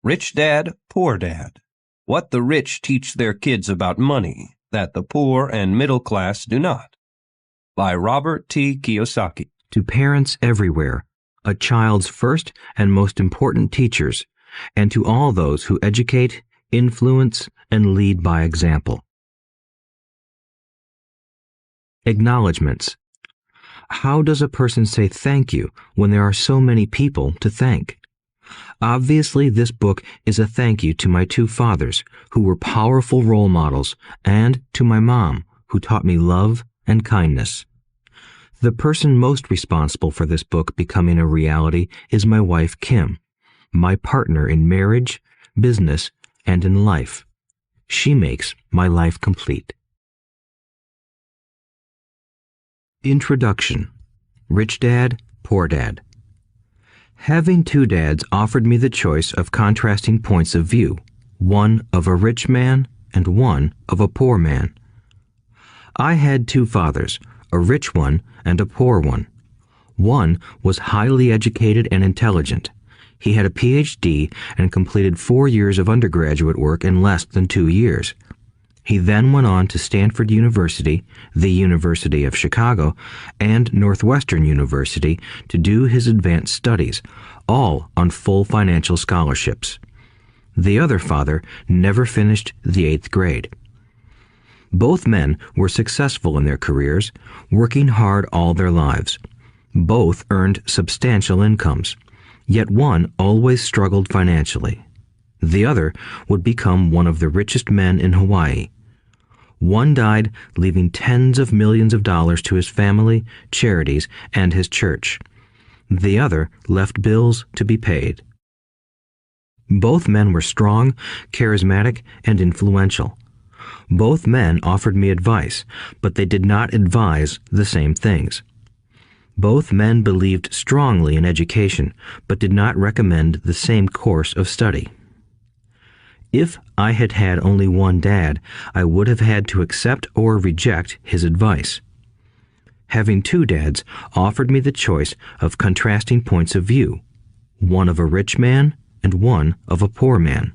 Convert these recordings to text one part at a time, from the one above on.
Rich Dad, Poor Dad. What the rich teach their kids about money that the poor and middle class do not. By Robert T. Kiyosaki. To parents everywhere, a child's first and most important teachers, and to all those who educate, influence, and lead by example. Acknowledgements. How does a person say thank you when there are so many people to thank? Obviously, this book is a thank you to my two fathers, who were powerful role models, and to my mom, who taught me love and kindness. The person most responsible for this book becoming a reality is my wife, Kim, my partner in marriage, business, and in life. She makes my life complete. Introduction. Rich Dad, Poor Dad. Having two dads offered me the choice of contrasting points of view, one of a rich man and one of a poor man. I had two fathers, a rich one and a poor one. One was highly educated and intelligent. He had a PhD and completed 4 years of undergraduate work in less than 2 years. He then went on to Stanford University, the University of Chicago, and Northwestern University to do his advanced studies, all on full financial scholarships. The other father never finished the 8th grade. Both men were successful in their careers, working hard all their lives. Both earned substantial incomes, yet one always struggled financially. The other would become one of the richest men in Hawaii. One died, leaving tens of millions of dollars to his family, charities, and his church. The other left bills to be paid. Both men were strong, charismatic, and influential. Both men offered me advice, but they did not advise the same things. Both men believed strongly in education, but did not recommend the same course of study. If I had had only one dad, I would have had to accept or reject his advice. Having two dads offered me the choice of contrasting points of view, one of a rich man and one of a poor man.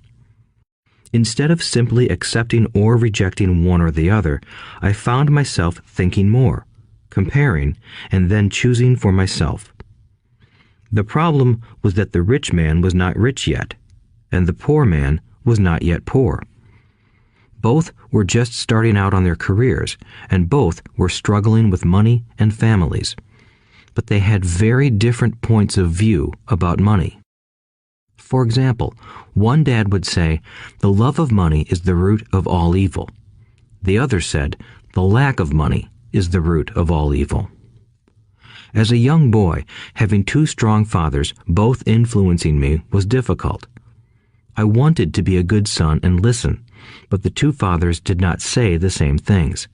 Instead of simply accepting or rejecting one or the other, I found myself thinking more, comparing, and then choosing for myself. The problem was that the rich man was not rich yet, and the poor man was not yet poor. Both were just starting out on their careers, and both were struggling with money and families. But they had very different points of view about money. For example, one dad would say, "The love of money is the root of all evil." The other said, "The lack of money is the root of all evil." As a young boy, having two strong fathers, both influencing me, was difficult. I wanted to be a good son and listen, but the two fathers did not say the same things.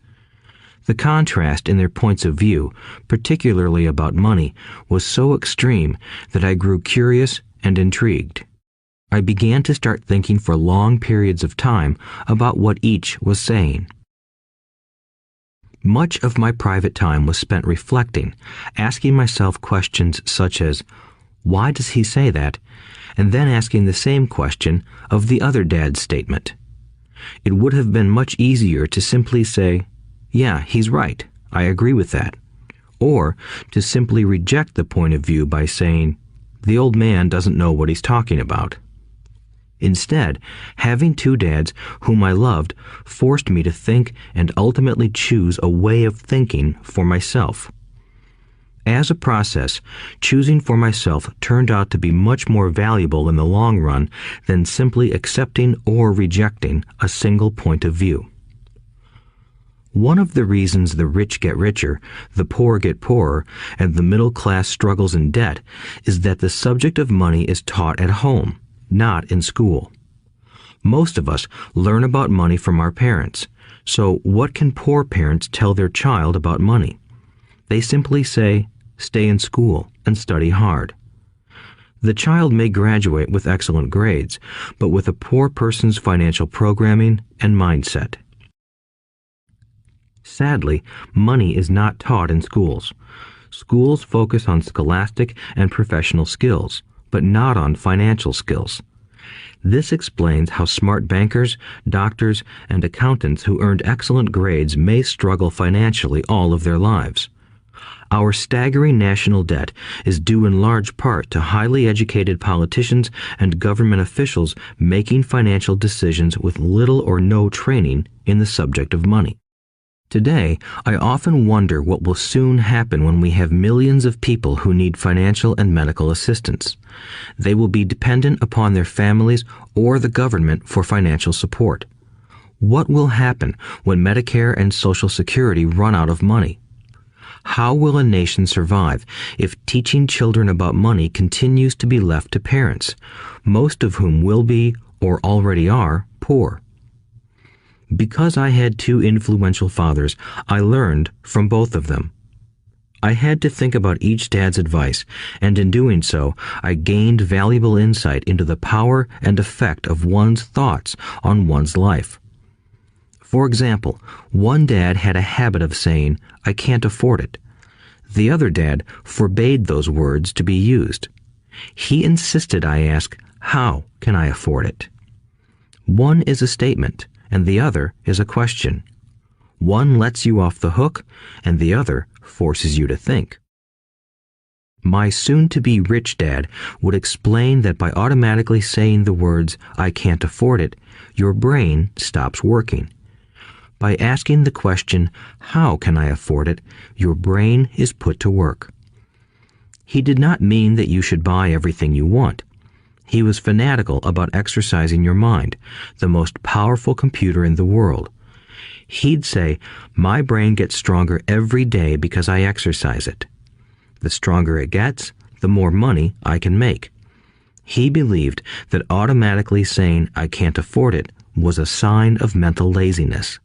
The contrast in their points of view, particularly about money, was so extreme that I grew curious and intrigued. I began to start thinking for long periods of time about what each was saying. Much of my private time was spent reflecting, asking myself questions such as, "Why does he say that?" and then asking the same question of the other dad's statement. It would have been much easier to simply say, "Yeah, he's right, I agree with that," or to simply reject the point of view by saying, "The old man doesn't know what he's talking about." Instead, having two dads whom I loved forced me to think and ultimately choose a way of thinking for myself. As a process, choosing for myself turned out to be much more valuable in the long run than simply accepting or rejecting a single point of view. One of the reasons the rich get richer, the poor get poorer, and the middle class struggles in debt is that the subject of money is taught at home, not in school. Most of us learn about money from our parents, so what can poor parents tell their child about money? They simply say, "Stay in school and study hard." The child may graduate with excellent grades, but with a poor person's financial programming and mindset. Sadly, money is not taught in schools. Schools focus on scholastic and professional skills, but not on financial skills. This explains how smart bankers, doctors, and accountants who earned excellent grades may struggle financially all of their lives. Our staggering national debt is due in large part to highly educated politicians and government officials making financial decisions with little or no training in the subject of money. Today, I often wonder what will soon happen when we have millions of people who need financial and medical assistance. They will be dependent upon their families or the government for financial support. What will happen when Medicare and Social Security run out of money? How will a nation survive if teaching children about money continues to be left to parents, most of whom will be, or already are, poor? Because I had two influential fathers, I learned from both of them. I had to think about each dad's advice, and in doing so, I gained valuable insight into the power and effect of one's thoughts on one's life. For example, one dad had a habit of saying, "I can't afford it." The other dad forbade those words to be used. He insisted I ask, "How can I afford it?" One is a statement, and the other is a question. One lets you off the hook, and the other forces you to think. My soon-to-be rich dad would explain that by automatically saying the words, "I can't afford it," your brain stops working. By asking the question, "How can I afford it?" your brain is put to work. He did not mean that you should buy everything you want. He was fanatical about exercising your mind, the most powerful computer in the world. He'd say, "My brain gets stronger every day because I exercise it. The stronger it gets, the more money I can make." He believed that automatically saying, "I can't afford it," was a sign of mental laziness.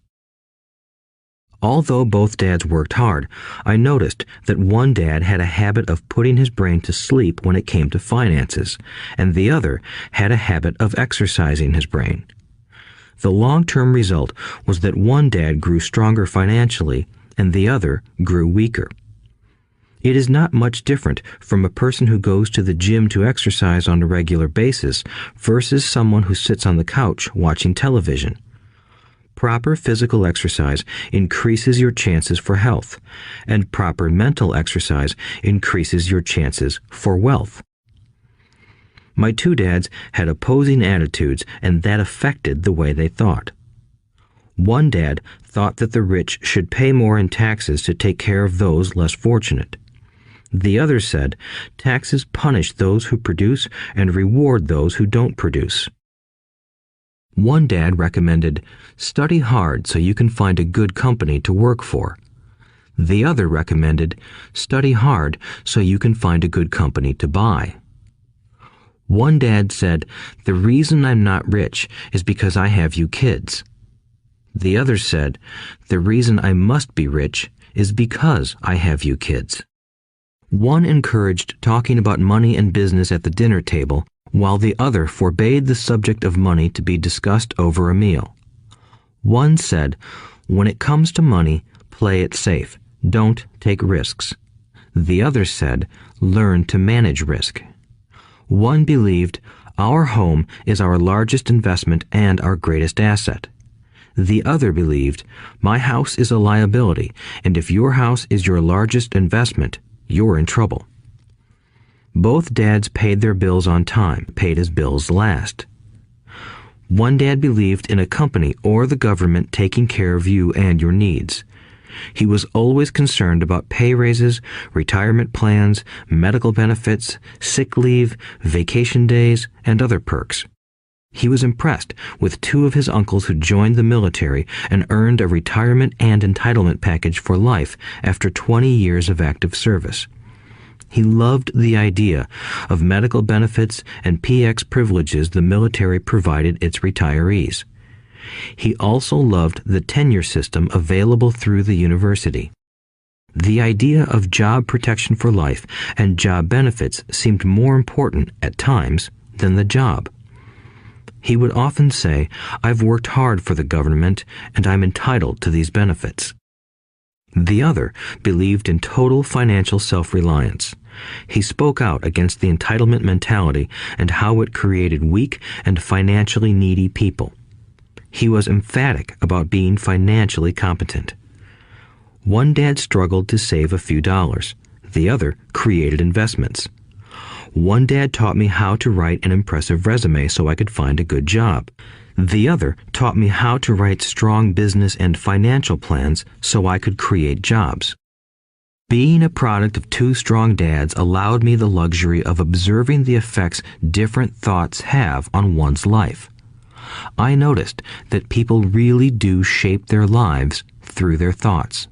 Although both dads worked hard, I noticed that one dad had a habit of putting his brain to sleep when it came to finances, and the other had a habit of exercising his brain. The long-term result was that one dad grew stronger financially, and the other grew weaker. It is not much different from a person who goes to the gym to exercise on a regular basis versus someone who sits on the couch watching television. Proper physical exercise increases your chances for health, and proper mental exercise increases your chances for wealth. My two dads had opposing attitudes, and that affected the way they thought. One dad thought that the rich should pay more in taxes to take care of those less fortunate. The other said, taxes punish those who produce and reward those who don't produce. One dad recommended, study hard so you can find a good company to work for. The other recommended, study hard so you can find a good company to buy. One dad said, the reason I'm not rich is because I have you kids. The other said, the reason I must be rich is because I have you kids. One encouraged talking about money and business at the dinner table, while the other forbade the subject of money to be discussed over a meal. One said, when it comes to money, play it safe. Don't take risks. The other said, learn to manage risk. One believed, our home is our largest investment and our greatest asset. The other believed, my house is a liability, and if your house is your largest investment, you're in trouble. Both dads paid their bills on time, paid his bills last. One dad believed in a company or the government taking care of you and your needs. He was always concerned about pay raises, retirement plans, medical benefits, sick leave, vacation days, and other perks. He was impressed with two of his uncles who joined the military and earned a retirement and entitlement package for life after 20 years of active service. He loved the idea of medical benefits and PX privileges the military provided its retirees. He also loved the tenure system available through the university. The idea of job protection for life and job benefits seemed more important at times than the job. He would often say, I've worked hard for the government and I'm entitled to these benefits. The other believed in total financial self-reliance. He spoke out against the entitlement mentality and how it created weak and financially needy people. He was emphatic about being financially competent. One dad struggled to save a few dollars. The other created investments. One dad taught me how to write an impressive resume so I could find a good job. The other taught me how to write strong business and financial plans so I could create jobs. Being a product of two strong dads allowed me the luxury of observing the effects different thoughts have on one's life. I noticed that people really do shape their lives through their thoughts.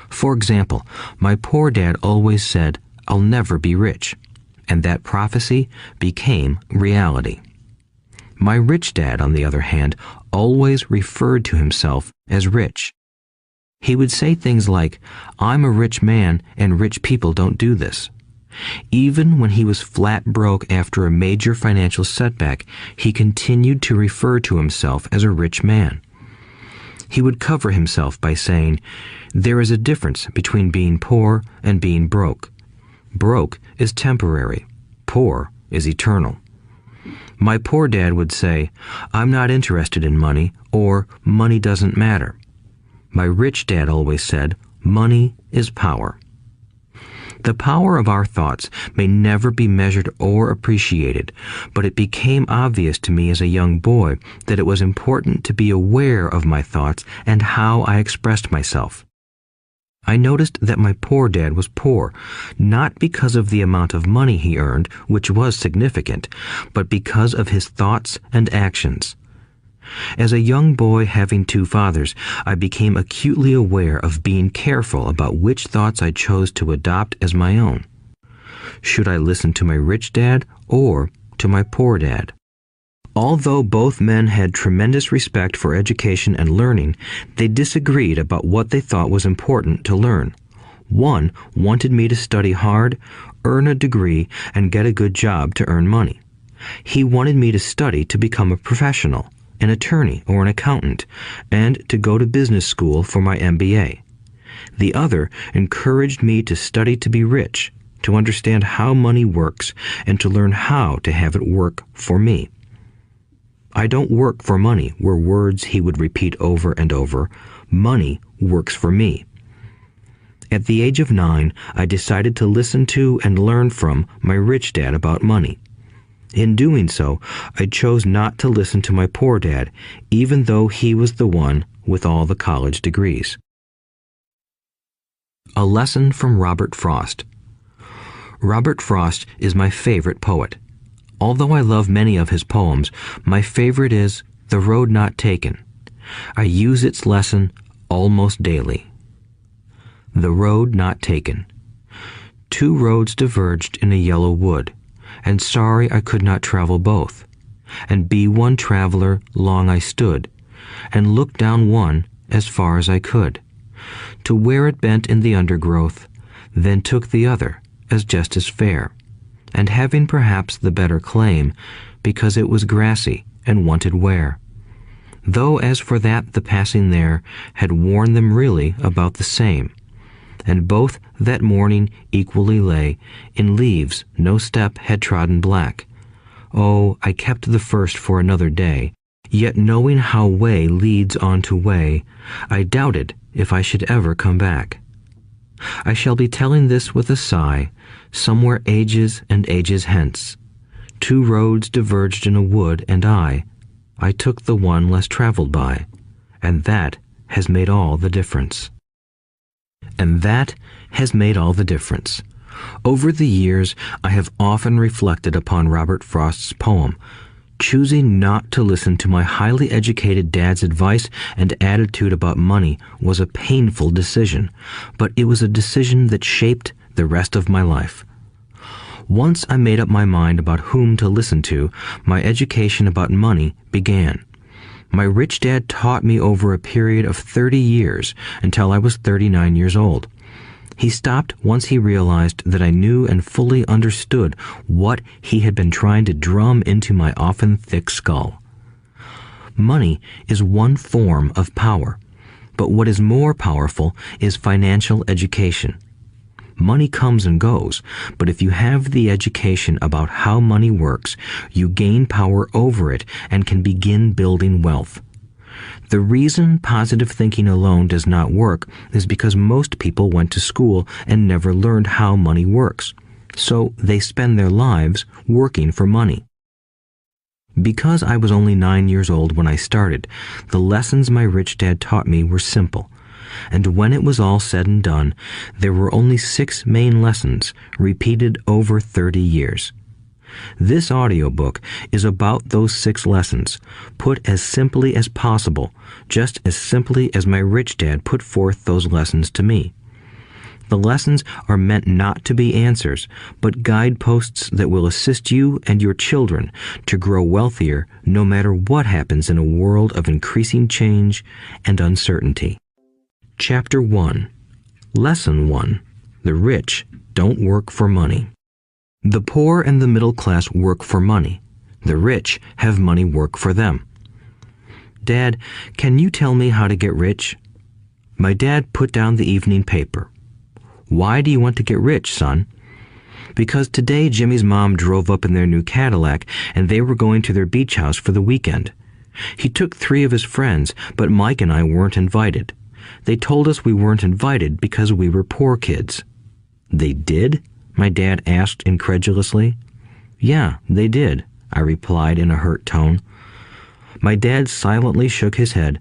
For example, my poor dad always said, "I'll never be rich," and that prophecy became reality. My rich dad, on the other hand, always referred to himself as rich. He would say things like, "I'm a rich man and rich people don't do this." Even when he was flat broke after a major financial setback, he continued to refer to himself as a rich man. He would cover himself by saying, "There is a difference between being poor and being broke. Broke is temporary. Poor is eternal." My poor dad would say, "I'm not interested in money," or "money doesn't matter." My rich dad always said, "Money is power." The power of our thoughts may never be measured or appreciated, but it became obvious to me as a young boy that it was important to be aware of my thoughts and how I expressed myself. I noticed that my poor dad was poor, not because of the amount of money he earned, which was significant, but because of his thoughts and actions. As a young boy having two fathers, I became acutely aware of being careful about which thoughts I chose to adopt as my own. Should I listen to my rich dad or to my poor dad? Although both men had tremendous respect for education and learning, they disagreed about what they thought was important to learn. One wanted me to study hard, earn a degree, and get a good job to earn money. He wanted me to study to become a professional, an attorney or an accountant, and to go to business school for my MBA. The other encouraged me to study to be rich, to understand how money works, and to learn how to have it work for me. "I don't work for money" were words he would repeat over and over. "Money works for me." At the age of 9, I decided to listen to and learn from my rich dad about money. In doing so, I chose not to listen to my poor dad, even though he was the one with all the college degrees. A lesson from Robert Frost. Robert Frost is my favorite poet. Although I love many of his poems, my favorite is "The Road Not Taken." I use its lesson almost daily. The road not taken. Two roads diverged in a yellow wood, and sorry I could not travel both. And be one traveler long I stood, and looked down one as far as I could, to where it bent in the undergrowth, then took the other as just as fair, and having perhaps the better claim, because it was grassy and wanted wear. Though as for that the passing there had worn them really about the same, and both that morning equally lay in leaves no step had trodden black. Oh, I kept the first for another day, yet knowing how way leads on to way, I doubted if I should ever come back. I shall be telling this with a sigh, somewhere ages and ages hence. Two roads diverged in a wood, and I took the one less traveled by, and that has made all the difference. And that has made all the difference. Over the years, I have often reflected upon Robert Frost's poem. Choosing not to listen to my highly educated dad's advice and attitude about money was a painful decision, but it was a decision that shaped the rest of my life. Once I made up my mind about whom to listen to, my education about money began. My rich dad taught me over a period of 30 years until I was 39 years old. He stopped once he realized that I knew and fully understood what he had been trying to drum into my often thick skull. Money is one form of power, But what is more powerful is financial education. Money comes and goes, but if you have the education about how money works, you gain power over it and can begin building wealth. The reason positive thinking alone does not work is because most people went to school and never learned how money works, so they spend their lives working for money. Because I was only 9 years old when I started, the lessons my rich dad taught me were simple. And when it was all said and done, there were only 6 main lessons, repeated over 30 years. This audiobook is about those 6 lessons, put as simply as possible, just as simply as my rich dad put forth those lessons to me. The lessons are meant not to be answers, but guideposts that will assist you and your children to grow wealthier no matter what happens in a world of increasing change and uncertainty. Chapter 1. Lesson 1. The rich don't work for money. The poor and the middle class work for money. The rich have money work for them. Dad, can you tell me how to get rich? My dad put down the evening paper. Why do you want to get rich, son? Because today Jimmy's mom drove up in their new Cadillac and they were going to their beach house for the weekend. He took 3 of his friends, but Mike and I weren't invited. They told us we weren't invited because we were poor kids. They did? My dad asked incredulously. Yeah, they did, I replied in a hurt tone. My dad silently shook his head,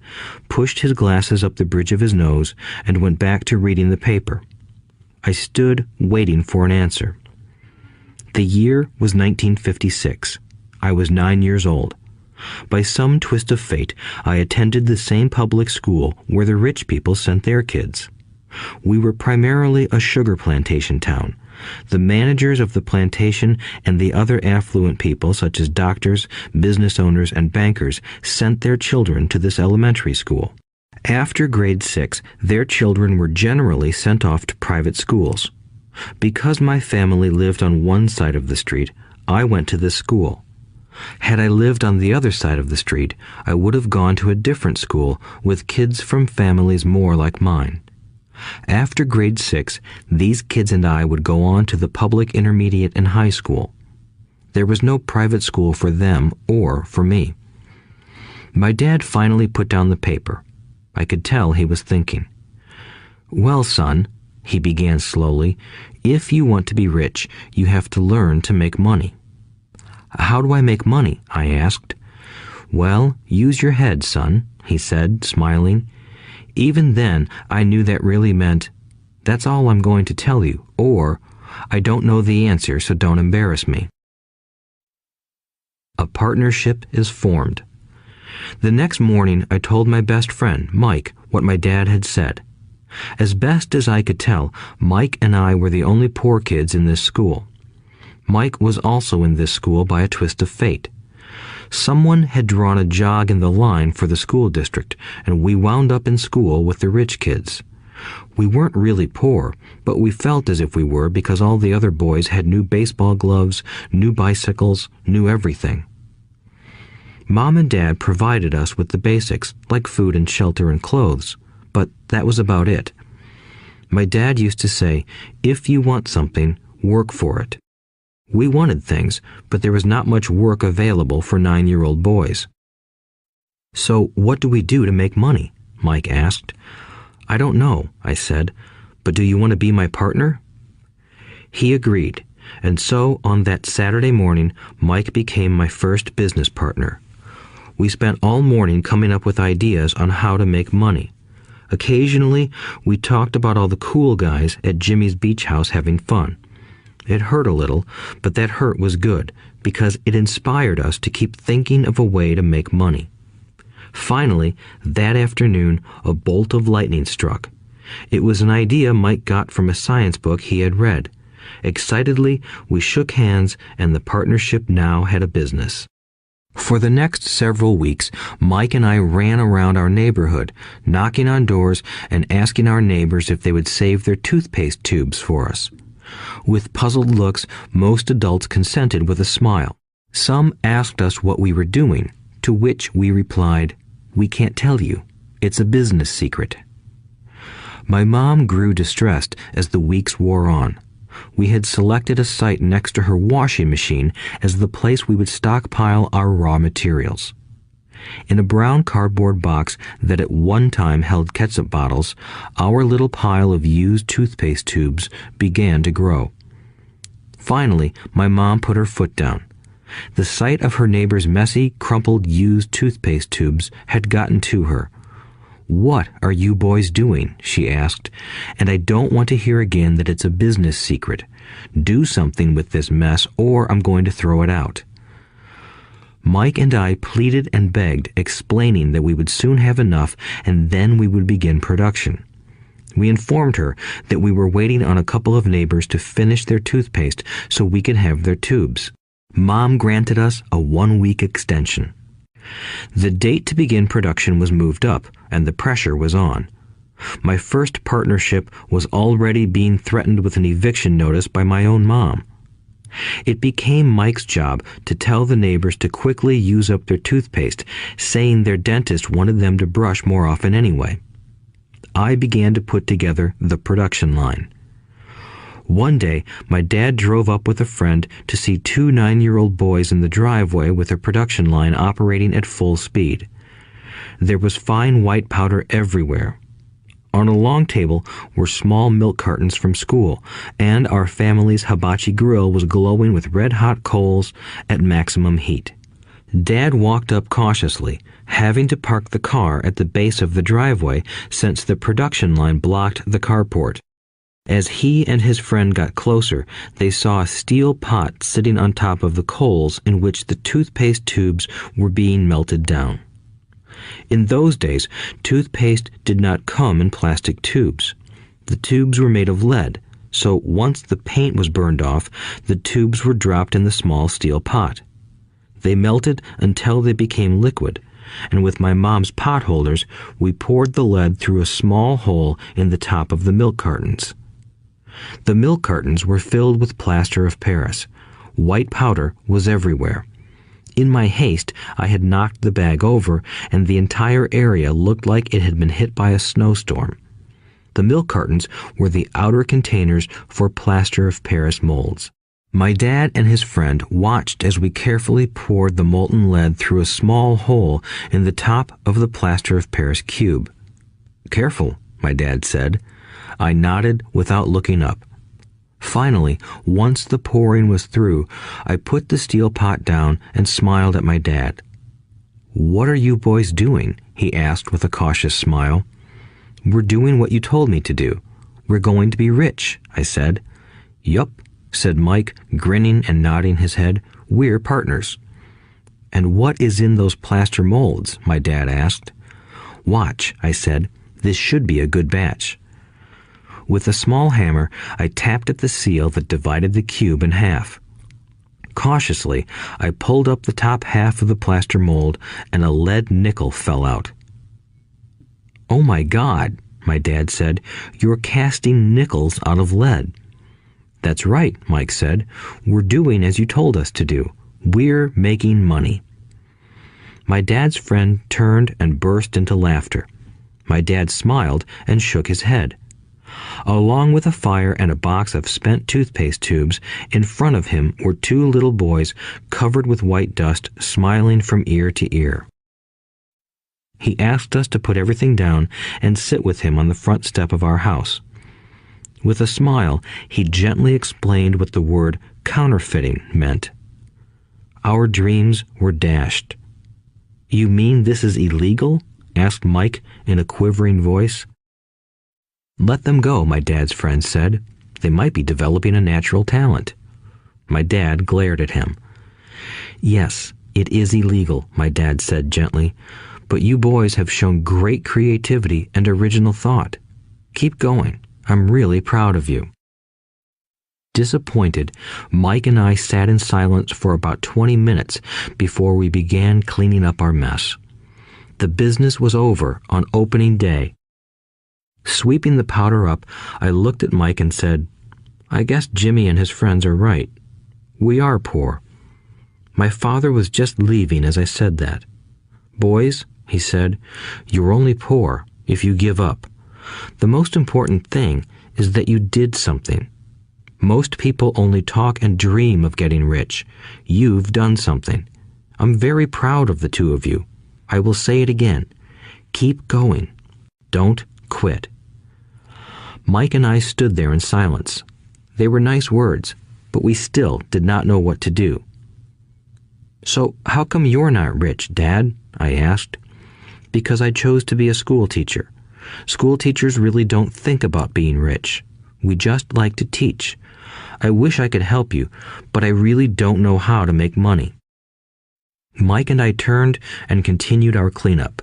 pushed his glasses up the bridge of his nose, and went back to reading the paper. I stood waiting for an answer. The year was 1956. I was 9 years old. By some twist of fate, I attended the same public school where the rich people sent their kids. We were primarily a sugar plantation town. The managers of the plantation and the other affluent people, such as doctors, business owners, and bankers, sent their children to this elementary school. After grade 6, their children were generally sent off to private schools. Because my family lived on one side of the street, I went to this school. Had I lived on the other side of the street, I would have gone to a different school with kids from families more like mine. After grade 6, these kids and I would go on to the public intermediate and high school. There was no private school for them or for me. My dad finally put down the paper. I could tell he was thinking. Well, son, he began slowly, if you want to be rich, you have to learn to make money. How do I make money? I asked. Well, use your head, son, he said, smiling. Even then, I knew that really meant, that's all I'm going to tell you, or, I don't know the answer, so don't embarrass me. A partnership is formed. The next morning, I told my best friend, Mike, what my dad had said. As best as I could tell, Mike and I were the only poor kids in this school. Mike was also in this school by a twist of fate. Someone had drawn a jog in the line for the school district, and we wound up in school with the rich kids. We weren't really poor, but we felt as if we were because all the other boys had new baseball gloves, new bicycles, new everything. Mom and Dad provided us with the basics, like food and shelter and clothes, but that was about it. My dad used to say, if you want something, work for it. We wanted things, but there was not much work available for 9-year-old boys. So what do we do to make money? Mike asked. I don't know, I said, but do you want to be my partner? He agreed, and so on that Saturday morning, Mike became my first business partner. We spent all morning coming up with ideas on how to make money. Occasionally, we talked about all the cool guys at Jimmy's beach house having fun. It hurt a little, but that hurt was good because it inspired us to keep thinking of a way to make money. Finally, that afternoon, a bolt of lightning struck. It was an idea Mike got from a science book he had read. Excitedly, we shook hands, and the partnership now had a business. For the next several weeks, Mike and I ran around our neighborhood, knocking on doors and asking our neighbors if they would save their toothpaste tubes for us. With puzzled looks, most adults consented with a smile. Some asked us what we were doing, to which we replied, "We can't tell you. It's a business secret." My mom grew distressed as the weeks wore on. We had selected a site next to her washing machine as the place we would stockpile our raw materials. In a brown cardboard box that at one time held ketchup bottles, our little pile of used toothpaste tubes began to grow. Finally, my mom put her foot down. The sight of her neighbor's messy, crumpled used toothpaste tubes had gotten to her. "What are you boys doing?" she asked, "and I don't want to hear again that it's a business secret. Do something with this mess or I'm going to throw it out." Mike and I pleaded and begged, explaining that we would soon have enough and then we would begin production. We informed her that we were waiting on a couple of neighbors to finish their toothpaste so we could have their tubes. Mom granted us a 1-week extension. The date to begin production was moved up, and the pressure was on. My first partnership was already being threatened with an eviction notice by my own mom. It became Mike's job to tell the neighbors to quickly use up their toothpaste, saying their dentist wanted them to brush more often anyway. I began to put together the production line. One day, my dad drove up with a friend to see 2 9-year-old boys in the driveway with a production line operating at full speed. There was fine white powder everywhere. On a long table were small milk cartons from school, and our family's hibachi grill was glowing with red-hot coals at maximum heat. Dad walked up cautiously, having to park the car at the base of the driveway since the production line blocked the carport. As he and his friend got closer, they saw a steel pot sitting on top of the coals in which the toothpaste tubes were being melted down. In those days, toothpaste did not come in plastic tubes. The tubes were made of lead, so once the paint was burned off, the tubes were dropped in the small steel pot. They melted until they became liquid, and with my mom's pot holders, we poured the lead through a small hole in the top of the milk cartons. The milk cartons were filled with plaster of Paris. White powder was everywhere. In my haste, I had knocked the bag over, and the entire area looked like it had been hit by a snowstorm. The milk cartons were the outer containers for plaster of Paris molds. My dad and his friend watched as we carefully poured the molten lead through a small hole in the top of the plaster of Paris cube. "Careful," my dad said. I nodded without looking up. Finally, once the pouring was through, I put the steel pot down and smiled at my dad. "What are you boys doing?" he asked with a cautious smile. "We're doing what you told me to do. We're going to be rich," I said. "Yup," said Mike, grinning and nodding his head. "We're partners." "And what is in those plaster molds?" my dad asked. "Watch," I said. "This should be a good batch." With a small hammer, I tapped at the seal that divided the cube in half. Cautiously, I pulled up the top half of the plaster mold, and a lead nickel fell out. "Oh my God," my dad said, "you're casting nickels out of lead." "That's right," Mike said. "We're doing as you told us to do. We're making money." My dad's friend turned and burst into laughter. My dad smiled and shook his head. Along with a fire and a box of spent toothpaste tubes, in front of him were 2 little boys covered with white dust, smiling from ear to ear. He asked us to put everything down and sit with him on the front step of our house. With a smile, he gently explained what the word counterfeiting meant. Our dreams were dashed. "You mean this is illegal?" asked Mike in a quivering voice. "Let them go," my dad's friend said. "They might be developing a natural talent." My dad glared at him. "Yes, it is illegal," my dad said gently, "but you boys have shown great creativity and original thought. Keep going. I'm really proud of you." Disappointed, Mike and I sat in silence for about 20 minutes before we began cleaning up our mess. The business was over on opening day. Sweeping the powder up, I looked at Mike and said, "I guess Jimmy and his friends are right. We are poor." My father was just leaving as I said that. "Boys," he said, "you're only poor if you give up. The most important thing is that you did something. Most people only talk and dream of getting rich. You've done something. I'm very proud of the two of you. I will say it again. Keep going. Don't quit. Mike and I stood there in silence. They were nice words, but we still did not know what to do. "So how come you're not rich, Dad?" I asked. "Because I chose to be a school teacher. School teachers really don't think about being rich. We just like to teach. I wish I could help you, but I really don't know how to make money." Mike and I turned and continued our cleanup.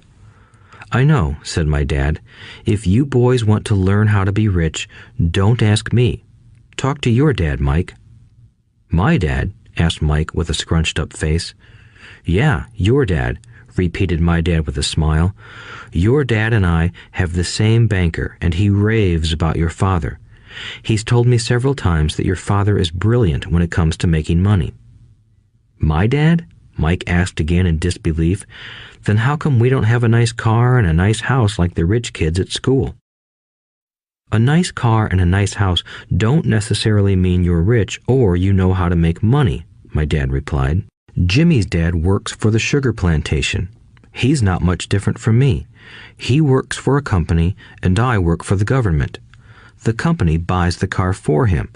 "I know," said my dad. "If you boys want to learn how to be rich, don't ask me. Talk to your dad, Mike." "My dad?" asked Mike with a scrunched-up face. "Yeah, your dad," repeated my dad with a smile. "Your dad and I have the same banker, and he raves about your father. He's told me several times that your father is brilliant when it comes to making money." "My dad?" Mike asked again in disbelief. "Then how come we don't have a nice car and a nice house like the rich kids at school?" "A nice car and a nice house don't necessarily mean you're rich or you know how to make money," my dad replied. "Jimmy's dad works for the sugar plantation. He's not much different from me. He works for a company and I work for the government. The company buys the car for him.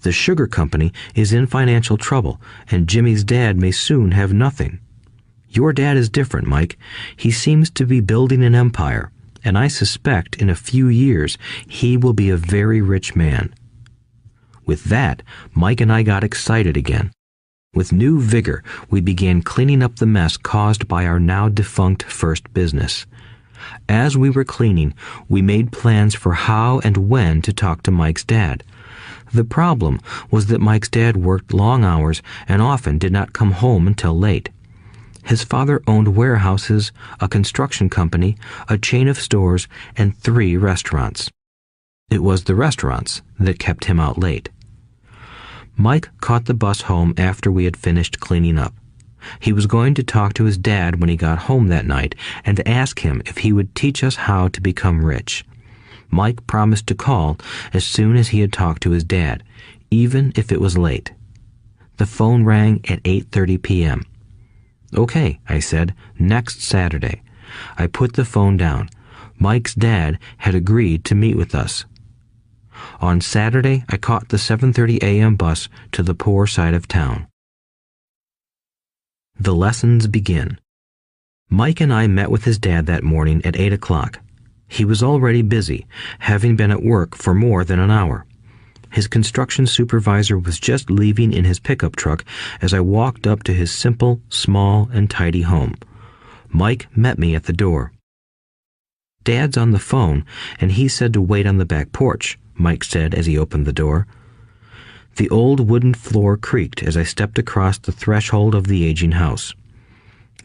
The sugar company is in financial trouble, and Jimmy's dad may soon have nothing. Your dad is different, Mike. He seems to be building an empire, and I suspect in a few years he will be a very rich man." With that, Mike and I got excited again. With new vigor, we began cleaning up the mess caused by our now defunct first business. As we were cleaning, we made plans for how and when to talk to Mike's dad. The problem was that Mike's dad worked long hours and often did not come home until late. His father owned warehouses, a construction company, a chain of stores, and 3 restaurants. It was the restaurants that kept him out late. Mike caught the bus home after we had finished cleaning up. He was going to talk to his dad when he got home that night and ask him if he would teach us how to become rich. Mike promised to call as soon as he had talked to his dad, even if it was late. The phone rang at 8:30 p.m. "Okay," I said, "next Saturday." I put the phone down. Mike's dad had agreed to meet with us. On Saturday, I caught the 7:30 a.m. bus to the poor side of town. The lessons begin. Mike and I met with his dad that morning at 8 o'clock. He was already busy, having been at work for more than an hour. His construction supervisor was just leaving in his pickup truck as I walked up to his simple, small, and tidy home. Mike met me at the door. "Dad's on the phone, and he said to wait on the back porch," Mike said as he opened the door. The old wooden floor creaked as I stepped across the threshold of the aging house.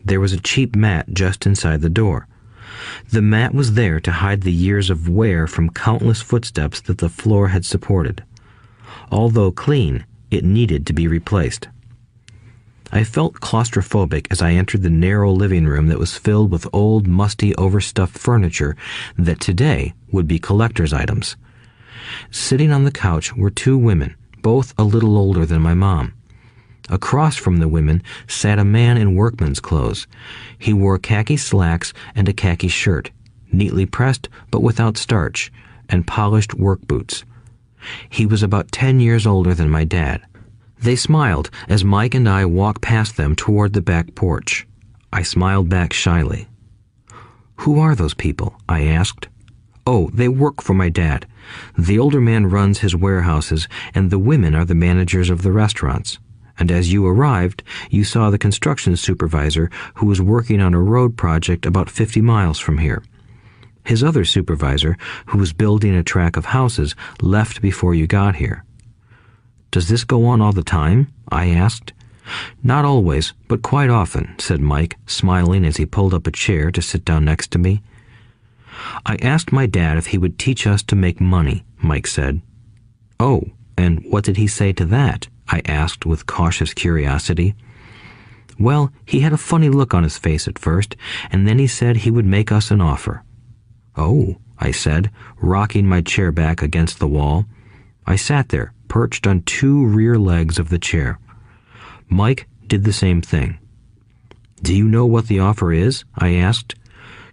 There was a cheap mat just inside the door. The mat was there to hide the years of wear from countless footsteps that the floor had supported. Although clean, it needed to be replaced. I felt claustrophobic as I entered the narrow living room that was filled with old, musty, overstuffed furniture that today would be collector's items. Sitting on the couch were 2 women, both a little older than my mom. Across from the women sat a man in workman's clothes. He wore khaki slacks and a khaki shirt, neatly pressed but without starch, and polished work boots. He was about 10 years older than my dad. They smiled as Mike and I walked past them toward the back porch. I smiled back shyly. "Who are those people?" I asked. "Oh, they work for my dad. The older man runs his warehouses, and the women are the managers of the restaurants. And as you arrived, you saw the construction supervisor who was working on a road project about 50 miles from here. His other supervisor, who was building a track of houses, left before you got here." "Does this go on all the time?" I asked. "Not always, but quite often," said Mike, smiling as he pulled up a chair to sit down next to me. "I asked my dad if he would teach us to make money," Mike said. "Oh, and what did he say to that?" I asked with cautious curiosity. "Well, he had a funny look on his face at first, and then he said he would make us an offer." "Oh," I said, rocking my chair back against the wall. I sat there, perched on two rear legs of the chair. Mike did the same thing. "Do you know what the offer is?" I asked.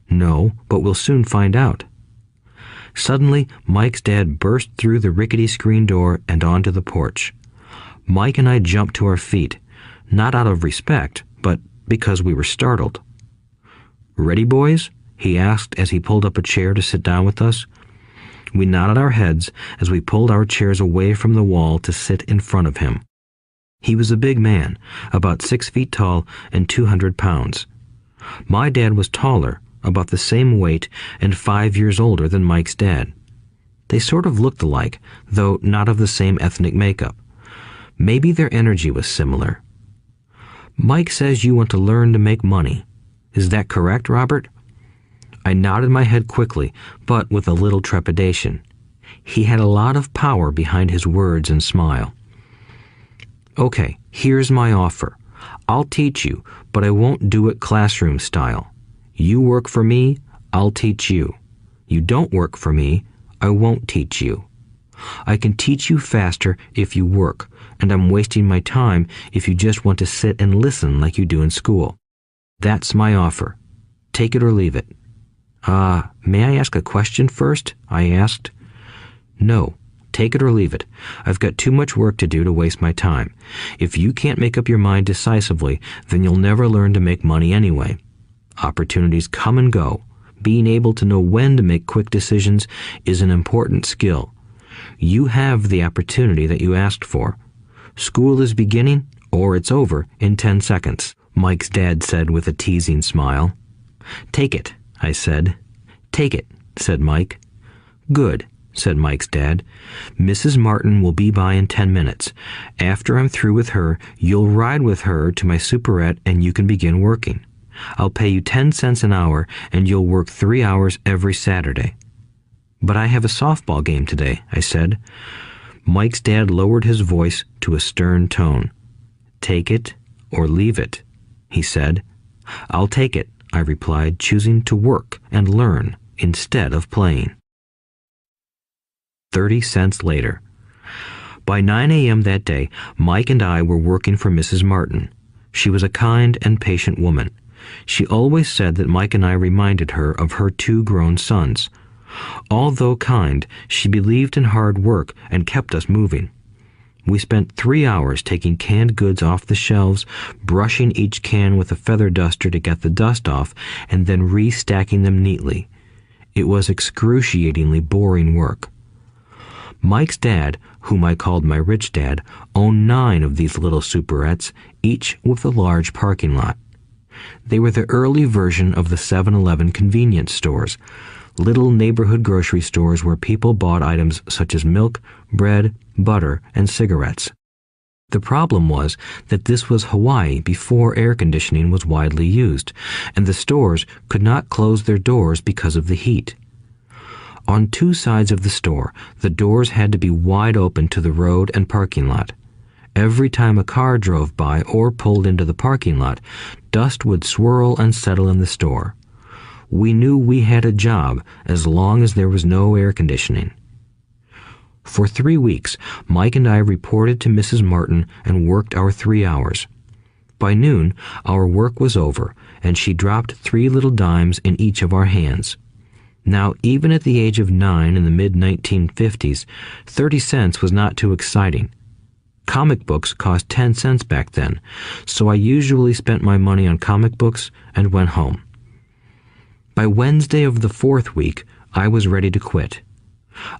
"No, but we'll soon find out." Suddenly, Mike's dad burst through the rickety screen door and onto the porch. Mike and I jumped to our feet, not out of respect, but because we were startled. "Ready, boys?" he asked as he pulled up a chair to sit down with us. We nodded our heads as we pulled our chairs away from the wall to sit in front of him. He was a big man, about 6 feet tall and 200 pounds. My dad was taller, about the same weight, and 5 years older than Mike's dad. They sort of looked alike, though not of the same ethnic makeup. Maybe their energy was similar. "Mike says you want to learn to make money. Is that correct, Robert?" I nodded my head quickly, but with a little trepidation. He had a lot of power behind his words and smile. "Okay, here's my offer. I'll teach you, but I won't do it classroom style. You work for me, I'll teach you. You don't work for me, I won't teach you. I can teach you faster if you work, and I'm wasting my time if you just want to sit and listen like you do in school. That's my offer. Take it or leave it." May I ask a question first?" I asked. "No. Take it or leave it. I've got too much work to do to waste my time. If you can't make up your mind decisively, then you'll never learn to make money anyway. Opportunities come and go. Being able to know when to make quick decisions is an important skill. You have the opportunity that you asked for. School is beginning, or it's over in 10 seconds, Mike's dad said with a teasing smile. "Take it," I said. "Take it," said Mike. "Good," said Mike's dad. "Mrs. Martin will be by in 10 minutes. After I'm through with her, you'll ride with her to my superette and you can begin working. I'll pay you 10 cents an hour and you'll work 3 hours every Saturday." "But I have a softball game today," I said. Mike's dad lowered his voice to a stern tone. "Take it or leave it," he said. "I'll take it," I replied, choosing to work and learn instead of playing. 30 cents later. By 9 a.m. that day, Mike and I were working for Mrs. Martin. She was a kind and patient woman. She always said that Mike and I reminded her of her 2 grown sons. Although kind, she believed in hard work and kept us moving. We spent 3 hours taking canned goods off the shelves, brushing each can with a feather duster to get the dust off, and then restacking them neatly. It was excruciatingly boring work. Mike's dad, whom I called my rich dad, owned 9 of these little superettes, each with a large parking lot. They were the early version of the 7-Eleven convenience stores, little neighborhood grocery stores where people bought items such as milk, bread, butter, and cigarettes. The problem was that this was Hawaii before air conditioning was widely used, and the stores could not close their doors because of the heat. On 2 sides of the store, the doors had to be wide open to the road and parking lot. Every time a car drove by or pulled into the parking lot, dust would swirl and settle in the store. We knew we had a job as long as there was no air conditioning. For 3 weeks, Mike and I reported to Mrs. Martin and worked our 3 hours. By noon, our work was over, and she dropped 3 little dimes in each of our hands. Now, even at the age of 9 in the mid-1950s, 30 cents was not too exciting. Comic books cost 10 cents back then, so I usually spent my money on comic books and went home. By Wednesday of the 4th week, I was ready to quit.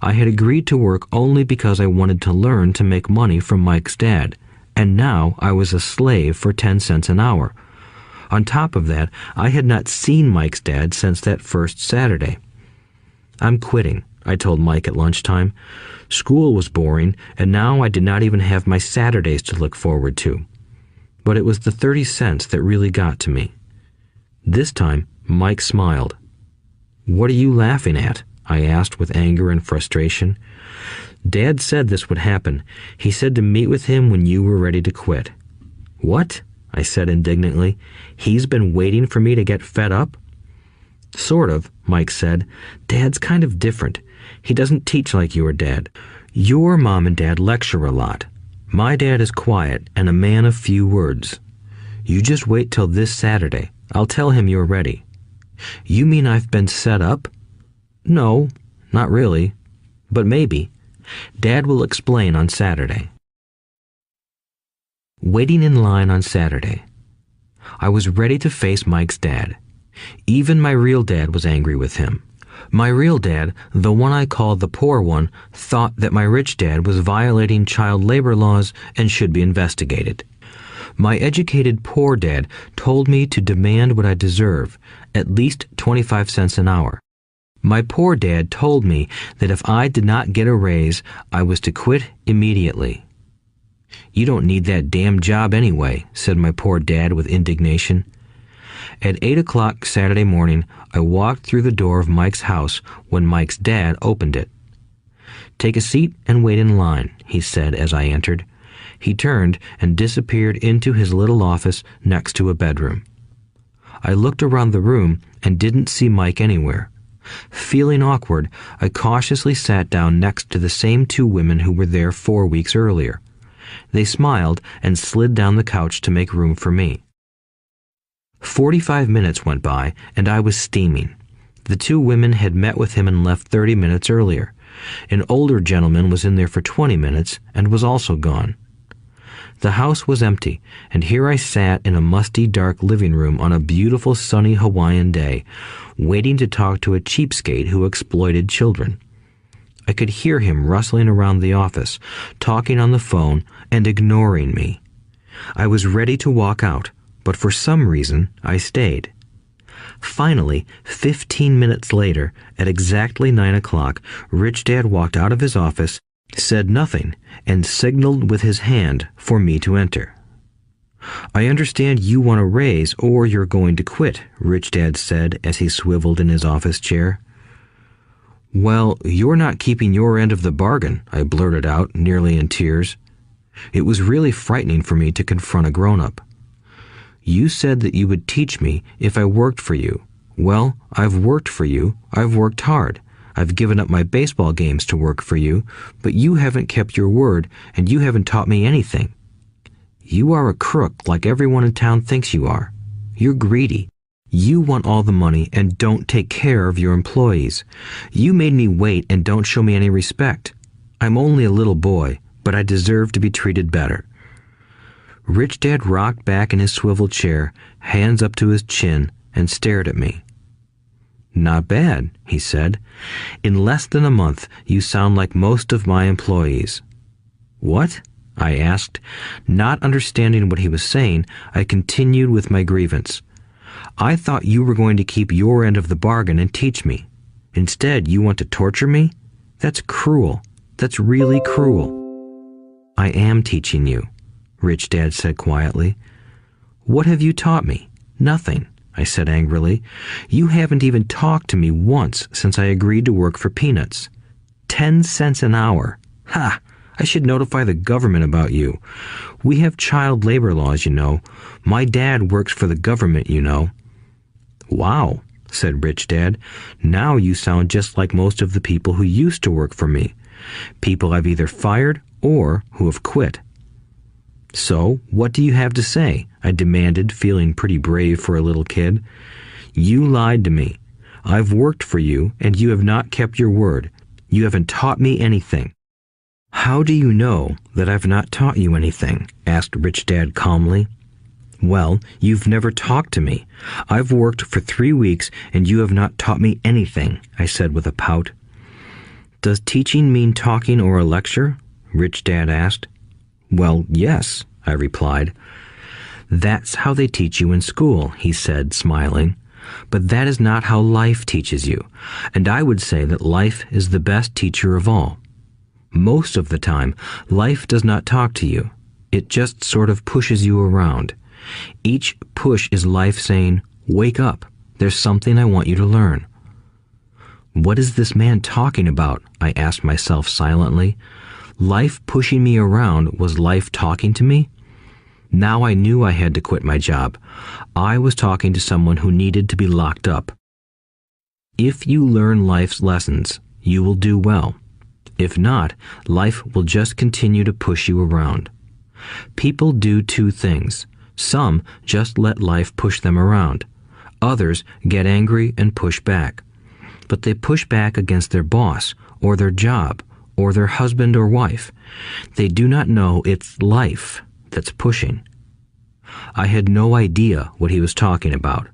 I had agreed to work only because I wanted to learn to make money from Mike's dad, and now I was a slave for 10 cents an hour. On top of that, I had not seen Mike's dad since that first Saturday. "I'm quitting," I told Mike at lunchtime. School was boring, and now I did not even have my Saturdays to look forward to. But it was the 30 cents that really got to me. This time, Mike smiled. "What are you laughing at?" I asked with anger and frustration. "Dad said this would happen. He said to meet with him when you were ready to quit." "What?" I said indignantly. "He's been waiting for me to get fed up?" Sort of, Mike said. Dad's kind of different. He doesn't teach like your dad. Your mom and dad lecture a lot. My dad is quiet and a man of few words. You just wait till this Saturday. I'll tell him you're ready. You mean I've been set up? No, not really. But maybe. Dad will explain on Saturday. Waiting in line on Saturday. I was ready to face Mike's dad. Even my real dad was angry with him. My real dad, the one I called the poor one, thought that my rich dad was violating child labor laws and should be investigated. My educated poor dad told me to demand what I deserve, at least 25 cents an hour. My poor dad told me that if I did not get a raise, I was to quit immediately. You don't need that damn job anyway, said my poor dad with indignation. At 8 o'clock Saturday morning, I walked through the door of Mike's house when Mike's dad opened it. Take a seat and wait in line, he said as I entered. He turned and disappeared into his little office next to a bedroom. I looked around the room and didn't see Mike anywhere. Feeling awkward, I cautiously sat down next to the same two women who were there 4 weeks earlier. They smiled and slid down the couch to make room for me. 45 minutes went by, and I was steaming. The two women had met with him and left 30 minutes earlier. An older gentleman was in there for 20 minutes and was also gone. The house was empty, and here I sat in a musty, dark living room on a beautiful, sunny Hawaiian day, waiting to talk to a cheapskate who exploited children. I could hear him rustling around the office, talking on the phone, and ignoring me. I was ready to walk out, but for some reason, I stayed. Finally, 15 minutes later, at exactly 9 o'clock, Rich Dad walked out of his office, said nothing, and signaled with his hand for me to enter. I understand you want a raise or you're going to quit, Rich Dad said as he swiveled in his office chair. Well, you're not keeping your end of the bargain, I blurted out, nearly in tears. It was really frightening for me to confront a grown-up. You said that you would teach me if I worked for you. Well, I've worked for you. I've worked hard. I've given up my baseball games to work for you, but you haven't kept your word, and you haven't taught me anything. You are a crook like everyone in town thinks you are. You're greedy. You want all the money and don't take care of your employees. You made me wait and don't show me any respect. I'm only a little boy, but I deserve to be treated better. Rich Dad rocked back in his swivel chair, hands up to his chin, and stared at me. Not bad, he said. In less than a month, you sound like most of my employees. What? I asked. Not understanding what he was saying, I continued with my grievance. I thought you were going to keep your end of the bargain and teach me. Instead, you want to torture me? That's cruel. That's really cruel. I am teaching you, Rich Dad said quietly. What have you taught me? Nothing, I said angrily. You haven't even talked to me once since I agreed to work for peanuts. 10 cents an hour. Ha! I should notify the government about you. We have child labor laws, you know. My dad works for the government, you know. Wow, said Rich Dad. Now you sound just like most of the people who used to work for me. People I've either fired or who have quit. So, what do you have to say? I demanded, feeling pretty brave for a little kid. You lied to me. I've worked for you, and you have not kept your word. You haven't taught me anything. How do you know that I've not taught you anything? Asked Rich Dad calmly. Well, you've never talked to me. I've worked for 3 weeks, and you have not taught me anything, I said with a pout. Does teaching mean talking or a lecture? Rich Dad asked. Well, yes, I replied. That's how they teach you in school, he said, smiling. But that is not how life teaches you, and I would say that life is the best teacher of all. Most of the time, life does not talk to you. It just sort of pushes you around. Each push is life saying, wake up, there's something I want you to learn. What is this man talking about? I asked myself silently. Life pushing me around was life talking to me? Now I knew I had to quit my job. I was talking to someone who needed to be locked up. If you learn life's lessons, you will do well. If not, life will just continue to push you around. People do two things. Some just let life push them around. Others get angry and push back. But they push back against their boss, or their job, or their husband or wife. They do not know it's life that's pushing. I had no idea what he was talking about.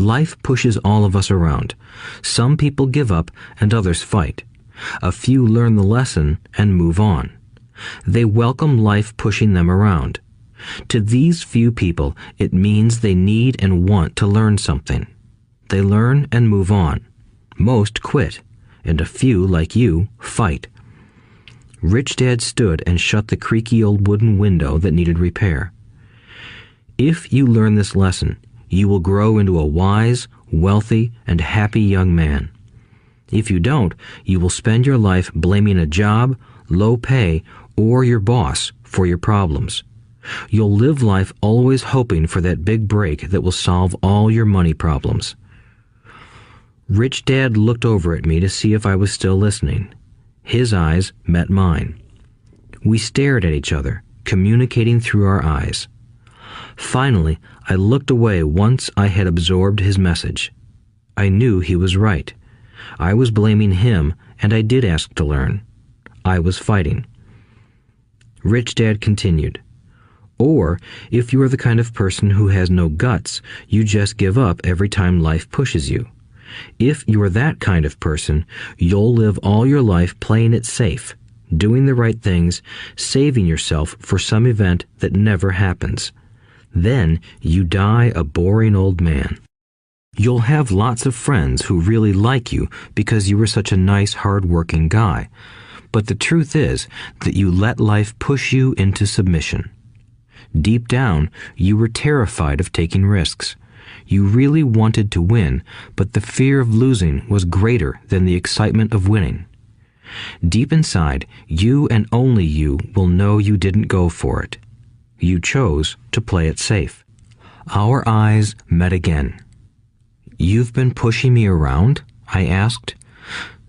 Life pushes all of us around. Some people give up and others fight. A few learn the lesson and move on. They welcome life pushing them around. To these few people, it means they need and want to learn something. They learn and move on. Most quit, and a few, like you, fight. Rich Dad stood and shut the creaky old wooden window that needed repair. If you learn this lesson, you will grow into a wise, wealthy, and happy young man. If you don't, you will spend your life blaming a job, low pay, or your boss for your problems. You'll live life always hoping for that big break that will solve all your money problems. Rich Dad looked over at me to see if I was still listening. His eyes met mine. We stared at each other, communicating through our eyes. Finally, I looked away once I had absorbed his message. I knew he was right. I was blaming him, and I did ask to learn. I was fighting. Rich Dad continued, "Or, if you are the kind of person who has no guts, you just give up every time life pushes you. If you are that kind of person, you'll live all your life playing it safe, doing the right things, saving yourself for some event that never happens. Then you die a boring old man. You'll have lots of friends who really like you because you were such a nice, hard-working guy. But the truth is that you let life push you into submission. Deep down, you were terrified of taking risks. You really wanted to win, but the fear of losing was greater than the excitement of winning. Deep inside, you and only you will know you didn't go for it. You chose to play it safe." Our eyes met again. "You've been pushing me around?" I asked.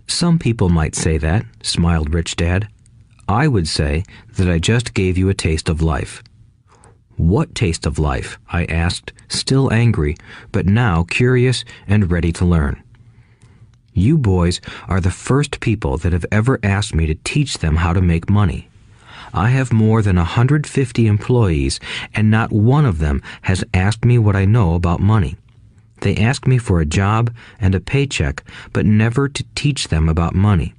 "Some people might say that," smiled Rich Dad. "I would say that I just gave you a taste of life." "What taste of life?" I asked, still angry, but now curious and ready to learn. "You boys are the first people that have ever asked me to teach them how to make money. I have more than 150 employees, and not one of them has asked me what I know about money. They ask me for a job and a paycheck, but never to teach them about money.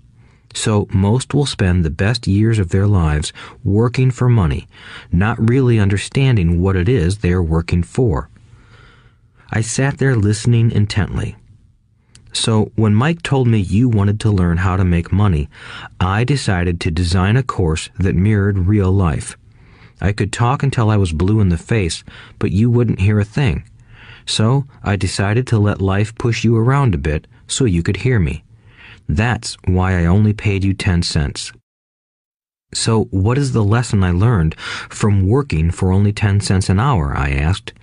So most will spend the best years of their lives working for money, not really understanding what it is they are working for." I sat there listening intently. "So when Mike told me you wanted to learn how to make money, I decided to design a course that mirrored real life. I could talk until I was blue in the face, but you wouldn't hear a thing. So I decided to let life push you around a bit so you could hear me. That's why I only paid you 10 cents. "So what is the lesson I learned from working for only 10 cents an hour?" I asked.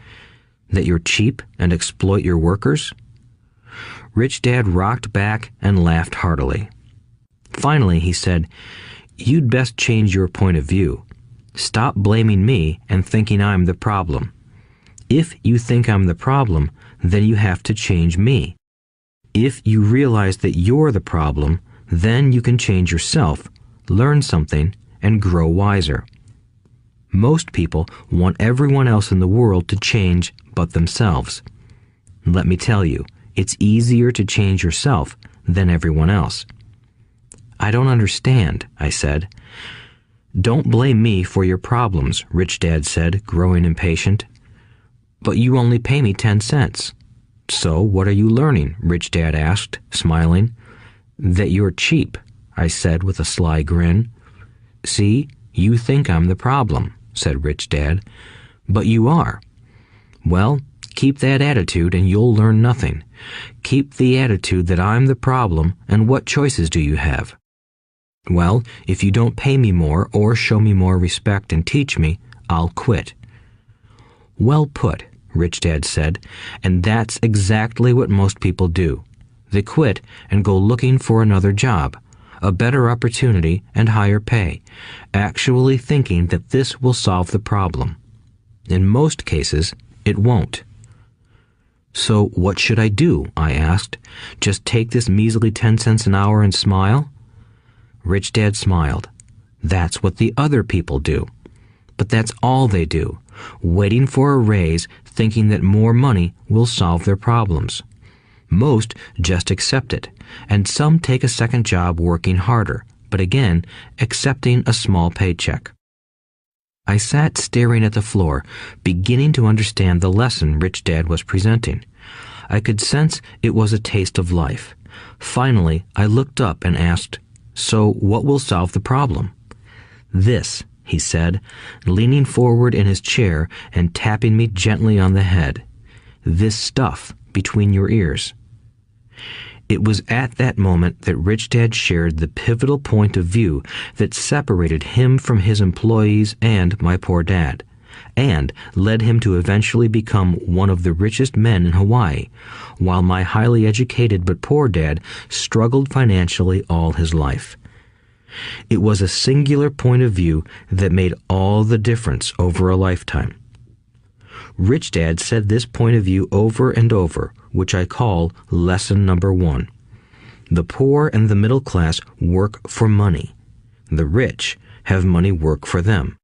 "That you're cheap and exploit your workers?" Rich Dad rocked back and laughed heartily. Finally, he said, "You'd best change your point of view. Stop blaming me and thinking I'm the problem. If you think I'm the problem, then you have to change me. If you realize that you're the problem, then you can change yourself, learn something, and grow wiser. Most people want everyone else in the world to change but themselves. Let me tell you, it's easier to change yourself than everyone else." "I don't understand," I said. "Don't blame me for your problems," Rich Dad said, growing impatient. "But you only pay me 10 cents. "So what are you learning?" Rich Dad asked, smiling. "That you're cheap," I said with a sly grin. "See, you think I'm the problem," said Rich Dad. "But you are. Well, keep that attitude and you'll learn nothing. Keep the attitude that I'm the problem, and what choices do you have?" "Well, if you don't pay me more or show me more respect and teach me, I'll quit." "Well put," Rich Dad said, "and that's exactly what most people do. They quit and go looking for another job, a better opportunity and higher pay, actually thinking that this will solve the problem. In most cases, it won't. So what should I do? I asked. Just take this measly 10 cents an hour and smile? Rich Dad smiled. That's what the other people do. But that's all they do, waiting for a raise, thinking that more money will solve their problems. Most just accept it, and some take a second job working harder, but again, accepting a small paycheck. I sat staring at the floor, beginning to understand the lesson Rich Dad was presenting. I could sense it was a taste of life. Finally, I looked up and asked, "So what will solve the problem?" "This," he said, leaning forward in his chair and tapping me gently on the head. "This stuff between your ears." It was at that moment that Rich Dad shared the pivotal point of view that separated him from his employees and my poor dad, and led him to eventually become one of the richest men in Hawaii, while my highly educated but poor dad struggled financially all his life. It was a singular point of view that made all the difference over a lifetime. Rich Dad said this point of view over and over, which I call lesson number 1. The poor and the middle class work for money. The rich have money work for them.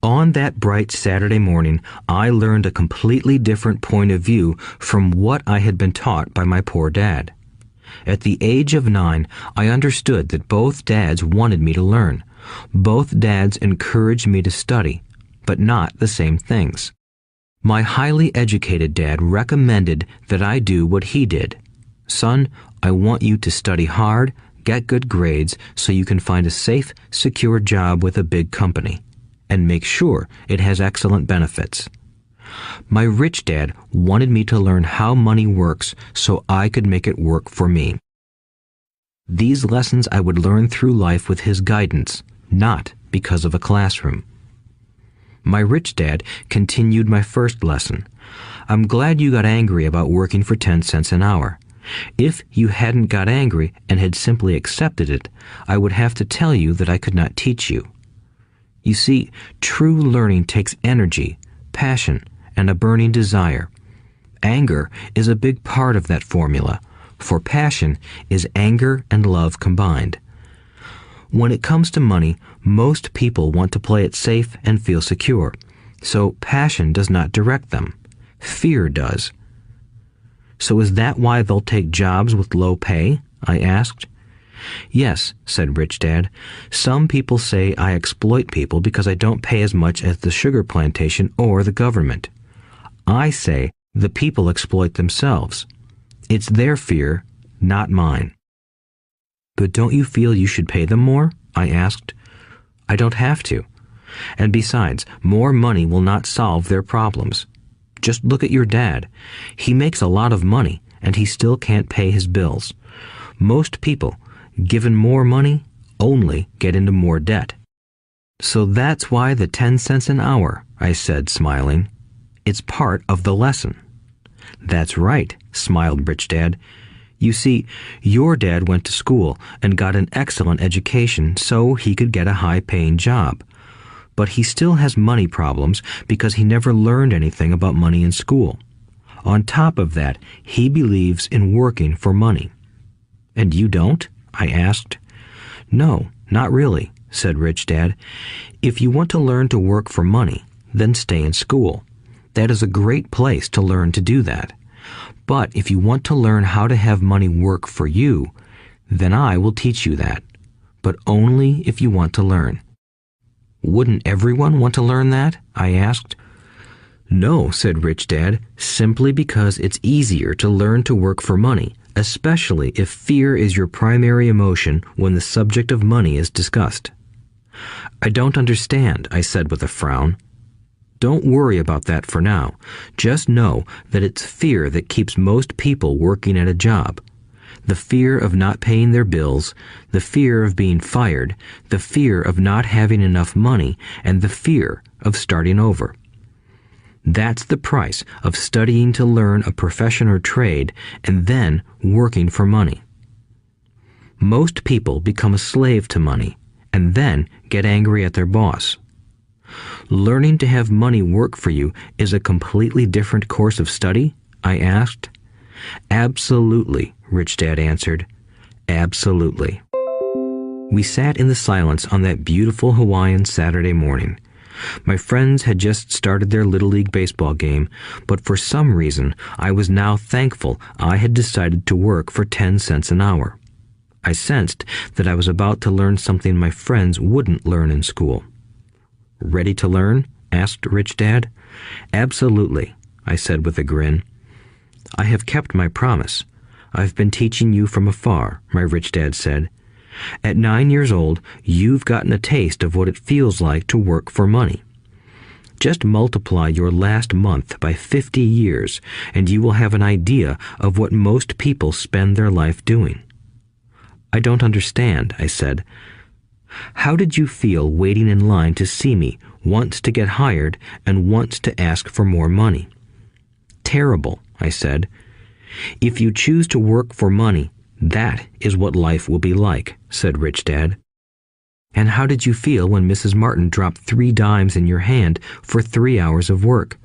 On that bright Saturday morning, I learned a completely different point of view from what I had been taught by my poor dad. At the age of 9, I understood that both dads wanted me to learn. Both dads encouraged me to study, but not the same things. My highly educated dad recommended that I do what he did. "Son, I want you to study hard, get good grades so you can find a safe, secure job with a big company, and make sure it has excellent benefits." My rich dad wanted me to learn how money works so I could make it work for me. These lessons I would learn through life with his guidance, not because of a classroom. My rich dad continued my first lesson. "I'm glad you got angry about working for 10 cents an hour. If you hadn't got angry and had simply accepted it, I would have to tell you that I could not teach you. You see, true learning takes energy, passion, and a burning desire. Anger is a big part of that formula, for passion is anger and love combined. When it comes to money, most people want to play it safe and feel secure, so passion does not direct them. Fear does. So is that why they'll take jobs with low pay?" I asked. "Yes," said Rich Dad. "Some people say I exploit people because I don't pay as much as the sugar plantation or the government. I say the people exploit themselves. It's their fear, not mine." "But don't you feel you should pay them more?" I asked. "I don't have to. And besides, more money will not solve their problems. Just look at your dad. He makes a lot of money, and he still can't pay his bills. Most people, given more money, only get into more debt." "So that's why the 10 cents an hour," I said, smiling. "It's part of the lesson." "That's right," smiled Rich Dad. "You see, your dad went to school and got an excellent education so he could get a high-paying job. But he still has money problems because he never learned anything about money in school. On top of that, he believes in working for money." "And you don't?" I asked. "No, not really," said Rich Dad. "If you want to learn to work for money, then stay in school. That is a great place to learn to do that. But if you want to learn how to have money work for you, then I will teach you that. But only if you want to learn." "Wouldn't everyone want to learn that?" I asked. "No," said Rich Dad, "simply because it's easier to learn to work for money, especially if fear is your primary emotion when the subject of money is discussed." "I don't understand," I said with a frown. "Don't worry about that for now. Just know that it's fear that keeps most people working at a job. The fear of not paying their bills, the fear of being fired, the fear of not having enough money, and the fear of starting over. That's the price of studying to learn a profession or trade and then working for money. Most people become a slave to money and then get angry at their boss. Learning to have money work for you is a completely different course of study? I asked. Absolutely, Rich Dad answered. Absolutely. We sat in the silence on that beautiful Hawaiian Saturday morning. My friends had just started their Little League baseball game, but for some reason I was now thankful I had decided to work for 10 cents an hour. I sensed that I was about to learn something my friends wouldn't learn in school. Ready to learn? Asked Rich Dad. Absolutely, I said with a grin. I have kept my promise. I've been teaching you from afar, my Rich Dad said. At 9 years old, you've gotten a taste of what it feels like to work for money. Just multiply your last month by 50 years, and you will have an idea of what most people spend their life doing. I don't understand, I said. How did you feel waiting in line to see me, once to get hired and once to ask for more money? Terrible, I said. If you choose to work for money, that is what life will be like, said Rich Dad. And how did you feel when Mrs. Martin dropped 3 dimes in your hand for 3 hours of work?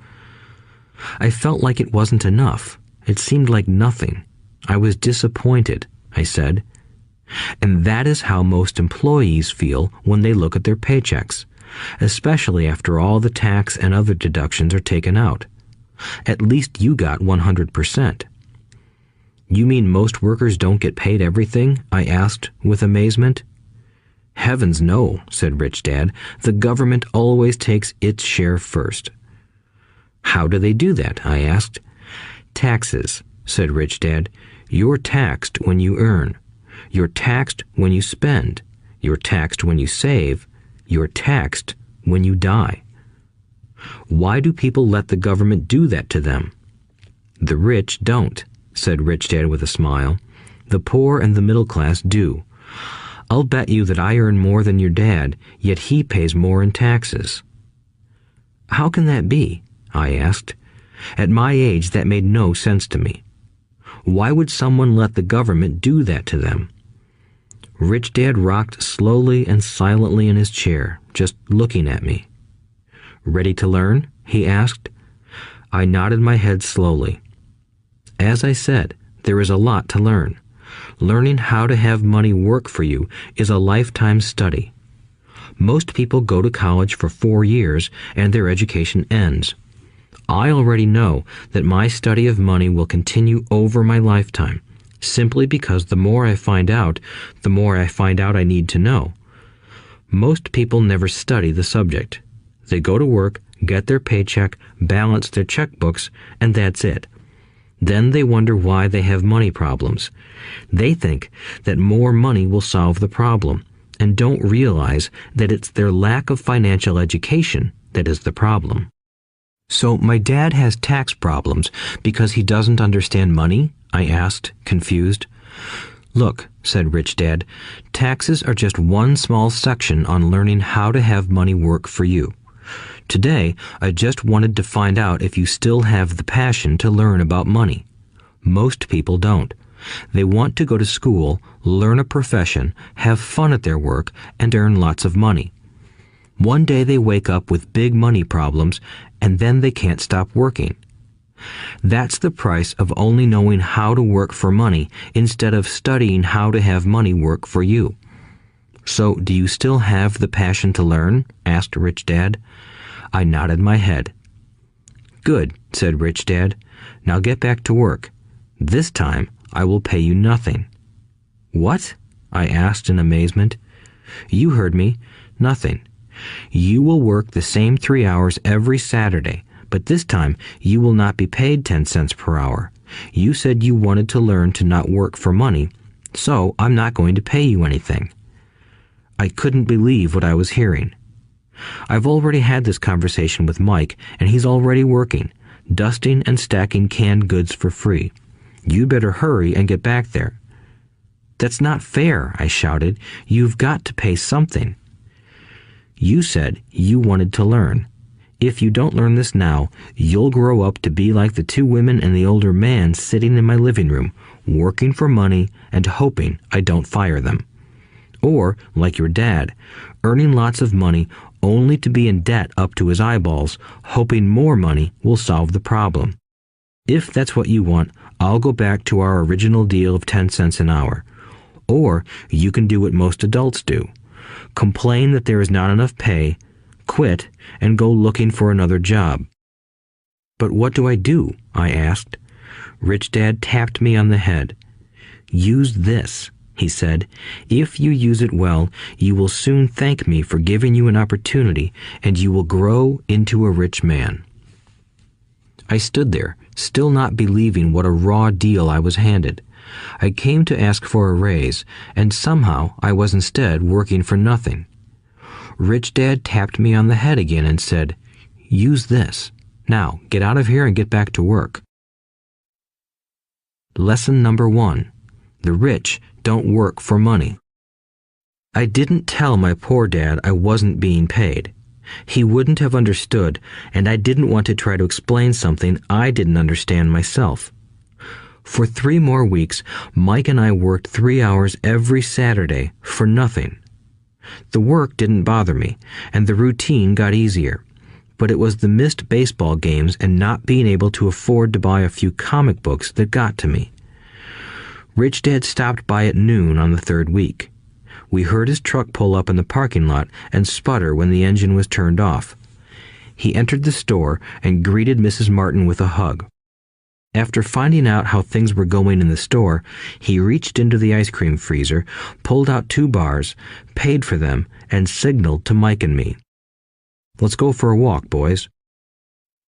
I felt like it wasn't enough. It seemed like nothing. I was disappointed, I said. And that is how most employees feel when they look at their paychecks, especially after all the tax and other deductions are taken out. At least you got 100%. You mean most workers don't get paid everything? I asked with amazement. Heavens no, said Rich Dad. The government always takes its share first. How do they do that? I asked. Taxes, said Rich Dad. You're taxed when you earn. You're taxed when you spend. You're taxed when you save. You're taxed when you die. Why do people let the government do that to them? The rich don't, said Rich Dad with a smile. The poor and the middle class do. I'll bet you that I earn more than your dad, yet he pays more in taxes. How can that be? I asked. At my age, that made no sense to me. Why would someone let the government do that to them? Rich Dad rocked slowly and silently in his chair, just looking at me. Ready to learn? He asked. I nodded my head slowly. As I said, there is a lot to learn. Learning how to have money work for you is a lifetime study. Most people go to college for 4 years and their education ends. I already know that my study of money will continue over my lifetime, simply because the more I find out I need to know. Most people never study the subject. They go to work, get their paycheck, balance their checkbooks, and that's it. Then they wonder why they have money problems. They think that more money will solve the problem, and don't realize that it's their lack of financial education that is the problem. So my dad has tax problems because he doesn't understand money? I asked, confused. Look, said Rich Dad, taxes are just one small section on learning how to have money work for you. Today, I just wanted to find out if you still have the passion to learn about money. Most people don't. They want to go to school, learn a profession, have fun at their work, and earn lots of money. One day they wake up with big money problems, and then they can't stop working. That's the price of only knowing how to work for money instead of studying how to have money work for you. So, do you still have the passion to learn? Asked Rich Dad. I nodded my head. Good, said Rich Dad. Now get back to work. This time, I will pay you nothing. What? I asked in amazement. You heard me. Nothing. You will work the same 3 hours every Saturday, but this time you will not be paid 10 cents per hour. You said you wanted to learn to not work for money, so I'm not going to pay you anything. I couldn't believe what I was hearing. I've already had this conversation with Mike, and he's already working, dusting and stacking canned goods for free. You better hurry and get back there. That's not fair, I shouted. You've got to pay something. You said you wanted to learn. If you don't learn this now, you'll grow up to be like the two women and the older man sitting in my living room, working for money and hoping I don't fire them. Or, like your dad, earning lots of money only to be in debt up to his eyeballs, hoping more money will solve the problem. If that's what you want, I'll go back to our original deal of 10 cents an hour. Or you can do what most adults do. Complain that there is not enough pay, quit, and go looking for another job. But what do I do? I asked. Rich Dad tapped me on the head. Use this, he said. If you use it well, you will soon thank me for giving you an opportunity, and you will grow into a rich man. I stood there, still not believing what a raw deal I was handed. I came to ask for a raise, and somehow I was instead working for nothing. Rich Dad tapped me on the head again and said, "Use this. Now, get out of here and get back to work." Lesson number 1. The rich don't work for money. I didn't tell my poor dad I wasn't being paid. He wouldn't have understood, and I didn't want to try to explain something I didn't understand myself. For 3 more weeks, Mike and I worked 3 hours every Saturday for nothing. The work didn't bother me, and the routine got easier. But it was the missed baseball games and not being able to afford to buy a few comic books that got to me. Rich Dad stopped by at noon on the 3rd week. We heard his truck pull up in the parking lot and sputter when the engine was turned off. He entered the store and greeted Mrs. Martin with a hug. After finding out how things were going in the store, he reached into the ice cream freezer, pulled out 2 bars, paid for them, and signaled to Mike and me. "Let's go for a walk, boys."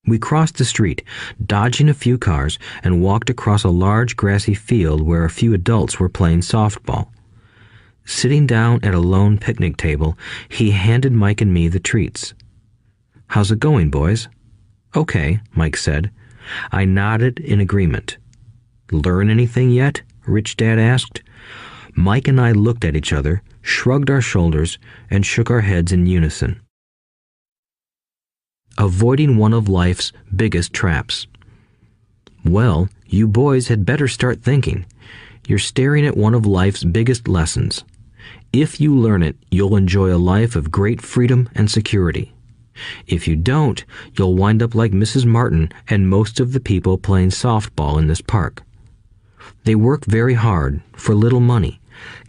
We crossed the street, dodging a few cars, and walked across a large grassy field where a few adults were playing softball. Sitting down at a lone picnic table, he handed Mike and me the treats. "How's it going, boys?" "Okay," Mike said. I nodded in agreement. "Learn anything yet?" Rich Dad asked. Mike and I looked at each other, shrugged our shoulders, and shook our heads in unison. Avoiding one of life's biggest traps. Well, you boys had better start thinking. You're staring at one of life's biggest lessons. If you learn it, you'll enjoy a life of great freedom and security. If you don't, you'll wind up like Mrs. Martin and most of the people playing softball in this park. They work very hard for little money,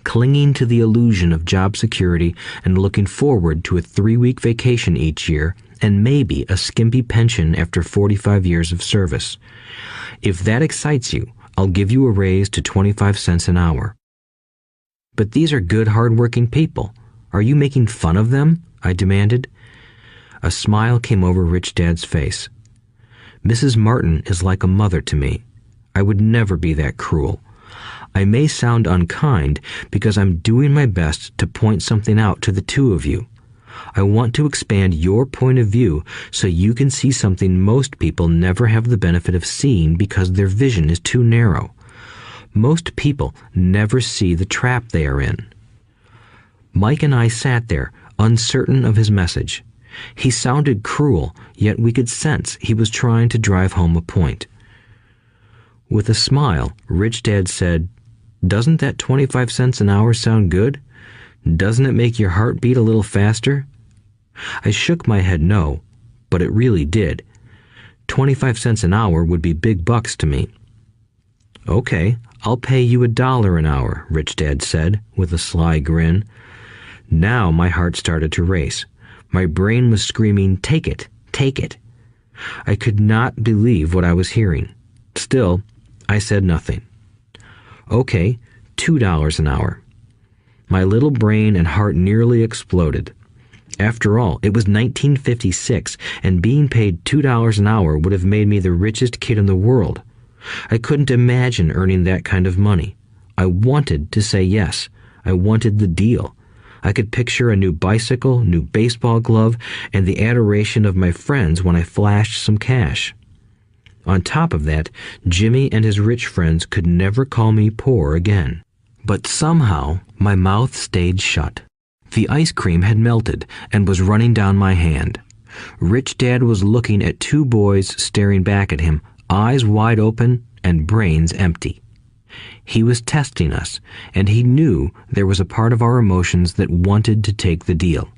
clinging to the illusion of job security and looking forward to a 3-week vacation each year and maybe a skimpy pension after 45 years of service. If that excites you, I'll give you a raise to 25 cents an hour. But these are good, hard-working people. Are you making fun of them? I demanded. A smile came over Rich Dad's face. Mrs. Martin is like a mother to me. I would never be that cruel. I may sound unkind because I'm doing my best to point something out to the 2 of you. I want to expand your point of view so you can see something most people never have the benefit of seeing because their vision is too narrow. Most people never see the trap they are in. Mike and I sat there, uncertain of his message. He sounded cruel, yet we could sense he was trying to drive home a point. With a smile, Rich Dad said, "Doesn't that 25 cents an hour sound good? Doesn't it make your heart beat a little faster?" I shook my head no, but it really did. 25 cents an hour would be big bucks to me. "Okay, I'll pay you $1 an hour," Rich Dad said, with a sly grin. Now my heart started to race. My brain was screaming, "Take it, take it." I could not believe what I was hearing. Still, I said nothing. "Okay, $2 an hour." My little brain and heart nearly exploded. After all, it was 1956, and being paid $2 an hour would have made me the richest kid in the world. I couldn't imagine earning that kind of money. I wanted to say yes. I wanted the deal. I could picture a new bicycle, new baseball glove, and the adoration of my friends when I flashed some cash. On top of that, Jimmy and his rich friends could never call me poor again. But somehow, my mouth stayed shut. The ice cream had melted and was running down my hand. Rich Dad was looking at two boys staring back at him, eyes wide open and brains empty. He was testing us, and he knew there was a part of our emotions that wanted to take the deal.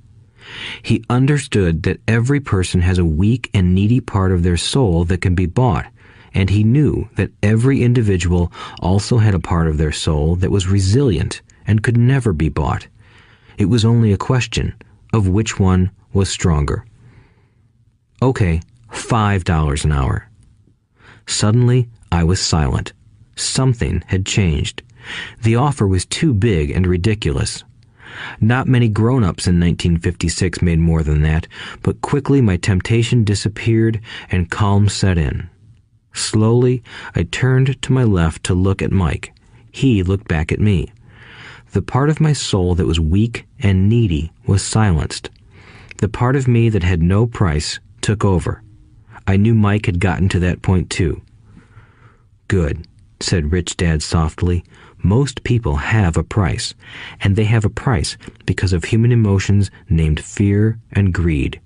He understood that every person has a weak and needy part of their soul that can be bought, and he knew that every individual also had a part of their soul that was resilient and could never be bought. It was only a question of which one was stronger. Okay, $5 an hour. Suddenly, I was silent. Something had changed. The offer was too big and ridiculous. Not many grown-ups in 1956 made more than that, but quickly my temptation disappeared and calm set in. Slowly, I turned to my left to look at Mike. He looked back at me. The part of my soul that was weak and needy was silenced. The part of me that had no price took over. I knew Mike had gotten to that point too. "Good," said Rich Dad softly. "Most people have a price, and they have a price because of human emotions named fear and greed.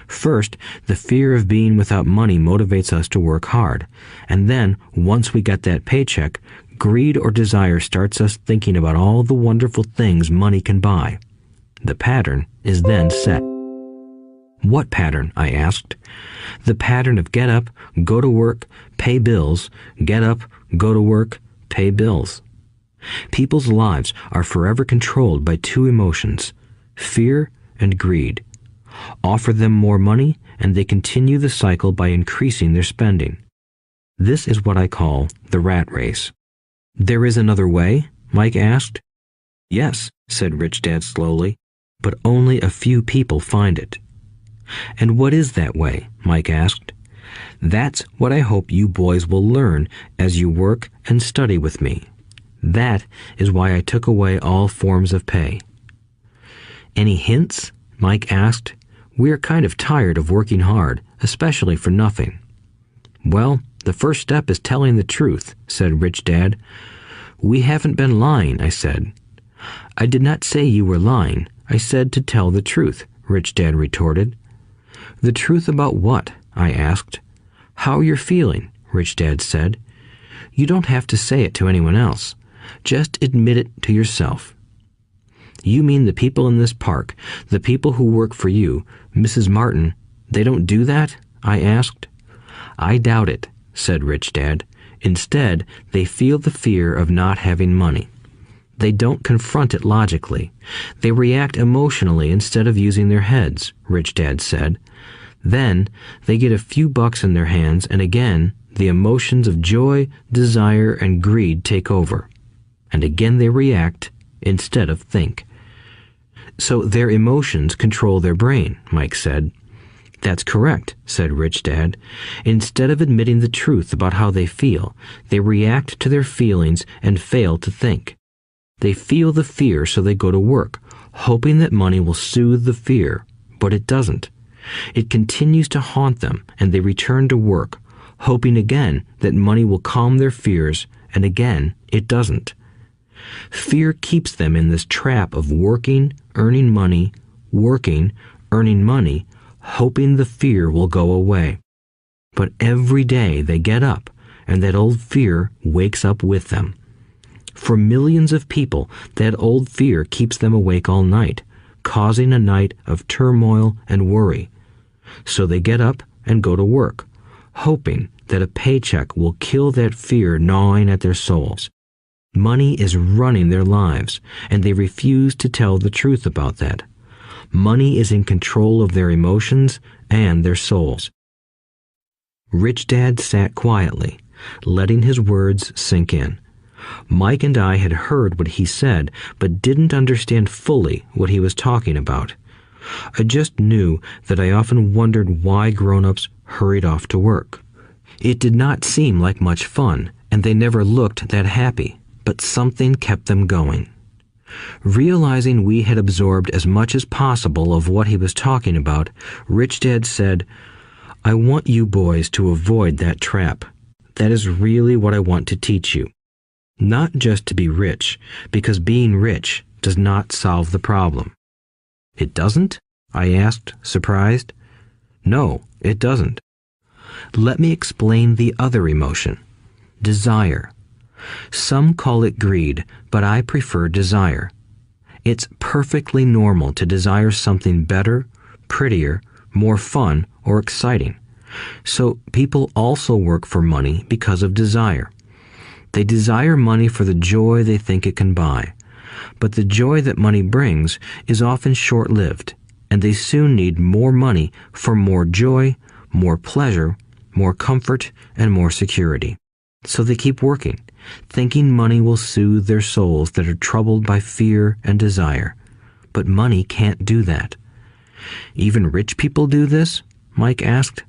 First, the fear of being without money motivates us to work hard, and then, once we get that paycheck, greed or desire starts us thinking about all the wonderful things money can buy. The pattern is then set." "What pattern?" I asked. "The pattern of get up, go to work, pay bills, get up, go to work, pay bills." People's lives are forever controlled by two emotions, fear and greed. Offer them more money, and they continue the cycle by increasing their spending. This is what I call the rat race. "There is another way?" Mike asked. "Yes," said Rich Dad slowly, "but only a few people find it." "And what is that way?" Mike asked. "That's what I hope you boys will learn as you work and study with me. That is why I took away all forms of pay." "Any hints?" Mike asked. "We're kind of tired of working hard, especially for nothing." "Well, the first step is telling the truth," said Rich Dad. "We haven't been lying," I said. "I did not say you were lying. I said to tell the truth," Rich Dad retorted. "The truth about what?" I asked. "How you're feeling," Rich Dad said. "You don't have to say it to anyone else. Just admit it to yourself." "You mean the people in this park, the people who work for you, Mrs. Martin, they don't do that?" I asked. "I doubt it," said Rich Dad. "Instead, they feel the fear of not having money. They don't confront it logically. They react emotionally instead of using their heads," Rich Dad said. "Then they get a few bucks in their hands, and again, the emotions of joy, desire, and greed take over. And again they react instead of think." "So their emotions control their brain," Mike said. "That's correct," said Rich Dad. "Instead of admitting the truth about how they feel, they react to their feelings and fail to think. They feel the fear, so they go to work, hoping that money will soothe the fear, but it doesn't. It continues to haunt them, and they return to work, hoping again that money will calm their fears, and again it doesn't. Fear keeps them in this trap of working, earning money, working, earning money, hoping the fear will go away. But every day they get up, and that old fear wakes up with them. For millions of people, that old fear keeps them awake all night, causing a night of turmoil and worry. So they get up and go to work, hoping that a paycheck will kill that fear gnawing at their souls. Money is running their lives, and they refuse to tell the truth about that. Money is in control of their emotions and their souls." Rich Dad sat quietly, letting his words sink in. Mike and I had heard what he said, but didn't understand fully what he was talking about. I just knew that I often wondered why grown-ups hurried off to work. It did not seem like much fun, and they never looked that happy, but something kept them going. Realizing we had absorbed as much as possible of what he was talking about, Rich Dad said, "I want you boys to avoid that trap. That is really what I want to teach you. Not just to be rich, because being rich does not solve the problem." "It doesn't?" I asked, surprised. No, it doesn't. Let me explain the other emotion, desire. Some call it greed, but I prefer desire. It's perfectly normal to desire something better, prettier, more fun, or exciting. So people also work for money because of desire. They desire money for the joy they think it can buy. But the joy that money brings is often short-lived, and they soon need more money for more joy, more pleasure, more comfort, and more security. So they keep working, thinking money will soothe their souls that are troubled by fear and desire. But money can't do that. Even rich people do this? Mike asked.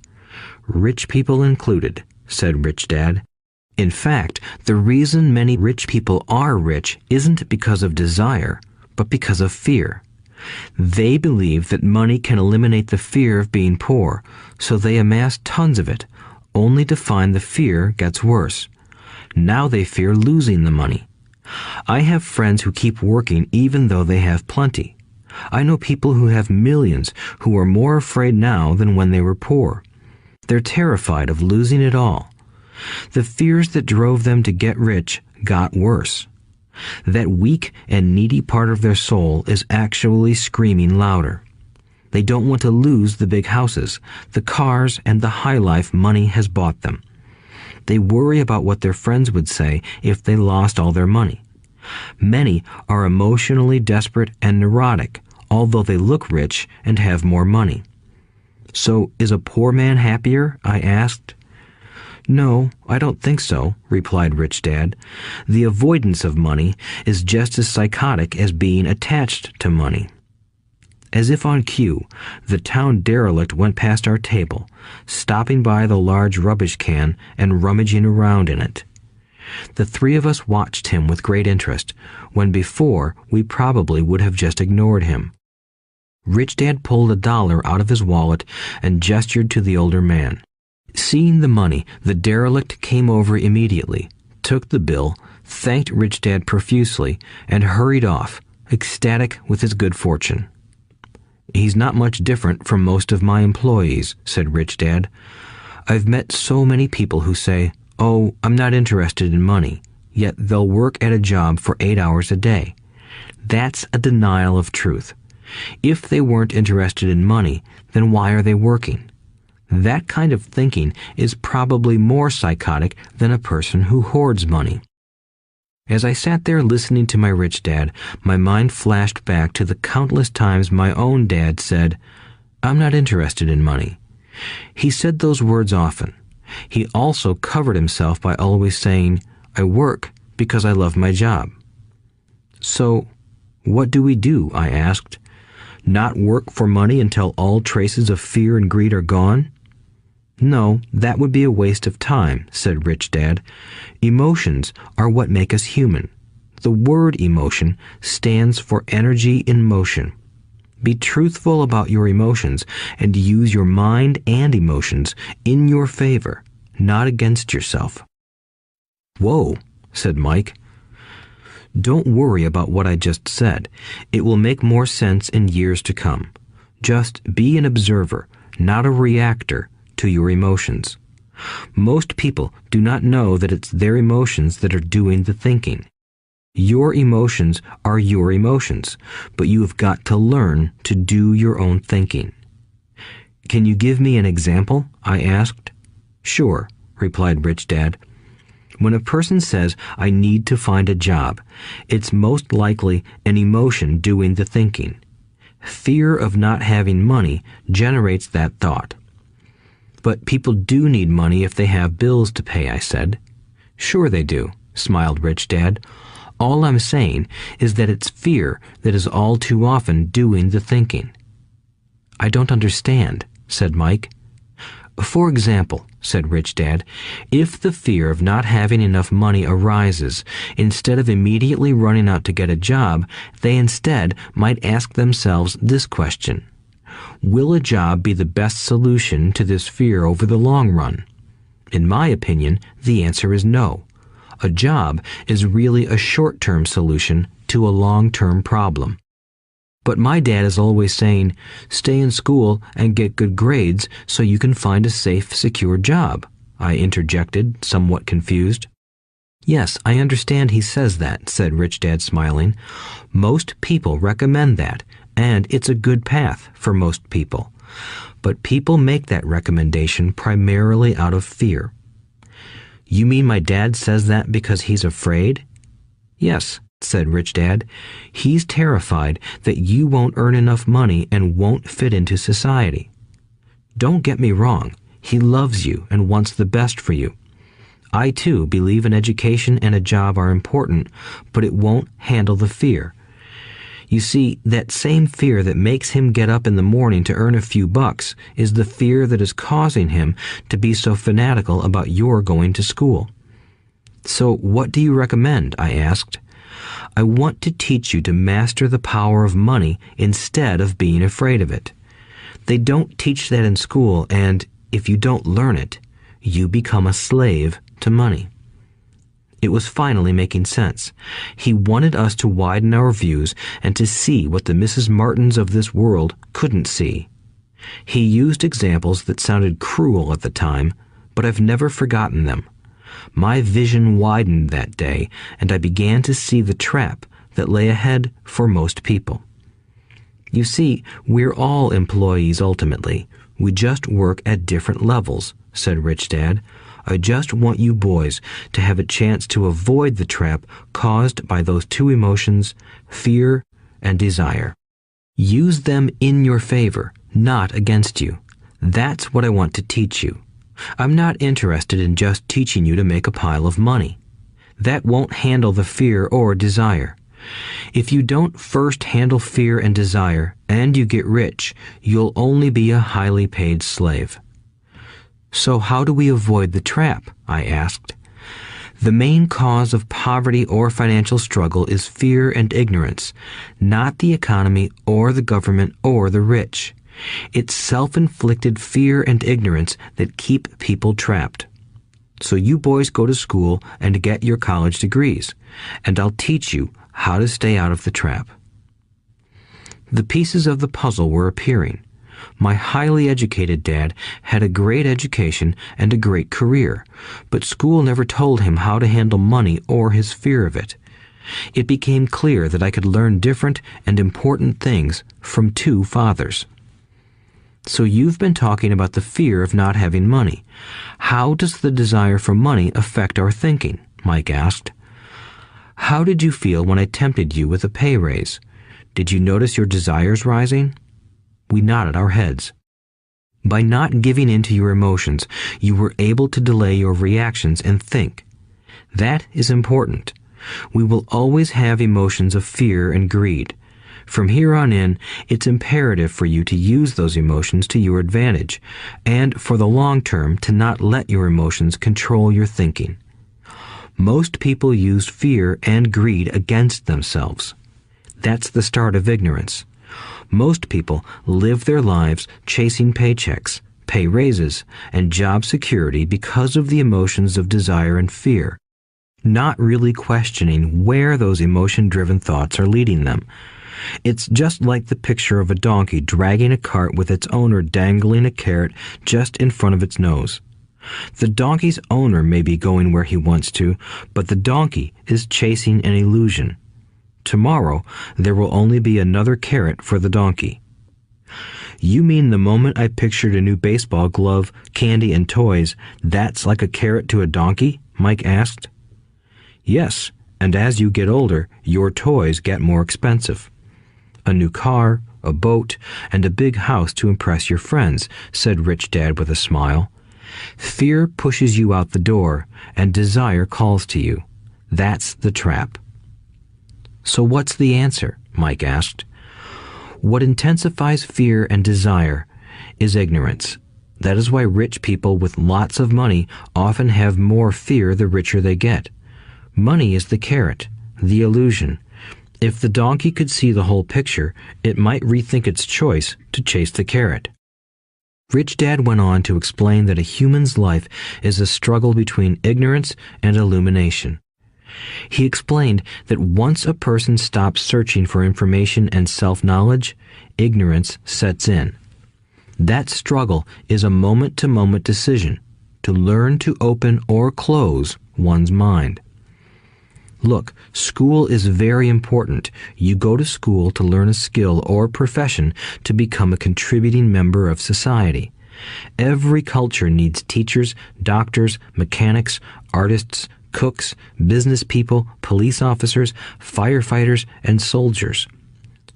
Rich people included, said Rich Dad. In fact, the reason many rich people are rich isn't because of desire, but because of fear. They believe that money can eliminate the fear of being poor, so they amass tons of it, only to find the fear gets worse. Now they fear losing the money. I have friends who keep working even though they have plenty. I know people who have millions who are more afraid now than when they were poor. They're terrified of losing it all. The fears that drove them to get rich got worse. That weak and needy part of their soul is actually screaming louder. They don't want to lose the big houses, the cars, and the high life money has bought them. They worry about what their friends would say if they lost all their money. Many are emotionally desperate and neurotic, although they look rich and have more money. So, is a poor man happier? I asked. No, I don't think so, replied Rich Dad. The avoidance of money is just as psychotic as being attached to money. As if on cue, the town derelict went past our table, stopping by the large rubbish can and rummaging around in it. The three of us watched him with great interest, when before we probably would have just ignored him. Rich Dad pulled $1 out of his wallet and gestured to the older man. Seeing the money, the derelict came over immediately, took the bill, thanked Rich Dad profusely, and hurried off, ecstatic with his good fortune. He's not much different from most of my employees, said Rich Dad. I've met so many people who say, "Oh, I'm not interested in money," yet they'll work at a job for 8 hours a day. That's a denial of truth. If they weren't interested in money, then why are they working? That kind of thinking is probably more psychotic than a person who hoards money. As I sat there listening to my Rich Dad, my mind flashed back to the countless times my own dad said, "I'm not interested in money." He said those words often. He also covered himself by always saying, "I work because I love my job." So, what do we do? I asked. Not work for money until all traces of fear and greed are gone? No, that would be a waste of time, said Rich Dad. Emotions are what make us human. The word emotion stands for energy in motion. Be truthful about your emotions and use your mind and emotions in your favor, not against yourself. Whoa, said Mike. Don't worry about what I just said. It will make more sense in years to come. Just be an observer, not a reactor to your emotions. Most people do not know that it's their emotions that are doing the thinking. Your emotions are your emotions, but you have got to learn to do your own thinking. Can you give me an example? I asked. Sure, replied Rich Dad. When a person says, "I need to find a job," it's most likely an emotion doing the thinking. Fear of not having money generates that thought. But people do need money if they have bills to pay, I said. Sure they do, smiled Rich Dad. All I'm saying is that it's fear that is all too often doing the thinking. I don't understand, said Mike. For example, said Rich Dad, if the fear of not having enough money arises, instead of immediately running out to get a job, they instead might ask themselves this question. Will a job be the best solution to this fear over the long run? In my opinion, the answer is no. A job is really a short-term solution to a long-term problem. But my dad is always saying, stay in school and get good grades so you can find a safe, secure job, I interjected, somewhat confused. Yes, I understand he says that, said Rich Dad, smiling. Most people recommend that, and it's a good path for most people. But people make that recommendation primarily out of fear. You mean my dad says that because he's afraid? Yes, said Rich Dad. He's terrified that you won't earn enough money and won't fit into society. Don't get me wrong. He loves you and wants the best for you. I, too, believe an education and a job are important, but it won't handle the fear. You see, that same fear that makes him get up in the morning to earn a few bucks is the fear that is causing him to be so fanatical about your going to school. So what do you recommend? I asked. I want to teach you to master the power of money instead of being afraid of it. They don't teach that in school, and if you don't learn it, you become a slave to money. It was finally making sense. He wanted us to widen our views and to see what the Mrs. Martins of this world couldn't see. He used examples that sounded cruel at the time, but I've never forgotten them. My vision widened that day, and I began to see the trap that lay ahead for most people. You see, we're all employees ultimately. We just work at different levels, said Rich Dad. I just want you boys to have a chance to avoid the trap caused by those two emotions, fear and desire. Use them in your favor, not against you. That's what I want to teach you. I'm not interested in just teaching you to make a pile of money. That won't handle the fear or desire. If you don't first handle fear and desire, and you get rich, you'll only be a highly paid slave. So how do we avoid the trap? I asked. The main cause of poverty or financial struggle is fear and ignorance, not the economy or the government or the rich. It's self-inflicted fear and ignorance that keep people trapped. So you boys go to school and get your college degrees, and I'll teach you how to stay out of the trap. The pieces of the puzzle were appearing. My highly educated dad had a great education and a great career, but school never told him how to handle money or his fear of it. It became clear that I could learn different and important things from two fathers. So you've been talking about the fear of not having money. How does the desire for money affect our thinking? Mike asked. How did you feel when I tempted you with a pay raise? Did you notice your desires rising? We nodded our heads. By not giving in to your emotions, you were able to delay your reactions and think. That is important. We will always have emotions of fear and greed. From here on in, it's imperative for you to use those emotions to your advantage, and for the long term to not let your emotions control your thinking. Most people use fear and greed against themselves. That's the start of ignorance. Most people live their lives chasing paychecks, pay raises, and job security because of the emotions of desire and fear, not really questioning where those emotion-driven thoughts are leading them. It's just like the picture of a donkey dragging a cart with its owner dangling a carrot just in front of its nose. The donkey's owner may be going where he wants to, but the donkey is chasing an illusion. Tomorrow, there will only be another carrot for the donkey. You mean the moment I pictured a new baseball glove, candy, and toys, that's like a carrot to a donkey? Mike asked. Yes, and as you get older, your toys get more expensive. A new car, a boat, and a big house to impress your friends, said Rich Dad with a smile. Fear pushes you out the door, and desire calls to you. That's the trap. So what's the answer? Mike asked. What intensifies fear and desire is ignorance. That is why rich people with lots of money often have more fear the richer they get. Money is the carrot, the illusion. If the donkey could see the whole picture, it might rethink its choice to chase the carrot. Rich Dad went on to explain that a human's life is a struggle between ignorance and illumination. He explained that once a person stops searching for information and self-knowledge, ignorance sets in. That struggle is a moment-to-moment decision to learn to open or close one's mind. Look, school is very important. You go to school to learn a skill or profession to become a contributing member of society. Every culture needs teachers, doctors, mechanics, artists, cooks, business people, police officers, firefighters, and soldiers.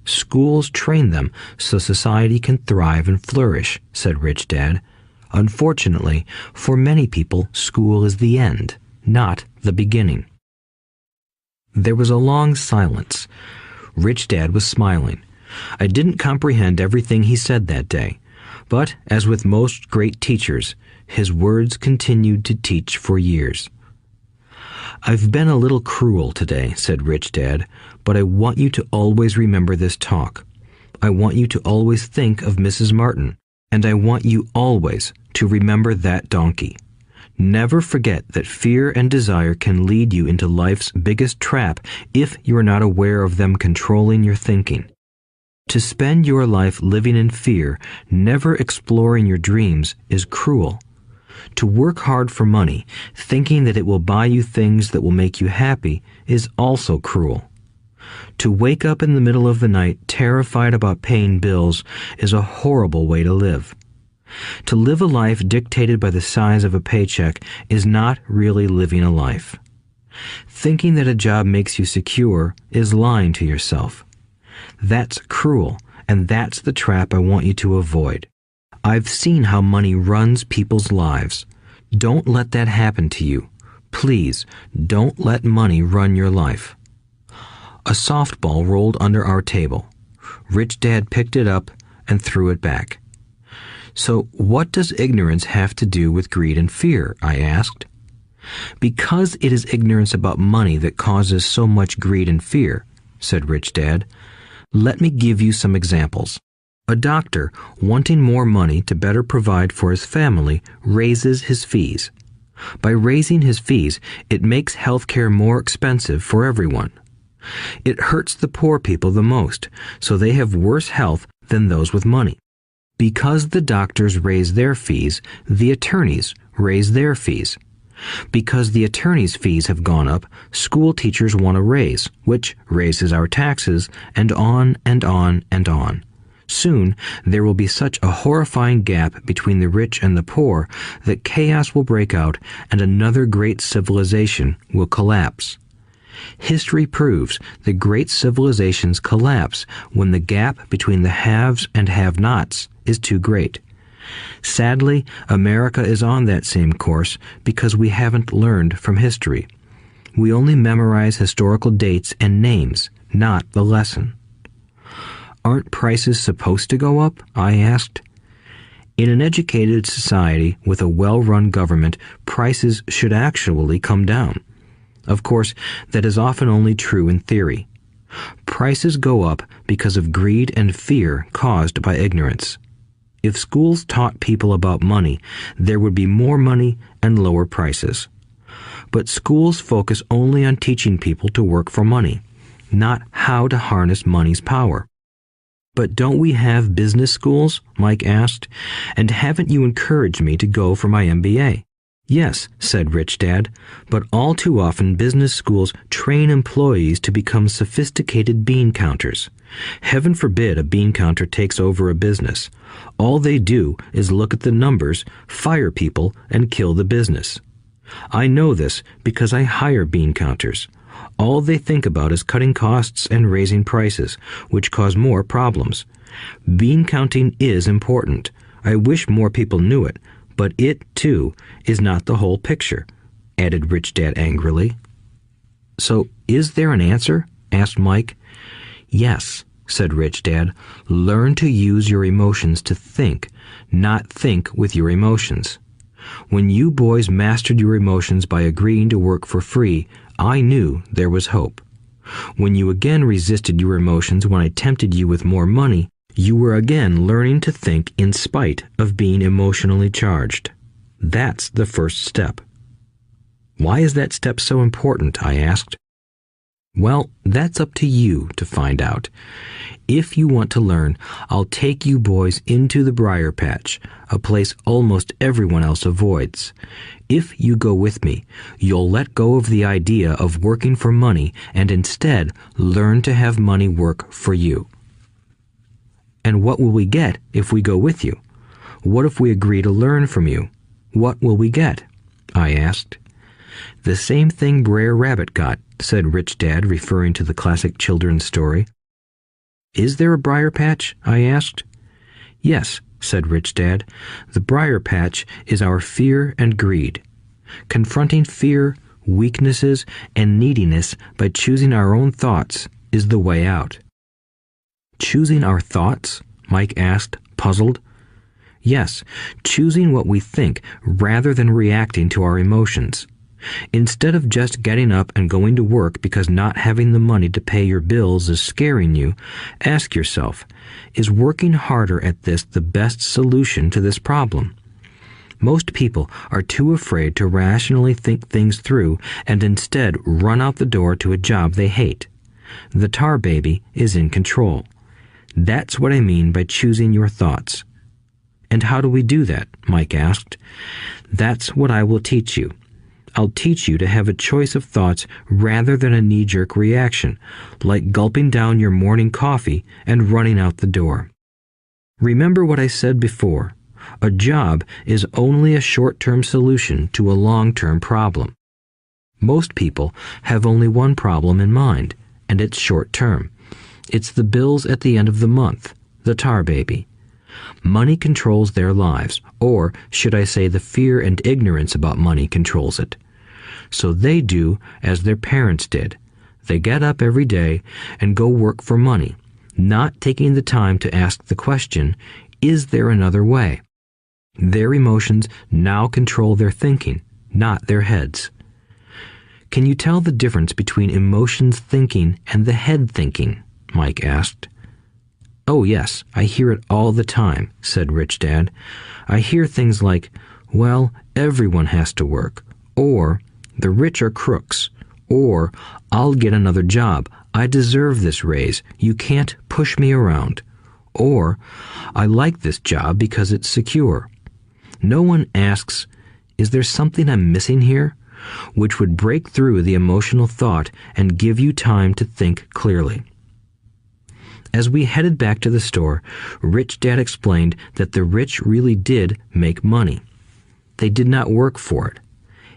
Schools train them so society can thrive and flourish, said Rich Dad. Unfortunately, for many people, school is the end, not the beginning. There was a long silence. Rich Dad was smiling. I didn't comprehend everything he said that day, but as with most great teachers, his words continued to teach for years. I've been a little cruel today, said Rich Dad, but I want you to always remember this talk. I want you to always think of Mrs. Martin, and I want you always to remember that donkey. Never forget that fear and desire can lead you into life's biggest trap if you are not aware of them controlling your thinking. To spend your life living in fear, never exploring your dreams, is cruel. To work hard for money, thinking that it will buy you things that will make you happy, is also cruel. To wake up in the middle of the night terrified about paying bills is a horrible way to live. To live a life dictated by the size of a paycheck is not really living a life. Thinking that a job makes you secure is lying to yourself. That's cruel, and that's the trap I want you to avoid. I've seen how money runs people's lives. Don't let that happen to you. Please, don't let money run your life. A softball rolled under our table. Rich Dad picked it up and threw it back. So what does ignorance have to do with greed and fear? I asked. Because it is ignorance about money that causes so much greed and fear, said Rich Dad. Let me give you some examples. A doctor, wanting more money to better provide for his family, raises his fees. By raising his fees, it makes healthcare more expensive for everyone. It hurts the poor people the most, so they have worse health than those with money. Because the doctors raise their fees, the attorneys raise their fees. Because the attorneys' fees have gone up, school teachers want a raise, which raises our taxes, and on and on and on. Soon, there will be such a horrifying gap between the rich and the poor that chaos will break out and another great civilization will collapse. History proves that great civilizations collapse when the gap between the haves and have-nots is too great. Sadly, America is on that same course because we haven't learned from history. We only memorize historical dates and names, not the lesson. Aren't prices supposed to go up? I asked. In an educated society with a well-run government, prices should actually come down. Of course, that is often only true in theory. Prices go up because of greed and fear caused by ignorance. If schools taught people about money, there would be more money and lower prices. But schools focus only on teaching people to work for money, not how to harness money's power. But don't we have business schools? Mike asked. And haven't you encouraged me to go for my MBA? Yes, said Rich Dad, but all too often business schools train employees to become sophisticated bean counters. Heaven forbid a bean counter takes over a business. All they do is look at the numbers, fire people, and kill the business. I know this because I hire bean counters. All they think about is cutting costs and raising prices, which cause more problems. Bean counting is important. I wish more people knew it, but it, too, is not the whole picture, added Rich Dad angrily. So, is there an answer? Asked Mike. Yes, said Rich Dad. Learn to use your emotions to think, not think with your emotions. When you boys mastered your emotions by agreeing to work for free, I knew there was hope. When you again resisted your emotions when I tempted you with more money, you were again learning to think in spite of being emotionally charged. That's the first step. Why is that step so important? I asked. Well, that's up to you to find out. If you want to learn, I'll take you boys into the briar patch, a place almost everyone else avoids. If you go with me, you'll let go of the idea of working for money and instead learn to have money work for you. And what will we get if we go with you? What if we agree to learn from you? What will we get? I asked. The same thing Brer Rabbit got, said Rich Dad, referring to the classic children's story. Is there a briar patch? I asked. Yes, said Rich Dad. The briar patch is our fear and greed. Confronting fear, weaknesses, and neediness by choosing our own thoughts is the way out. Choosing our thoughts? Mike asked, puzzled. Yes, choosing what we think rather than reacting to our emotions. Instead of just getting up and going to work because not having the money to pay your bills is scaring you, ask yourself, is working harder at this the best solution to this problem? Most people are too afraid to rationally think things through and instead run out the door to a job they hate. The tar baby is in control. That's what I mean by choosing your thoughts. And how do we do that? Mike asked. That's what I will teach you. I'll teach you to have a choice of thoughts rather than a knee-jerk reaction, like gulping down your morning coffee and running out the door. Remember what I said before. A job is only a short-term solution to a long-term problem. Most people have only one problem in mind, and it's short-term. It's the bills at the end of the month, the tar baby. Money controls their lives, or should I say the fear and ignorance about money controls it. So they do as their parents did. They get up every day and go work for money, not taking the time to ask the question, is there another way? Their emotions now control their thinking, not their heads. Can you tell the difference between emotions thinking and the head thinking? Mike asked. Oh yes, I hear it all the time, said Rich Dad. I hear things like, well, everyone has to work, or the rich are crooks, or I'll get another job, I deserve this raise, you can't push me around, or I like this job because it's secure. No one asks, is there something I'm missing here? Which would break through the emotional thought and give you time to think clearly. As we headed back to the store, Rich Dad explained that the rich really did make money. They did not work for it.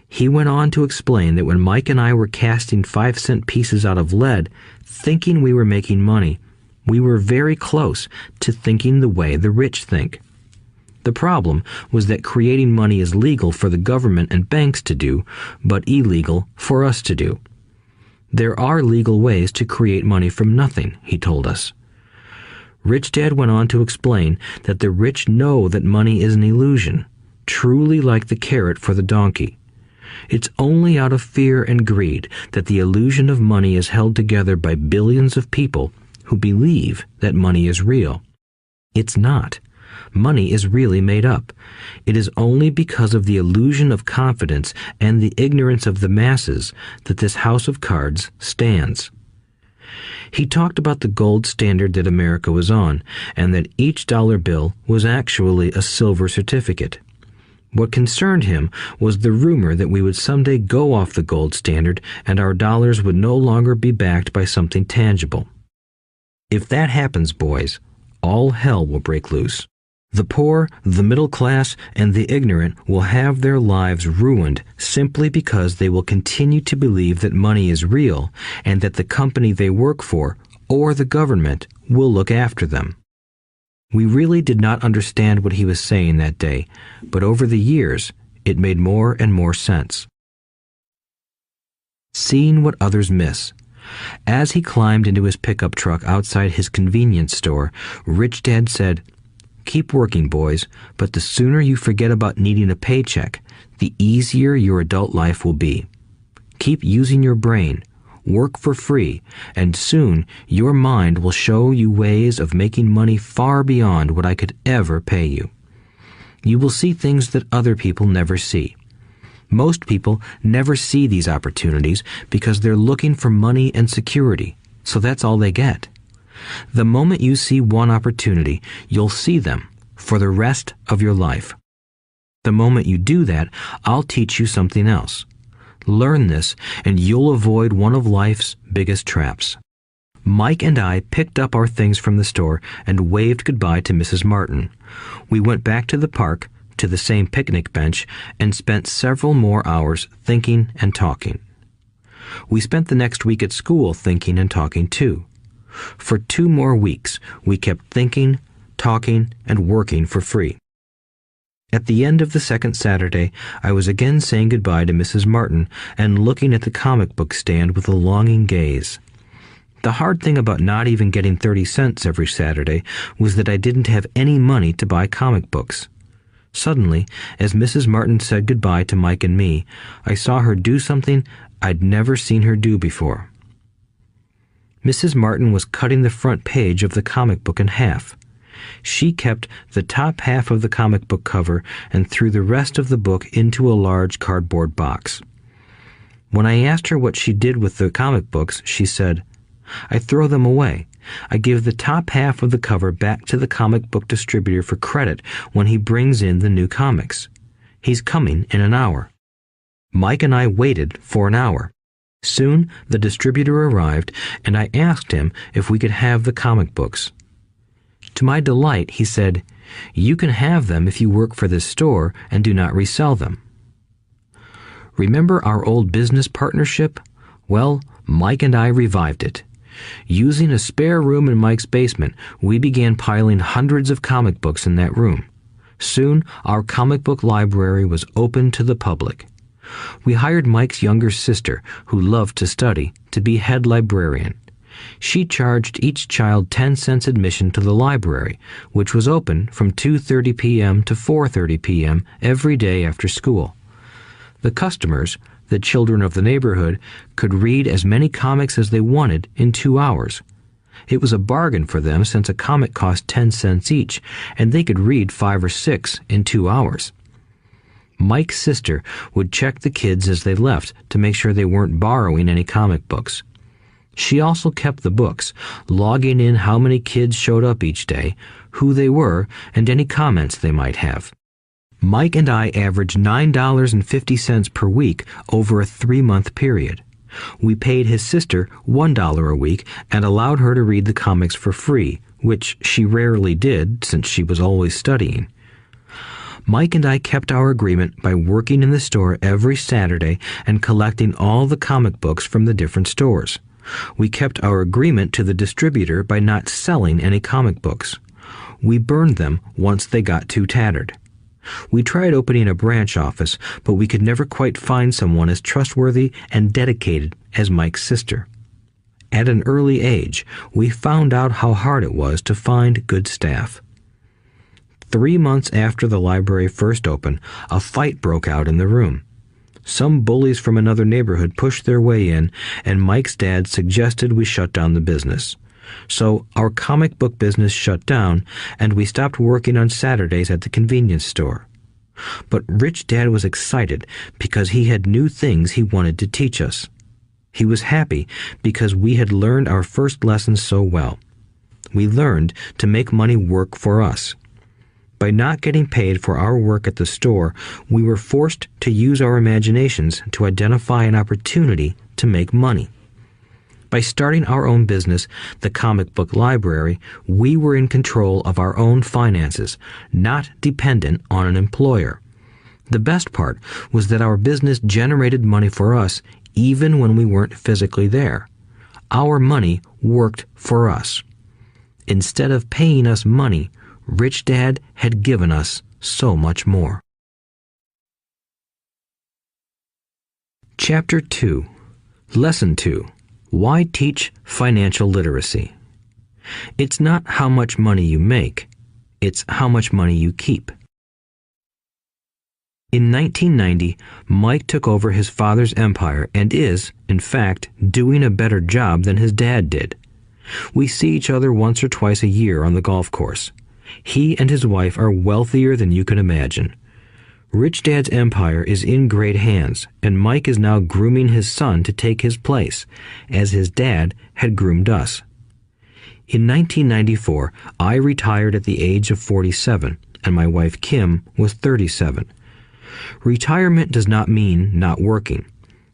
He went on to explain that when Mike and I were casting 5-cent pieces out of lead, thinking we were making money, we were very close to thinking the way the rich think. The problem was that creating money is legal for the government and banks to do, but illegal for us to do. There are legal ways to create money from nothing, he told us. Rich Dad went on to explain that the rich know that money is an illusion, truly like the carrot for the donkey. It's only out of fear and greed that the illusion of money is held together by billions of people who believe that money is real. It's not. Money is really made up. It is only because of the illusion of confidence and the ignorance of the masses that this house of cards stands. He talked about the gold standard that America was on, and that each dollar bill was actually a silver certificate. What concerned him was the rumor that we would someday go off the gold standard and our dollars would no longer be backed by something tangible. If that happens, boys, all hell will break loose. The poor, the middle class, and the ignorant will have their lives ruined simply because they will continue to believe that money is real and that the company they work for, or the government, will look after them. We really did not understand what he was saying that day, but over the years, it made more and more sense. Seeing what others miss. As he climbed into his pickup truck outside his convenience store, Rich Dad said, "Keep working, boys, but the sooner you forget about needing a paycheck, the easier your adult life will be. Keep using your brain, work for free, and soon your mind will show you ways of making money far beyond what I could ever pay you. You will see things that other people never see. Most people never see these opportunities because they're looking for money and security, so that's all they get. The moment you see one opportunity, you'll see them for the rest of your life. The moment you do that, I'll teach you something else. Learn this, and you'll avoid one of life's biggest traps. Mike and I picked up our things from the store and waved goodbye to Mrs. Martin. We went back to the park, to the same picnic bench, and spent several more hours thinking and talking. We spent the next week at school thinking and talking too. For 2 more weeks, we kept thinking, talking, and working for free. At the end of the second Saturday, I was again saying goodbye to Mrs. Martin and looking at the comic book stand with a longing gaze. The hard thing about not even getting 30 cents every Saturday was that I didn't have any money to buy comic books. Suddenly, as Mrs. Martin said goodbye to Mike and me, I saw her do something I'd never seen her do before. Mrs. Martin was cutting the front page of the comic book in half. She kept the top half of the comic book cover and threw the rest of the book into a large cardboard box. When I asked her what she did with the comic books, she said, "I throw them away. I give the top half of the cover back to the comic book distributor for credit when he brings in the new comics. He's coming in an hour." Mike and I waited for an hour. Soon the distributor arrived, and I asked him if we could have the comic books. To my delight, he said, "You can have them if you work for this store and do not resell them." Remember our old business partnership? Well, Mike and I revived it. Using a spare room in Mike's basement, we began piling hundreds of comic books in that room. Soon, our comic book library was open to the public. We hired Mike's younger sister, who loved to study, to be head librarian. She charged each child 10 cents admission to the library, which was open from 2:30 p.m. to 4:30 p.m. every day after school. The customers, the children of the neighborhood, could read as many comics as they wanted in 2 hours. It was a bargain for them since a comic cost 10 cents each, and they could read 5 or 6 in 2 hours. Mike's sister would check the kids as they left to make sure they weren't borrowing any comic books. She also kept the books, logging in how many kids showed up each day, who they were, and any comments they might have. Mike and I averaged $9.50 per week over a 3-month period. We paid his sister $1 a week and allowed her to read the comics for free, which she rarely did since she was always studying. Mike and I kept our agreement by working in the store every Saturday and collecting all the comic books from the different stores. We kept our agreement to the distributor by not selling any comic books. We burned them once they got too tattered. We tried opening a branch office, but we could never quite find someone as trustworthy and dedicated as Mike's sister. At an early age, we found out how hard it was to find good staff. 3 months after the library first opened, a fight broke out in the room. Some bullies from another neighborhood pushed their way in, and Mike's dad suggested we shut down the business. So our comic book business shut down, and we stopped working on Saturdays at the convenience store. But Rich Dad was excited because he had new things he wanted to teach us. He was happy because we had learned our first lessons so well. We learned to make money work for us. By not getting paid for our work at the store, we were forced to use our imaginations to identify an opportunity to make money. By starting our own business, the comic book library, we were in control of our own finances, not dependent on an employer. The best part was that our business generated money for us even when we weren't physically there. Our money worked for us. Instead of paying us money, Rich Dad had given us so much more. Chapter 2. Lesson 2. Why teach financial literacy? It's not how much money you make, it's how much money you keep. In 1990, Mike took over his father's empire and is, in fact, doing a better job than his dad did. We see each other once or twice a year on the golf course. He and his wife are wealthier than you can imagine. Rich Dad's empire is in great hands, and Mike is now grooming his son to take his place, as his dad had groomed us. In 1994, I retired at the age of 47, and my wife Kim was 37. Retirement does not mean not working.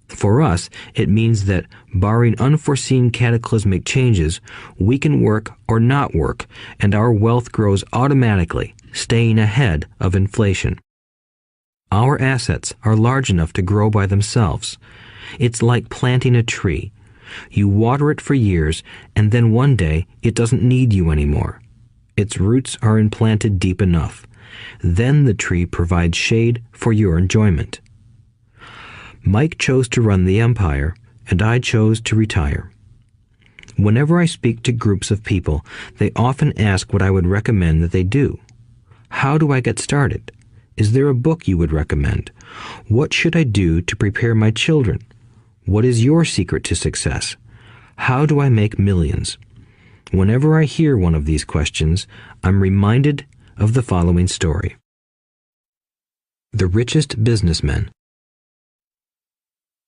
For us, it means that, barring unforeseen cataclysmic changes, we can work or not work, and our wealth grows automatically, staying ahead of inflation. Our assets are large enough to grow by themselves. It's like planting a tree. You water it for years, and then one day it doesn't need you anymore. Its roots are implanted deep enough. Then the tree provides shade for your enjoyment. Mike chose to run the empire, and I chose to retire. Whenever I speak to groups of people, they often ask what I would recommend that they do. How do I get started? Is there a book you would recommend? What should I do to prepare my children? What is your secret to success? How do I make millions? Whenever I hear one of these questions, I'm reminded of the following story. The Richest Businessmen.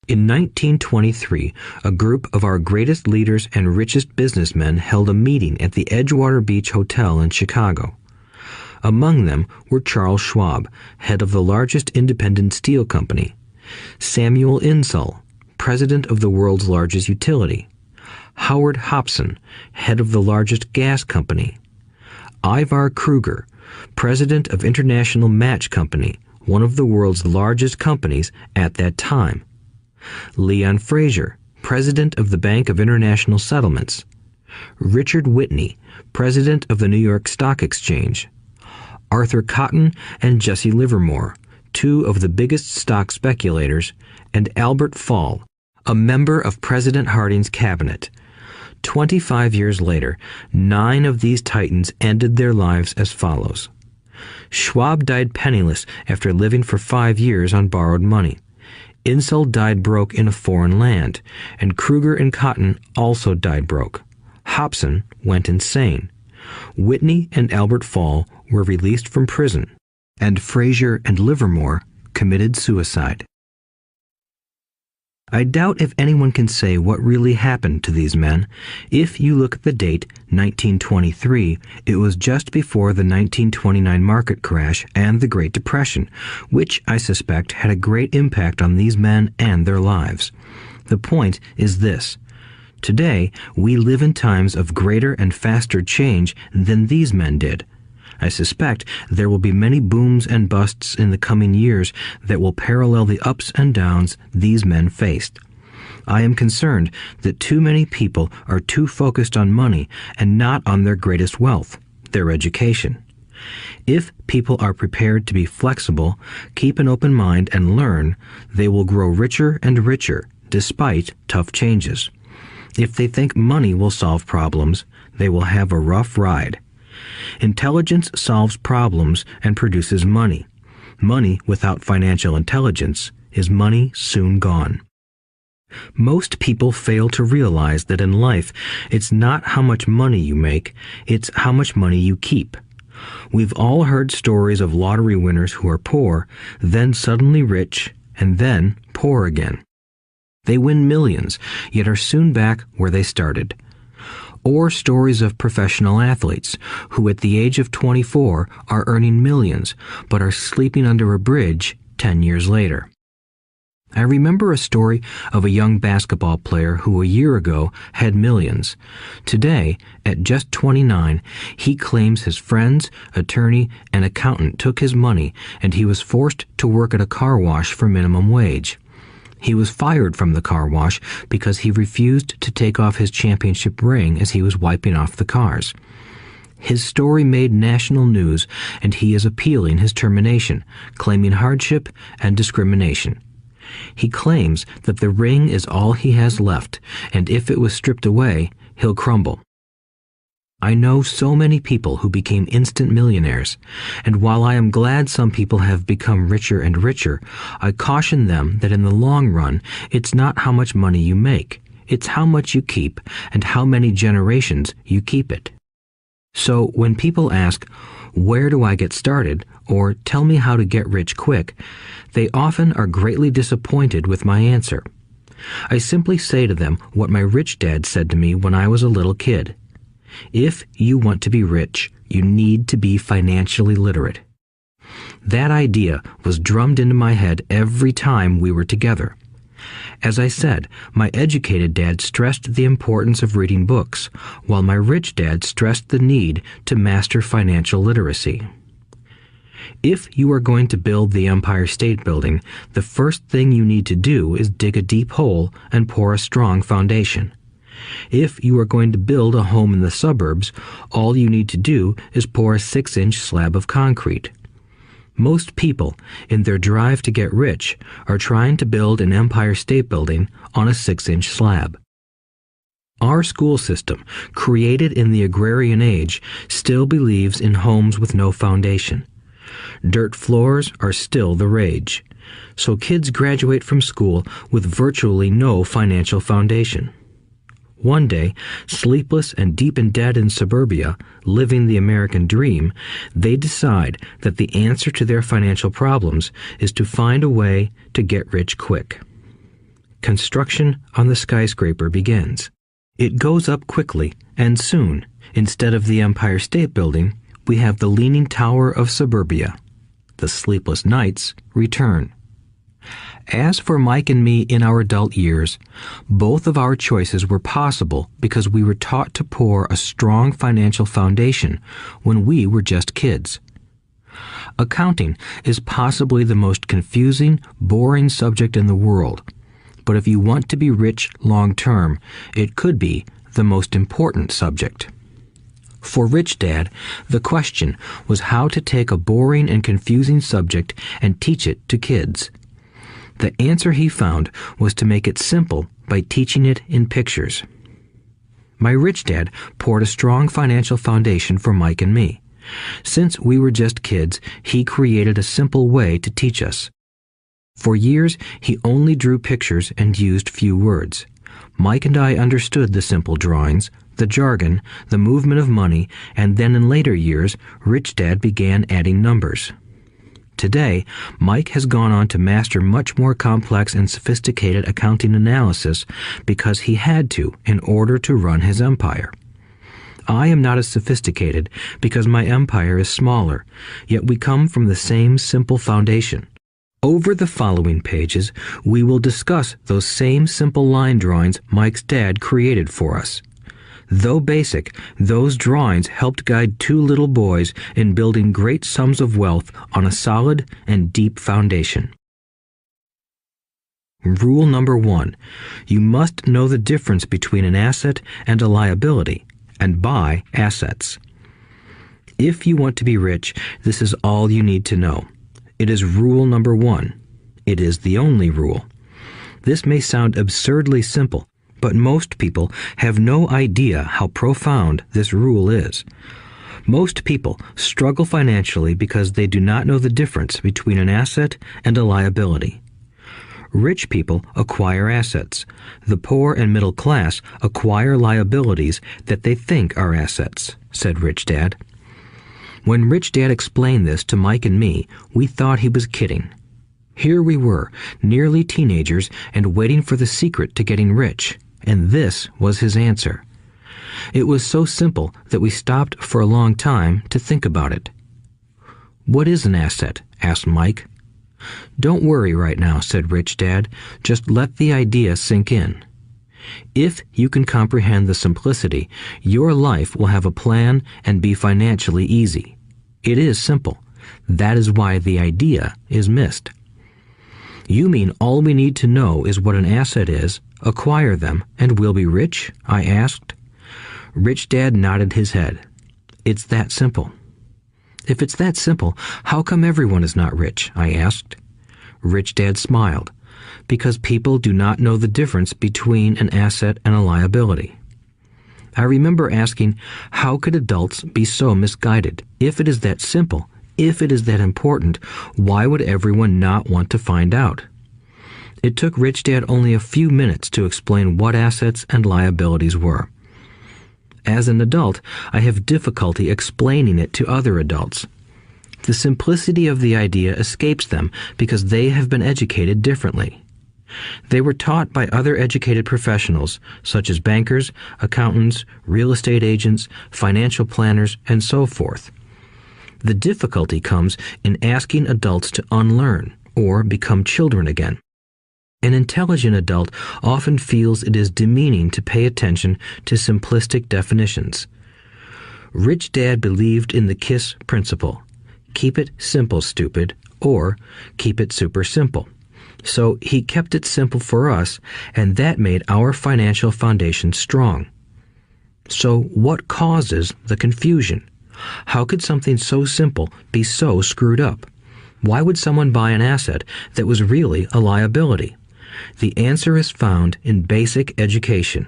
In 1923, a group of our greatest leaders and richest businessmen held a meeting at the Edgewater Beach Hotel in Chicago. Among them were Charles Schwab, head of the largest independent steel company; Samuel Insull, president of the world's largest utility; Howard Hobson, head of the largest gas company; Ivar Kruger, president of International Match Company, one of the world's largest companies at that time; Leon Fraser, president of the Bank of International Settlements; Richard Whitney, president of the New York Stock Exchange; Arthur Cotton and Jesse Livermore, two of the biggest stock speculators; and Albert Fall, a member of President Harding's cabinet. 25 years later, 9 of these titans ended their lives as follows. Schwab died penniless after living for 5 years on borrowed money. Insull died broke in a foreign land, and Kruger and Cotton also died broke. Hobson went insane. Whitney and Albert Fall were released from prison, and Fraser and Livermore committed suicide. I doubt if anyone can say what really happened to these men. If you look at the date, 1923, it was just before the 1929 market crash and the Great Depression, which I suspect had a great impact on these men and their lives. The point is this. Today, we live in times of greater and faster change than these men did. I suspect there will be many booms and busts in the coming years that will parallel the ups and downs these men faced. I am concerned that too many people are too focused on money and not on their greatest wealth, their education. If people are prepared to be flexible, keep an open mind, and learn, they will grow richer and richer despite tough changes. If they think money will solve problems, they will have a rough ride. Intelligence solves problems and produces money. Money without financial intelligence is money soon gone. Most people fail to realize that in life, it's not how much money you make, it's how much money you keep. We've all heard stories of lottery winners who are poor, then suddenly rich, and then poor again. They win millions, yet are soon back where they started. Or stories of professional athletes who at the age of 24 are earning millions, but are sleeping under a bridge 10 years later. I remember a story of a young basketball player who a year ago had millions. Today, at just 29, he claims his friends, attorney, and accountant took his money, and he was forced to work at a car wash for minimum wage. He was fired from the car wash because he refused to take off his championship ring as he was wiping off the cars. His story made national news, and he is appealing his termination, claiming hardship and discrimination. He claims that the ring is all he has left, and if it was stripped away, he'll crumble. I know so many people who became instant millionaires, and while I am glad some people have become richer and richer, I caution them that in the long run, it's not how much money you make, it's how much you keep and how many generations you keep it. So when people ask, "Where do I get started?" or "Tell me how to get rich quick," they often are greatly disappointed with my answer. I simply say to them what my rich dad said to me when I was a little kid. If you want to be rich, you need to be financially literate. That idea was drummed into my head every time we were together. As I said, my educated dad stressed the importance of reading books, while my rich dad stressed the need to master financial literacy. If you are going to build the Empire State Building, the first thing you need to do is dig a deep hole and pour a strong foundation. If you are going to build a home in the suburbs, all you need to do is pour a 6-inch slab of concrete. Most people, in their drive to get rich, are trying to build an Empire State Building on a 6-inch slab. Our school system, created in the agrarian age, still believes in homes with no foundation. Dirt floors are still the rage, so kids graduate from school with virtually no financial foundation. One day, sleepless and deep in debt in suburbia, living the American dream, they decide that the answer to their financial problems is to find a way to get rich quick. Construction on the skyscraper begins. It goes up quickly, and soon, instead of the Empire State Building, we have the Leaning Tower of suburbia. The sleepless nights return. As for Mike and me in our adult years, both of our choices were possible because we were taught to pour a strong financial foundation when we were just kids. Accounting is possibly the most confusing, boring subject in the world, but if you want to be rich long term, it could be the most important subject. For Rich Dad, the question was how to take a boring and confusing subject and teach it to kids. The answer he found was to make it simple by teaching it in pictures. My rich dad poured a strong financial foundation for Mike and me. Since we were just kids, he created a simple way to teach us. For years, he only drew pictures and used few words. Mike and I understood the simple drawings, the jargon, the movement of money, and then in later years, Rich Dad began adding numbers. Today, Mike has gone on to master much more complex and sophisticated accounting analysis because he had to in order to run his empire. I am not as sophisticated because my empire is smaller, yet we come from the same simple foundation. Over the following pages, we will discuss those same simple line drawings Mike's dad created for us. Though basic, those drawings helped guide two little boys in building great sums of wealth on a solid and deep foundation. Rule number 1. You must know the difference between an asset and a liability, and buy assets. If you want to be rich, this is all you need to know. It is rule number 1. It is the only rule. This may sound absurdly simple, but most people have no idea how profound this rule is. Most people struggle financially because they do not know the difference between an asset and a liability. Rich people acquire assets. The poor and middle class acquire liabilities that they think are assets, said Rich Dad. When Rich Dad explained this to Mike and me, we thought he was kidding. Here we were, nearly teenagers, and waiting for the secret to getting rich. And this was his answer. It was so simple that we stopped for a long time to think about it. "What is an asset?" asked Mike. "Don't worry right now," said Rich Dad. "Just let the idea sink in. If you can comprehend the simplicity, your life will have a plan and be financially easy. It is simple. That is why the idea is missed." "You mean all we need to know is what an asset is, acquire them, and we'll be rich?" I asked. Rich Dad nodded his head. "It's that simple." "If it's that simple, how come everyone is not rich?" I asked. Rich Dad smiled. "Because people do not know the difference between an asset and a liability." I remember asking, how could adults be so misguided? If it is that simple, if it is that important, why would everyone not want to find out? It took Rich Dad only a few minutes to explain what assets and liabilities were. As an adult, I have difficulty explaining it to other adults. The simplicity of the idea escapes them because they have been educated differently. They were taught by other educated professionals, such as bankers, accountants, real estate agents, financial planners, and so forth. The difficulty comes in asking adults to unlearn or become children again. An intelligent adult often feels it is demeaning to pay attention to simplistic definitions. Rich Dad believed in the KISS principle. Keep it simple, stupid, or keep it super simple. So he kept it simple for us, and that made our financial foundation strong. So what causes the confusion? How could something so simple be so screwed up? Why would someone buy an asset that was really a liability? The answer is found in basic education.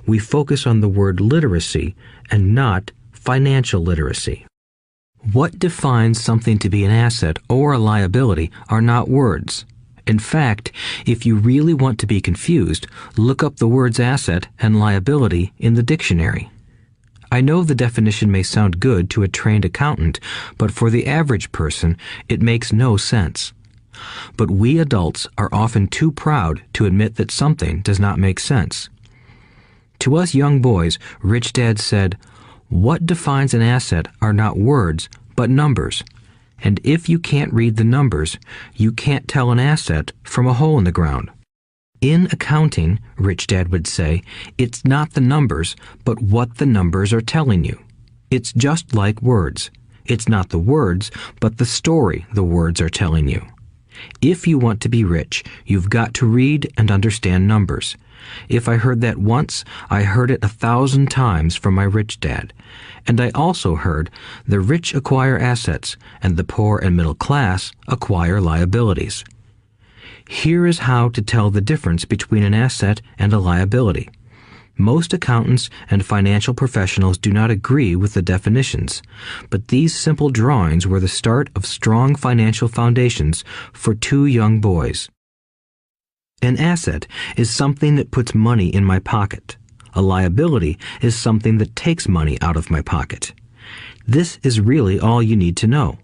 We focus on the word literacy and not financial literacy. What defines something to be an asset or a liability are not words. In fact, if you really want to be confused, look up the words asset and liability in the dictionary. I know the definition may sound good to a trained accountant, but for the average person, it makes no sense. But we adults are often too proud to admit that something does not make sense. To us young boys, Rich Dad said, "What defines an asset are not words, but numbers. And if you can't read the numbers, you can't tell an asset from a hole in the ground." In accounting, Rich Dad would say, it's not the numbers, but what the numbers are telling you. It's just like words. It's not the words, but the story the words are telling you. If you want to be rich, you've got to read and understand numbers. If I heard that once, I heard it 1,000 times from my rich dad. And I also heard the rich acquire assets and the poor and middle class acquire liabilities. Here is how to tell the difference between an asset and a liability. Most accountants and financial professionals do not agree with the definitions, but these simple drawings were the start of strong financial foundations for two young boys. An asset is something that puts money in my pocket. A liability is something that takes money out of my pocket. This is really all you need to know.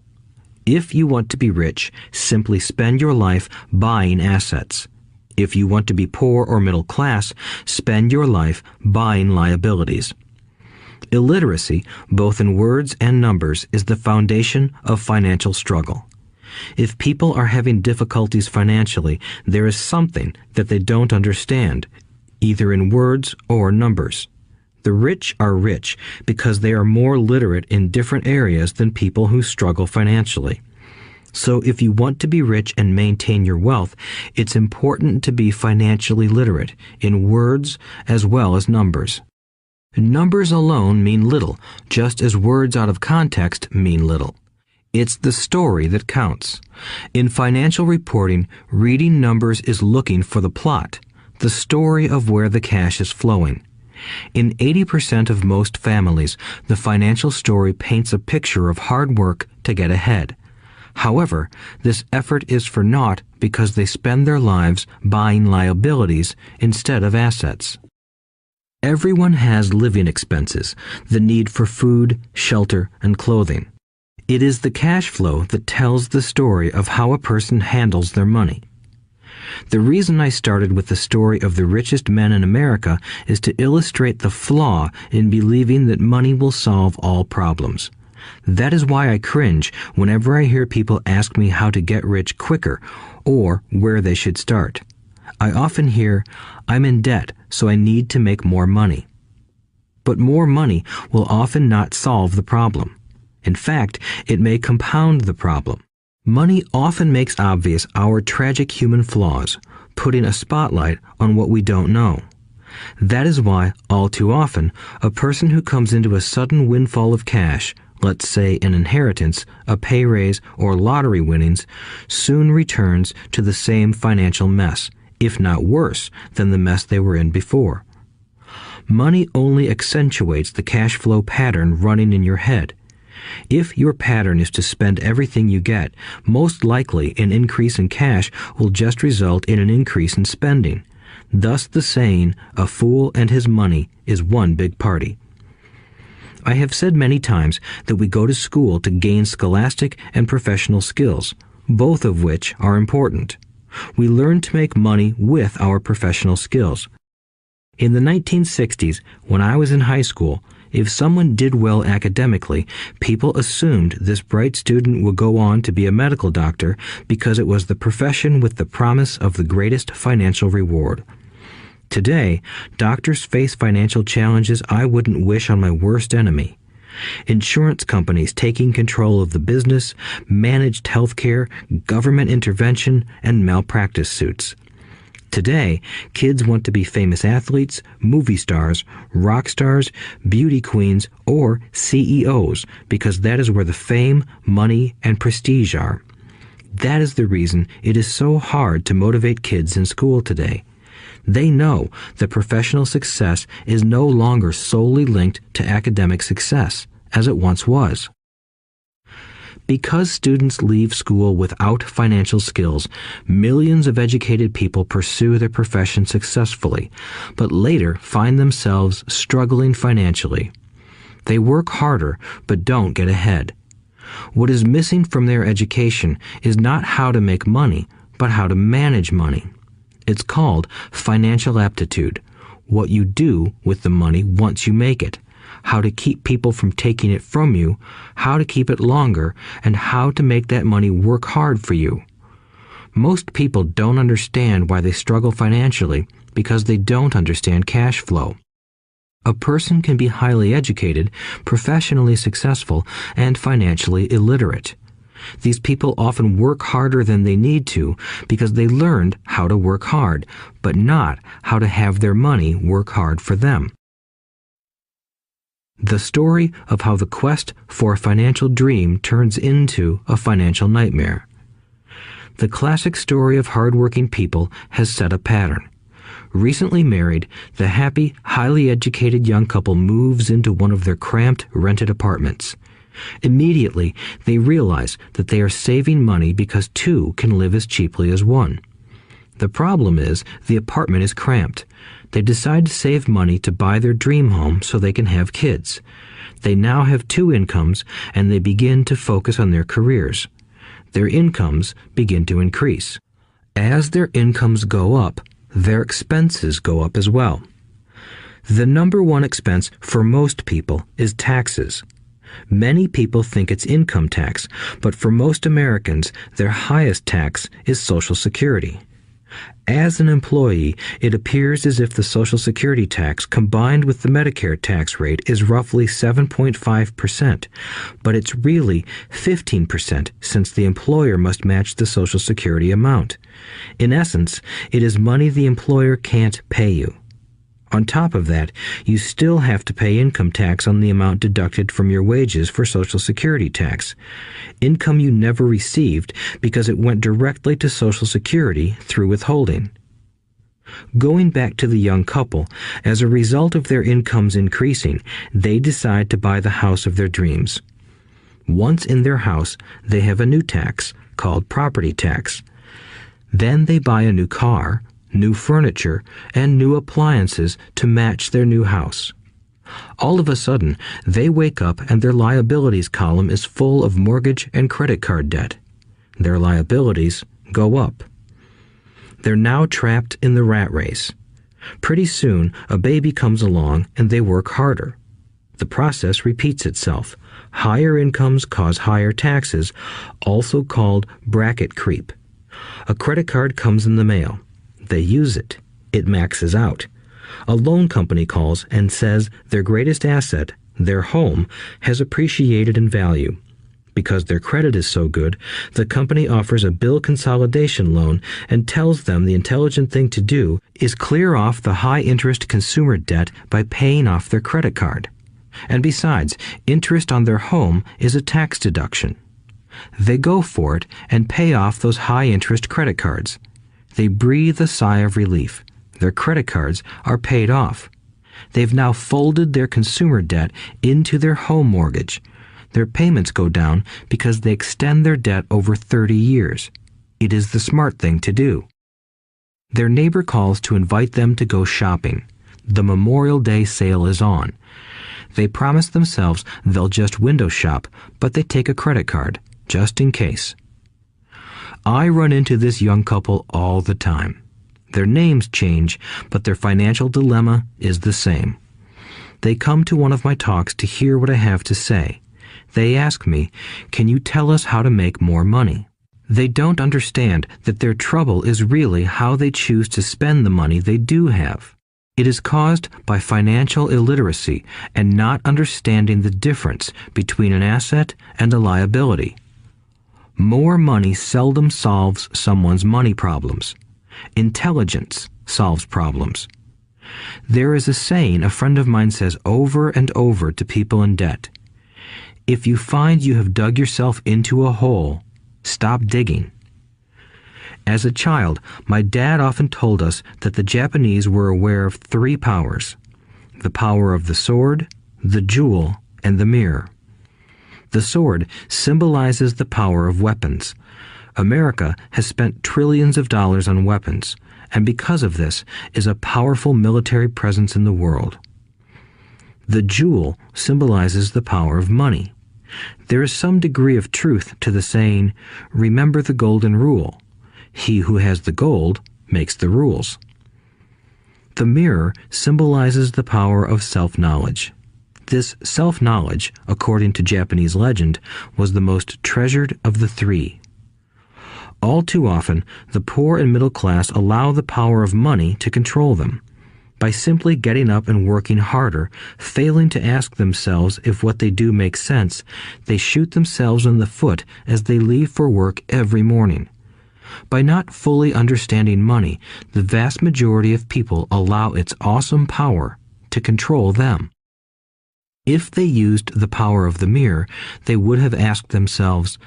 If you want to be rich, simply spend your life buying assets. If you want to be poor or middle class, spend your life buying liabilities. Illiteracy, both in words and numbers, is the foundation of financial struggle. If people are having difficulties financially, there is something that they don't understand, either in words or numbers. The rich are rich because they are more literate in different areas than people who struggle financially. So if you want to be rich and maintain your wealth, it's important to be financially literate in words as well as numbers. Numbers alone mean little, just as words out of context mean little. It's the story that counts. In financial reporting, reading numbers is looking for the plot, the story of where the cash is flowing. In 80% of most families, the financial story paints a picture of hard work to get ahead. However, this effort is for naught because they spend their lives buying liabilities instead of assets. Everyone has living expenses, the need for food, shelter, and clothing. It is the cash flow that tells the story of how a person handles their money. The reason I started with the story of the richest men in America is to illustrate the flaw in believing that money will solve all problems. That is why I cringe whenever I hear people ask me how to get rich quicker or where they should start. I often hear, "I'm in debt, so I need to make more money." But more money will often not solve the problem. In fact, it may compound the problem. Money often makes obvious our tragic human flaws, putting a spotlight on what we don't know. That is why, all too often, a person who comes into a sudden windfall of cash, let's say an inheritance, a pay raise, or lottery winnings, soon returns to the same financial mess, if not worse than the mess they were in before. Money only accentuates the cash flow pattern running in your head. If your pattern is to spend everything you get, most likely an increase in cash will just result in an increase in spending. Thus the saying, "A fool and his money is one big party." I have said many times that we go to school to gain scholastic and professional skills, both of which are important. We learn to make money with our professional skills. In the 1960s, when I was in high school, if someone did well academically, people assumed this bright student would go on to be a medical doctor because it was the profession with the promise of the greatest financial reward. Today, doctors face financial challenges I wouldn't wish on my worst enemy. Insurance companies taking control of the business, managed healthcare, government intervention, and malpractice suits. Today, kids want to be famous athletes, movie stars, rock stars, beauty queens, or CEOs because that is where the fame, money, and prestige are. That is the reason it is so hard to motivate kids in school today. They know that professional success is no longer solely linked to academic success, as it once was. Because students leave school without financial skills, millions of educated people pursue their profession successfully, but later find themselves struggling financially. They work harder, but don't get ahead. What is missing from their education is not how to make money, but how to manage money. It's called financial aptitude, what you do with the money once you make it, how to keep people from taking it from you, how to keep it longer, and how to make that money work hard for you. Most people don't understand why they struggle financially because they don't understand cash flow. A person can be highly educated, professionally successful, and financially illiterate. These people often work harder than they need to because they learned how to work hard, but not how to have their money work hard for them. The story of how the quest for a financial dream turns into a financial nightmare. The classic story of hardworking people has set a pattern. Recently married, the happy, highly educated young couple moves into one of their cramped, rented apartments. Immediately, they realize that they are saving money because two can live as cheaply as one. The problem is the apartment is cramped. They decide to save money to buy their dream home so they can have kids. They now have two incomes and they begin to focus on their careers. Their incomes begin to increase. As their incomes go up, their expenses go up as well. The number one expense for most people is taxes. Many people think it's income tax, but for most Americans, their highest tax is Social Security. As an employee, it appears as if the Social Security tax combined with the Medicare tax rate is roughly 7.5%, but it's really 15% since the employer must match the Social Security amount. In essence, it is money the employer can't pay you. On top of that, you still have to pay income tax on the amount deducted from your wages for Social Security tax. Income you never received because it went directly to Social Security through withholding. Going back to the young couple, as a result of their incomes increasing, they decide to buy the house of their dreams. Once in their house, they have a new tax called property tax. Then they buy a new car, new furniture, and new appliances to match their new house. All of a sudden, they wake up and their liabilities column is full of mortgage and credit card debt. Their liabilities go up. They're now trapped in the rat race. Pretty soon, a baby comes along and they work harder. The process repeats itself. Higher incomes cause higher taxes, also called bracket creep. A credit card comes in the mail. They use it. It maxes out. A loan company calls and says their greatest asset, their home, has appreciated in value. Because their credit is so good, the company offers a bill consolidation loan and tells them the intelligent thing to do is clear off the high-interest consumer debt by paying off their credit card. And besides, interest on their home is a tax deduction. They go for it and pay off those high-interest credit cards. They breathe a sigh of relief. Their credit cards are paid off. They've now folded their consumer debt into their home mortgage. Their payments go down because they extend their debt over 30 years. It is the smart thing to do. Their neighbor calls to invite them to go shopping. The Memorial Day sale is on. They promise themselves they'll just window shop, but they take a credit card, just in case. I run into this young couple all the time. Their names change, but their financial dilemma is the same. They come to one of my talks to hear what I have to say. They ask me, "Can you tell us how to make more money?" They don't understand that their trouble is really how they choose to spend the money they do have. It is caused by financial illiteracy and not understanding the difference between an asset and a liability. More money seldom solves someone's money problems. Intelligence solves problems. There is a saying a friend of mine says over and over to people in debt. If you find you have dug yourself into a hole, stop digging. As a child, my dad often told us that the Japanese were aware of 3 powers: the power of the sword, the jewel, and the mirror. The sword symbolizes the power of weapons. America has spent trillions of dollars on weapons, and because of this is a powerful military presence in the world. The jewel symbolizes the power of money. There is some degree of truth to the saying, "Remember the golden rule. He who has the gold makes the rules." The mirror symbolizes the power of self-knowledge. This self-knowledge, according to Japanese legend, was the most treasured of the 3. All too often, the poor and middle class allow the power of money to control them. By simply getting up and working harder, failing to ask themselves if what they do makes sense, they shoot themselves in the foot as they leave for work every morning. By not fully understanding money, the vast majority of people allow its awesome power to control them. If they used the power of the mirror, they would have asked themselves,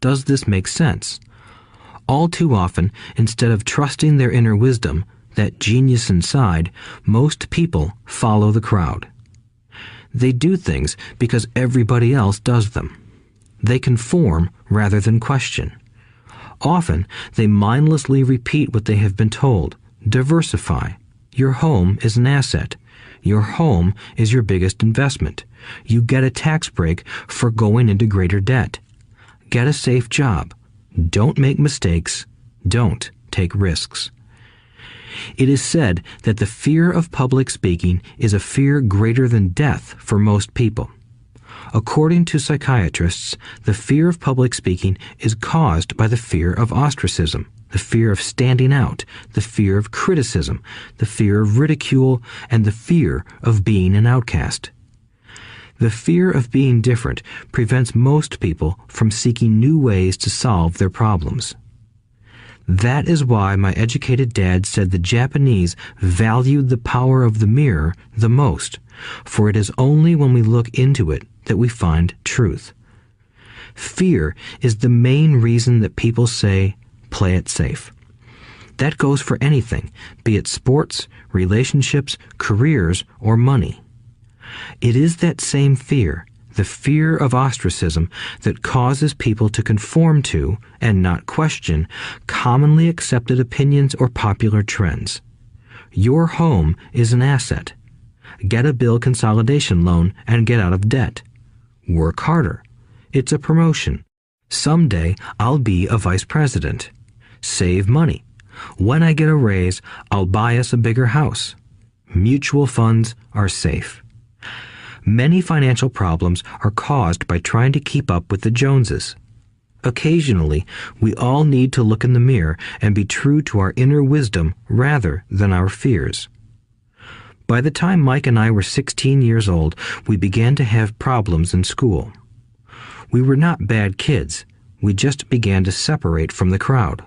"Does this make sense?" All too often, instead of trusting their inner wisdom, that genius inside, most people follow the crowd. They do things because everybody else does them. They conform rather than question. Often, they mindlessly repeat what they have been told. Diversify. Your home is an asset. Your home is your biggest investment. You get a tax break for going into greater debt. Get a safe job. Don't make mistakes. Don't take risks. It is said that the fear of public speaking is a fear greater than death for most people. According to psychiatrists, the fear of public speaking is caused by the fear of ostracism, the fear of standing out, the fear of criticism, the fear of ridicule, and the fear of being an outcast. The fear of being different prevents most people from seeking new ways to solve their problems. That is why my educated dad said the Japanese valued the power of the mirror the most, for it is only when we look into it that we find truth. Fear is the main reason that people say, "Play it safe." That goes for anything, be it sports, relationships, careers, or money. It is that same fear, the fear of ostracism, that causes people to conform to, and not question, commonly accepted opinions or popular trends. Your home is an asset. Get a bill consolidation loan and get out of debt. Work harder. It's a promotion. Someday I'll be a vice president. Save money. When I get a raise, I'll buy us a bigger house. Mutual funds are safe. Many financial problems are caused by trying to keep up with the Joneses. Occasionally, we all need to look in the mirror and be true to our inner wisdom rather than our fears. By the time Mike and I were 16 years old, we began to have problems in school. We were not bad kids. We just began to separate from the crowd.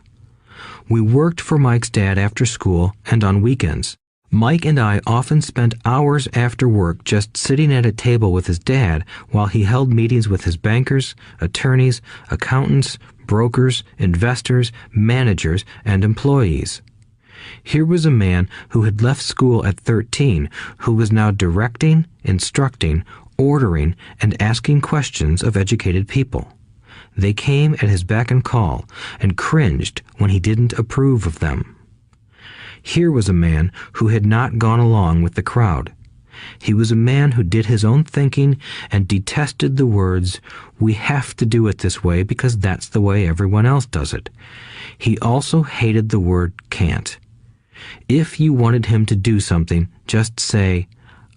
We worked for Mike's dad after school and on weekends. Mike and I often spent hours after work just sitting at a table with his dad while he held meetings with his bankers, attorneys, accountants, brokers, investors, managers, and employees. Here was a man who had left school at 13, who was now directing, instructing, ordering, and asking questions of educated people. They came at his beck and call and cringed when he didn't approve of them. Here was a man who had not gone along with the crowd. He was a man who did his own thinking and detested the words, "We have to do it this way because that's the way everyone else does it." He also hated the word "can't." If you wanted him to do something, just say,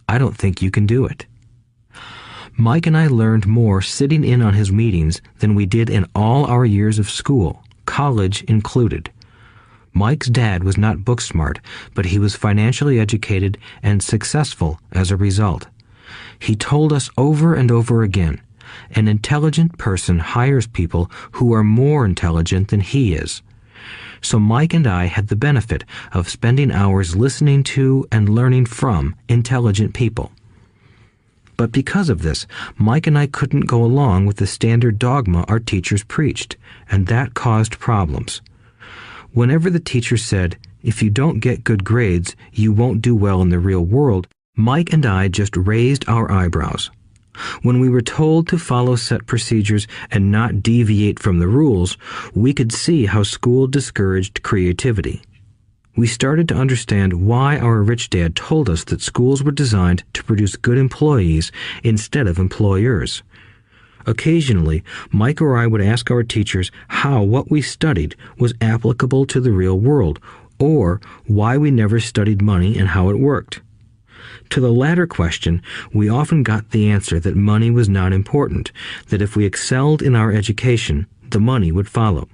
"I don't think you can do it." Mike and I learned more sitting in on his meetings than we did in all our years of school, college included. Mike's dad was not book smart, but he was financially educated and successful as a result. He told us over and over again, an intelligent person hires people who are more intelligent than he is. So Mike and I had the benefit of spending hours listening to and learning from intelligent people. But because of this, Mike and I couldn't go along with the standard dogma our teachers preached, and that caused problems. Whenever the teacher said, "If you don't get good grades, you won't do well in the real world," Mike and I just raised our eyebrows. When we were told to follow set procedures and not deviate from the rules, we could see how school discouraged creativity. We started to understand why our rich dad told us that schools were designed to produce good employees instead of employers. Occasionally, Mike or I would ask our teachers how what we studied was applicable to the real world, or why we never studied money and how it worked. To the latter question, we often got the answer that money was not important, that if we excelled in our education, the money would follow.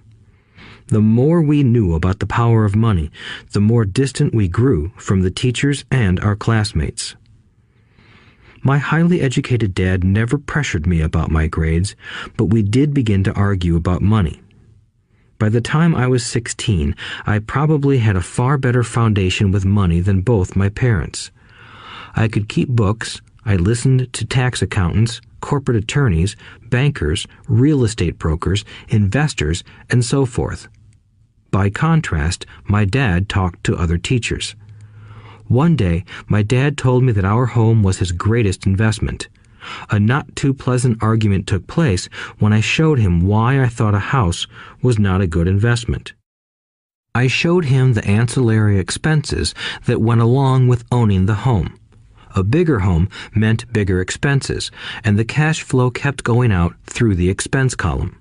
The more we knew about the power of money, the more distant we grew from the teachers and our classmates. My highly educated dad never pressured me about my grades, but we did begin to argue about money. By the time I was 16, I probably had a far better foundation with money than both my parents. I could keep books, I listened to tax accountants, corporate attorneys, bankers, real estate brokers, investors, and so forth. By contrast, my dad talked to other teachers. One day, my dad told me that our home was his greatest investment. A not too pleasant argument took place when I showed him why I thought a house was not a good investment. I showed him the ancillary expenses that went along with owning the home. A bigger home meant bigger expenses, and the cash flow kept going out through the expense column.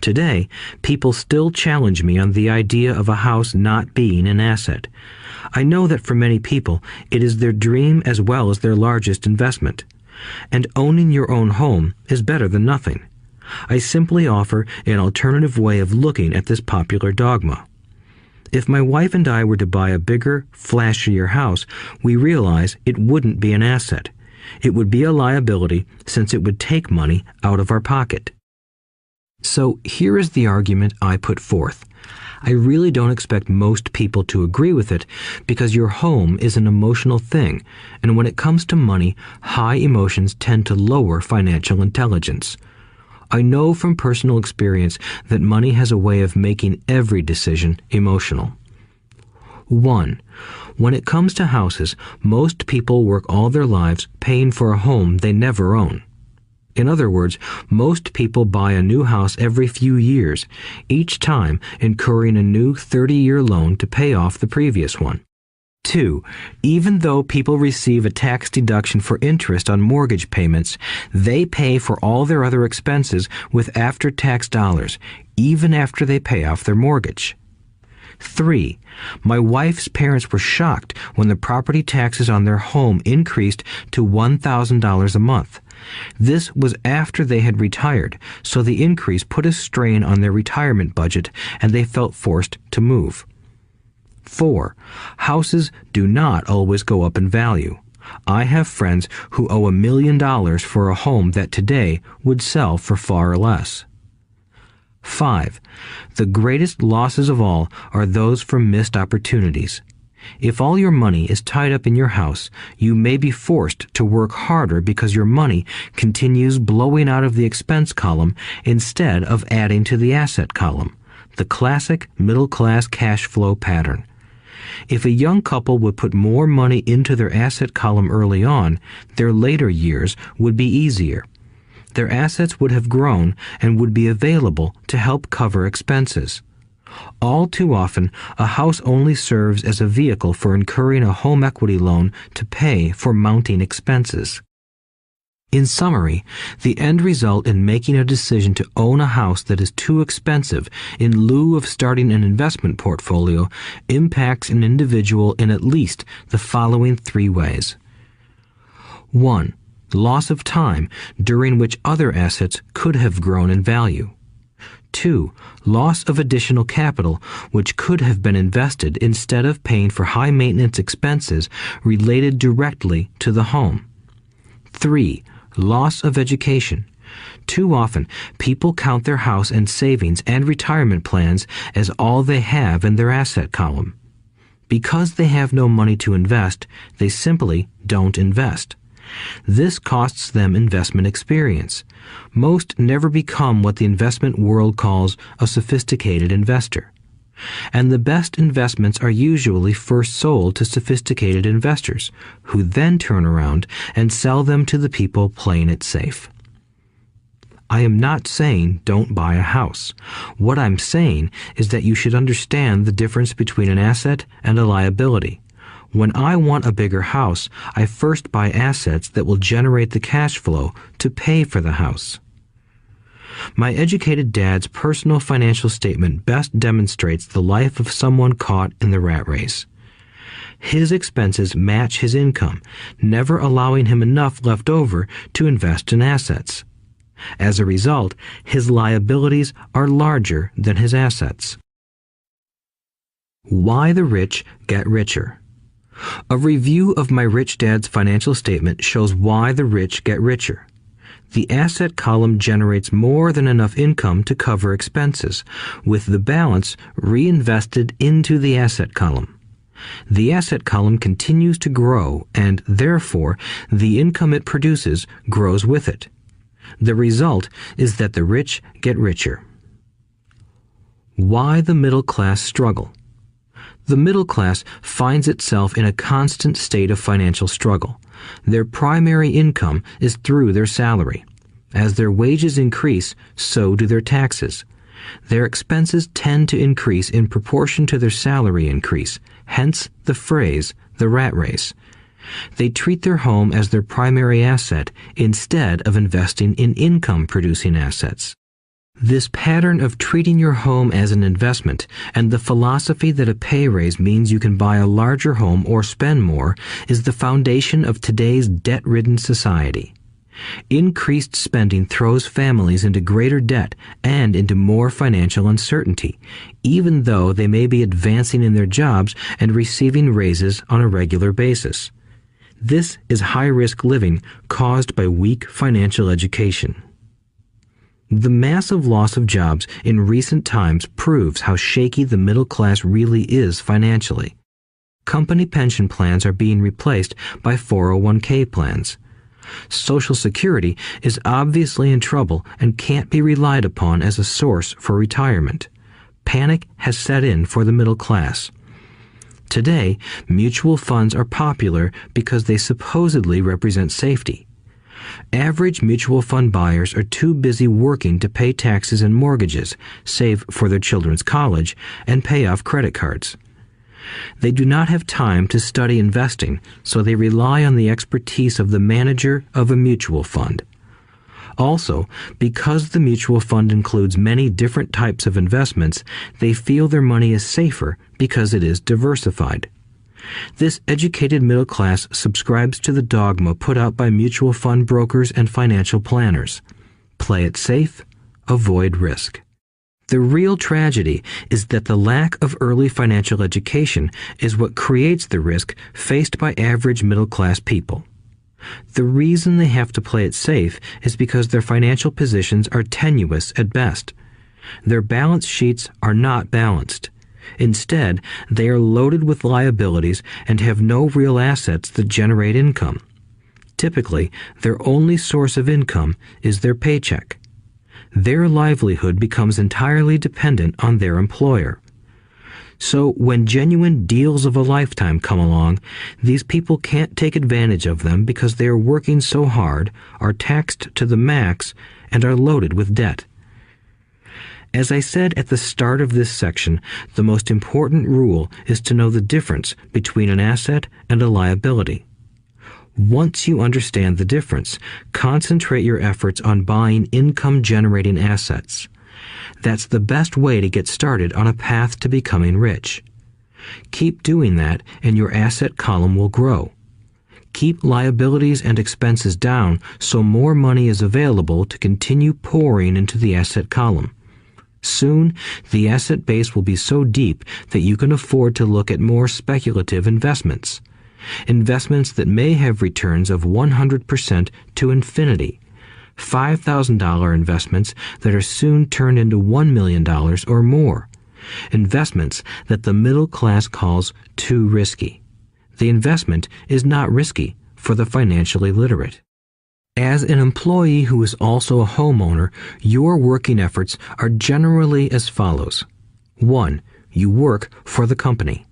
Today, people still challenge me on the idea of a house not being an asset. I know that for many people, it is their dream as well as their largest investment. And owning your own home is better than nothing. I simply offer an alternative way of looking at this popular dogma. If my wife and I were to buy a bigger, flashier house, we realize it wouldn't be an asset. It would be a liability since it would take money out of our pocket. So here is the argument I put forth. I really don't expect most people to agree with it because your home is an emotional thing, and when it comes to money, high emotions tend to lower financial intelligence. I know from personal experience that money has a way of making every decision emotional. 1. When it comes to houses, most people work all their lives paying for a home they never own. In other words, most people buy a new house every few years, each time incurring a new 30-year loan to pay off the previous one. 2. Even though people receive a tax deduction for interest on mortgage payments, they pay for all their other expenses with after-tax dollars, even after they pay off their mortgage. 3. My wife's parents were shocked when the property taxes on their home increased to $1,000 a month. This was after they had retired, so the increase put a strain on their retirement budget and they felt forced to move. 4. Houses do not always go up in value. I have friends who owe $1 million for a home that today would sell for far less. 5. The greatest losses of all are those from missed opportunities. If all your money is tied up in your house, you may be forced to work harder because your money continues blowing out of the expense column instead of adding to the asset column, the classic middle-class cash flow pattern. If a young couple would put more money into their asset column early on, their later years would be easier. Their assets would have grown and would be available to help cover expenses. All too often, a house only serves as a vehicle for incurring a home equity loan to pay for mounting expenses. In summary, the end result in making a decision to own a house that is too expensive in lieu of starting an investment portfolio impacts an individual in at least the following 3 ways. 1. Loss of time during which other assets could have grown in value. 2. Loss of additional capital which could have been invested instead of paying for high maintenance expenses related directly to the home. 3. Loss of education. Too often, people count their house and savings and retirement plans as all they have in their asset column. Because they have no money to invest, they simply don't invest. This costs them investment experience. Most never become what the investment world calls a sophisticated investor. And the best investments are usually first sold to sophisticated investors, who then turn around and sell them to the people playing it safe. I am not saying don't buy a house. What I'm saying is that you should understand the difference between an asset and a liability. When I want a bigger house, I first buy assets that will generate the cash flow to pay for the house. My educated dad's personal financial statement best demonstrates the life of someone caught in the rat race. His expenses match his income, never allowing him enough left over to invest in assets. As a result, his liabilities are larger than his assets. Why the rich get richer. A review of my rich dad's financial statement shows why the rich get richer. The asset column generates more than enough income to cover expenses, with the balance reinvested into the asset column. The asset column continues to grow, and therefore the income it produces grows with it. The result is that the rich get richer. Why the middle class struggle. The middle class finds itself in a constant state of financial struggle. Their primary income is through their salary. As their wages increase, so do their taxes. Their expenses tend to increase in proportion to their salary increase, hence the phrase, the rat race. They treat their home as their primary asset instead of investing in income-producing assets. This pattern of treating your home as an investment and the philosophy that a pay raise means you can buy a larger home or spend more is the foundation of today's debt-ridden society. Increased spending throws families into greater debt and into more financial uncertainty, even though they may be advancing in their jobs and receiving raises on a regular basis. This is high-risk living caused by weak financial education. The massive loss of jobs in recent times proves how shaky the middle class really is financially. Company pension plans are being replaced by 401k plans. Social Security is obviously in trouble and can't be relied upon as a source for retirement. Panic has set in for the middle class. Today, mutual funds are popular because they supposedly represent safety. Average mutual fund buyers are too busy working to pay taxes and mortgages, save for their children's college, and pay off credit cards. They do not have time to study investing, so they rely on the expertise of the manager of a mutual fund. Also, because the mutual fund includes many different types of investments, they feel their money is safer because it is diversified. This educated middle class subscribes to the dogma put out by mutual fund brokers and financial planners. Play it safe, avoid risk. The real tragedy is that the lack of early financial education is what creates the risk faced by average middle class people. The reason they have to play it safe is because their financial positions are tenuous at best. Their balance sheets are not balanced. Instead, they are loaded with liabilities and have no real assets that generate income. Typically, their only source of income is their paycheck. Their livelihood becomes entirely dependent on their employer. So when genuine deals of a lifetime come along, these people can't take advantage of them because they are working so hard, are taxed to the max, and are loaded with debt. As I said at the start of this section, the most important rule is to know the difference between an asset and a liability. Once you understand the difference, concentrate your efforts on buying income-generating assets. That's the best way to get started on a path to becoming rich. Keep doing that and your asset column will grow. Keep liabilities and expenses down so more money is available to continue pouring into the asset column. Soon, the asset base will be so deep that you can afford to look at more speculative investments. Investments that may have returns of 100% to infinity. $5,000 investments that are soon turned into $1 million or more. Investments that the middle class calls too risky. The investment is not risky for the financially literate. As an employee who is also a homeowner, your working efforts are generally as follows. 1. You work for the company.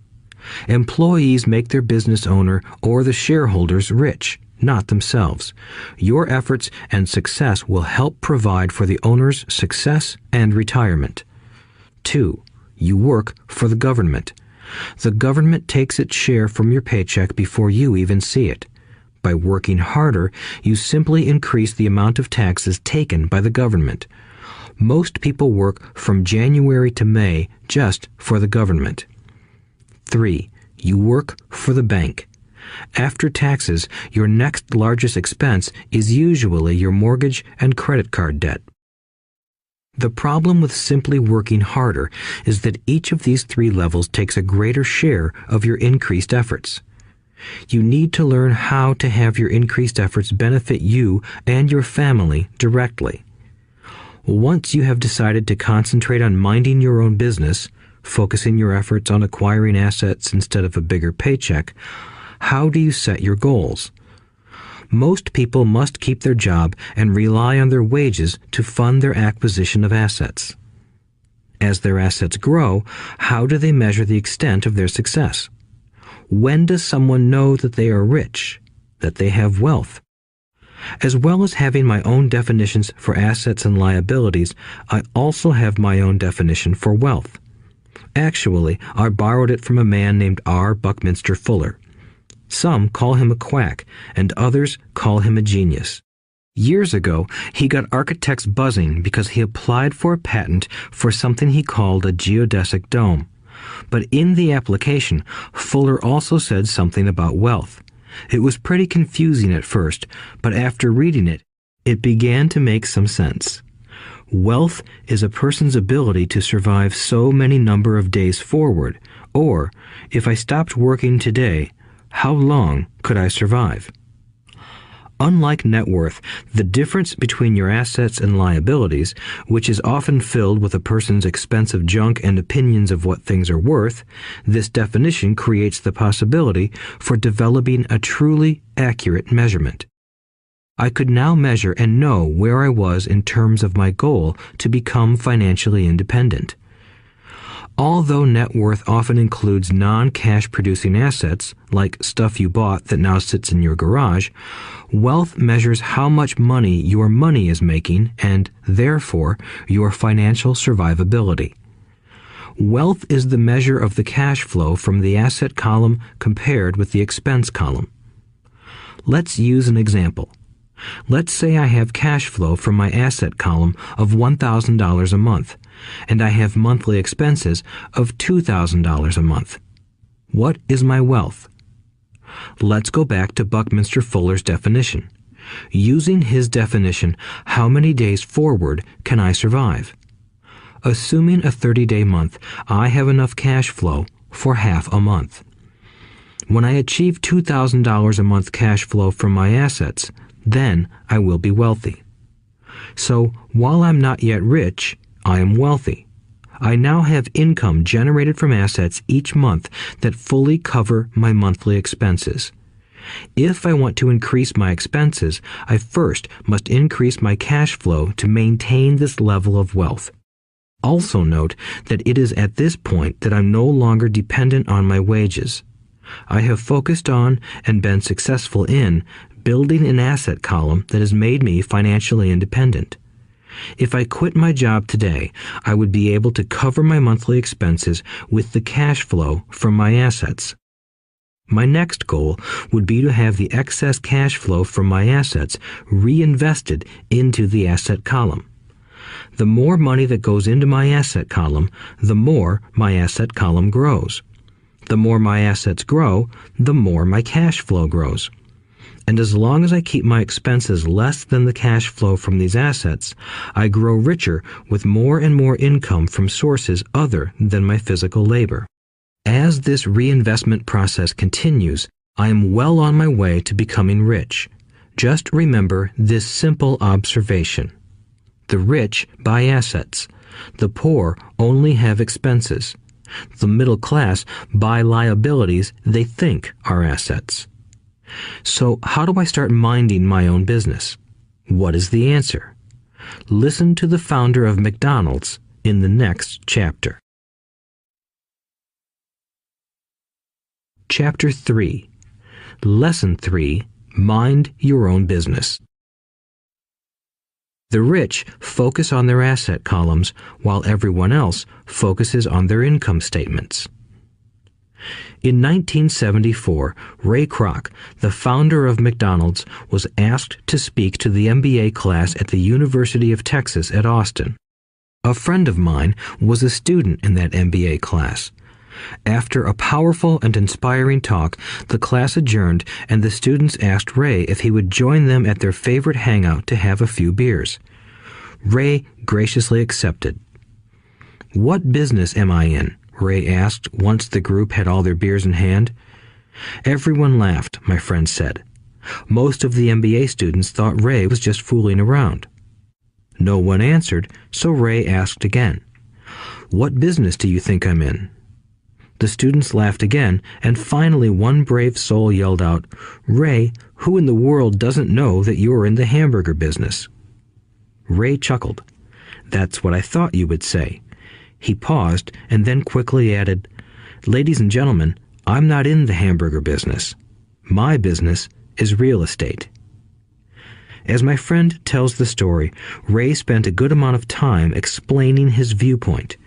Employees make their business owner or the shareholders rich, not themselves. Your efforts and success will help provide for the owner's success and retirement. 2. You work for the government. The government takes its share from your paycheck before you even see it. By working harder, you simply increase the amount of taxes taken by the government. Most people work from January to May just for the government. 3. You work for the bank. After taxes, your next largest expense is usually your mortgage and credit card debt. The problem with simply working harder is that each of these 3 levels takes a greater share of your increased efforts. You need to learn how to have your increased efforts benefit you and your family directly. Once you have decided to concentrate on minding your own business, focusing your efforts on acquiring assets instead of a bigger paycheck, how do you set your goals? Most people must keep their job and rely on their wages to fund their acquisition of assets. As their assets grow, how do they measure the extent of their success? When does someone know that they are rich, that they have wealth? As well as having my own definitions for assets and liabilities, I also have my own definition for wealth. Actually, I borrowed it from a man named R. Buckminster Fuller. Some call him a quack, and others call him a genius. Years ago, he got architects buzzing because he applied for a patent for something he called a geodesic dome. But in the application, Fuller also said something about wealth. It was pretty confusing at first, but after reading it, it began to make some sense. Wealth is a person's ability to survive so many number of days forward, or, if I stopped working today, how long could I survive? Unlike net worth, the difference between your assets and liabilities, which is often filled with a person's expensive junk and opinions of what things are worth, this definition creates the possibility for developing a truly accurate measurement. I could now measure and know where I was in terms of my goal to become financially independent. Although net worth often includes non-cash producing assets, like stuff you bought that now sits in your garage, wealth measures how much money your money is making and, therefore, your financial survivability. Wealth is the measure of the cash flow from the asset column compared with the expense column. Let's use an example. Let's say I have cash flow from my asset column of $1,000 a month, and I have monthly expenses of $2,000 a month. What is my wealth? Let's go back to Buckminster Fuller's definition. Using his definition, how many days forward can I survive? Assuming a 30-day month, I have enough cash flow for half a month. When I achieve $2,000 a month cash flow from my assets, then I will be wealthy. So, while I'm not yet rich, I am wealthy. I now have income generated from assets each month that fully cover my monthly expenses. If I want to increase my expenses, I first must increase my cash flow to maintain this level of wealth. Also note that it is at this point that I'm no longer dependent on my wages. I have focused on and been successful in building an asset column that has made me financially independent. If I quit my job today, I would be able to cover my monthly expenses with the cash flow from my assets. My next goal would be to have the excess cash flow from my assets reinvested into the asset column. The more money that goes into my asset column, the more my asset column grows. The more my assets grow, the more my cash flow grows. And as long as I keep my expenses less than the cash flow from these assets, I grow richer with more and more income from sources other than my physical labor. As this reinvestment process continues, I am well on my way to becoming rich. Just remember this simple observation. The rich buy assets. The poor only have expenses. The middle class buy liabilities they think are assets. So how do I start minding my own business? What is the answer? Listen to the founder of McDonald's in the next chapter. Chapter 3. Lesson 3. Mind your own business. The rich focus on their asset columns while everyone else focuses on their income statements. In 1974, Ray Kroc, the founder of McDonald's, was asked to speak to the MBA class at the University of Texas at Austin. A friend of mine was a student in that MBA class. After a powerful and inspiring talk, the class adjourned and the students asked Ray if he would join them at their favorite hangout to have a few beers. Ray graciously accepted. "What business am I in?" Ray asked once the group had all their beers in hand. Everyone laughed, my friend said. Most of the MBA students thought Ray was just fooling around. No one answered, so Ray asked again. "What business do you think I'm in?" The students laughed again, and finally one brave soul yelled out, "Ray, who in the world doesn't know that you're in the hamburger business?" Ray chuckled. "That's what I thought you would say." He paused and then quickly added, "Ladies and gentlemen, I'm not in the hamburger business. My business is real estate." As my friend tells the story, Ray spent a good amount of time explaining his viewpoint.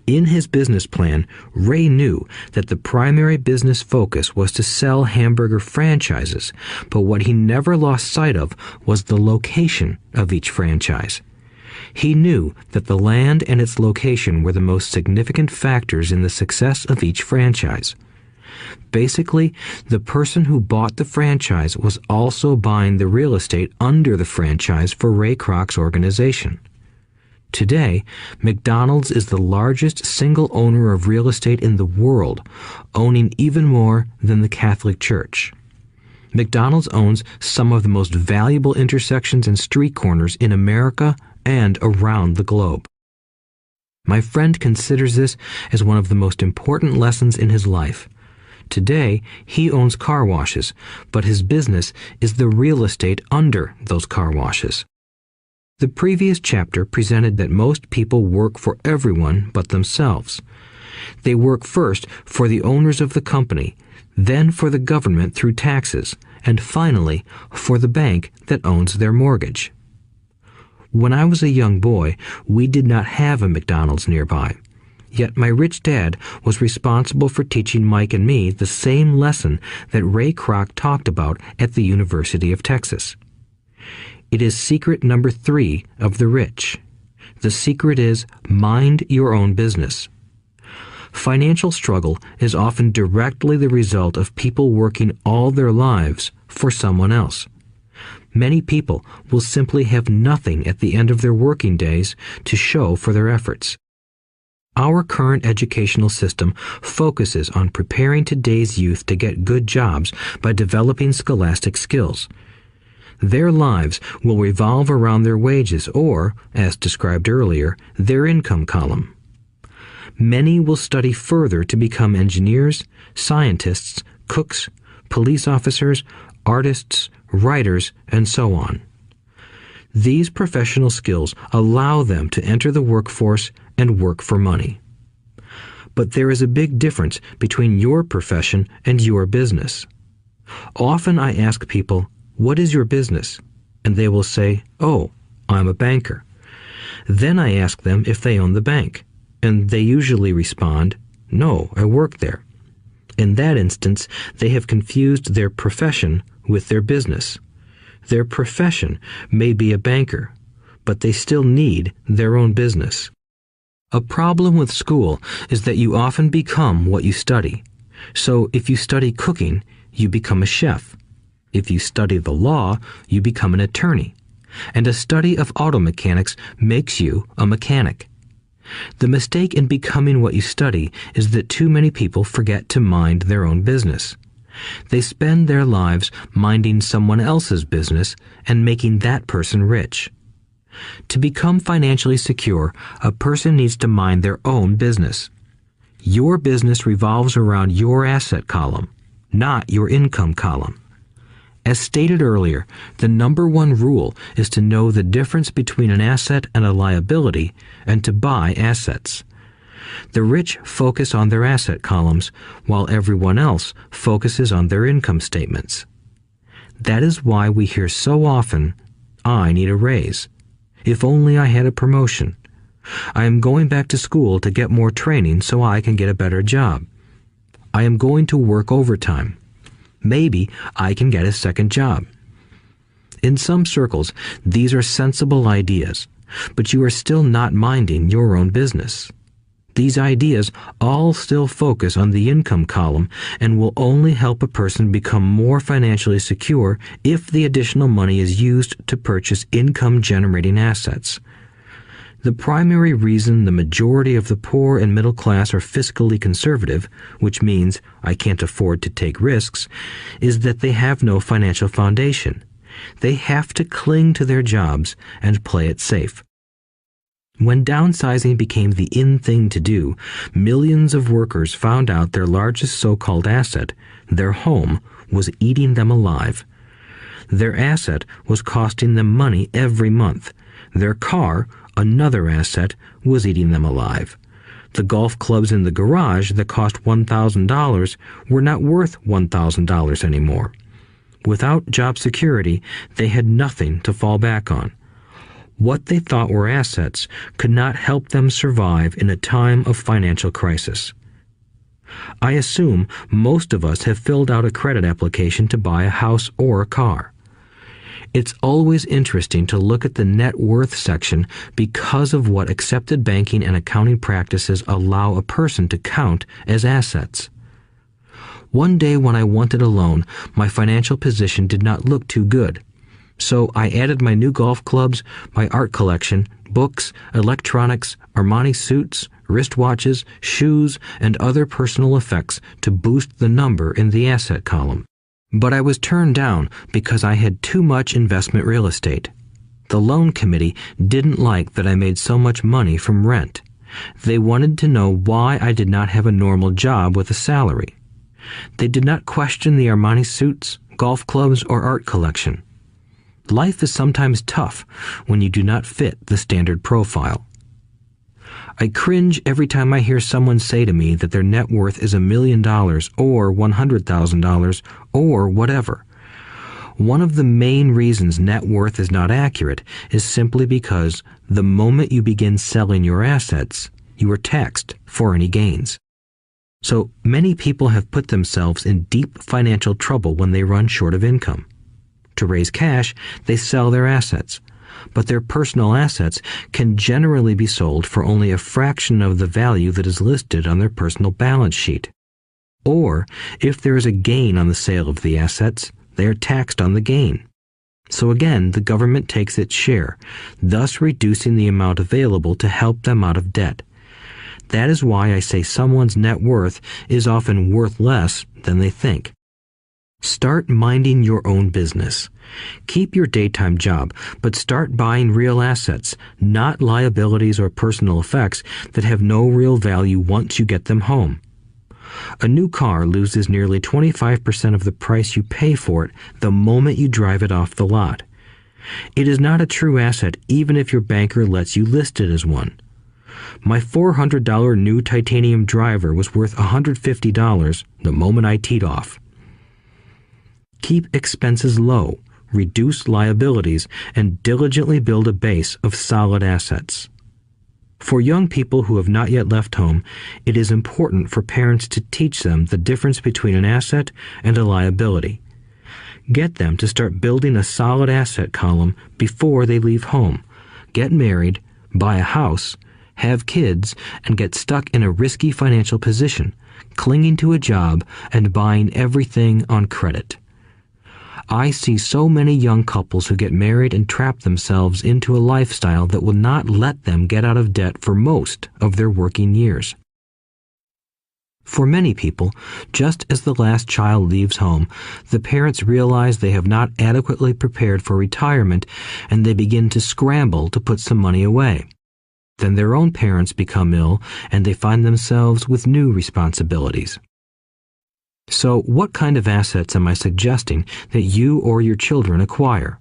In his business plan, Ray knew that the primary business focus was to sell hamburger franchises, but what he never lost sight of was the location of each franchise. He knew that the land and its location were the most significant factors in the success of each franchise. Basically, the person who bought the franchise was also buying the real estate under the franchise for Ray Kroc's organization. Today, McDonald's is the largest single owner of real estate in the world, owning even more than the Catholic Church. McDonald's owns some of the most valuable intersections and street corners in America and around the globe. My friend considers this as one of the most important lessons in his life. Today, he owns car washes, but his business is the real estate under those car washes. The previous chapter presented that most people work for everyone but themselves. They work first for the owners of the company, then for the government through taxes, and finally for the bank that owns their mortgage. When I was a young boy, we did not have a McDonald's nearby. Yet my rich dad was responsible for teaching Mike and me the same lesson that Ray Kroc talked about at the University of Texas. It is secret number 3 of the rich. The secret is mind your own business. Financial struggle is often directly the result of people working all their lives for someone else. Many people will simply have nothing at the end of their working days to show for their efforts. Our current educational system focuses on preparing today's youth to get good jobs by developing scholastic skills. Their lives will revolve around their wages or, as described earlier, their income column. Many will study further to become engineers, scientists, cooks, police officers, artists, writers, and so on. These professional skills allow them to enter the workforce and work for money. But there is a big difference between your profession and your business. Often I ask people, "What is your business?" And they will say, "Oh, I'm a banker." Then I ask them if they own the bank, and they usually respond, "No, I work there." In that instance, they have confused their profession with their business. Their profession may be a banker, but they still need their own business. A problem with school is that you often become what you study. So if you study cooking, you become a chef. If you study the law, you become an attorney. And a study of auto mechanics makes you a mechanic. The mistake in becoming what you study is that too many people forget to mind their own business. They spend their lives minding someone else's business and making that person rich. To become financially secure, a person needs to mind their own business. Your business revolves around your asset column, not your income column. As stated earlier, the number one rule is to know the difference between an asset and a liability and to buy assets. The rich focus on their asset columns, while everyone else focuses on their income statements. That is why we hear so often, "I need a raise. If only I had a promotion. I am going back to school to get more training so I can get a better job. I am going to work overtime. Maybe I can get a second job." In some circles, these are sensible ideas, but you are still not minding your own business. These ideas all still focus on the income column and will only help a person become more financially secure if the additional money is used to purchase income-generating assets. The primary reason the majority of the poor and middle class are fiscally conservative, which means I can't afford to take risks, is that they have no financial foundation. They have to cling to their jobs and play it safe. When downsizing became the in thing to do, millions of workers found out their largest so-called asset, their home, was eating them alive. Their asset was costing them money every month. Their car, another asset, was eating them alive. The golf clubs in the garage that cost $1,000 were not worth $1,000 anymore. Without job security, they had nothing to fall back on. What they thought were assets could not help them survive in a time of financial crisis. I assume most of us have filled out a credit application to buy a house or a car. It's always interesting to look at the net worth section because of what accepted banking and accounting practices allow a person to count as assets. One day when I wanted a loan, my financial position did not look too good. So I added my new golf clubs, my art collection, books, electronics, Armani suits, wristwatches, shoes, and other personal effects to boost the number in the asset column. But I was turned down because I had too much investment real estate. The loan committee didn't like that I made so much money from rent. They wanted to know why I did not have a normal job with a salary. They did not question the Armani suits, golf clubs, or art collection. Life is sometimes tough when you do not fit the standard profile. I cringe every time I hear someone say to me that their net worth is $1 million or $100,000 or whatever. One of the main reasons net worth is not accurate is simply because the moment you begin selling your assets, you are taxed for any gains. So many people have put themselves in deep financial trouble when they run short of income. To raise cash, they sell their assets, but their personal assets can generally be sold for only a fraction of the value that is listed on their personal balance sheet. Or, if there is a gain on the sale of the assets, they are taxed on the gain. So again, the government takes its share, thus reducing the amount available to help them out of debt. That is why I say someone's net worth is often worth less than they think. Start minding your own business. Keep your daytime job, but start buying real assets, not liabilities or personal effects that have no real value once you get them home. A new car loses nearly 25% of the price you pay for it the moment you drive it off the lot. It is not a true asset even if your banker lets you list it as one. My $400 new titanium driver was worth $150 the moment I teed off. Keep expenses low, reduce liabilities, and diligently build a base of solid assets. For young people who have not yet left home, it is important for parents to teach them the difference between an asset and a liability. Get them to start building a solid asset column before they leave home, get married, buy a house, have kids, and get stuck in a risky financial position, clinging to a job and buying everything on credit. I see so many young couples who get married and trap themselves into a lifestyle that will not let them get out of debt for most of their working years. For many people, just as the last child leaves home, the parents realize they have not adequately prepared for retirement and they begin to scramble to put some money away. Then their own parents become ill and they find themselves with new responsibilities. So, what kind of assets am I suggesting that you or your children acquire?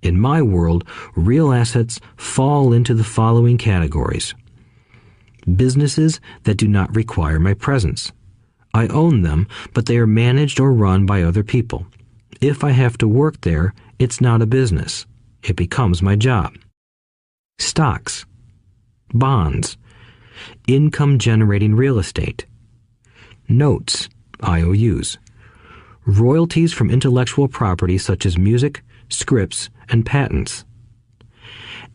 In my world, real assets fall into the following categories. Businesses that do not require my presence. I own them, but they are managed or run by other people. If I have to work there, it's not a business. It becomes my job. Stocks, bonds, income-generating real estate, notes, IOUs, royalties from intellectual property such as music, scripts, and patents.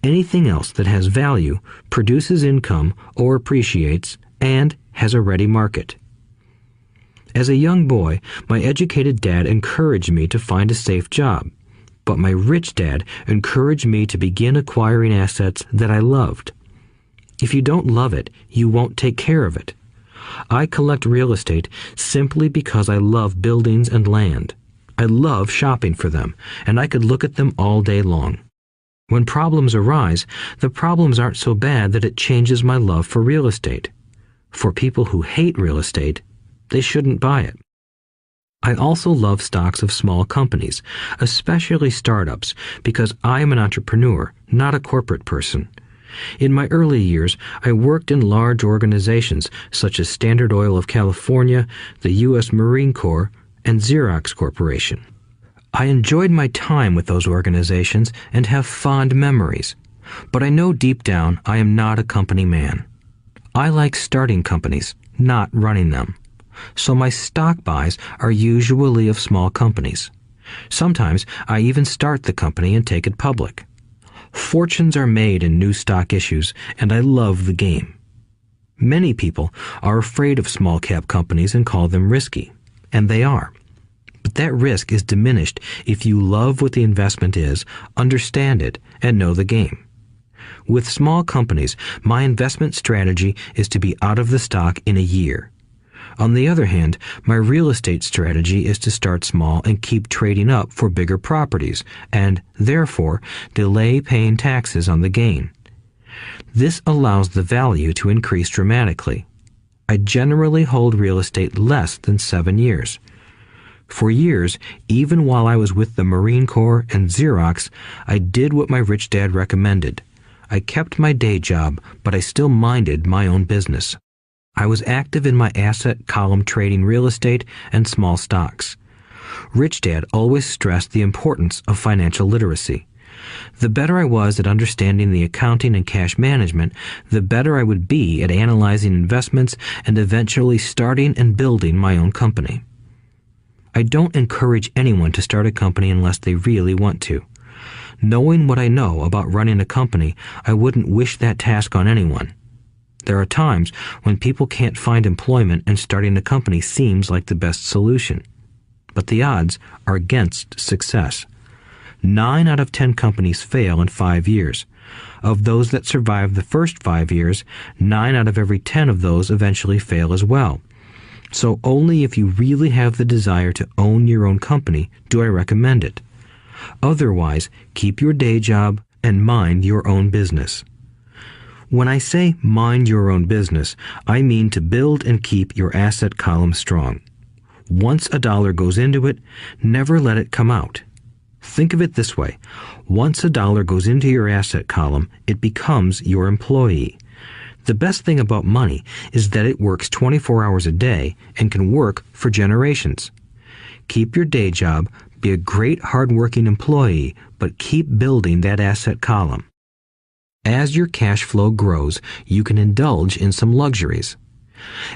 Anything else that has value, produces income, or appreciates, and has a ready market. As a young boy, my educated dad encouraged me to find a safe job, but my rich dad encouraged me to begin acquiring assets that I loved. If you don't love it, you won't take care of it. I collect real estate simply because I love buildings and land. I love shopping for them, and I could look at them all day long. When problems arise, the problems aren't so bad that it changes my love for real estate. For people who hate real estate, they shouldn't buy it. I also love stocks of small companies, especially startups, because I am an entrepreneur, not a corporate person. In my early years, I worked in large organizations such as Standard Oil of California, the U.S. Marine Corps, and Xerox Corporation. I enjoyed my time with those organizations and have fond memories, but I know deep down I am not a company man. I like starting companies, not running them. So my stock buys are usually of small companies. Sometimes I even start the company and take it public. Fortunes are made in new stock issues, and I love the game. Many people are afraid of small cap companies and call them risky, and they are. But that risk is diminished if you love what the investment is, understand it, and know the game. With small companies, my investment strategy is to be out of the stock in a year. On the other hand, my real estate strategy is to start small and keep trading up for bigger properties, and, therefore, delay paying taxes on the gain. This allows the value to increase dramatically. I generally hold real estate less than 7 years. For years, even while I was with the Marine Corps and Xerox, I did what my rich dad recommended. I kept my day job, but I still minded my own business. I was active in my asset column trading real estate and small stocks. Rich Dad always stressed the importance of financial literacy. The better I was at understanding the accounting and cash management, the better I would be at analyzing investments and eventually starting and building my own company. I don't encourage anyone to start a company unless they really want to. Knowing what I know about running a company, I wouldn't wish that task on anyone. There are times when people can't find employment and starting a company seems like the best solution. But the odds are against success. 9 out of 10 companies fail in 5 years. Of those that survive the first 5 years, 9 out of every 10 of those eventually fail as well. So only if you really have the desire to own your own company do I recommend it. Otherwise, keep your day job and mind your own business. When I say mind your own business, I mean to build and keep your asset column strong. Once a dollar goes into it, never let it come out. Think of it this way. Once a dollar goes into your asset column, it becomes your employee. The best thing about money is that it works 24 hours a day and can work for generations. Keep your day job, be a great hard-working employee, but keep building that asset column. As your cash flow grows, you can indulge in some luxuries.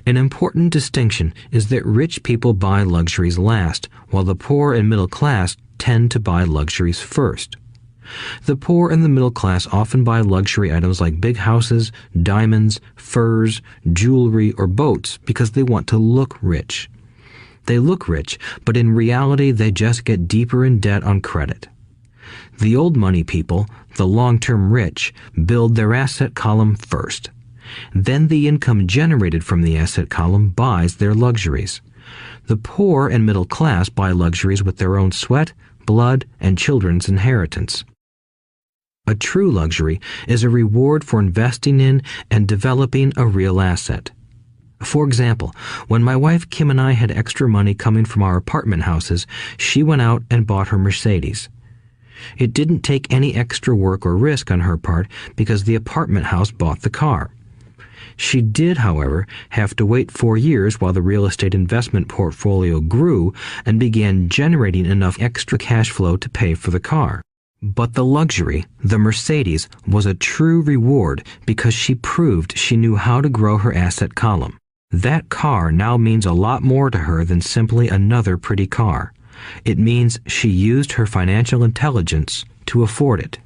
An important distinction is that rich people buy luxuries last, while the poor and middle class tend to buy luxuries first. The poor and the middle class often buy luxury items like big houses, diamonds, furs, jewelry, or boats because they want to look rich. They look rich, but in reality they just get deeper in debt on credit. The old money people, the long-term rich, build their asset column first. Then the income generated from the asset column buys their luxuries. The poor and middle class buy luxuries with their own sweat, blood, and children's inheritance. A true luxury is a reward for investing in and developing a real asset. For example, when my wife Kim and I had extra money coming from our apartment houses, she went out and bought her Mercedes. It didn't take any extra work or risk on her part because the apartment house bought the car. She did, however, have to wait 4 years while the real estate investment portfolio grew and began generating enough extra cash flow to pay for the car. But the luxury, the Mercedes, was a true reward because she proved she knew how to grow her asset column. That car now means a lot more to her than simply another pretty car. It means she used her financial intelligence to afford it.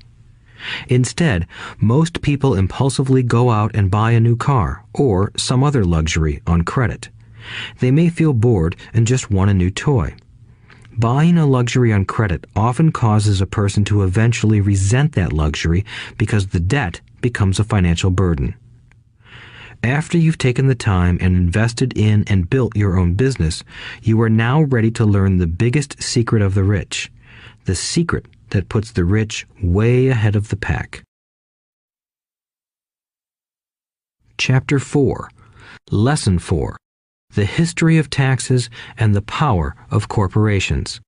Instead, most people impulsively go out and buy a new car or some other luxury on credit. They may feel bored and just want a new toy. Buying a luxury on credit often causes a person to eventually resent that luxury because the debt becomes a financial burden. After you've taken the time and invested in and built your own business, you are now ready to learn the biggest secret of the rich, the secret that puts the rich way ahead of the pack. Chapter 4. Lesson 4. The History of Taxes and the Power of Corporations.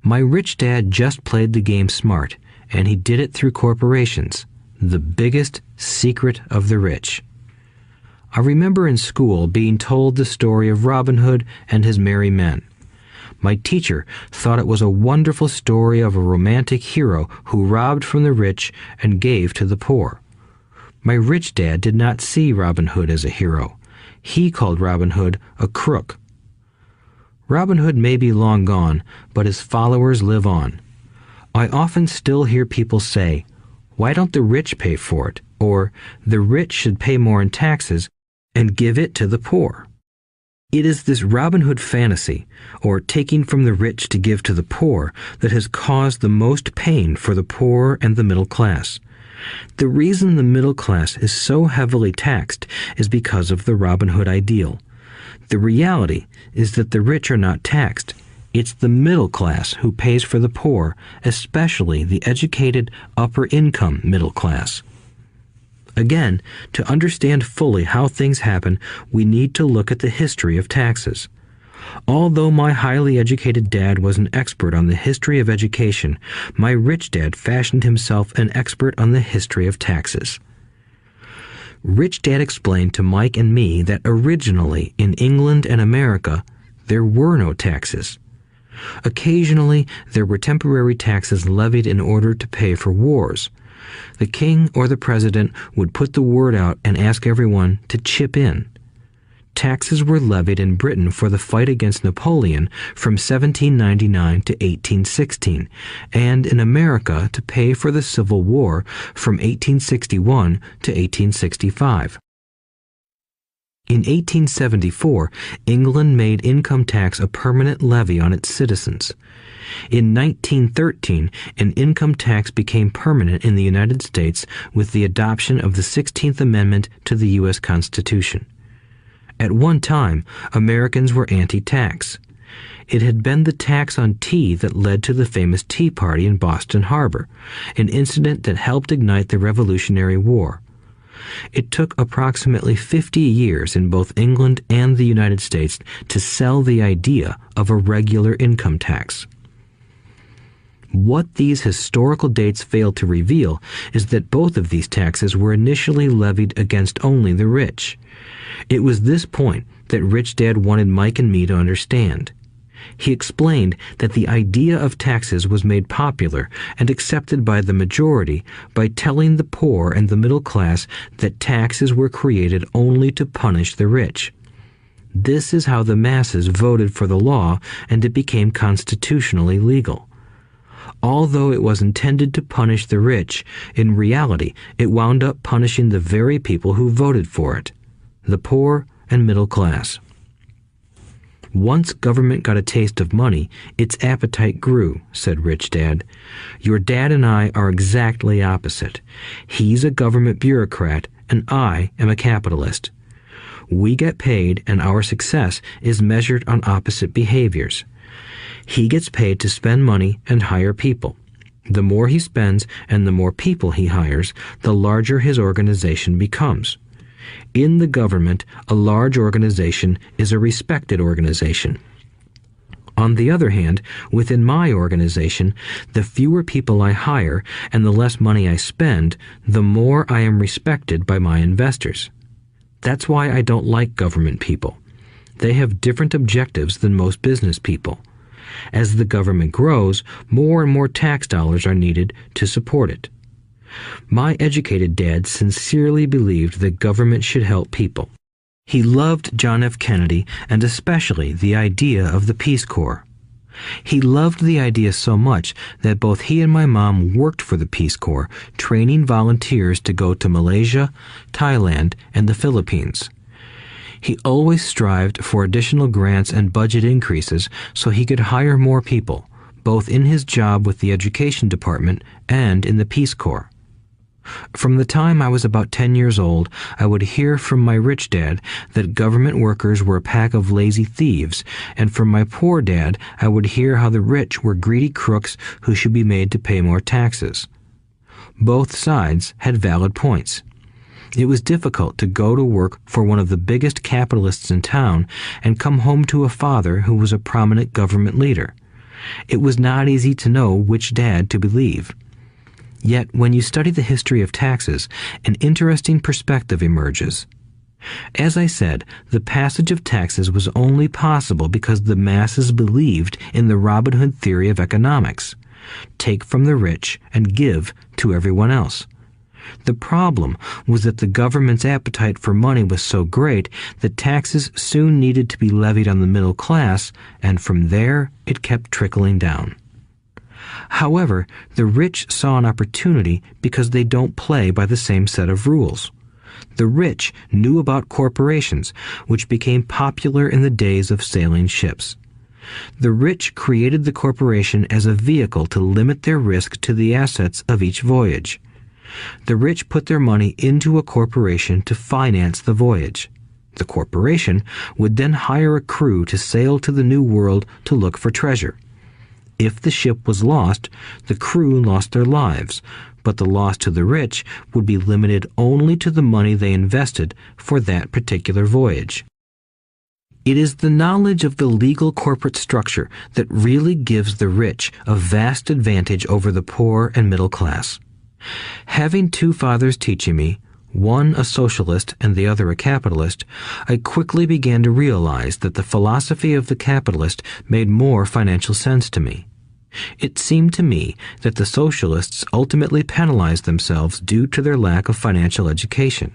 My rich dad just played the game smart, and he did it through corporations, the biggest secret of the rich. I remember in school being told the story of Robin Hood and his merry men. My teacher thought it was a wonderful story of a romantic hero who robbed from the rich and gave to the poor. My rich dad did not see Robin Hood as a hero. He called Robin Hood a crook. Robin Hood may be long gone, but his followers live on. I often still hear people say, "Why don't the rich pay for it?" Or, "The rich should pay more in taxes and give it to the poor." It is this Robin Hood fantasy, or taking from the rich to give to the poor, that has caused the most pain for the poor and the middle class. The reason the middle class is so heavily taxed is because of the Robin Hood ideal. The reality is that the rich are not taxed. It's the middle class who pays for the poor, especially the educated, upper-income middle class. Again, to understand fully how things happen, we need to look at the history of taxes. Although my highly educated dad was an expert on the history of education, my rich dad fashioned himself an expert on the history of taxes. Rich Dad explained to Mike and me that originally in England and America, there were no taxes. Occasionally, there were temporary taxes levied in order to pay for wars. The king or the president would put the word out and ask everyone to chip in. Taxes were levied in Britain for the fight against Napoleon from 1799 to 1816, and in America to pay for the Civil War from 1861 to 1865. In 1874, England made income tax a permanent levy on its citizens. In 1913, an income tax became permanent in the United States with the adoption of the 16th Amendment to the U.S. Constitution. At one time, Americans were anti-tax. It had been the tax on tea that led to the famous Tea Party in Boston Harbor, an incident that helped ignite the Revolutionary War. It took approximately 50 years in both England and the United States to sell the idea of a regular income tax. What these historical dates fail to reveal is that both of these taxes were initially levied against only the rich. It was this point that Rich Dad wanted Mike and me to understand. He explained that the idea of taxes was made popular and accepted by the majority by telling the poor and the middle class that taxes were created only to punish the rich. This is how the masses voted for the law, and it became constitutionally legal. Although it was intended to punish the rich, in reality it wound up punishing the very people who voted for it, the poor and middle class. Once government got a taste of money, its appetite grew, said Rich Dad. Your dad and I are exactly opposite. He's a government bureaucrat, and I am a capitalist. We get paid, and our success is measured on opposite behaviors. He gets paid to spend money and hire people. The more he spends and the more people he hires, the larger his organization becomes. In the government, a large organization is a respected organization. On the other hand, within my organization, the fewer people I hire and the less money I spend, the more I am respected by my investors. That's why I don't like government people. They have different objectives than most business people. As the government grows, more and more tax dollars are needed to support it. My educated dad sincerely believed that government should help people. He loved John F. Kennedy and especially the idea of the Peace Corps. He loved the idea so much that both he and my mom worked for the Peace Corps, training volunteers to go to Malaysia, Thailand, and the Philippines. He always strived for additional grants and budget increases so he could hire more people, both in his job with the Education Department and in the Peace Corps. From the time I was about 10 years old, I would hear from my rich dad that government workers were a pack of lazy thieves, and from my poor dad, I would hear how the rich were greedy crooks who should be made to pay more taxes. Both sides had valid points. It was difficult to go to work for one of the biggest capitalists in town and come home to a father who was a prominent government leader. It was not easy to know which dad to believe. Yet, when you study the history of taxes, an interesting perspective emerges. As I said, the passage of taxes was only possible because the masses believed in the Robin Hood theory of economics. Take from the rich and give to everyone else. The problem was that the government's appetite for money was so great that taxes soon needed to be levied on the middle class, and from there it kept trickling down. However, the rich saw an opportunity because they don't play by the same set of rules. The rich knew about corporations, which became popular in the days of sailing ships. The rich created the corporation as a vehicle to limit their risk to the assets of each voyage. The rich put their money into a corporation to finance the voyage. The corporation would then hire a crew to sail to the New World to look for treasure. If the ship was lost, the crew lost their lives, but the loss to the rich would be limited only to the money they invested for that particular voyage. It is the knowledge of the legal corporate structure that really gives the rich a vast advantage over the poor and middle class. Having two fathers teaching me, one a socialist and the other a capitalist, I quickly began to realize that the philosophy of the capitalist made more financial sense to me. It seemed to me that the socialists ultimately penalized themselves due to their lack of financial education.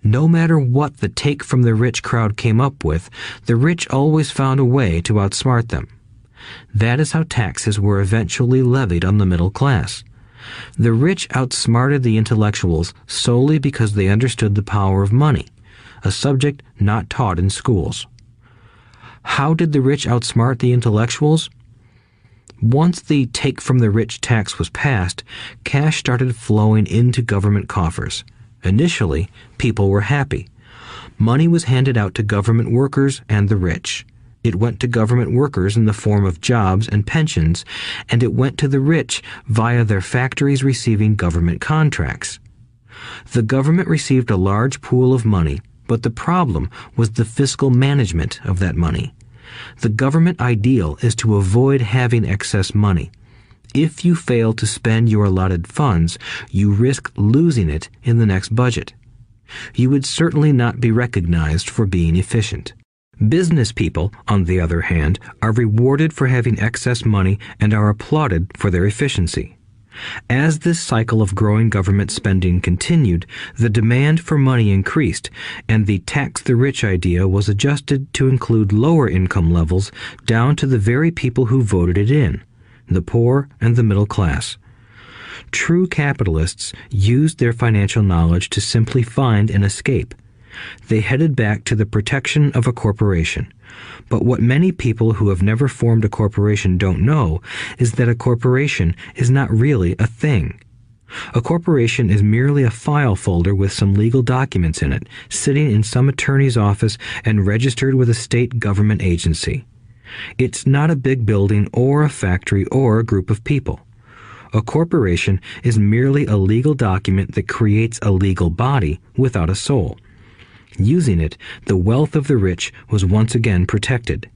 No matter what the take from the rich crowd came up with, the rich always found a way to outsmart them. That is how taxes were eventually levied on the middle class. The rich outsmarted the intellectuals solely because they understood the power of money, a subject not taught in schools. How did the rich outsmart the intellectuals? Once the take from the rich tax was passed, cash started flowing into government coffers. Initially, people were happy. Money was handed out to government workers and the rich. It went to government workers in the form of jobs and pensions, and it went to the rich via their factories receiving government contracts. The government received a large pool of money, but the problem was the fiscal management of that money. The government ideal is to avoid having excess money. If you fail to spend your allotted funds, you risk losing it in the next budget. You would certainly not be recognized for being efficient. Business people, on the other hand, are rewarded for having excess money and are applauded for their efficiency. As this cycle of growing government spending continued, the demand for money increased, and the tax the rich idea was adjusted to include lower income levels down to the very people who voted it in, the poor and the middle class. True capitalists used their financial knowledge to simply find an escape. They headed back to the protection of a corporation. But what many people who have never formed a corporation don't know is that a corporation is not really a thing. A corporation is merely a file folder with some legal documents in it, sitting in some attorney's office and registered with a state government agency. It's not a big building or a factory or a group of people. A corporation is merely a legal document that creates a legal body without a soul. Using it, the wealth of the rich was once again protected.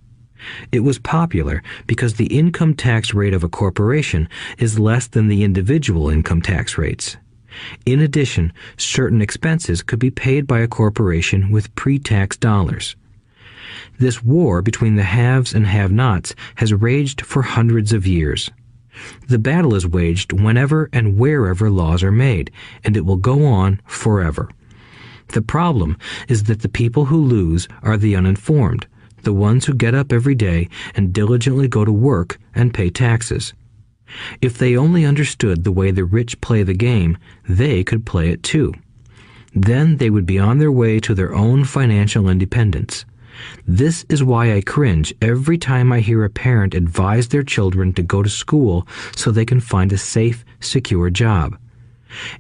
It was popular because the income tax rate of a corporation is less than the individual income tax rates. In addition, certain expenses could be paid by a corporation with pre-tax dollars. This war between the haves and have-nots has raged for hundreds of years. The battle is waged whenever and wherever laws are made, and it will go on forever. The problem is that the people who lose are the uninformed, the ones who get up every day and diligently go to work and pay taxes. If they only understood the way the rich play the game, they could play it too. Then they would be on their way to their own financial independence. This is why I cringe every time I hear a parent advise their children to go to school so they can find a safe, secure job.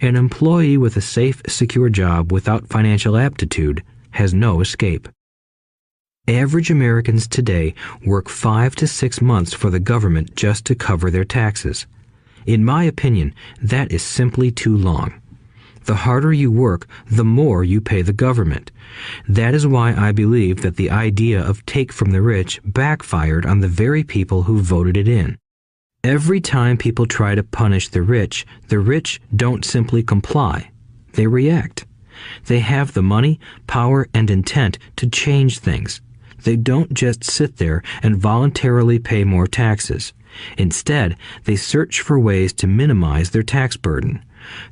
An employee with a safe, secure job without financial aptitude has no escape. Average Americans today work 5 to 6 months for the government just to cover their taxes. In my opinion, that is simply too long. The harder you work, the more you pay the government. That is why I believe that the idea of take from the rich backfired on the very people who voted it in. Every time people try to punish the rich don't simply comply. They react. They have the money, power, and intent to change things. They don't just sit there and voluntarily pay more taxes. Instead, they search for ways to minimize their tax burden.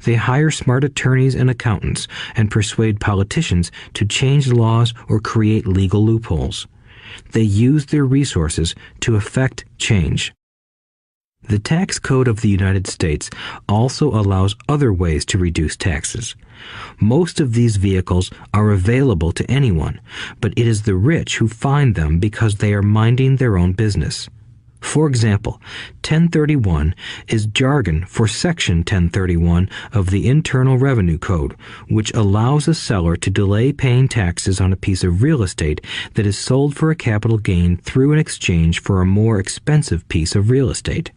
They hire smart attorneys and accountants and persuade politicians to change laws or create legal loopholes. They use their resources to effect change. The tax code of the United States also allows other ways to reduce taxes. Most of these vehicles are available to anyone, but it is the rich who find them because they are minding their own business. For example, 1031 is jargon for Section 1031 of the Internal Revenue Code, which allows a seller to delay paying taxes on a piece of real estate that is sold for a capital gain through an exchange for a more expensive piece of real estate.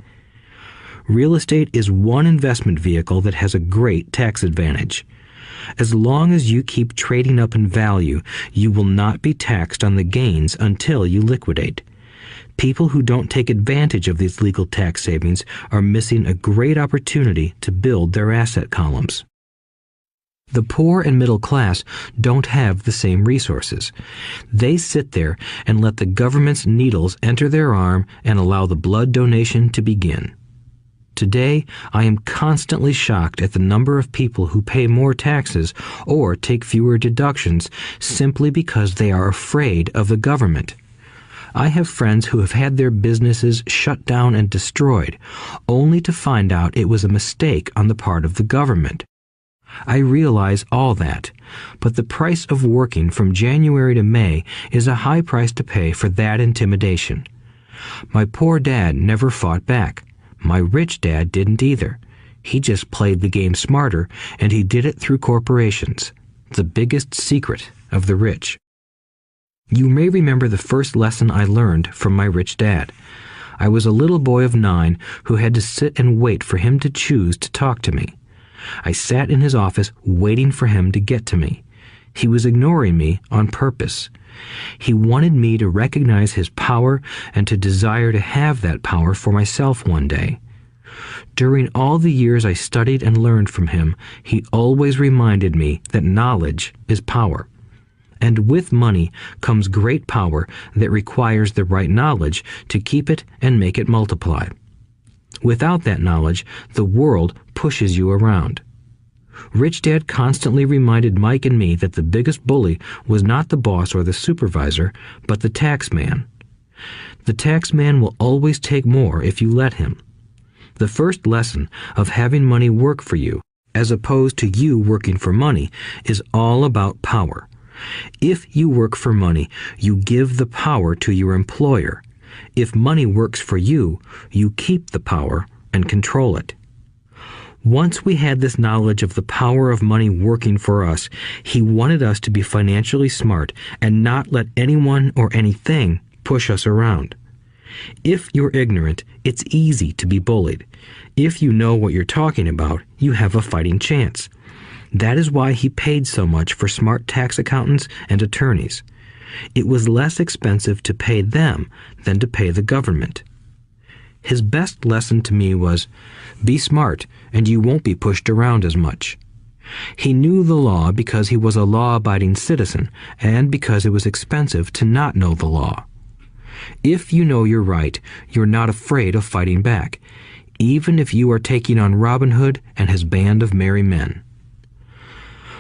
Real estate is one investment vehicle that has a great tax advantage. As long as you keep trading up in value, you will not be taxed on the gains until you liquidate. People who don't take advantage of these legal tax savings are missing a great opportunity to build their asset columns. The poor and middle class don't have the same resources. They sit there and let the government's needles enter their arm and allow the blood donation to begin. Today, I am constantly shocked at the number of people who pay more taxes or take fewer deductions simply because they are afraid of the government. I have friends who have had their businesses shut down and destroyed, only to find out it was a mistake on the part of the government. I realize all that, but the price of working from January to May is a high price to pay for that intimidation. My poor dad never fought back. My rich dad didn't either. He just played the game smarter, and he did it through corporations, the biggest secret of the rich. You may remember the first lesson I learned from my rich dad. I was a little boy of 9 who had to sit and wait for him to choose to talk to me. I sat in his office waiting for him to get to me. He was ignoring me on purpose. He wanted me to recognize his power and to desire to have that power for myself one day. During all the years I studied and learned from him, he always reminded me that knowledge is power. and with money comes great power that requires the right knowledge to keep it and make it multiply. Without that knowledge, the world pushes you around. Rich Dad constantly reminded Mike and me that the biggest bully was not the boss or the supervisor, but the tax man. The tax man will always take more if you let him. The first lesson of having money work for you, as opposed to you working for money, is all about power. If you work for money, you give the power to your employer. If money works for you, you keep the power and control it. Once we had this knowledge of the power of money working for us, he wanted us to be financially smart and not let anyone or anything push us around. If you're ignorant, it's easy to be bullied. If you know what you're talking about, you have a fighting chance. That is why he paid so much for smart tax accountants and attorneys. It was less expensive to pay them than to pay the government. His best lesson to me was, be smart and you won't be pushed around as much. He knew the law because he was a law-abiding citizen and because it was expensive to not know the law. If you know you're right, you're not afraid of fighting back, even if you are taking on Robin Hood and his band of merry men.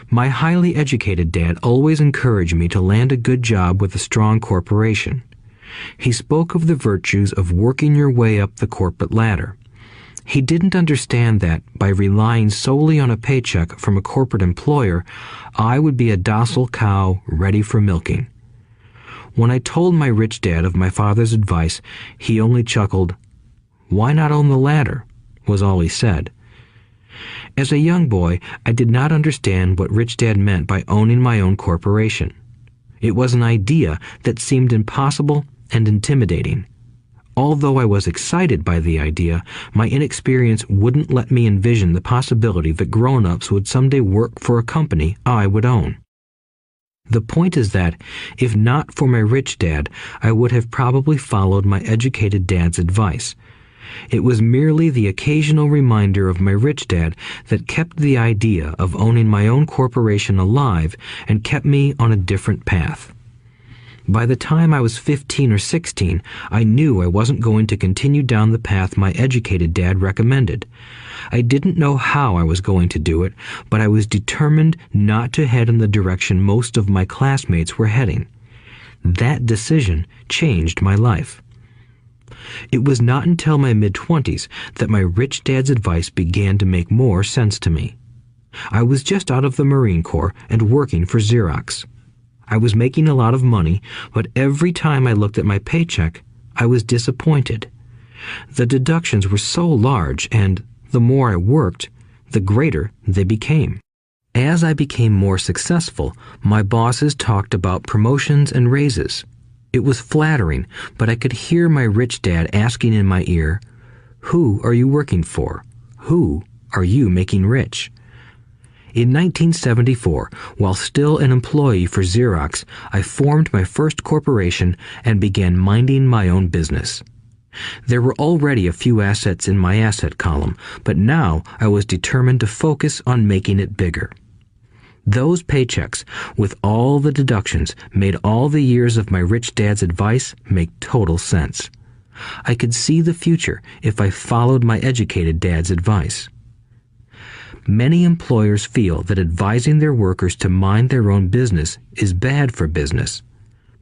My highly educated dad always encouraged me to land a good job with a strong corporation. He spoke of the virtues of working your way up the corporate ladder. He didn't understand that by relying solely on a paycheck from a corporate employer, I would be a docile cow ready for milking. When I told my rich dad of my father's advice, he only chuckled. "Why not own the ladder?" was all he said. As a young boy, I did not understand what Rich Dad meant by owning my own corporation. It was an idea that seemed impossible and intimidating. Although I was excited by the idea, my inexperience wouldn't let me envision the possibility that grown-ups would someday work for a company I would own. The point is that, if not for my rich dad, I would have probably followed my educated dad's advice. It was merely the occasional reminder of my rich dad that kept the idea of owning my own corporation alive and kept me on a different path. By the time I was 15 or 16, I knew I wasn't going to continue down the path my educated dad recommended. I didn't know how I was going to do it, but I was determined not to head in the direction most of my classmates were heading. That decision changed my life. It was not until my mid-20s that my rich dad's advice began to make more sense to me. I was just out of the Marine Corps and working for Xerox. I was making a lot of money, but every time I looked at my paycheck, I was disappointed. The deductions were so large, and the more I worked, the greater they became. As I became more successful, my bosses talked about promotions and raises. It was flattering, but I could hear my rich dad asking in my ear, "Who are you working for? Who are you making rich?" In 1974, while still an employee for Xerox, I formed my first corporation and began minding my own business. There were already a few assets in my asset column, but now I was determined to focus on making it bigger. Those paychecks, with all the deductions, made all the years of my rich dad's advice make total sense. I could see the future if I followed my educated dad's advice. Many employers feel that advising their workers to mind their own business is bad for business.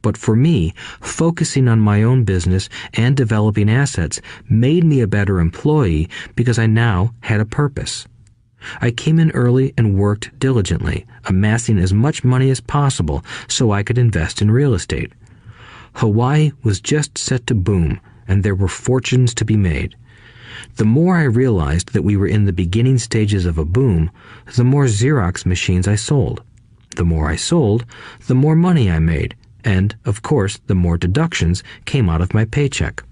But for me, focusing on my own business and developing assets made me a better employee because I now had a purpose. I came in early and worked diligently, amassing as much money as possible so I could invest in real estate. Hawaii was just set to boom, and there were fortunes to be made. The more I realized that we were in the beginning stages of a boom, the more Xerox machines I sold. The more I sold, the more money I made, and, of course, the more deductions came out of my paycheck.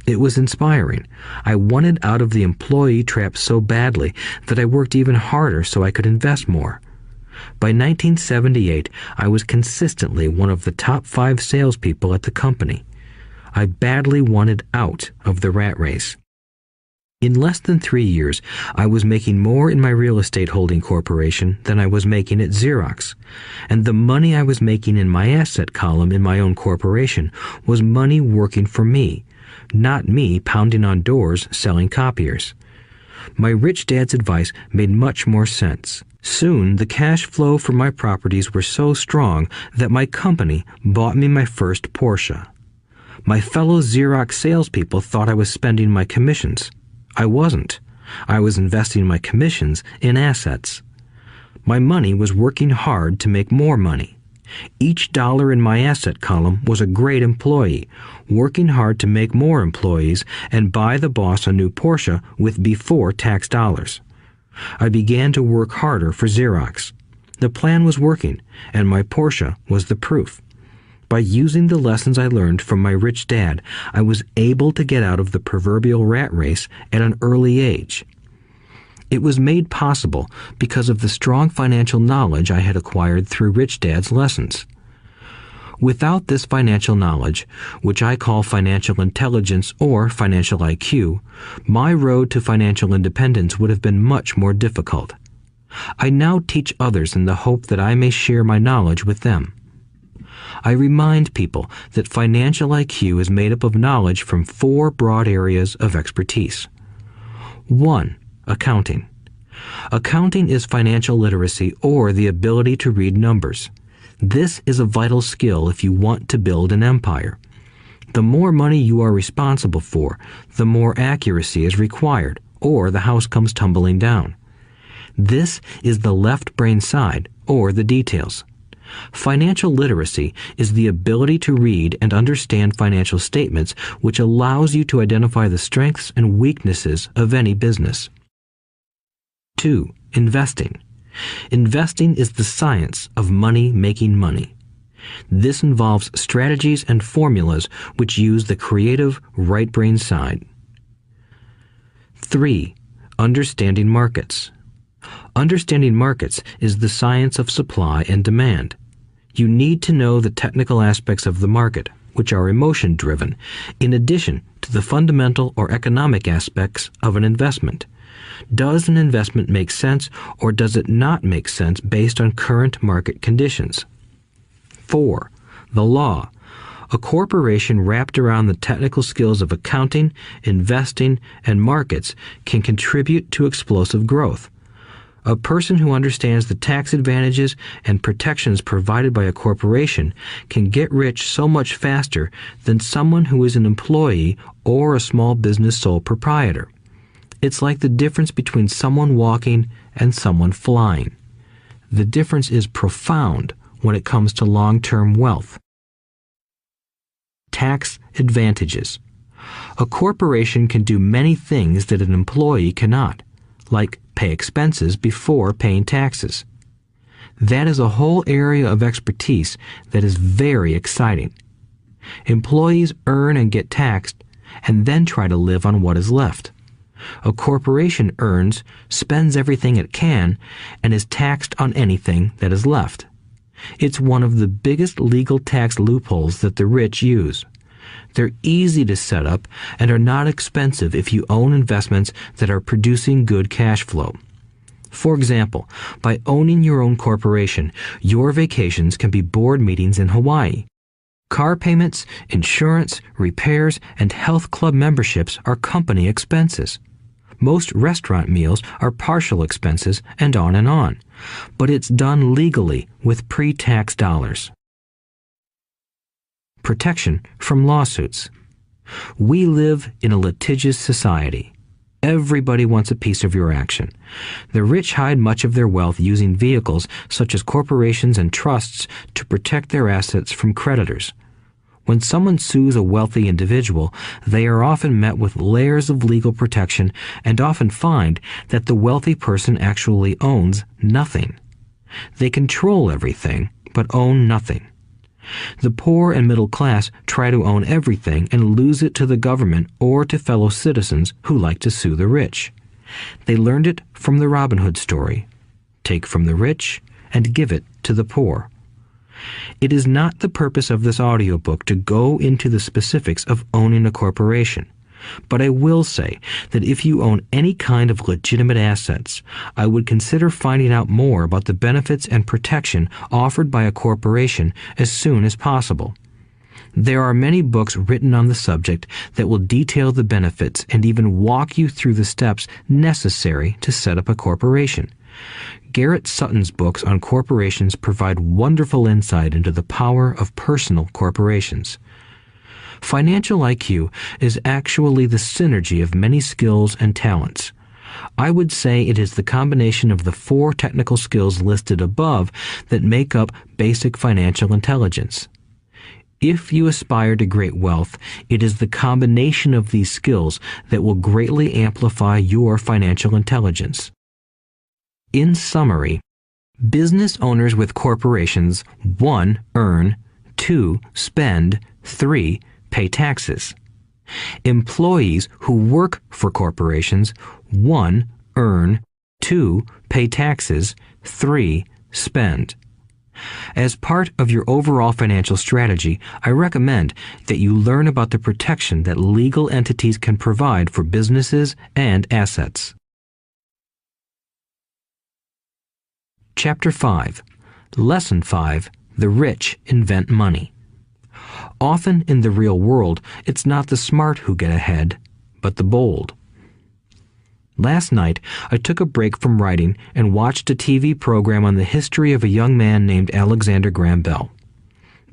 It was inspiring. I wanted out of the employee trap so badly that I worked even harder so I could invest more. By 1978, I was consistently one of the top 5 salespeople at the company. I badly wanted out of the rat race. In less than 3 years, I was making more in my real estate holding corporation than I was making at Xerox, and the money I was making in my asset column in my own corporation was money working for me, not me pounding on doors selling copiers. My rich dad's advice made much more sense. Soon, the cash flow from my properties were so strong that my company bought me my first Porsche. My fellow Xerox salespeople thought I was spending my commissions. I wasn't. I was investing my commissions in assets. My money was working hard to make more money. Each dollar in my asset column was a great employee, working hard to make more employees and buy the boss a new Porsche with before-tax dollars. I began to work harder for Xerox. The plan was working, and my Porsche was the proof. By using the lessons I learned from my rich dad, I was able to get out of the proverbial rat race at an early age. It was made possible because of the strong financial knowledge I had acquired through Rich Dad's lessons. Without this financial knowledge, which I call financial intelligence or financial IQ, my road to financial independence would have been much more difficult. I now teach others in the hope that I may share my knowledge with them. I remind people that financial IQ is made up of knowledge from 4 broad areas of expertise. 1. Accounting. Accounting is financial literacy or the ability to read numbers. This is a vital skill if you want to build an empire. The more money you are responsible for, the more accuracy is required, or the house comes tumbling down. This is the left brain side, or the details. Financial literacy is the ability to read and understand financial statements, which allows you to identify the strengths and weaknesses of any business. 2. Investing. Investing is the science of money making money. This involves strategies and formulas which use the creative right brain side. 3. Understanding markets. Understanding markets is the science of supply and demand. You need to know the technical aspects of the market, which are emotion-driven, in addition to the fundamental or economic aspects of an investment. Does an investment make sense or does it not make sense based on current market conditions? 4. The law. A corporation wrapped around the technical skills of accounting, investing, and markets can contribute to explosive growth. A person who understands the tax advantages and protections provided by a corporation can get rich so much faster than someone who is an employee or a small business sole proprietor. It's like the difference between someone walking and someone flying. The difference is profound when it comes to long-term wealth. Tax advantages. A corporation can do many things that an employee cannot, like pay expenses before paying taxes. That is a whole area of expertise that is very exciting. Employees earn and get taxed and then try to live on what is left. A corporation earns, spends everything it can, and is taxed on anything that is left. It's one of the biggest legal tax loopholes that the rich use. They're easy to set up and are not expensive if you own investments that are producing good cash flow. For example, by owning your own corporation, your vacations can be board meetings in Hawaii. Car payments, insurance, repairs, and health club memberships are company expenses. Most restaurant meals are partial expenses, and on. But it's done legally with pre-tax dollars. Protection from lawsuits. We live in a litigious society. Everybody wants a piece of your action. The rich hide much of their wealth using vehicles such as corporations and trusts to protect their assets from creditors. When someone sues a wealthy individual, they are often met with layers of legal protection and often find that the wealthy person actually owns nothing. They control everything, but own nothing. The poor and middle class try to own everything and lose it to the government or to fellow citizens who like to sue the rich. They learned it from the Robin Hood story. Take from the rich and give it to the poor. It is not the purpose of this audiobook to go into the specifics of owning a corporation. But I will say that if you own any kind of legitimate assets, I would consider finding out more about the benefits and protection offered by a corporation as soon as possible. There are many books written on the subject that will detail the benefits and even walk you through the steps necessary to set up a corporation. Garrett Sutton's books on corporations provide wonderful insight into the power of personal corporations. Financial IQ is actually the synergy of many skills and talents. I would say it is the combination of the 4 technical skills listed above that make up basic financial intelligence. If you aspire to great wealth, it is the combination of these skills that will greatly amplify your financial intelligence. In summary, business owners with corporations 1. Earn, 2. Spend, 3. Pay taxes. Employees who work for corporations 1. Earn, 2. Pay taxes, 3. Spend. As part of your overall financial strategy, I recommend that you learn about the protection that legal entities can provide for businesses and assets. Chapter 5. Lesson 5. The rich invent money. Often in the real world, it's not the smart who get ahead, but the bold. Last night, I took a break from writing and watched a TV program on the history of a young man named Alexander Graham Bell.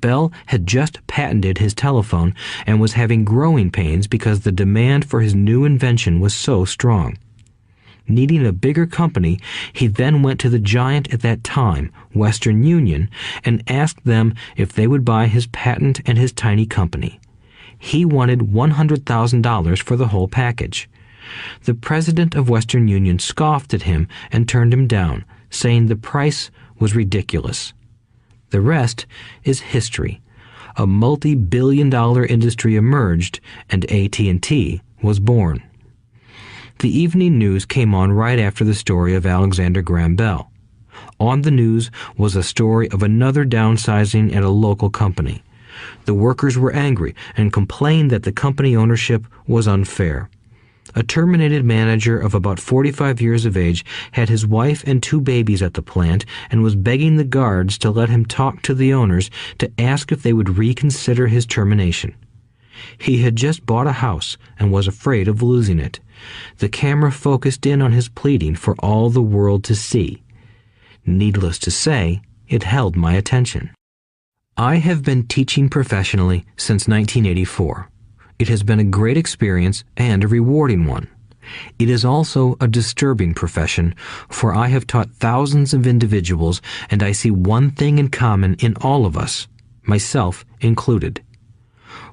Bell had just patented his telephone and was having growing pains because the demand for his new invention was so strong. Needing a bigger company, he then went to the giant at that time, Western Union, and asked them if they would buy his patent and his tiny company. He wanted $100,000 for the whole package. The president of Western Union scoffed at him and turned him down, saying the price was ridiculous. The rest is history. A multi-billion-dollar industry emerged, and AT&T was born. The evening news came on right after the story of Alexander Graham Bell. On the news was a story of another downsizing at a local company. The workers were angry and complained that the company ownership was unfair. A terminated manager of about 45 years of age had his wife and 2 babies at the plant and was begging the guards to let him talk to the owners to ask if they would reconsider his termination. He had just bought a house and was afraid of losing it. The camera focused in on his pleading for all the world to see. Needless to say, it held my attention. I have been teaching professionally since 1984. It has been a great experience and a rewarding one. It is also a disturbing profession, for I have taught thousands of individuals, and I see one thing in common in all of us, myself included.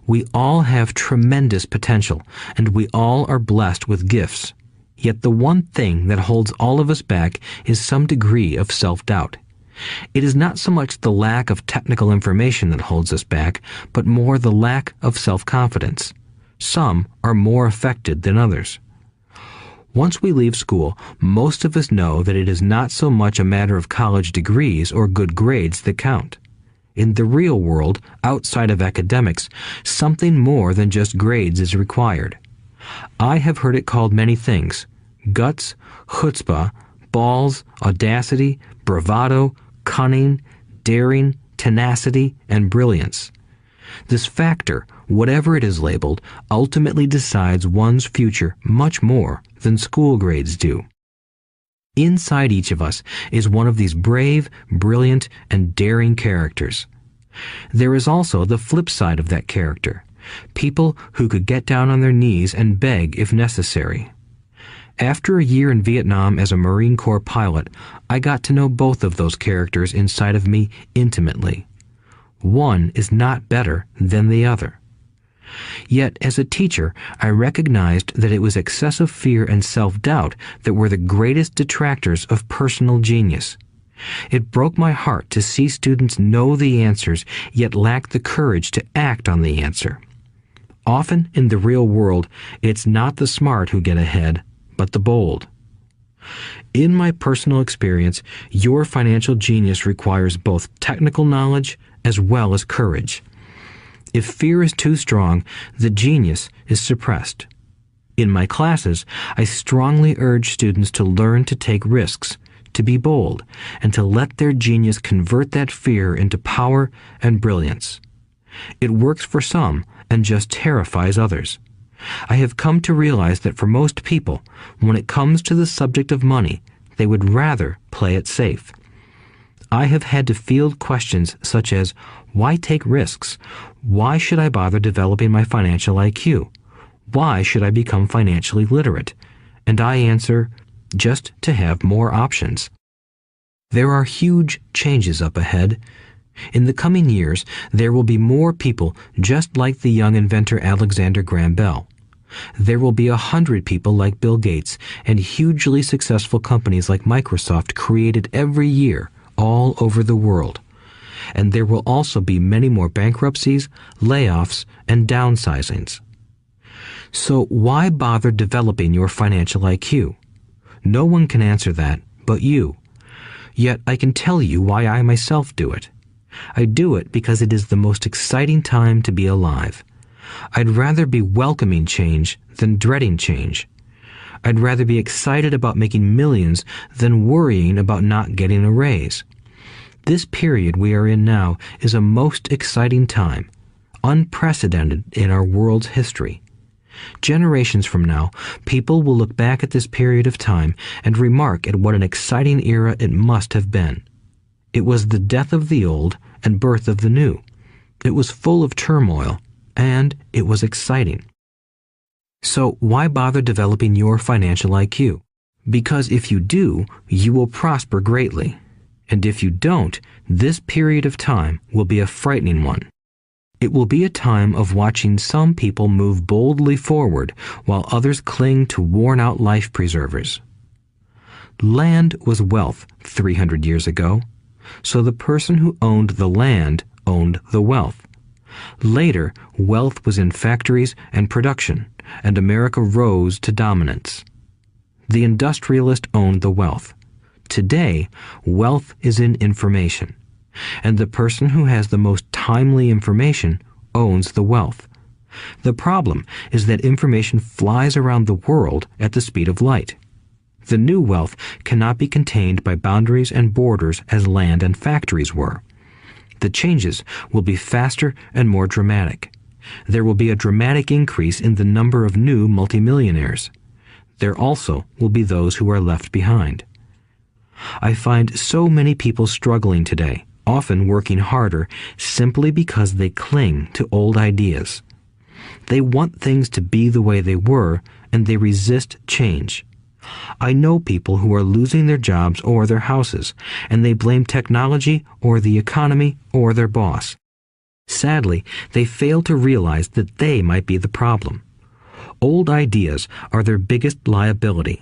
We all have tremendous potential, and we all are blessed with gifts. Yet the one thing that holds all of us back is some degree of self-doubt. It is not so much the lack of technical information that holds us back, but more the lack of self-confidence. Some are more affected than others. Once we leave school, most of us know that it is not so much a matter of college degrees or good grades that count. In the real world, outside of academics, something more than just grades is required. I have heard it called many things: guts, chutzpah, balls, audacity, bravado, cunning, daring, tenacity, and brilliance. This factor, whatever it is labeled, ultimately decides one's future much more than school grades do. Inside each of us is one of these brave, brilliant, and daring characters. There is also the flip side of that character, people who could get down on their knees and beg if necessary. After a year in Vietnam as a Marine Corps pilot, I got to know both of those characters inside of me intimately. One is not better than the other. Yet, as a teacher, I recognized that it was excessive fear and self-doubt that were the greatest detractors of personal genius. It broke my heart to see students know the answers, yet lack the courage to act on the answer. Often in the real world, it's not the smart who get ahead, but the bold. In my personal experience, your financial genius requires both technical knowledge as well as courage. If fear is too strong, the genius is suppressed. In my classes, I strongly urge students to learn to take risks, to be bold, and to let their genius convert that fear into power and brilliance. It works for some and just terrifies others. I have come to realize that for most people, when it comes to the subject of money, they would rather play it safe. I have had to field questions such as, why take risks? Why should I bother developing my financial IQ? Why should I become financially literate? And I answer, just to have more options. There are huge changes up ahead. In the coming years, there will be more people just like the young inventor Alexander Graham Bell. There will be 100 people like Bill Gates and hugely successful companies like Microsoft created every year all over the world. And there will also be many more bankruptcies, layoffs, and downsizings. So why bother developing your financial IQ? No one can answer that but you. Yet I can tell you why I myself do it. I do it because it is the most exciting time to be alive. I'd rather be welcoming change than dreading change. I'd rather be excited about making millions than worrying about not getting a raise. This period we are in now is a most exciting time, unprecedented in our world's history. Generations from now, people will look back at this period of time and remark at what an exciting era it must have been. It was the death of the old and birth of the new. It was full of turmoil, and it was exciting. So why bother developing your financial IQ? Because if you do, you will prosper greatly. And if you don't, this period of time will be a frightening one. It will be a time of watching some people move boldly forward while others cling to worn-out life preservers. Land was wealth 300 years ago, so the person who owned the land owned the wealth. Later, wealth was in factories and production, and America rose to dominance. The industrialist owned the wealth. Today, wealth is in information, and the person who has the most timely information owns the wealth. The problem is that information flies around the world at the speed of light. The new wealth cannot be contained by boundaries and borders as land and factories were. The changes will be faster and more dramatic. There will be a dramatic increase in the number of new multimillionaires. There also will be those who are left behind. I find so many people struggling today, often working harder, simply because they cling to old ideas. They want things to be the way they were, and they resist change. I know people who are losing their jobs or their houses, and they blame technology or the economy or their boss. Sadly, they fail to realize that they might be the problem. Old ideas are their biggest liability.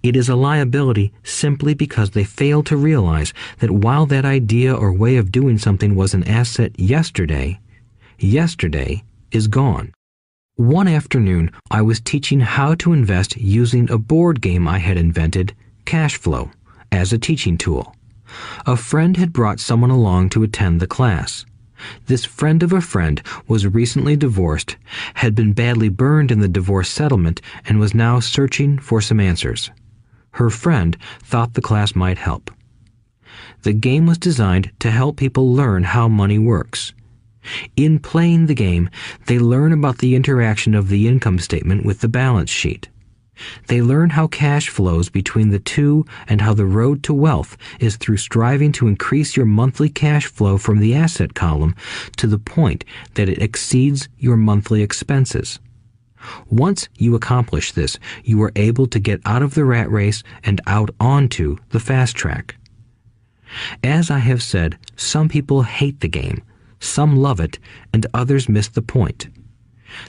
It is a liability simply because they fail to realize that while that idea or way of doing something was an asset yesterday, yesterday is gone. One afternoon, I was teaching how to invest using a board game I had invented, Cash Flow, as a teaching tool. A friend had brought someone along to attend the class. This friend of a friend was recently divorced, had been badly burned in the divorce settlement, and was now searching for some answers. Her friend thought the class might help. The game was designed to help people learn how money works. In playing the game, they learn about the interaction of the income statement with the balance sheet. They learn how cash flows between the two and how the road to wealth is through striving to increase your monthly cash flow from the asset column to the point that it exceeds your monthly expenses. Once you accomplish this, you are able to get out of the rat race and out onto the fast track. As I have said, some people hate the game, some love it, and others miss the point.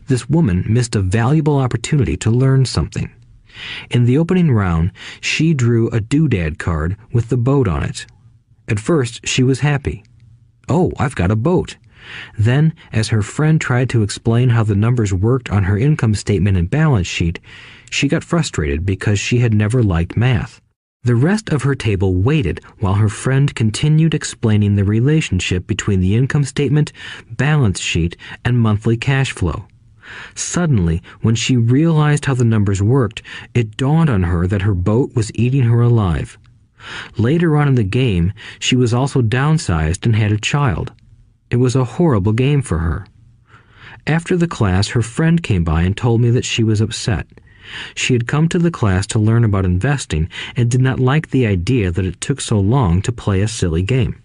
This woman missed a valuable opportunity to learn something. In the opening round, she drew a doodad card with the boat on it. At first, she was happy. "Oh, I've got a boat." Then, as her friend tried to explain how the numbers worked on her income statement and balance sheet, she got frustrated because she had never liked math. The rest of her table waited while her friend continued explaining the relationship between the income statement, balance sheet, and monthly cash flow. Suddenly, when she realized how the numbers worked, it dawned on her that her boat was eating her alive. Later on in the game, she was also downsized and had a child. It was a horrible game for her. After the class, her friend came by and told me that she was upset. She had come to the class to learn about investing and did not like the idea that it took so long to play a silly game.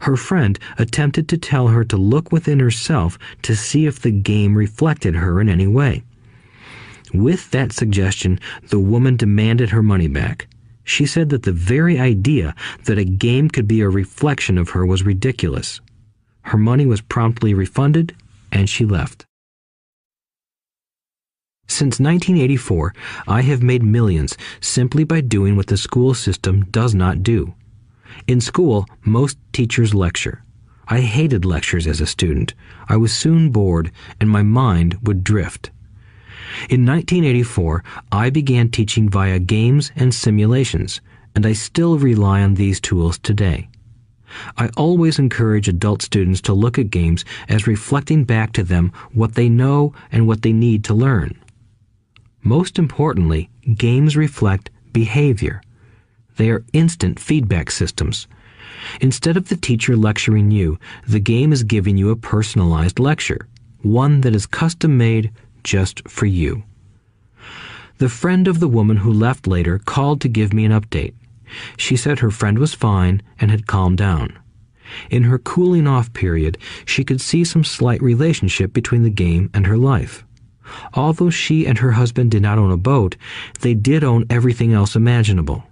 Her friend attempted to tell her to look within herself to see if the game reflected her in any way. With that suggestion, the woman demanded her money back. She said that the very idea that a game could be a reflection of her was ridiculous. Her money was promptly refunded, and she left. Since 1984, I have made millions simply by doing what the school system does not do. In school, most teachers lecture. I hated lectures as a student. I was soon bored, and my mind would drift. In 1984, I began teaching via games and simulations, and I still rely on these tools today. I always encourage adult students to look at games as reflecting back to them what they know and what they need to learn. Most importantly, games reflect behavior. They are instant feedback systems. Instead of the teacher lecturing you, the game is giving you a personalized lecture, one that is custom-made just for you. The friend of the woman who left later called to give me an update. She said her friend was fine and had calmed down. In her cooling-off period, she could see some slight relationship between the game and her life. Although she and her husband did not own a boat, they did own everything else imaginable.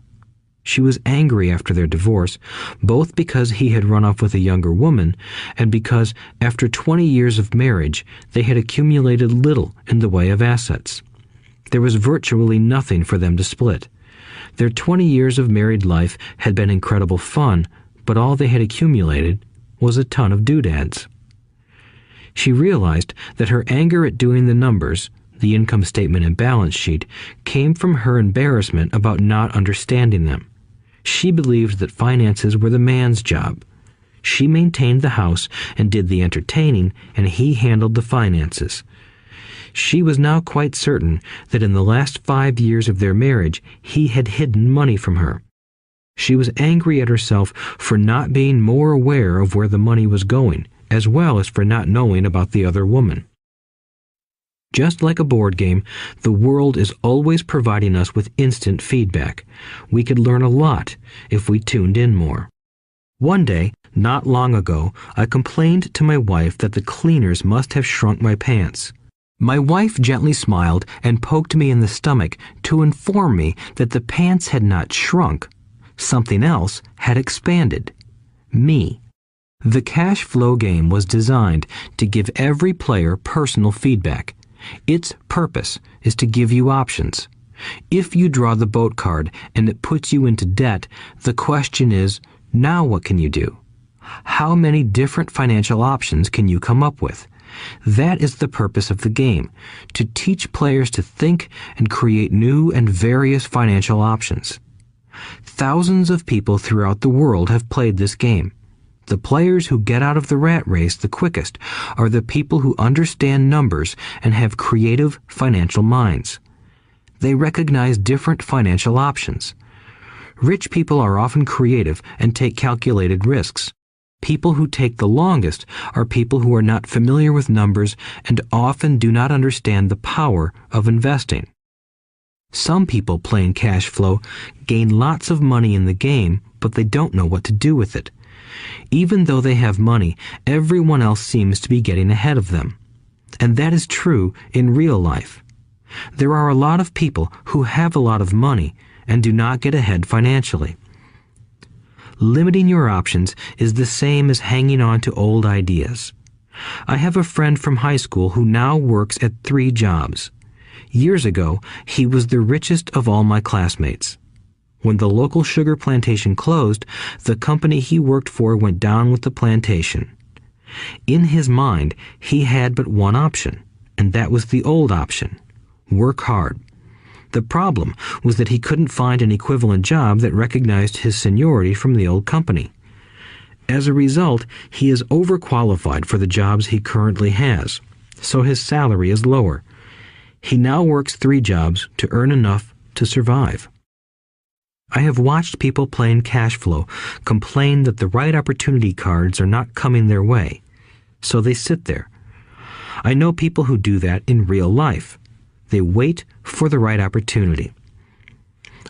She was angry after their divorce, both because he had run off with a younger woman and because, after 20 years of marriage, they had accumulated little in the way of assets. There was virtually nothing for them to split. Their 20 years of married life had been incredible fun, but all they had accumulated was a ton of doodads. She realized that her anger at doing the numbers, the income statement and balance sheet, came from her embarrassment about not understanding them. She believed that finances were the man's job. She maintained the house and did the entertaining, and he handled the finances. She was now quite certain that in the last 5 years of their marriage, he had hidden money from her. She was angry at herself for not being more aware of where the money was going, as well as for not knowing about the other woman. Just like a board game, the world is always providing us with instant feedback. We could learn a lot if we tuned in more. One day, not long ago, I complained to my wife that the cleaners must have shrunk my pants. My wife gently smiled and poked me in the stomach to inform me that the pants had not shrunk. Something else had expanded. Me. The cash flow game was designed to give every player personal feedback. Its purpose is to give you options. If you draw the boat card and it puts you into debt, the question is, now what can you do? How many different financial options can you come up with? That is the purpose of the game, to teach players to think and create new and various financial options. Thousands of people throughout the world have played this game. The players who get out of the rat race the quickest are the people who understand numbers and have creative financial minds. They recognize different financial options. Rich people are often creative and take calculated risks. People who take the longest are people who are not familiar with numbers and often do not understand the power of investing. Some people playing cash flow gain lots of money in the game, but they don't know what to do with it. Even though they have money, everyone else seems to be getting ahead of them. And that is true in real life. There are a lot of people who have a lot of money and do not get ahead financially. Limiting your options is the same as hanging on to old ideas. I have a friend from high school who now works at 3 jobs. Years ago, he was the richest of all my classmates. When the local sugar plantation closed, the company he worked for went down with the plantation. In his mind, he had but one option, and that was the old option: work hard. The problem was that he couldn't find an equivalent job that recognized his seniority from the old company. As a result, he is overqualified for the jobs he currently has. so his salary is lower. He now works 3 jobs to earn enough to survive. I have watched people playing cash flow complain that the right opportunity cards are not coming their way, so they sit there. I know people who do that in real life. They wait for the right opportunity.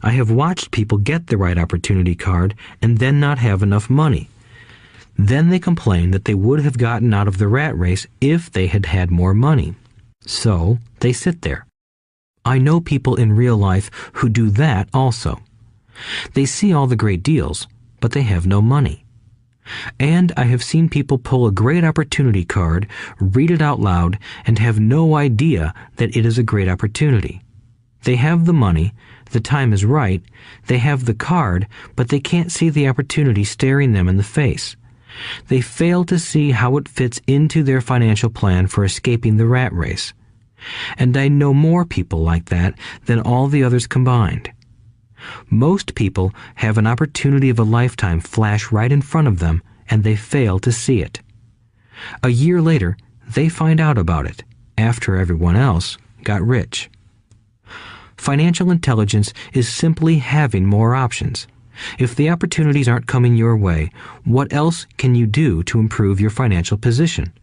I have watched people get the right opportunity card and then not have enough money. Then they complain that they would have gotten out of the rat race if they had had more money. So they sit there. I know people in real life who do that also. They see all the great deals, but they have no money. And I have seen people pull a great opportunity card, read it out loud, and have no idea that it is a great opportunity. They have the money, the time is right, they have the card, but they can't see the opportunity staring them in the face. They fail to see how it fits into their financial plan for escaping the rat race. And I know more people like that than all the others combined. Most people have an opportunity of a lifetime flash right in front of them, and they fail to see it. A year later, they find out about it, after everyone else got rich. Financial intelligence is simply having more options. If the opportunities aren't coming your way, what else can you do to improve your financial position?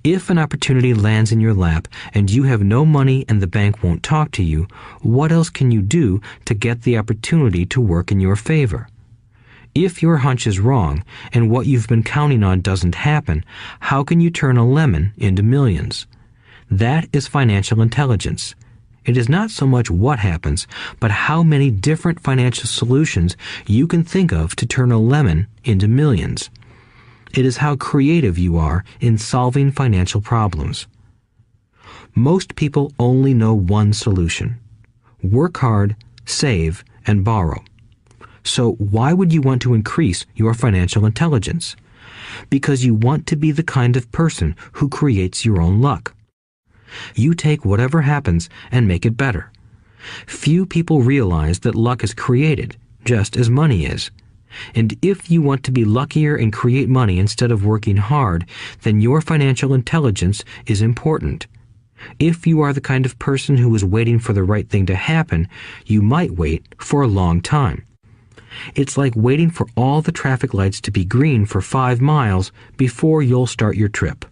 If an opportunity lands in your lap and you have no money and the bank won't talk to you, what else can you do to get the opportunity to work in your favor? If your hunch is wrong and what you've been counting on doesn't happen, how can you turn a lemon into millions? That is financial intelligence. It is not so much what happens, but how many different financial solutions you can think of to turn a lemon into millions. It is how creative you are in solving financial problems. Most people only know one solution: work hard, save, and borrow. So why would you want to increase your financial intelligence? Because you want to be the kind of person who creates your own luck. You take whatever happens and make it better. Few people realize that luck is created, just as money is. And if you want to be luckier and create money instead of working hard, then your financial intelligence is important. If you are the kind of person who is waiting for the right thing to happen, you might wait for a long time. It's like waiting for all the traffic lights to be green for 5 miles before you'll start your trip.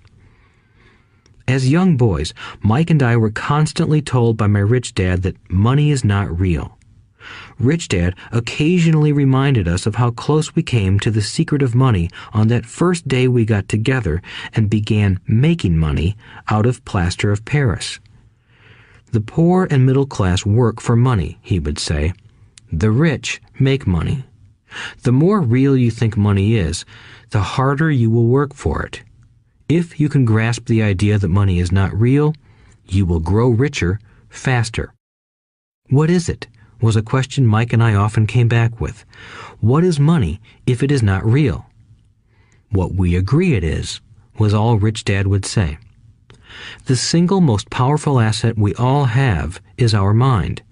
As young boys, Mike and I were constantly told by my rich dad that money is not real. Rich Dad occasionally reminded us of how close we came to the secret of money on that first day we got together and began making money out of plaster of Paris. The poor and middle class work for money, he would say. The rich make money. The more real you think money is, the harder you will work for it. If you can grasp the idea that money is not real, you will grow richer faster. What is it? Was a question Mike and I often came back with. What is money if it is not real? What we agree it is, was all Rich Dad would say. The single most powerful asset we all have is our mind.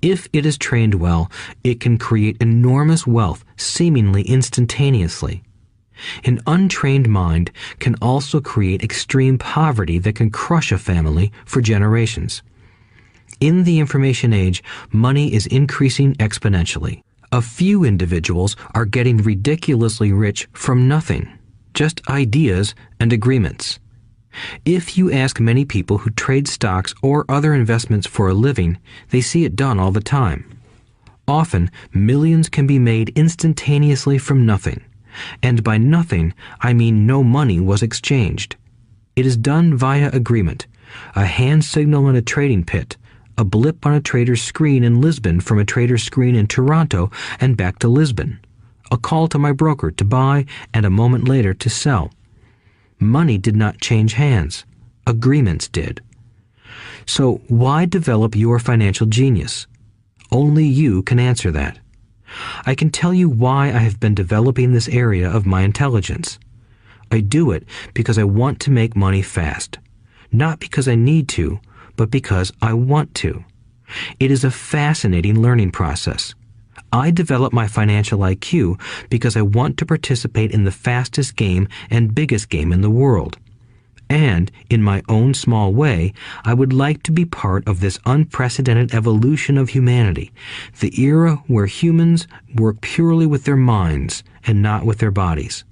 If it is trained well, it can create enormous wealth seemingly instantaneously. An untrained mind can also create extreme poverty that can crush a family for generations. In the information age, money is increasing exponentially. A few individuals are getting ridiculously rich from nothing, just ideas and agreements. If you ask many people who trade stocks or other investments for a living, they see it done all the time. Often, millions can be made instantaneously from nothing. And by nothing, I mean no money was exchanged. It is done via agreement, a hand signal in a trading pit, a blip on a trader's screen in Lisbon from a trader's screen in Toronto and back to Lisbon, a call to my broker to buy and a moment later to sell. Money did not change hands. Agreements did. So why develop your financial genius? Only you can answer that. I can tell you why I have been developing this area of my intelligence. I do it because I want to make money fast. Not because I need to, but because I want to. It is a fascinating learning process. I develop my financial IQ because I want to participate in the fastest game and biggest game in the world. And, in my own small way, I would like to be part of this unprecedented evolution of humanity, the era where humans work purely with their minds and not with their bodies.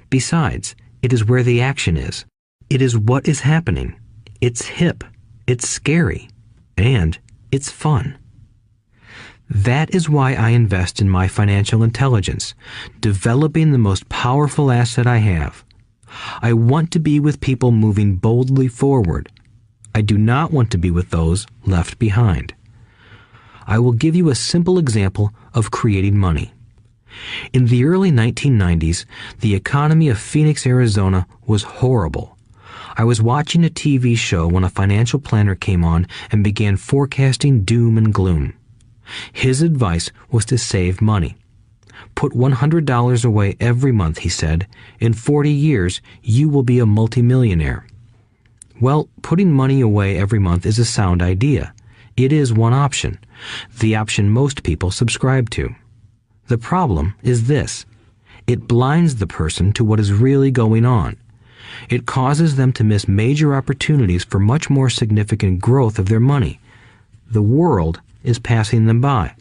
Besides, it is where the action is. It is what is happening. It's hip, it's scary, and it's fun. That is why I invest in my financial intelligence, developing the most powerful asset I have. I want to be with people moving boldly forward. I do not want to be with those left behind. I will give you a simple example of creating money. In the early 1990s, the economy of Phoenix, Arizona was horrible. I was watching a TV show when a financial planner came on and began forecasting doom and gloom. His advice was to save money. Put $100 away every month, he said. In 40 years, you will be a multimillionaire. Well, putting money away every month is a sound idea. It is one option, the option most people subscribe to. The problem is this. It blinds the person to what is really going on. It causes them to miss major opportunities for much more significant growth of their money. The world is passing them by.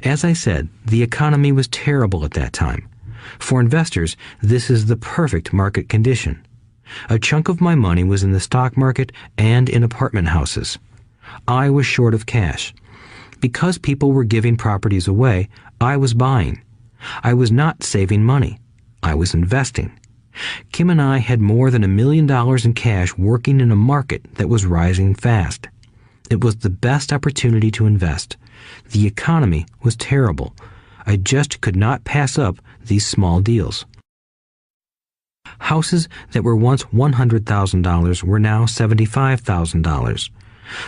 As I said, the economy was terrible at that time. For investors, this is the perfect market condition. A chunk of my money was in the stock market and in apartment houses. I was short of cash. Because people were giving properties away, I was buying. I was not saving money. I was investing. Kim and I had more than $1 million in cash working in a market that was rising fast. It was the best opportunity to invest. The economy was terrible. I just could not pass up these small deals. Houses that were once $100,000 were now $75,000.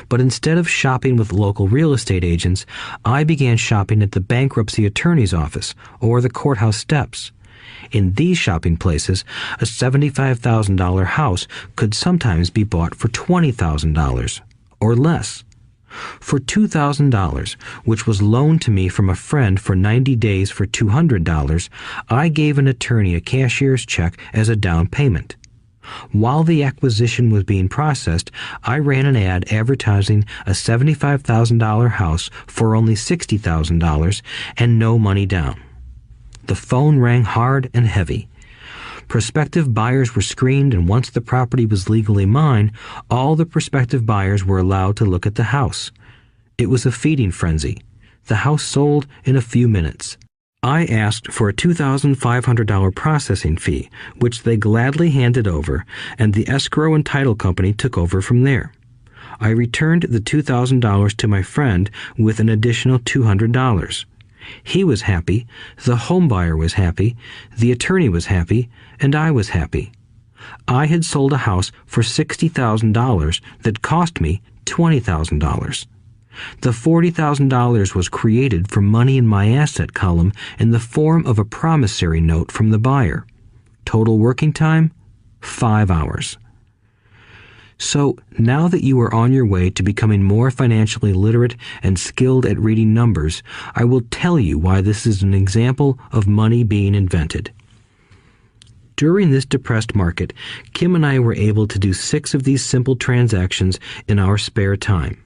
But instead of shopping with local real estate agents, I began shopping at the bankruptcy attorney's office or the courthouse steps. In these shopping places, a $75,000 house could sometimes be bought for $20,000 or less. For $2,000, which was loaned to me from a friend for 90 days for $200, I gave an attorney a cashier's check as a down payment. While the acquisition was being processed, I ran an ad advertising a $75,000 house for only $60,000 and no money down. The phone rang hard and heavy. Prospective buyers were screened, and once the property was legally mine, all the prospective buyers were allowed to look at the house. It was a feeding frenzy. The house sold in a few minutes. I asked for a $2,500 processing fee, which they gladly handed over, and the escrow and title company took over from there. I returned the $2,000 to my friend with an additional $200. He was happy, the home buyer was happy, the attorney was happy, and I was happy. I had sold a house for $60,000 that cost me $20,000. The $40,000 was created from money in my asset column in the form of a promissory note from the buyer. Total working time, 5 hours. So, now that you are on your way to becoming more financially literate and skilled at reading numbers, I will tell you why this is an example of money being invented. During this depressed market, Kim and I were able to do 6 of these simple transactions in our spare time.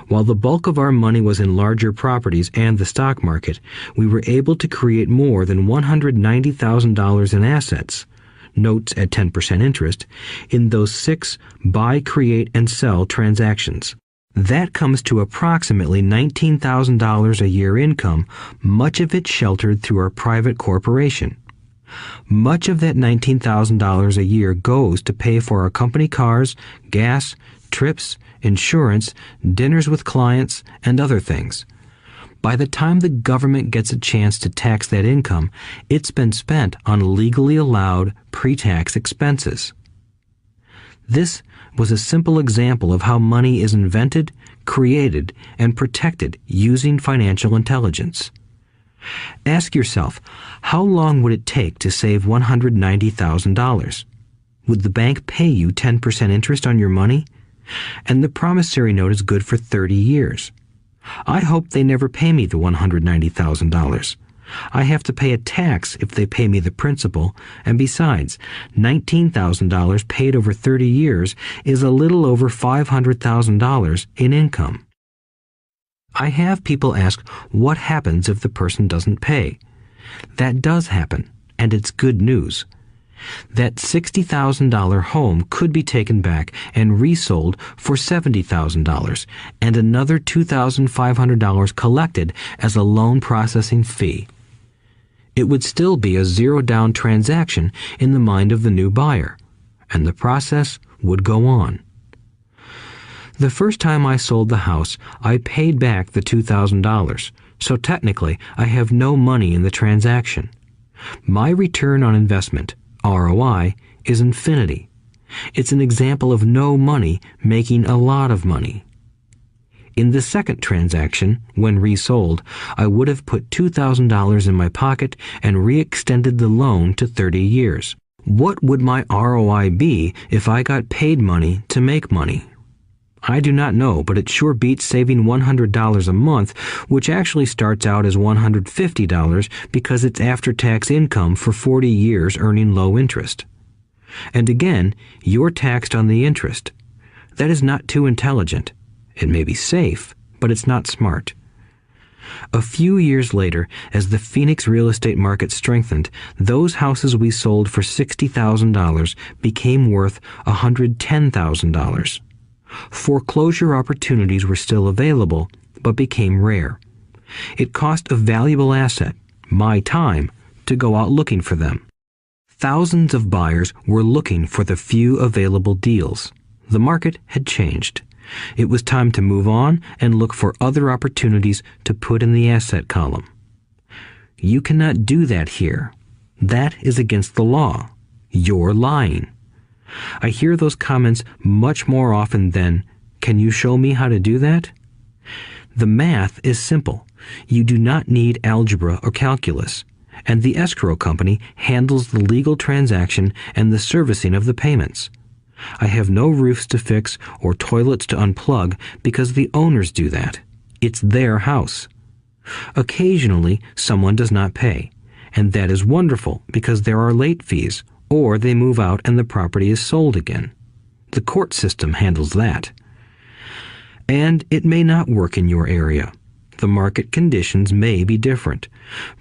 While the bulk of our money was in larger properties and the stock market, we were able to create more than $190,000 in assets, notes at 10% interest, in those 6 buy, create, and sell transactions. That comes to approximately $19,000 a year income, much of it sheltered through our private corporation. Much of that $19,000 a year goes to pay for our company cars, gas, trips, insurance, dinners with clients, and other things. By the time the government gets a chance to tax that income, it's been spent on legally allowed pre-tax expenses. This was a simple example of how money is invented, created, and protected using financial intelligence. Ask yourself, how long would it take to save $190,000? Would the bank pay you 10% interest on your money? And the promissory note is good for 30 years. I hope they never pay me the $190,000. I have to pay a tax if they pay me the principal, and besides, $19,000 paid over 30 years is a little over $500,000 in income. I have people ask what happens if the person doesn't pay. That does happen, and it's good news. That $60,000 home could be taken back and resold for $70,000 and another $2,500 collected as a loan processing fee. It would still be a zero-down transaction in the mind of the new buyer, and the process would go on. The first time I sold the house, I paid back the $2,000, so technically I have no money in the transaction. My return on investment, ROI, is infinity. It's an example of no money making a lot of money. In the second transaction, when resold, I would have put $2,000 in my pocket and re-extended the loan to 30 years. What would my ROI be if I got paid money to make money? I do not know, but it sure beats saving $100 a month, which actually starts out as $150 because it's after-tax income for 40 years earning low interest. And again, you're taxed on the interest. That is not too intelligent. It may be safe, but it's not smart. A few years later, as the Phoenix real estate market strengthened, those houses we sold for $60,000 became worth $110,000. Foreclosure opportunities were still available, but became rare. It cost a valuable asset, my time, to go out looking for them. Thousands of buyers were looking for the few available deals. The market had changed. It was time to move on and look for other opportunities to put in the asset column. You cannot do that here. That is against the law. You're lying. I hear those comments much more often than, "Can you show me how to do that?" The math is simple. You do not need algebra or calculus, and the escrow company handles the legal transaction and the servicing of the payments. I have no roofs to fix or toilets to unplug because the owners do that. It's their house. Occasionally, someone does not pay, and that is wonderful because there are late fees, or they move out and the property is sold again. The court system handles that. And it may not work in your area. The market conditions may be different,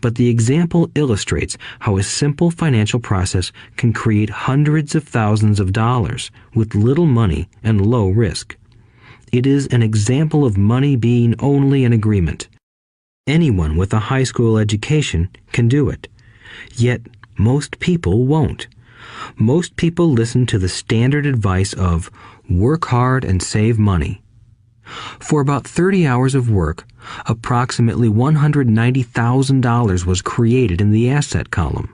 but the example illustrates how a simple financial process can create hundreds of thousands of dollars with little money and low risk. It is an example of money being only an agreement. Anyone with a high school education can do it. Yet most people won't. Most people listen to the standard advice of work hard and save money. For about 30 hours of work, approximately $190,000 was created in the asset column,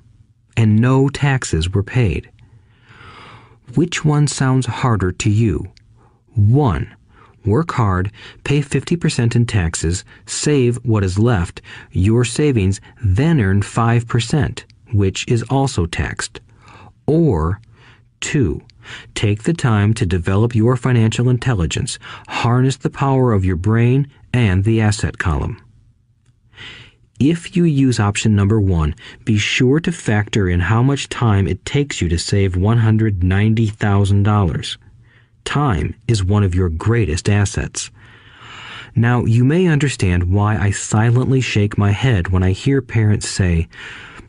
and no taxes were paid. Which one sounds harder to you? 1. Work hard, pay 50% in taxes, save what is left, your savings, then earn 5%, which is also taxed. Or 2. Take the time to develop your financial intelligence, harness the power of your brain and the asset column. If you use option number 1, be sure to factor in how much time it takes you to save $190,000. Time is one of your greatest assets. Now, you may understand why I silently shake my head when I hear parents say,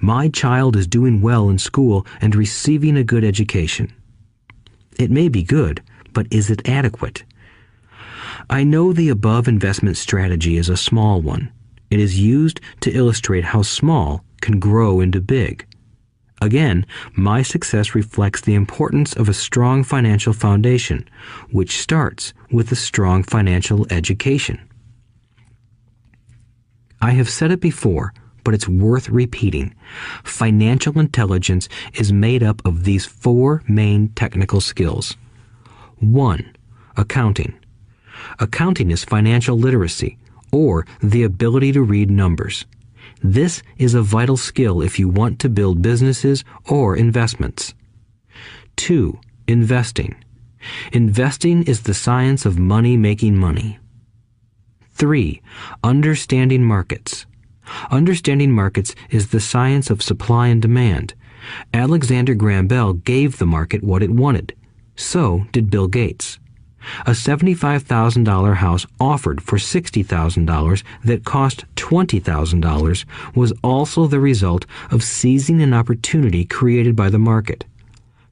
"My child is doing well in school and receiving a good education." It may be good, but is it adequate? I know the above investment strategy is a small one. It is used to illustrate how small can grow into big. Again, my success reflects the importance of a strong financial foundation, which starts with a strong financial education. I have said it before, but it's worth repeating. Financial intelligence is made up of these 4 main technical skills. 1. Accounting. Accounting is financial literacy, or the ability to read numbers. This is a vital skill if you want to build businesses or investments. 2. Investing. Investing is the science of money making money. 3. Understanding markets. Understanding markets is the science of supply and demand. Alexander Graham Bell gave the market what it wanted. So did Bill Gates. A $75,000 house offered for $60,000 that cost $20,000 was also the result of seizing an opportunity created by the market.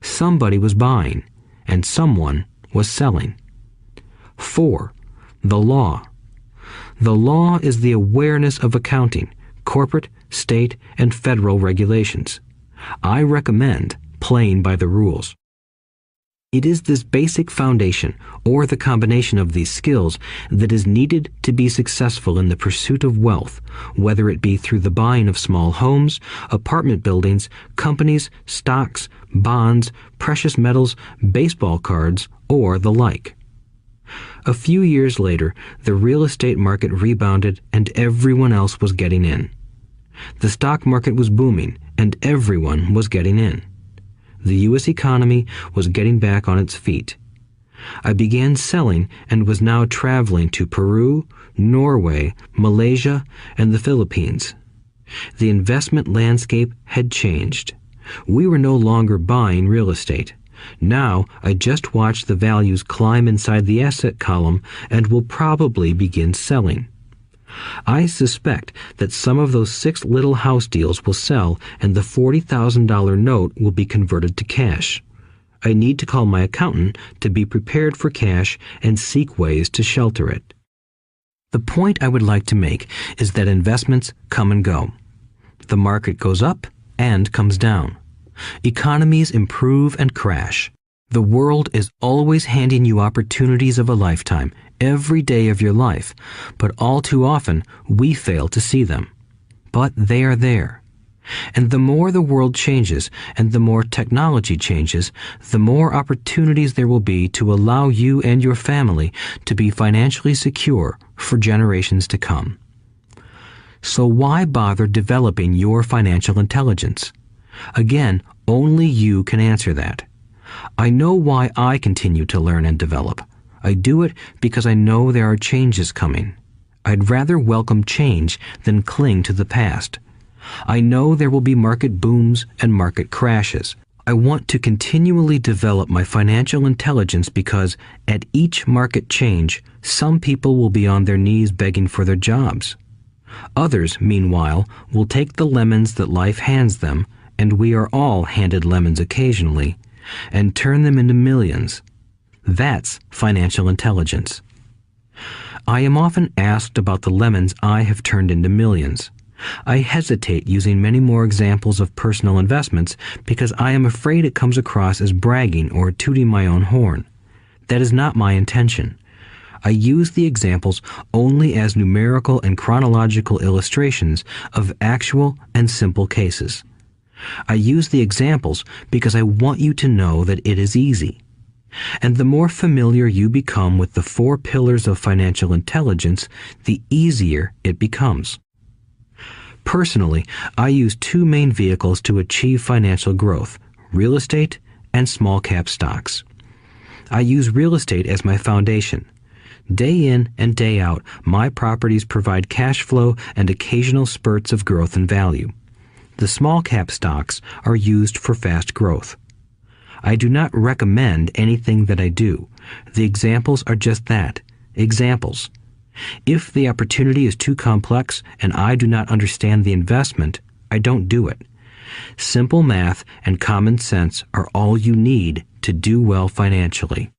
Somebody was buying, and someone was selling. 4. The law. The law is the awareness of accounting, corporate, state, and federal regulations. I recommend playing by the rules. It is this basic foundation, or the combination of these skills, that is needed to be successful in the pursuit of wealth, whether it be through the buying of small homes, apartment buildings, companies, stocks, bonds, precious metals, baseball cards, or the like. A few years later, the real estate market rebounded and everyone else was getting in. The stock market was booming and everyone was getting in. The U.S. economy was getting back on its feet. I began selling and was now traveling to Peru, Norway, Malaysia, and the Philippines. The investment landscape had changed. We were no longer buying real estate. Now I just watch the values climb inside the asset column and will probably begin selling. I suspect that some of those 6 little house deals will sell and the $40,000 note will be converted to cash. I need to call my accountant to be prepared for cash and seek ways to shelter it. The point I would like to make is that investments come and go. The market goes up and comes down. Economies improve and crash. The world is always handing you opportunities of a lifetime, every day of your life, but all too often we fail to see them. But they are there. And the more the world changes and the more technology changes, the more opportunities there will be to allow you and your family to be financially secure for generations to come. So why bother developing your financial intelligence? Again, only you can answer that. I know why I continue to learn and develop. I do it because I know there are changes coming. I'd rather welcome change than cling to the past. I know there will be market booms and market crashes. I want to continually develop my financial intelligence because at each market change, some people will be on their knees begging for their jobs. Others, meanwhile, will take the lemons that life hands them, and we are all handed lemons occasionally, and turn them into millions. That's financial intelligence. I am often asked about the lemons I have turned into millions. I hesitate using many more examples of personal investments because I am afraid it comes across as bragging or tooting my own horn. That is not my intention. I use the examples only as numerical and chronological illustrations of actual and simple cases. I use the examples because I want you to know that it is easy. And the more familiar you become with the 4 pillars of financial intelligence, the easier it becomes. Personally, I use 2 main vehicles to achieve financial growth: real estate and small cap stocks. I use real estate as my foundation. Day in and day out, my properties provide cash flow and occasional spurts of growth and value. The small cap stocks are used for fast growth. I do not recommend anything that I do. The examples are just that, examples. If the opportunity is too complex and I do not understand the investment, I don't do it. Simple math and common sense are all you need to do well financially.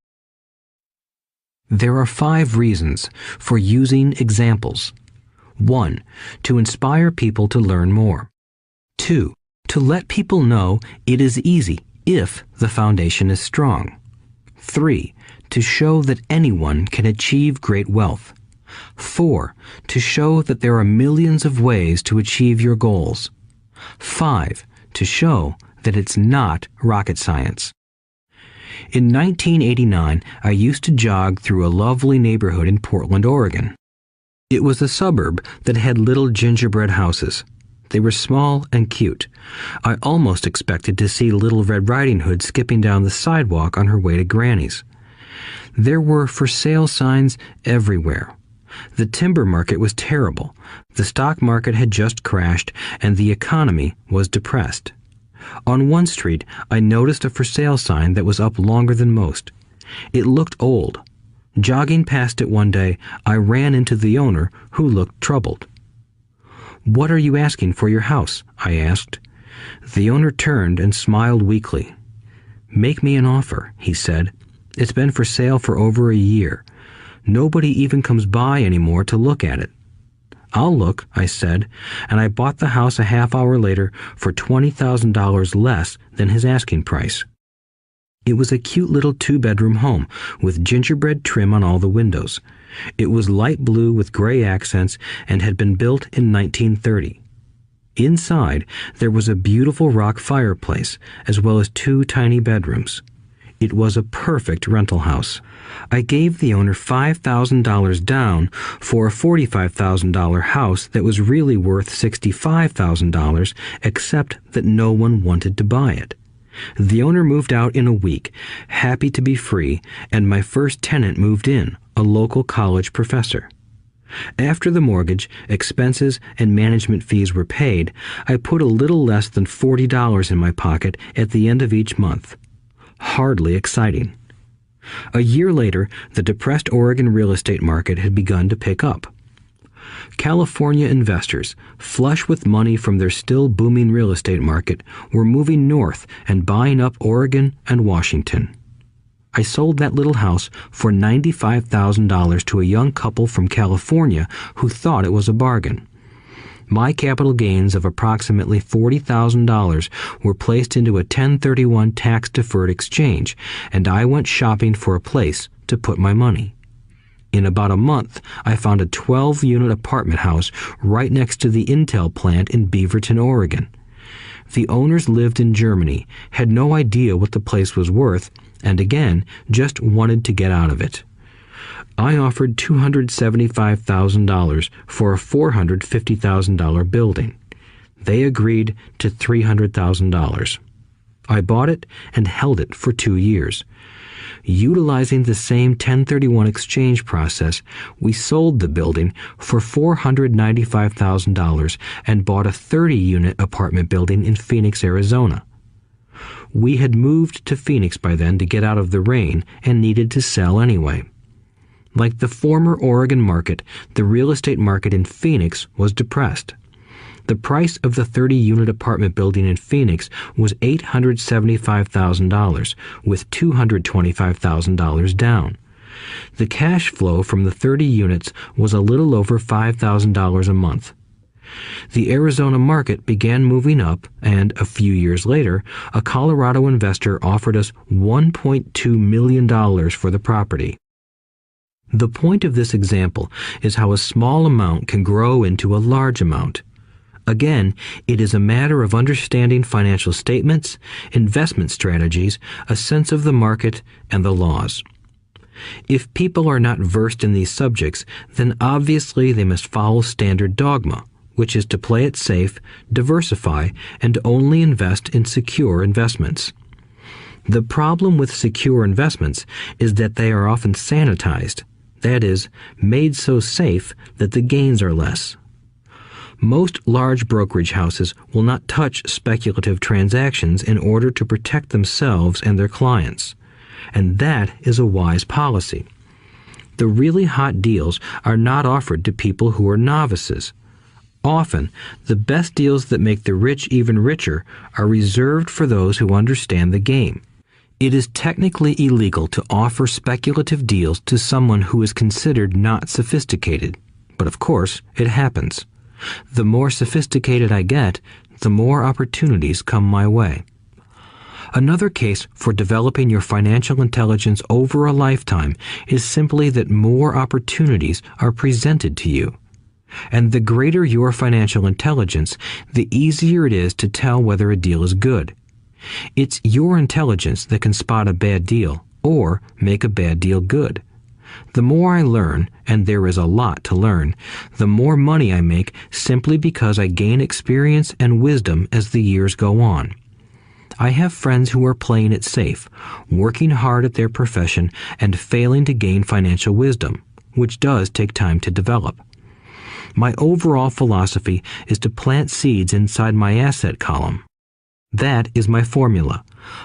There are 5 reasons for using examples. 1. To inspire people to learn more. 2. To let people know it is easy if the foundation is strong. 3. To show that anyone can achieve great wealth. 4. To show that there are millions of ways to achieve your goals. 5. To show that it's not rocket science. In 1989, I used to jog through a lovely neighborhood in Portland, Oregon. It was a suburb that had little gingerbread houses. They were small and cute. I almost expected to see Little Red Riding Hood skipping down the sidewalk on her way to Granny's. There were for sale signs everywhere. The timber market was terrible. The stock market had just crashed, and the economy was depressed. On one street, I noticed a for sale sign that was up longer than most. It looked old. Jogging past it one day, I ran into the owner, who looked troubled. "What are you asking for your house?" I asked. The owner turned and smiled weakly. "Make me an offer," he said. "It's been for sale for over a year. Nobody even comes by anymore to look at it." "I'll look," I said, and I bought the house a half hour later for $20,000 less than his asking price. It was a cute little 2-bedroom home with gingerbread trim on all the windows. It was light blue with gray accents and had been built in 1930. Inside, there was a beautiful rock fireplace, as well as 2 tiny bedrooms. It was a perfect rental house. I gave the owner $5,000 down for a $45,000 house that was really worth $65,000, except that no one wanted to buy it. The owner moved out in a week, happy to be free, and my first tenant moved in, a local college professor. After the mortgage, expenses, and management fees were paid, I put a little less than $40 in my pocket at the end of each month. Hardly exciting. A year later, the depressed Oregon real estate market had begun to pick up. California investors, flush with money from their still booming real estate market, were moving north and buying up Oregon and Washington. I sold that little house for $95,000 to a young couple from California who thought it was a bargain. My capital gains of approximately $40,000 were placed into a 1031 tax-deferred exchange, and I went shopping for a place to put my money. In about a month, I found a 12-unit apartment house right next to the Intel plant in Beaverton, Oregon. The owners lived in Germany, had no idea what the place was worth, and again, just wanted to get out of it. I offered $275,000 for a $450,000 building. They agreed to $300,000. I bought it and held it for 2 years. Utilizing the same 1031 exchange process, we sold the building for $495,000 and bought a 30-unit apartment building in Phoenix, Arizona. We had moved to Phoenix by then to get out of the rain and needed to sell anyway. Like the former Oregon market, the real estate market in Phoenix was depressed. The price of the 30-unit apartment building in Phoenix was $875,000, with $225,000 down. The cash flow from the 30 units was a little over $5,000 a month. The Arizona market began moving up, and a few years later, a Colorado investor offered us $1.2 million for the property. The point of this example is how a small amount can grow into a large amount. Again, it is a matter of understanding financial statements, investment strategies, a sense of the market, and the laws. If people are not versed in these subjects, then obviously they must follow standard dogma, which is to play it safe, diversify, and only invest in secure investments. The problem with secure investments is that they are often sanitized, that is, made so safe that the gains are less. Most large brokerage houses will not touch speculative transactions in order to protect themselves and their clients, and that is a wise policy. The really hot deals are not offered to people who are novices. Often, the best deals that make the rich even richer are reserved for those who understand the game. It is technically illegal to offer speculative deals to someone who is considered not sophisticated, but of course, it happens. The more sophisticated I get, the more opportunities come my way. Another case for developing your financial intelligence over a lifetime is simply that more opportunities are presented to you. And the greater your financial intelligence, the easier it is to tell whether a deal is good. It's your intelligence that can spot a bad deal or make a bad deal good. The more I learn, and there is a lot to learn, the more money I make simply because I gain experience and wisdom as the years go on. I have friends who are playing it safe, working hard at their profession and failing to gain financial wisdom, which does take time to develop. My overall philosophy is to plant seeds inside my asset column. That is my formula.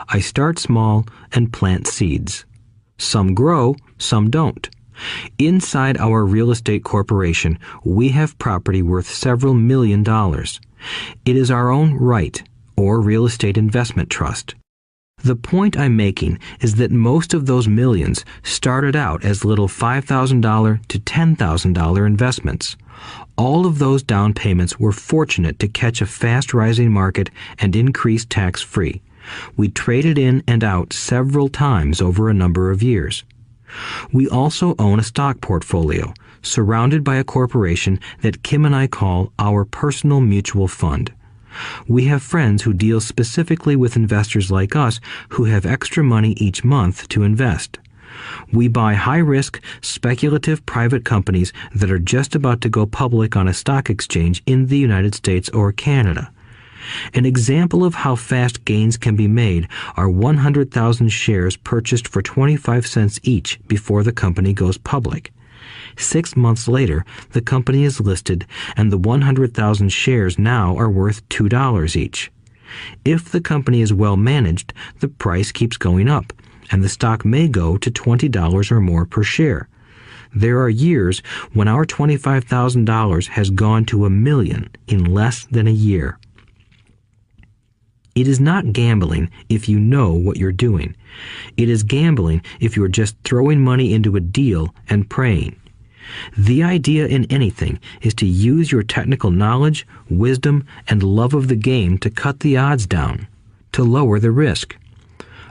I start small and plant seeds. Some grow, some don't. Inside our real estate corporation, we have property worth several $million. It is our own right, or real estate investment trust. The point I'm making is that most of those millions started out as little $5,000 to $10,000 investments. All of those down payments were fortunate to catch a fast-rising market and increase tax-free. We traded in and out several times over a number of years. We also own a stock portfolio, surrounded by a corporation that Kim and I call our personal mutual fund. We have friends who deal specifically with investors like us who have extra money each month to invest. We buy high-risk, speculative private companies that are just about to go public on a stock exchange in the United States or Canada. An example of how fast gains can be made are 100,000 shares purchased for 25 cents each before the company goes public. 6 months later, the company is listed, and the 100,000 shares now are worth $2 each. If the company is well managed, the price keeps going up, and the stock may go to $20 or more per share. There are years when our $25,000 has gone to $1 million in less than a year. It is not gambling if you know what you're doing. It is gambling if you're just throwing money into a deal and praying. The idea in anything is to use your technical knowledge, wisdom, and love of the game to cut the odds down, to lower the risk.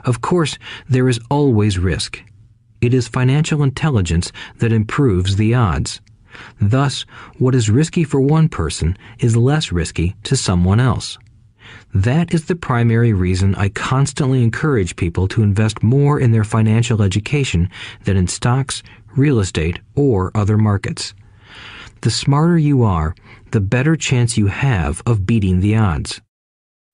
Of course, there is always risk. It is financial intelligence that improves the odds. Thus, what is risky for one person is less risky to someone else. That is the primary reason I constantly encourage people to invest more in their financial education than in stocks, real estate, or other markets. The smarter you are, the better chance you have of beating the odds.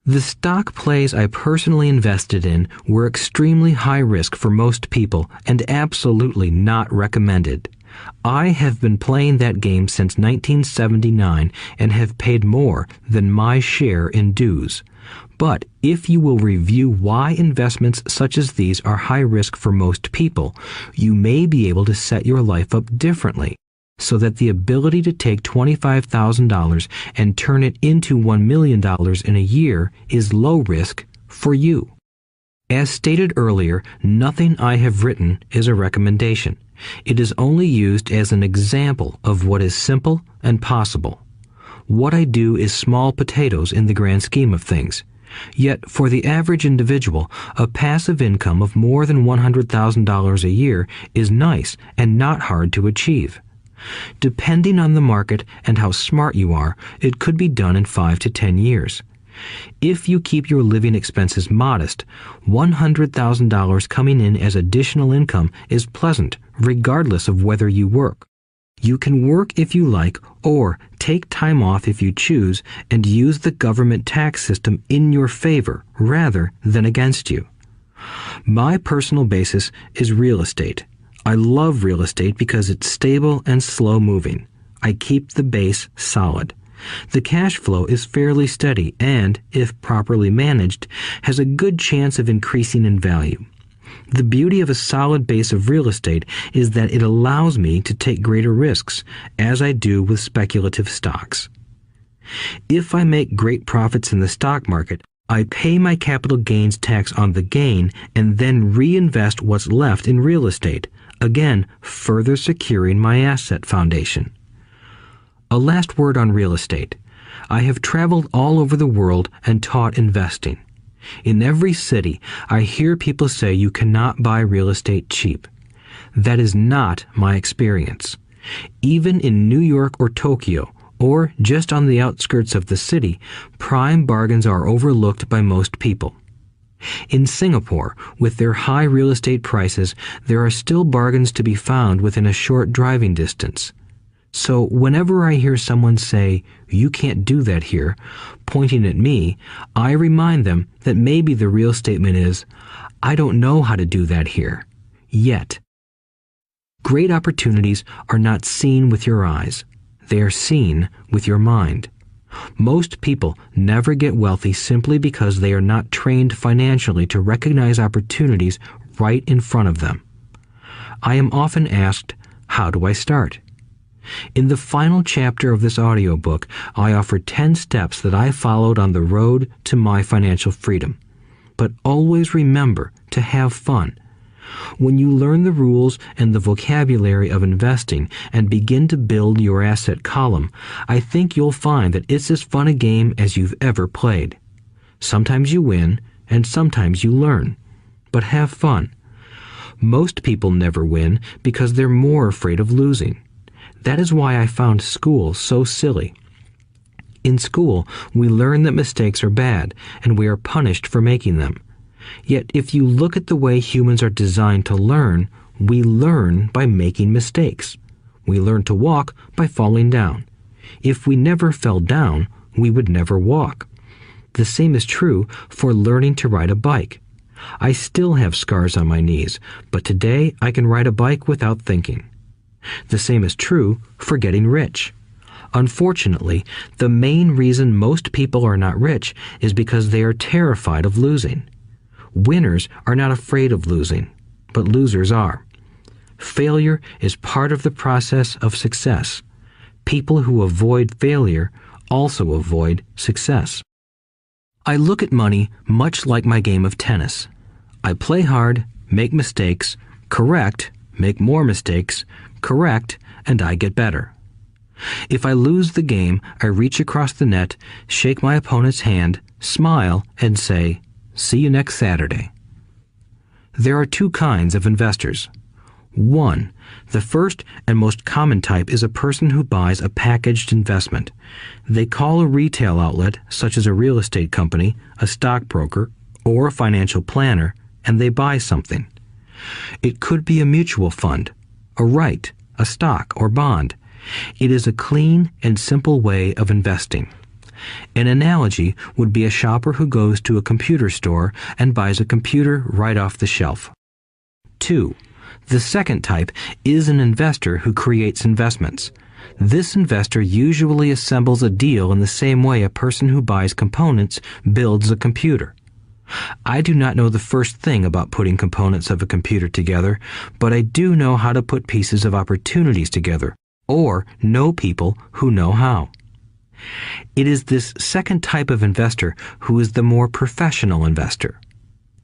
The stock plays I personally invested in were extremely high risk for most people and absolutely not recommended. I have been playing that game since 1979 and have paid more than my share in dues. But if you will review why investments such as these are high risk for most people, you may be able to set your life up differently, so that the ability to take $25,000 and turn it into $1 million in a year is low risk for you. As stated earlier, nothing I have written is a recommendation. It is only used as an example of what is simple and possible. What I do is small potatoes in the grand scheme of things. Yet, for the average individual, a passive income of more than $100,000 a year is nice and not hard to achieve. Depending on the market and how smart you are, it could be done in 5 to 10 years. If you keep your living expenses modest, $100,000 coming in as additional income is pleasant, regardless of whether you work. You can work if you like, or take time off if you choose, and use the government tax system in your favor rather than against you. My personal basis is real estate. I love real estate because it's stable and slow-moving. I keep the base solid. The cash flow is fairly steady and, if properly managed, has a good chance of increasing in value. The beauty of a solid base of real estate is that it allows me to take greater risks, as I do with speculative stocks. If I make great profits in the stock market, I pay my capital gains tax on the gain and then reinvest what's left in real estate, again further securing my asset foundation. A last word on real estate. I have traveled all over the world and taught investing. In every city, I hear people say you cannot buy real estate cheap. That is not my experience. Even in New York or Tokyo, or just on the outskirts of the city, prime bargains are overlooked by most people. In Singapore, with their high real estate prices, there are still bargains to be found within a short driving distance. So whenever I hear someone say, "You can't do that here," pointing at me, I remind them that maybe the real statement is, "I don't know how to do that here. Yet." Great opportunities are not seen with your eyes. They are seen with your mind. Most people never get wealthy simply because they are not trained financially to recognize opportunities right in front of them. I am often asked, how do I start? In the final chapter of this audiobook, I offer 10 steps that I followed on the road to my financial freedom. But always remember to have fun. When you learn the rules and the vocabulary of investing and begin to build your asset column, I think you'll find that it's as fun a game as you've ever played. Sometimes you win, and sometimes you learn. But have fun. Most people never win because they're more afraid of losing. That is why I found school so silly. In school, we learn that mistakes are bad, and we are punished for making them. Yet if you look at the way humans are designed to learn, we learn by making mistakes. We learn to walk by falling down. If we never fell down, we would never walk. The same is true for learning to ride a bike. I still have scars on my knees, but today I can ride a bike without thinking. The same is true for getting rich. Unfortunately, the main reason most people are not rich is because they are terrified of losing. Winners are not afraid of losing, but losers are. Failure is part of the process of success. People who avoid failure also avoid success. I look at money much like my game of tennis. I play hard, make mistakes, correct, make more mistakes, correct, and I get better. If I lose the game, I reach across the net, shake my opponent's hand, smile, and say, "See you next Saturday." There are two kinds of investors. One, the first and most common type is a person who buys a packaged investment. They call a retail outlet, such as a real estate company, a stockbroker, or a financial planner, and they buy something. It could be a mutual fund, a right, a stock, or bond. It is a clean and simple way of investing. An analogy would be a shopper who goes to a computer store and buys a computer right off the shelf. 2. The second type is an investor who creates investments. This investor usually assembles a deal in the same way a person who buys components builds a computer. I do not know the first thing about putting components of a computer together, but I do know how to put pieces of opportunities together, or know people who know how. It is this second type of investor who is the more professional investor.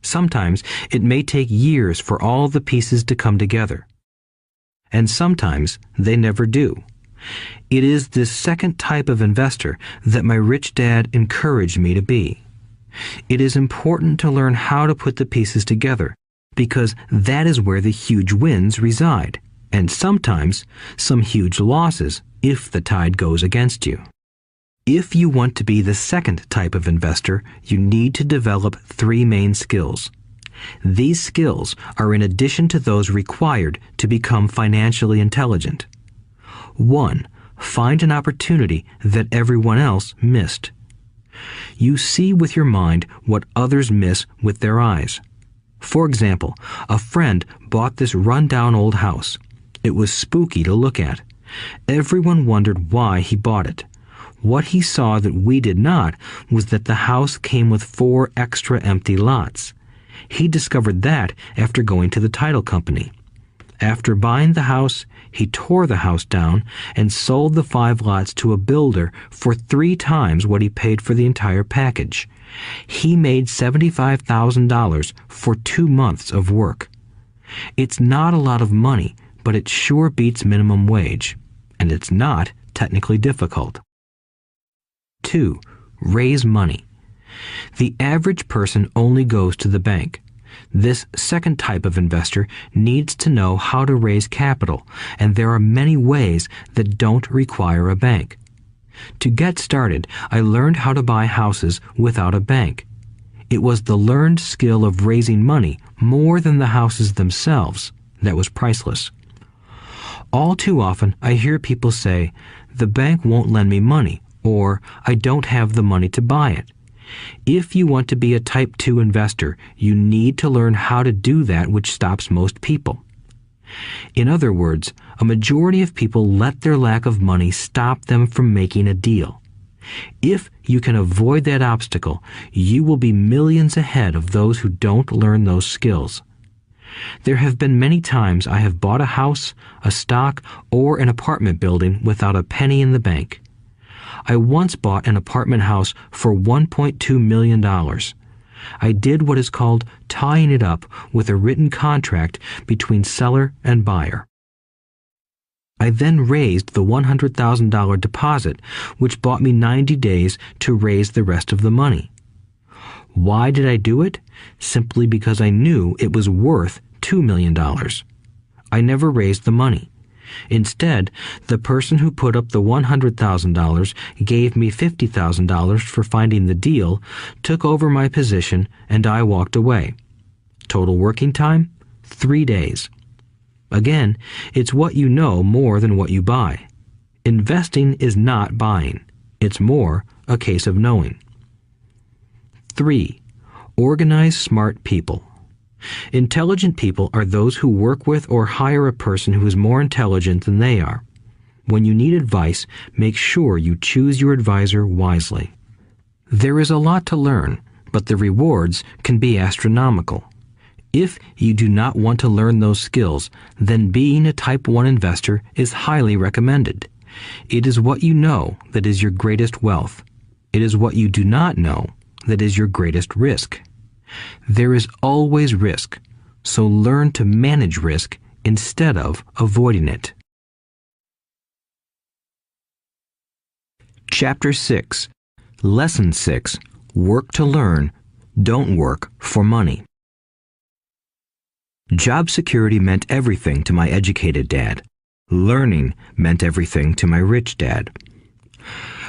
Sometimes it may take years for all the pieces to come together. And sometimes they never do. It is this second type of investor that my rich dad encouraged me to be. It is important to learn how to put the pieces together, because that is where the huge wins reside, and sometimes some huge losses if the tide goes against you. If you want to be the second type of investor, you need to develop 3 main skills. These skills are in addition to those required to become financially intelligent. 1. Find an opportunity that everyone else missed. You see with your mind what others miss with their eyes. For example, a friend bought this run-down old house. It was spooky to look at. Everyone wondered why he bought it. What he saw that we did not was that the house came with 4 extra empty lots. He discovered that after going to the title company. After buying the house, he tore the house down and sold the 5 lots to a builder for 3 times what he paid for the entire package. He made $75,000 for 2 months of work. It's not a lot of money, but it sure beats minimum wage, and it's not technically difficult. 2. Raise money. The average person only goes to the bank. This second type of investor needs to know how to raise capital, and there are many ways that don't require a bank. To get started, I learned how to buy houses without a bank. It was the learned skill of raising money more than the houses themselves that was priceless. All too often, I hear people say, "The bank won't lend me money," or "I don't have the money to buy it." If you want to be a Type 2 investor, you need to learn how to do that which stops most people. In other words, a majority of people let their lack of money stop them from making a deal. If you can avoid that obstacle, you will be millions ahead of those who don't learn those skills. There have been many times I have bought a house, a stock, or an apartment building without a penny in the bank. I once bought an apartment house for $1.2 million. I did what is called tying it up with a written contract between seller and buyer. I then raised the $100,000 deposit, which bought me 90 days to raise the rest of the money. Why did I do it? Simply because I knew it was worth $2 million. I never raised the money. Instead, the person who put up the $100,000 gave me $50,000 for finding the deal, took over my position, and I walked away. Total working time? 3 days. Again, it's what you know more than what you buy. Investing is not buying. It's more a case of knowing. 3. Organize smart people. Intelligent people are those who work with or hire a person who is more intelligent than they are. When you need advice, make sure you choose your advisor wisely. There is a lot to learn, but the rewards can be astronomical. If you do not want to learn those skills, then being a Type 1 investor is highly recommended. It is what you know that is your greatest wealth. It is what you do not know that is your greatest risk. There is always risk, so learn to manage risk instead of avoiding it. Chapter 6. Lesson 6. Work to learn, don't work for money. Job security meant everything to my educated dad. Learning meant everything to my rich dad.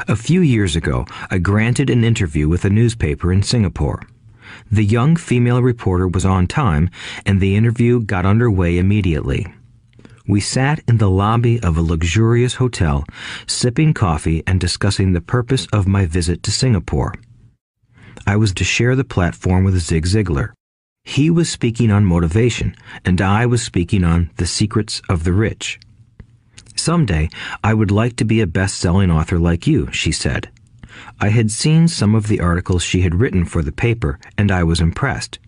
A few years ago, I granted an interview with a newspaper in Singapore. The young female reporter was on time, and the interview got underway immediately. We sat in the lobby of a luxurious hotel, sipping coffee and discussing the purpose of my visit to Singapore. I was to share the platform with Zig Ziglar. He was speaking on motivation, and I was speaking on the secrets of the rich. Someday, I would like to be a best-selling author like you, she said. I had seen some of the articles she had written for the paper, and I was impressed.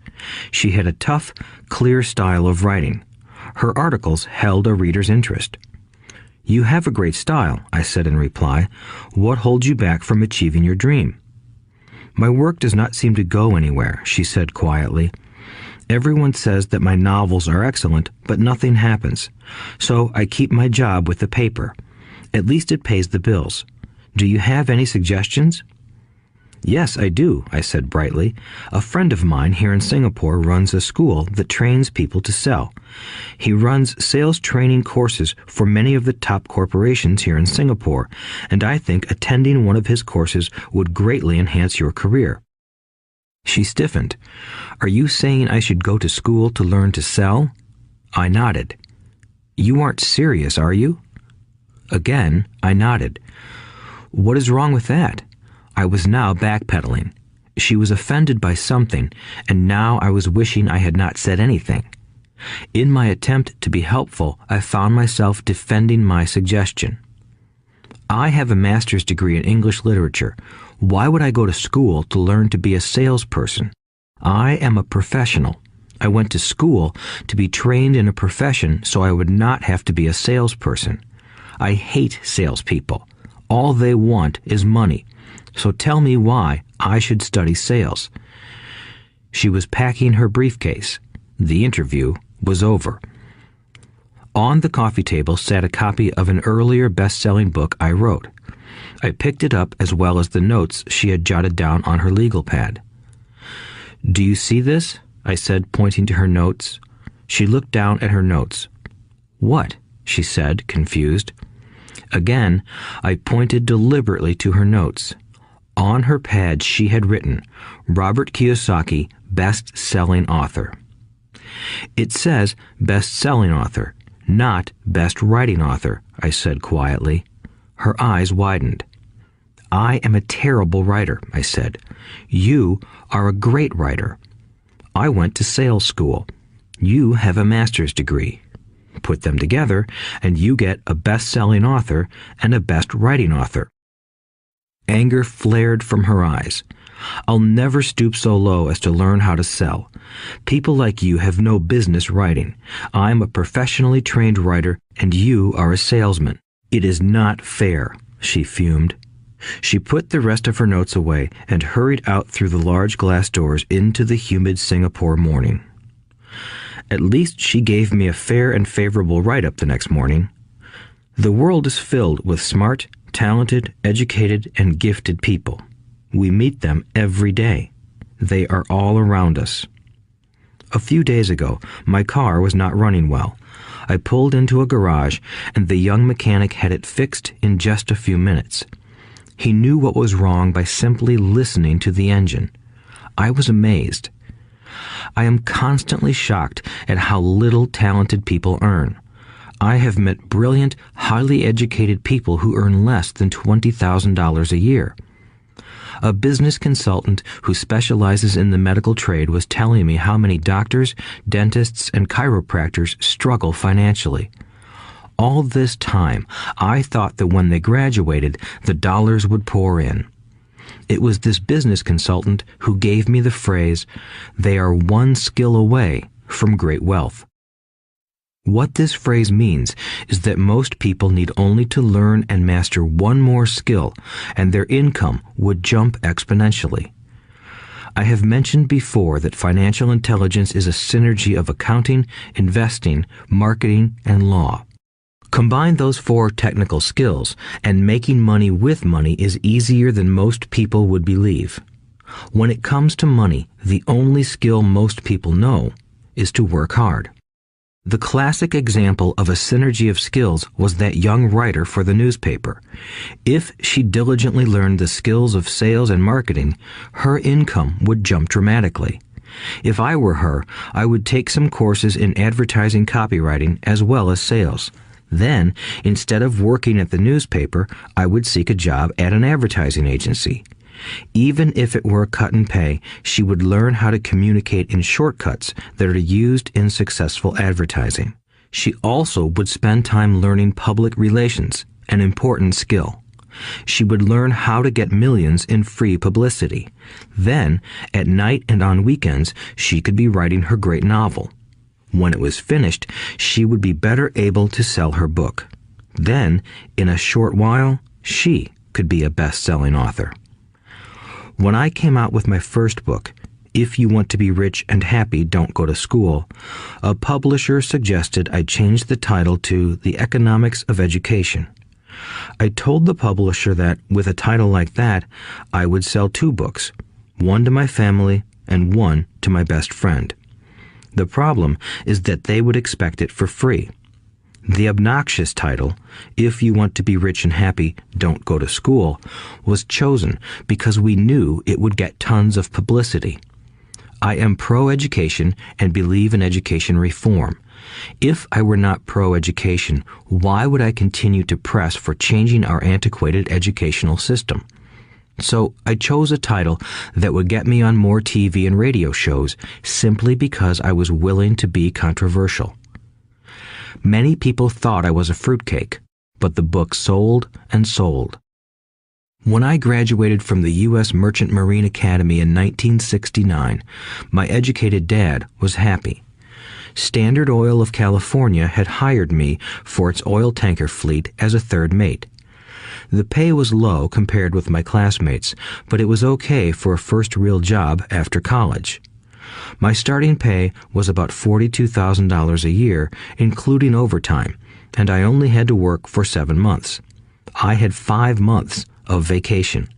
She had a tough, clear style of writing. Her articles held a reader's interest. You have a great style, I said in reply. What holds you back from achieving your dream? My work does not seem to go anywhere, she said quietly. Everyone says that my novels are excellent, but nothing happens. So I keep my job with the paper. At least it pays the bills. Do you have any suggestions? Yes, I do, I said brightly. A friend of mine here in Singapore runs a school that trains people to sell. He runs sales training courses for many of the top corporations here in Singapore, and I think attending one of his courses would greatly enhance your career. She stiffened. Are you saying I should go to school to learn to sell? I nodded. You aren't serious, are you? Again, I nodded. What is wrong with that? I was now backpedaling. She was offended by something, and now I was wishing I had not said anything. In my attempt to be helpful, I found myself defending my suggestion. I have a master's degree in English literature. Why would I go to school to learn to be a salesperson? I am a professional. I went to school to be trained in a profession so I would not have to be a salesperson. I hate salespeople. All they want is money. So tell me why I should study sales. She was packing her briefcase. The interview was over. On the coffee table sat a copy of an earlier best-selling book I wrote. I picked it up as well as the notes she had jotted down on her legal pad. Do you see this? I said, pointing to her notes. She looked down at her notes. What? She said, confused. Again, I pointed deliberately to her notes. On her pad she had written, Robert Kiyosaki, best-selling author. It says best-selling author, not best writing author, I said quietly. Her eyes widened. I am a terrible writer, I said. You are a great writer. I went to sales school. You have a master's degree. Put them together, and you get a best-selling author and a best-writing author. Anger flared from her eyes. I'll never stoop so low as to learn how to sell. People like you have no business writing. I'm a professionally trained writer, and you are a salesman. It is not fair, she fumed. She put the rest of her notes away and hurried out through the large glass doors into the humid Singapore morning. At least she gave me a fair and favorable write-up the next morning. The world is filled with smart, talented, educated, and gifted people. We meet them every day. They are all around us. A few days ago, my car was not running well. I pulled into a garage, and the young mechanic had it fixed in just a few minutes. He knew what was wrong by simply listening to the engine. I was amazed. I am constantly shocked at how little talented people earn. I have met brilliant, highly educated people who earn less than $20,000 a year. A business consultant who specializes in the medical trade was telling me how many doctors, dentists, and chiropractors struggle financially. All this time, I thought that when they graduated, the dollars would pour in. It was this business consultant who gave me the phrase, "They are one skill away from great wealth." What this phrase means is that most people need only to learn and master one more skill, and their income would jump exponentially. I have mentioned before that financial intelligence is a synergy of accounting, investing, marketing, and law. Combine those 4 technical skills, and making money with money is easier than most people would believe. When it comes to money, the only skill most people know is to work hard. The classic example of a synergy of skills was that young writer for the newspaper. If she diligently learned the skills of sales and marketing, her income would jump dramatically. If I were her, I would take some courses in advertising copywriting as well as sales. Then, instead of working at the newspaper, I would seek a job at an advertising agency. Even if it were a cut in pay, she would learn how to communicate in shortcuts that are used in successful advertising. She also would spend time learning public relations, an important skill. She would learn how to get millions in free publicity. Then, at night and on weekends, she could be writing her great novel. When it was finished, she would be better able to sell her book. Then, in a short while, she could be a best-selling author. When I came out with my first book, If You Want to Be Rich and Happy, Don't Go to School, a publisher suggested I change the title to The Economics of Education. I told the publisher that, with a title like that, I would sell 2 books, one to my family and one to my best friend. The problem is that they would expect it for free. The obnoxious title, If You Want to Be Rich and Happy, Don't Go to School, was chosen because we knew it would get tons of publicity. I am pro-education and believe in education reform. If I were not pro-education, why would I continue to press for changing our antiquated educational system? So I chose a title that would get me on more TV and radio shows simply because I was willing to be controversial. Many people thought I was a fruitcake, but the book sold and sold. When I graduated from the U.S. Merchant Marine Academy in 1969, my educated dad was happy. Standard Oil of California had hired me for its oil tanker fleet as a third mate. The pay was low compared with my classmates, but it was okay for a first real job after college. My starting pay was about $42,000 a year, including overtime, and I only had to work for 7 months. I had 5 months of vacation.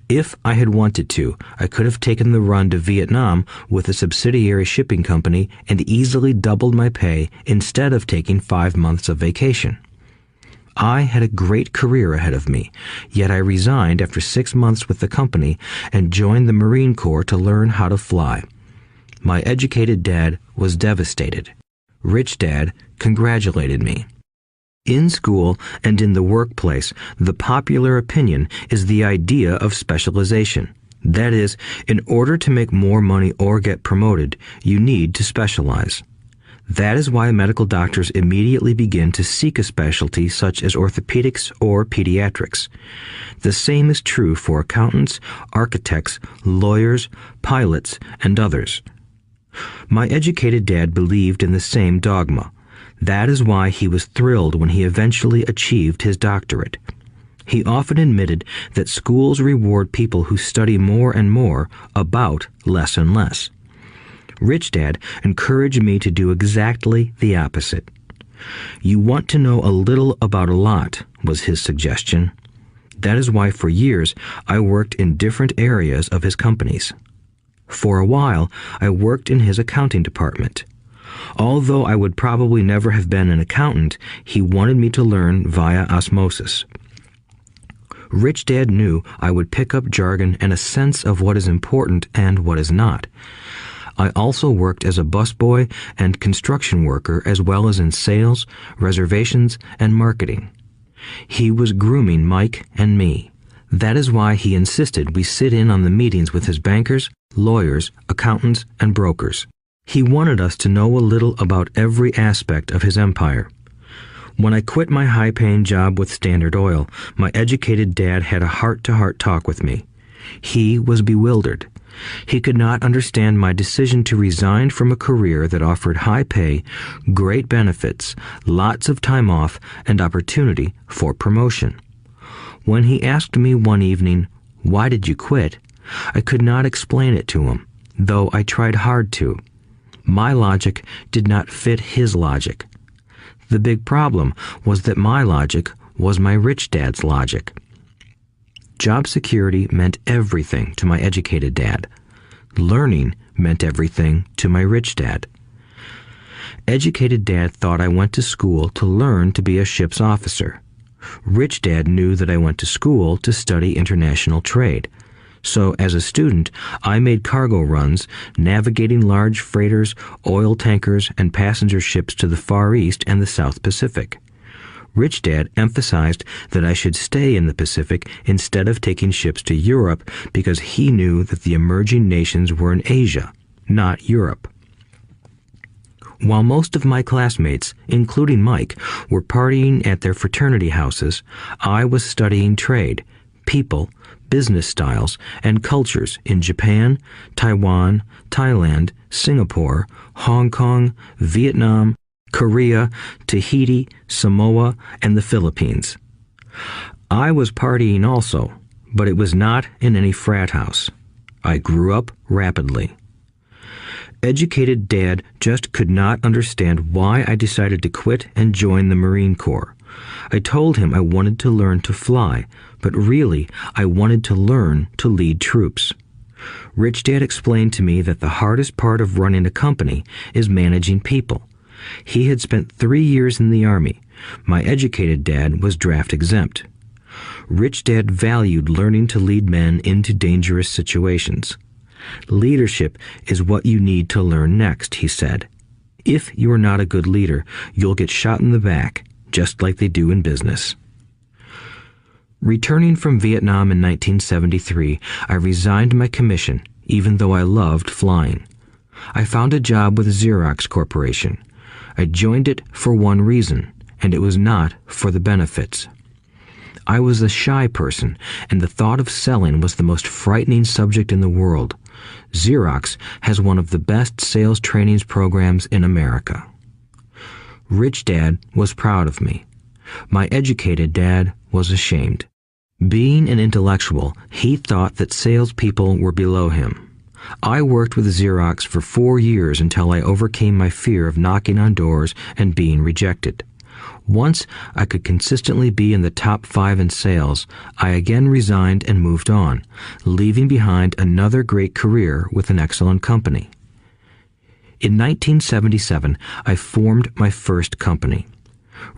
If I had wanted to, I could have taken the run to Vietnam with a subsidiary shipping company and easily doubled my pay instead of taking 5 months of vacation. I had a great career ahead of me, yet I resigned after 6 months with the company and joined the Marine Corps to learn how to fly. My educated dad was devastated. Rich Dad congratulated me. In school and in the workplace, the popular opinion is the idea of specialization. That is, in order to make more money or get promoted, you need to specialize. That is why medical doctors immediately begin to seek a specialty such as orthopedics or pediatrics. The same is true for accountants, architects, lawyers, pilots, and others. My educated dad believed in the same dogma. That is why he was thrilled when he eventually achieved his doctorate. He often admitted that schools reward people who study more and more about less and less. Rich Dad encouraged me to do exactly the opposite. You want to know a little about a lot, was his suggestion. That is why for years I worked in different areas of his companies. For a while, I worked in his accounting department. Although I would probably never have been an accountant, he wanted me to learn via osmosis. Rich Dad knew I would pick up jargon and a sense of what is important and what is not. I also worked as a busboy and construction worker as well as in sales, reservations, and marketing. He was grooming Mike and me. That is why he insisted we sit in on the meetings with his bankers, lawyers, accountants, and brokers. He wanted us to know a little about every aspect of his empire. When I quit my high-paying job with Standard Oil, my educated dad had a heart-to-heart talk with me. He was bewildered. He could not understand my decision to resign from a career that offered high pay, great benefits, lots of time off, and opportunity for promotion. When he asked me one evening, "Why did you quit?" I could not explain it to him, though I tried hard to. My logic did not fit his logic. The big problem was that my logic was my rich dad's logic. Job security meant everything to my educated dad. Learning meant everything to my rich dad. Educated dad thought I went to school to learn to be a ship's officer. Rich dad knew that I went to school to study international trade. So as a student, I made cargo runs, navigating large freighters, oil tankers, and passenger ships to the Far East and the South Pacific. Rich Dad emphasized that I should stay in the Pacific instead of taking ships to Europe because he knew that the emerging nations were in Asia, not Europe. While most of my classmates, including Mike, were partying at their fraternity houses, I was studying trade, people, business styles, and cultures in Japan, Taiwan, Thailand, Singapore, Hong Kong, Vietnam, Korea, Tahiti, Samoa, and the Philippines. I was partying also, but it was not in any frat house. I grew up rapidly. Educated Dad just could not understand why I decided to quit and join the Marine Corps. I told him I wanted to learn to fly, but really I wanted to learn to lead troops. Rich Dad explained to me that the hardest part of running a company is managing people. He had spent 3 years in the Army. My educated dad was draft exempt. Rich Dad valued learning to lead men into dangerous situations. Leadership is what you need to learn next, he said. If you are not a good leader, you'll get shot in the back, just like they do in business. Returning from Vietnam in 1973, I resigned my commission, even though I loved flying. I found a job with Xerox Corporation. I joined it for one reason, and it was not for the benefits. I was a shy person, and the thought of selling was the most frightening subject in the world. Xerox has one of the best sales trainings programs in America. Rich Dad was proud of me. My educated dad was ashamed. Being an intellectual, he thought that salespeople were below him. I worked with Xerox for 4 years until I overcame my fear of knocking on doors and being rejected. Once I could consistently be in the top 5 in sales, I again resigned and moved on, leaving behind another great career with an excellent company. In 1977, I formed my first company.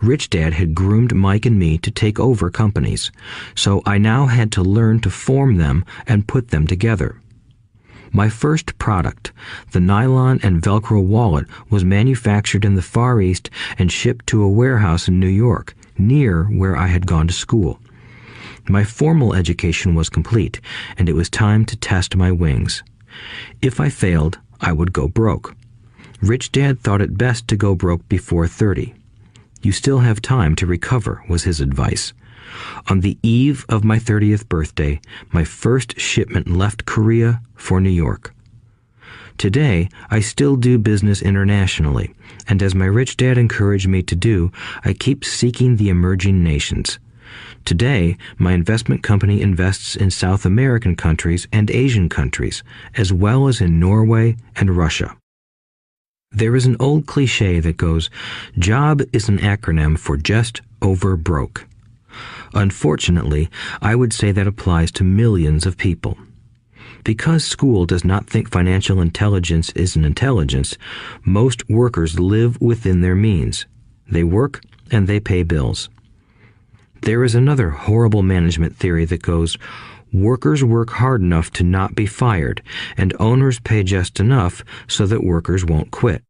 Rich Dad had groomed Mike and me to take over companies, so I now had to learn to form them and put them together. My first product, the nylon and Velcro wallet, was manufactured in the Far East and shipped to a warehouse in New York, near where I had gone to school. My formal education was complete, and it was time to test my wings. If I failed, I would go broke. Rich Dad thought it best to go broke before 30. You still have time to recover, was his advice. On the eve of my 30th birthday, my first shipment left Korea for New York. Today, I still do business internationally, and as my rich dad encouraged me to do, I keep seeking the emerging nations. Today, my investment company invests in South American countries and Asian countries, as well as in Norway and Russia. There is an old cliche that goes, "Job is an acronym for just over broke." Unfortunately, I would say that applies to millions of people. Because school does not think financial intelligence is an intelligence, most workers live within their means. They work and they pay bills. There is another horrible management theory that goes, workers work hard enough to not be fired, and owners pay just enough so that workers won't quit.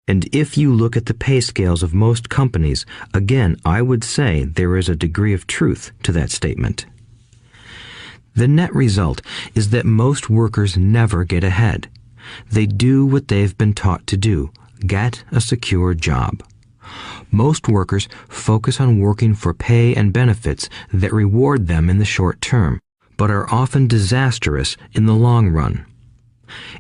And if you look at the pay scales of most companies, again, I would say there is a degree of truth to that statement. The net result is that most workers never get ahead. They do what they've been taught to do, get a secure job. Most workers focus on working for pay and benefits that reward them in the short term, but are often disastrous in the long run.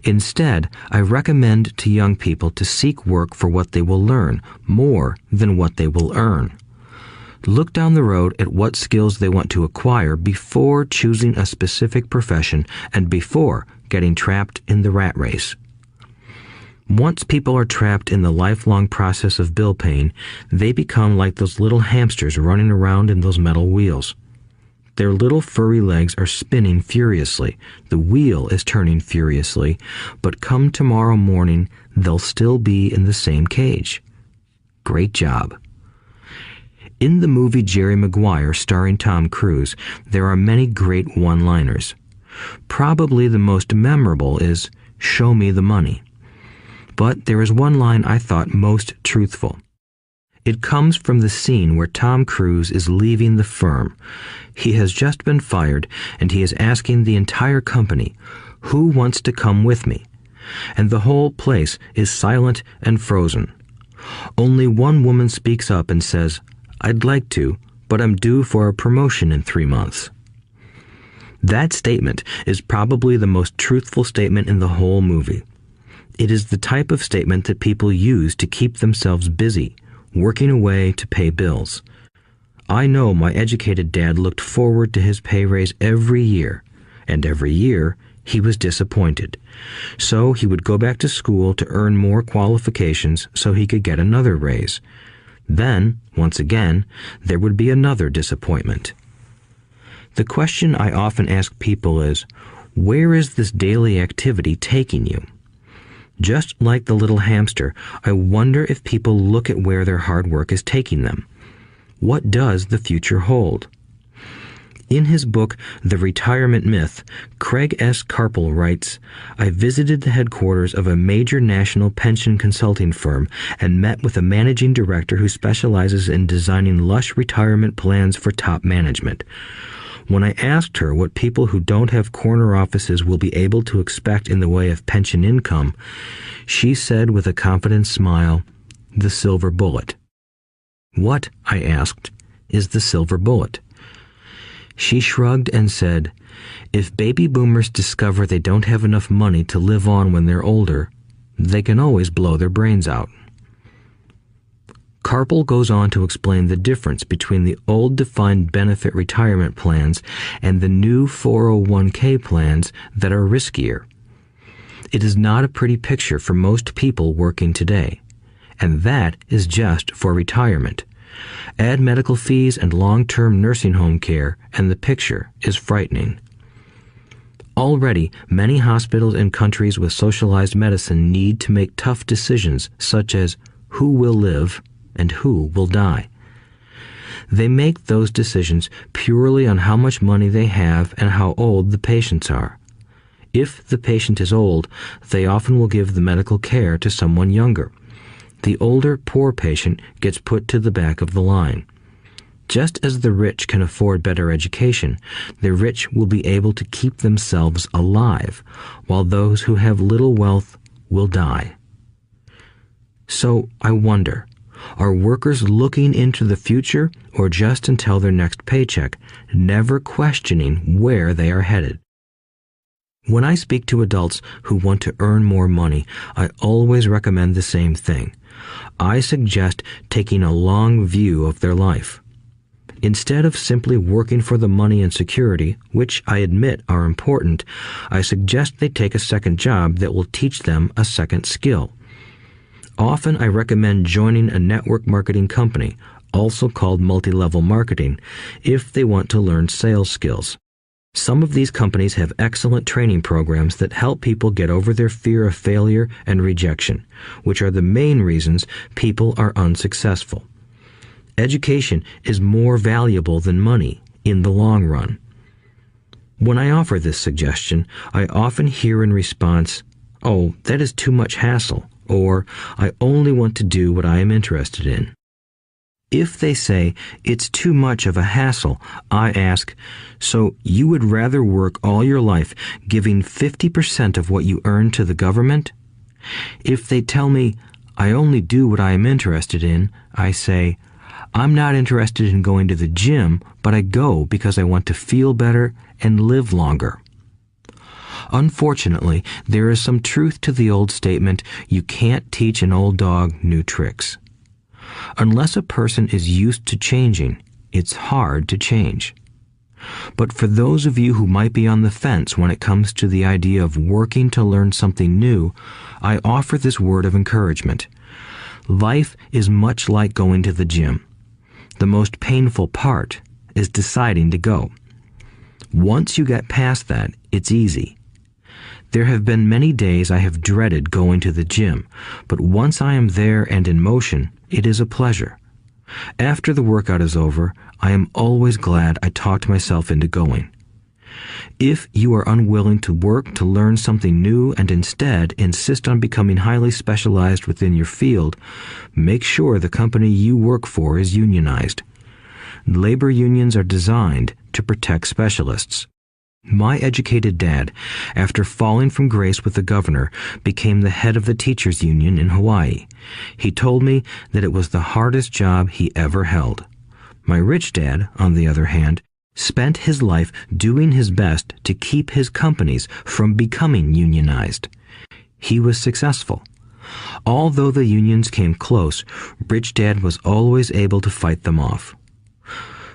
Instead, I recommend to young people to seek work for what they will learn more than what they will earn. Look down the road at what skills they want to acquire before choosing a specific profession and before getting trapped in the rat race. Once people are trapped in the lifelong process of bill paying, they become like those little hamsters running around in those metal wheels. Their little furry legs are spinning furiously, the wheel is turning furiously, but come tomorrow morning, they'll still be in the same cage. Great job. In the movie Jerry Maguire, starring Tom Cruise, there are many great one-liners. Probably the most memorable is, "Show me the money." But there is one line I thought most truthful. It comes from the scene where Tom Cruise is leaving the firm. He has just been fired, and he is asking the entire company, "Who wants to come with me?" And the whole place is silent and frozen. Only one woman speaks up and says, "I'd like to, but I'm due for a promotion in 3 months." That statement is probably the most truthful statement in the whole movie. It is the type of statement that people use to keep themselves busy, working away to pay bills. I know my educated dad looked forward to his pay raise every year, and every year he was disappointed. So he would go back to school to earn more qualifications so he could get another raise. Then, once again, there would be another disappointment. The question I often ask people is, where is this daily activity taking you? Just like the little hamster, I wonder if people look at where their hard work is taking them. What does the future hold? In his book, The Retirement Myth, Craig S. Carpel writes, "I visited the headquarters of a major national pension consulting firm and met with a managing director who specializes in designing lush retirement plans for top management. When I asked her what people who don't have corner offices will be able to expect in the way of pension income, she said with a confident smile, 'The silver bullet.'" "What," I asked, "is the silver bullet?" She shrugged and said, "If baby boomers discover they don't have enough money to live on when they're older, they can always blow their brains out." Carpel goes on to explain the difference between the old defined benefit retirement plans and the new 401k plans that are riskier. It is not a pretty picture for most people working today, and that is just for retirement. Add medical fees and long-term nursing home care, and the picture is frightening. Already, many hospitals in countries with socialized medicine need to make tough decisions such as who will live and who will die. They make those decisions purely on how much money they have and how old the patients are. If the patient is old, they often will give the medical care to someone younger. The older, poor patient gets put to the back of the line. Just as the rich can afford better education, the rich will be able to keep themselves alive, while those who have little wealth will die. So I wonder, are workers looking into the future or just until their next paycheck, never questioning where they are headed? When I speak to adults who want to earn more money, I always recommend the same thing. I suggest taking a long view of their life. Instead of simply working for the money and security, which I admit are important, I suggest they take a second job that will teach them a second skill. Often I recommend joining a network marketing company, also called multi-level marketing, if they want to learn sales skills. Some of these companies have excellent training programs that help people get over their fear of failure and rejection, which are the main reasons people are unsuccessful. Education is more valuable than money in the long run. When I offer this suggestion, I often hear in response, "Oh, that is too much hassle," or "I only want to do what I am interested in." If they say it's too much of a hassle, I ask, so you would rather work all your life giving 50% of what you earn to the government? If they tell me, I only do what I am interested in, I say, I'm not interested in going to the gym, but I go because I want to feel better and live longer. Unfortunately, there is some truth to the old statement, you can't teach an old dog new tricks. Unless a person is used to changing, it's hard to change. But for those of you who might be on the fence when it comes to the idea of working to learn something new, I offer this word of encouragement. Life is much like going to the gym. The most painful part is deciding to go. Once you get past that, it's easy. There have been many days I have dreaded going to the gym, but once I am there and in motion, it is a pleasure. After the workout is over, I am always glad I talked myself into going. If you are unwilling to work to learn something new and instead insist on becoming highly specialized within your field, make sure the company you work for is unionized. Labor unions are designed to protect specialists. My educated dad, after falling from grace with the governor, became the head of the teachers' union in Hawaii. He told me that it was the hardest job he ever held. My rich dad, on the other hand, spent his life doing his best to keep his companies from becoming unionized. He was successful. Although the unions came close, Rich Dad was always able to fight them off.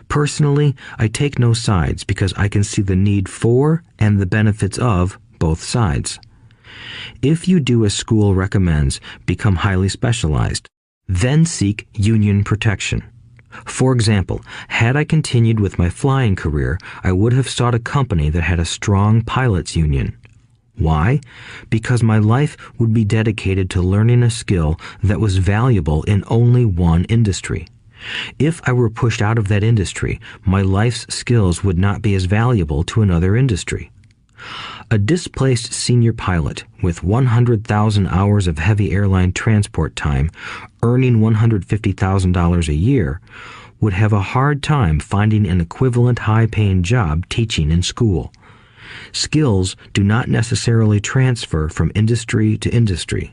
Personally, I take no sides because I can see the need for and the benefits of both sides. If you do as school recommends, become highly specialized, then seek union protection. For example, had I continued with my flying career, I would have sought a company that had a strong pilots union. Why? Because my life would be dedicated to learning a skill that was valuable in only one industry. If I were pushed out of that industry, my life's skills would not be as valuable to another industry. A displaced senior pilot with 100,000 hours of heavy airline transport time, earning $150,000 a year, would have a hard time finding an equivalent high-paying job teaching in school. Skills do not necessarily transfer from industry to industry.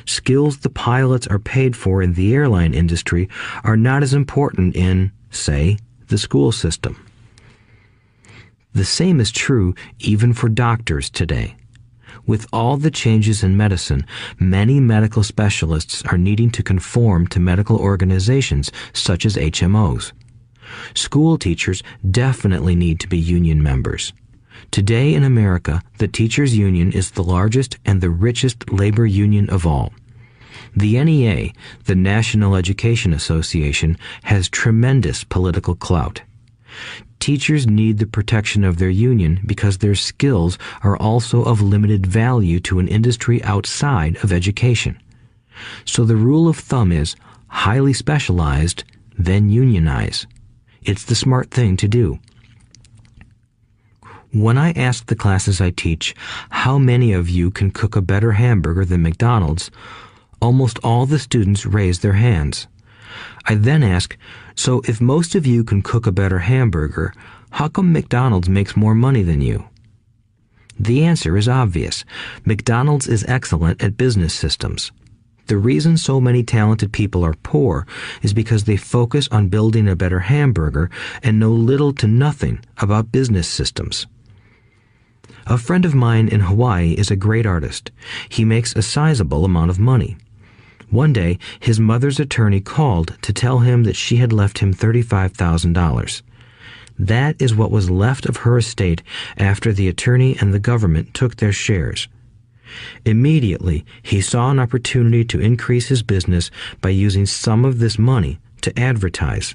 Skills the pilots are paid for in the airline industry are not as important in, say, the school system. The same is true even for doctors today. With all the changes in medicine, many medical specialists are needing to conform to medical organizations such as HMOs. School teachers definitely need to be union members. Today in America, the teachers' union is the largest and the richest labor union of all. The NEA, the National Education Association, has tremendous political clout. Teachers need the protection of their union because their skills are also of limited value to an industry outside of education. So the rule of thumb is highly specialized, then unionize. It's the smart thing to do. When I ask the classes I teach, how many of you can cook a better hamburger than McDonald's, almost all the students raise their hands. I then ask, so if most of you can cook a better hamburger, how come McDonald's makes more money than you? The answer is obvious. McDonald's is excellent at business systems. The reason so many talented people are poor is because they focus on building a better hamburger and know little to nothing about business systems. A friend of mine in Hawaii is a great artist. He makes a sizable amount of money. One day, his mother's attorney called to tell him that she had left him $35,000. That is what was left of her estate after the attorney and the government took their shares. Immediately, he saw an opportunity to increase his business by using some of this money to advertise.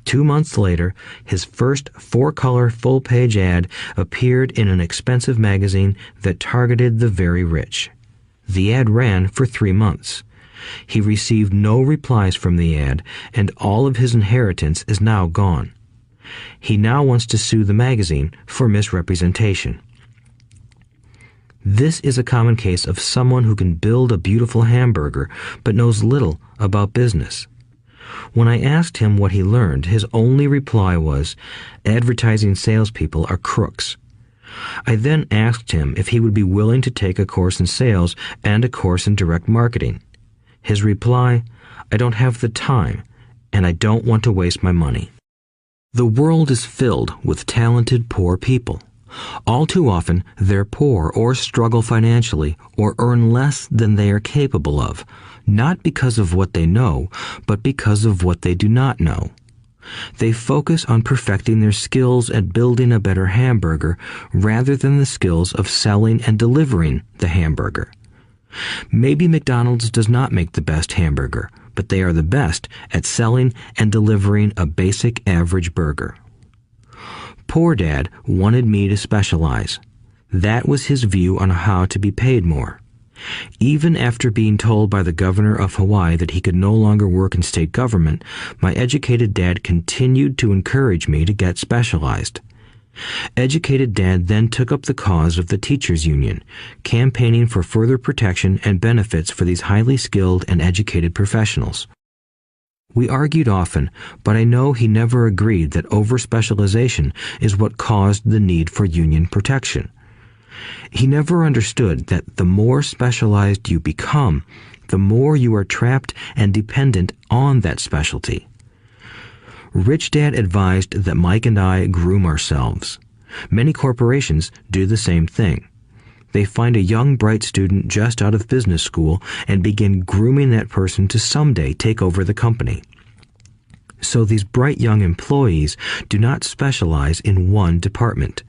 2 months later, his first 4-color full-page ad appeared in an expensive magazine that targeted the very rich. The ad ran for 3 months. He received no replies from the ad, and all of his inheritance is now gone. He now wants to sue the magazine for misrepresentation. This is a common case of someone who can build a beautiful hamburger but knows little about business. When I asked him what he learned, his only reply was, "Advertising salespeople are crooks." I then asked him if he would be willing to take a course in sales and a course in direct marketing. His reply, "I don't have the time, and I don't want to waste my money." The world is filled with talented poor people. All too often, they're poor or struggle financially or earn less than they are capable of, not because of what they know, but because of what they do not know. They focus on perfecting their skills at building a better hamburger rather than the skills of selling and delivering the hamburger. Maybe McDonald's does not make the best hamburger, but they are the best at selling and delivering a basic average burger. Poor Dad wanted me to specialize. That was his view on how to be paid more. Even after being told by the governor of Hawaii that he could no longer work in state government, my educated dad continued to encourage me to get specialized. Educated Dad then took up the cause of the teachers' union, campaigning for further protection and benefits for these highly skilled and educated professionals. We argued often, but I know he never agreed that over-specialization is what caused the need for union protection. He never understood that the more specialized you become, the more you are trapped and dependent on that specialty. Rich Dad advised that Mike and I groom ourselves. Many corporations do the same thing. They find a young, bright student just out of business school and begin grooming that person to someday take over the company. So these bright young employees do not specialize in one department.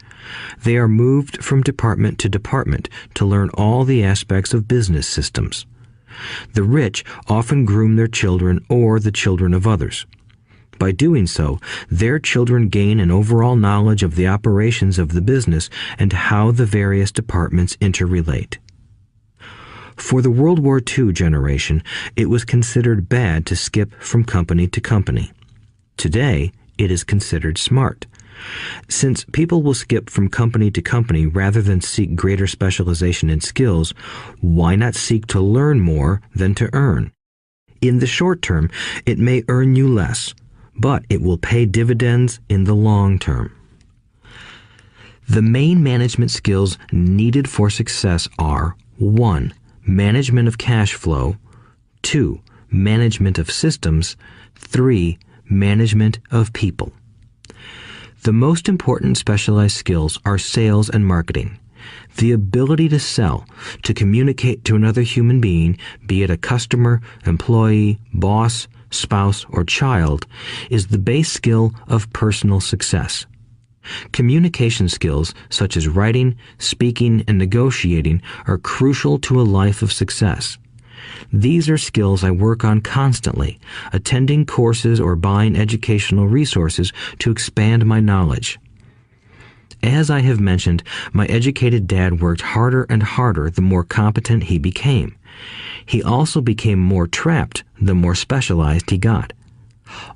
They are moved from department to department to learn all the aspects of business systems. The rich often groom their children or the children of others. By doing so, their children gain an overall knowledge of the operations of the business and how the various departments interrelate. For the World War II generation, it was considered bad to skip from company to company. Today, it is considered smart. Since people will skip from company to company rather than seek greater specialization in skills, why not seek to learn more than to earn? In the short term, it may earn you less, but it will pay dividends in the long term. The main management skills needed for success are 1. Management of cash flow, 2. Management of systems, 3. Management of people. The most important specialized skills are sales and marketing. The ability to sell, to communicate to another human being, be it a customer, employee, boss, spouse, or child, is the base skill of personal success. Communication skills such as writing, speaking, and negotiating are crucial to a life of success. These are skills I work on constantly, attending courses or buying educational resources to expand my knowledge. As I have mentioned, my educated dad worked harder and harder the more competent he became. He also became more trapped the more specialized he got.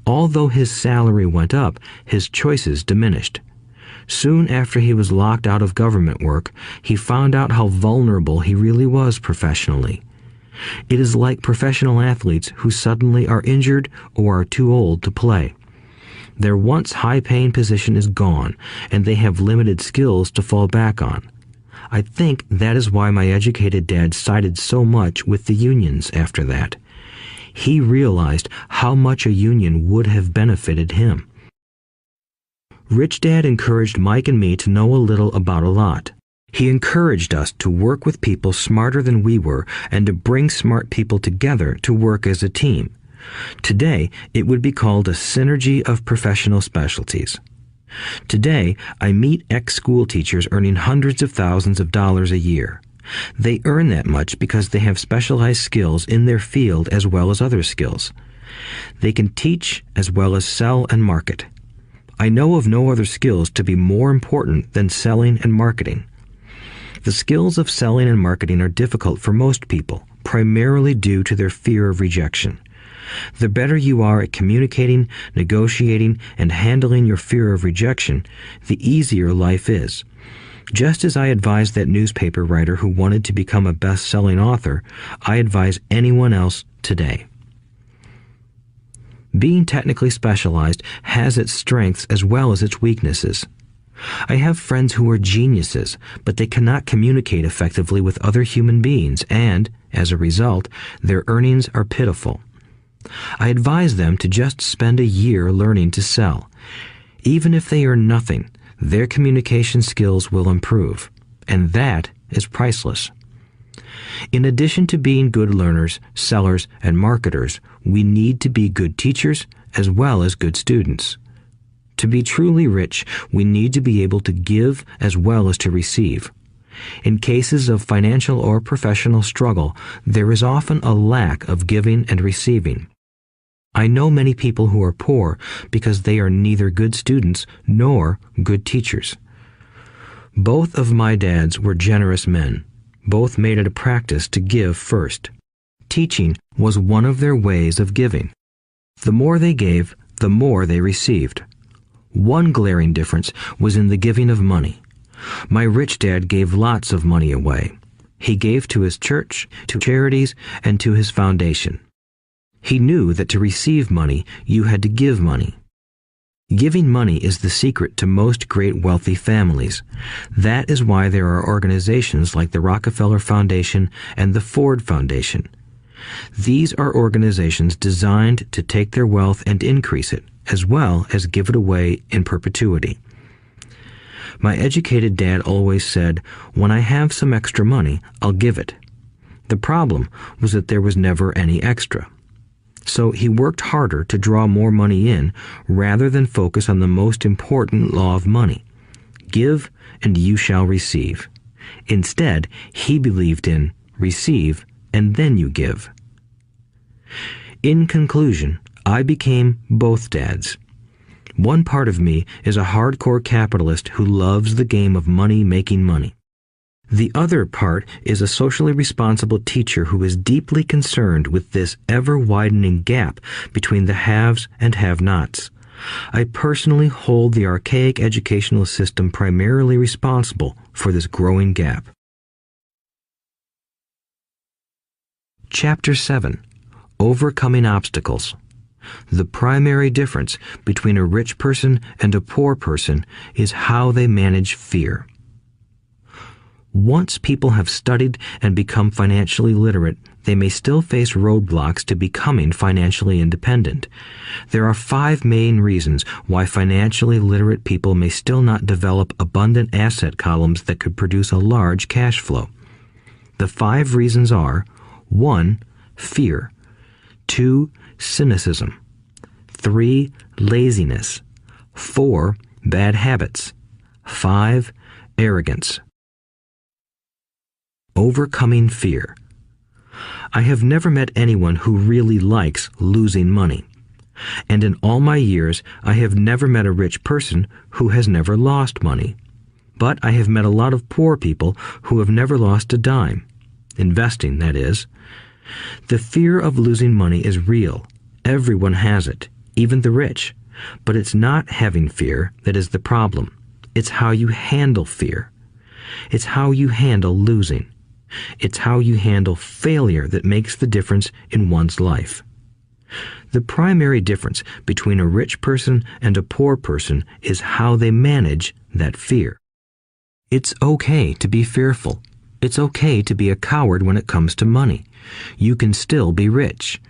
Although his salary went up, his choices diminished. Soon after he was locked out of government work, he found out how vulnerable he really was professionally. It is like professional athletes who suddenly are injured or are too old to play. Their once high-paying position is gone, and they have limited skills to fall back on. I think that is why my educated dad sided so much with the unions after that. He realized how much a union would have benefited him. Rich Dad encouraged Mike and me to know a little about a lot. He encouraged us to work with people smarter than we were and to bring smart people together to work as a team. Today, it would be called a synergy of professional specialties. Today, I meet ex-school teachers earning hundreds of thousands of dollars a year. They earn that much because they have specialized skills in their field as well as other skills. They can teach as well as sell and market. I know of no other skills to be more important than selling and marketing. The skills of selling and marketing are difficult for most people, primarily due to their fear of rejection. The better you are at communicating, negotiating, and handling your fear of rejection, the easier life is. Just as I advise that newspaper writer who wanted to become a best-selling author, I advise anyone else today. Being technically specialized has its strengths as well as its weaknesses. I have friends who are geniuses, but they cannot communicate effectively with other human beings, and, as a result, their earnings are pitiful. I advise them to just spend a year learning to sell. Even if they earn nothing, their communication skills will improve, and that is priceless. In addition to being good learners, sellers, and marketers, we need to be good teachers as well as good students. To be truly rich, we need to be able to give as well as to receive. In cases of financial or professional struggle, there is often a lack of giving and receiving. I know many people who are poor because they are neither good students nor good teachers. Both of my dads were generous men. Both made it a practice to give first. Teaching was one of their ways of giving. The more they gave, the more they received. One glaring difference was in the giving of money. My rich dad gave lots of money away. He gave to his church, to charities, and to his foundation. He knew that to receive money, you had to give money. Giving money is the secret to most great wealthy families. That is why there are organizations like the Rockefeller Foundation and the Ford Foundation. These are organizations designed to take their wealth and increase it, as well as give it away in perpetuity. My educated dad always said, "When I have some extra money, I'll give it." The problem was that there was never any extra. So he worked harder to draw more money in rather than focus on the most important law of money. Give and you shall receive. Instead, he believed in receive and then you give. In conclusion, I became both dads. One part of me is a hardcore capitalist who loves the game of money making money. The other part is a socially responsible teacher who is deeply concerned with this ever-widening gap between the haves and have-nots. I personally hold the archaic educational system primarily responsible for this growing gap. Chapter 7. Overcoming Obstacles. The primary difference between a rich person and a poor person is how they manage fear. Once people have studied and become financially literate, they may still face roadblocks to becoming financially independent. There are 5 main reasons why financially literate people may still not develop abundant asset columns that could produce a large cash flow. The 5 reasons are: 1. Fear. 2. Cynicism. 3. Laziness. 4. Bad habits. 5. Arrogance. Overcoming fear. I have never met anyone who really likes losing money. And in all my years, I have never met a rich person who has never lost money. But I have met a lot of poor people who have never lost a dime. Investing, that is. The fear of losing money is real. Everyone has it, even the rich. But it's not having fear that is the problem. It's how you handle fear. It's how you handle losing. It's how you handle failure that makes the difference in one's life. The primary difference between a rich person and a poor person is how they manage that fear. It's okay to be fearful. It's okay to be a coward when it comes to money. You can still be rich.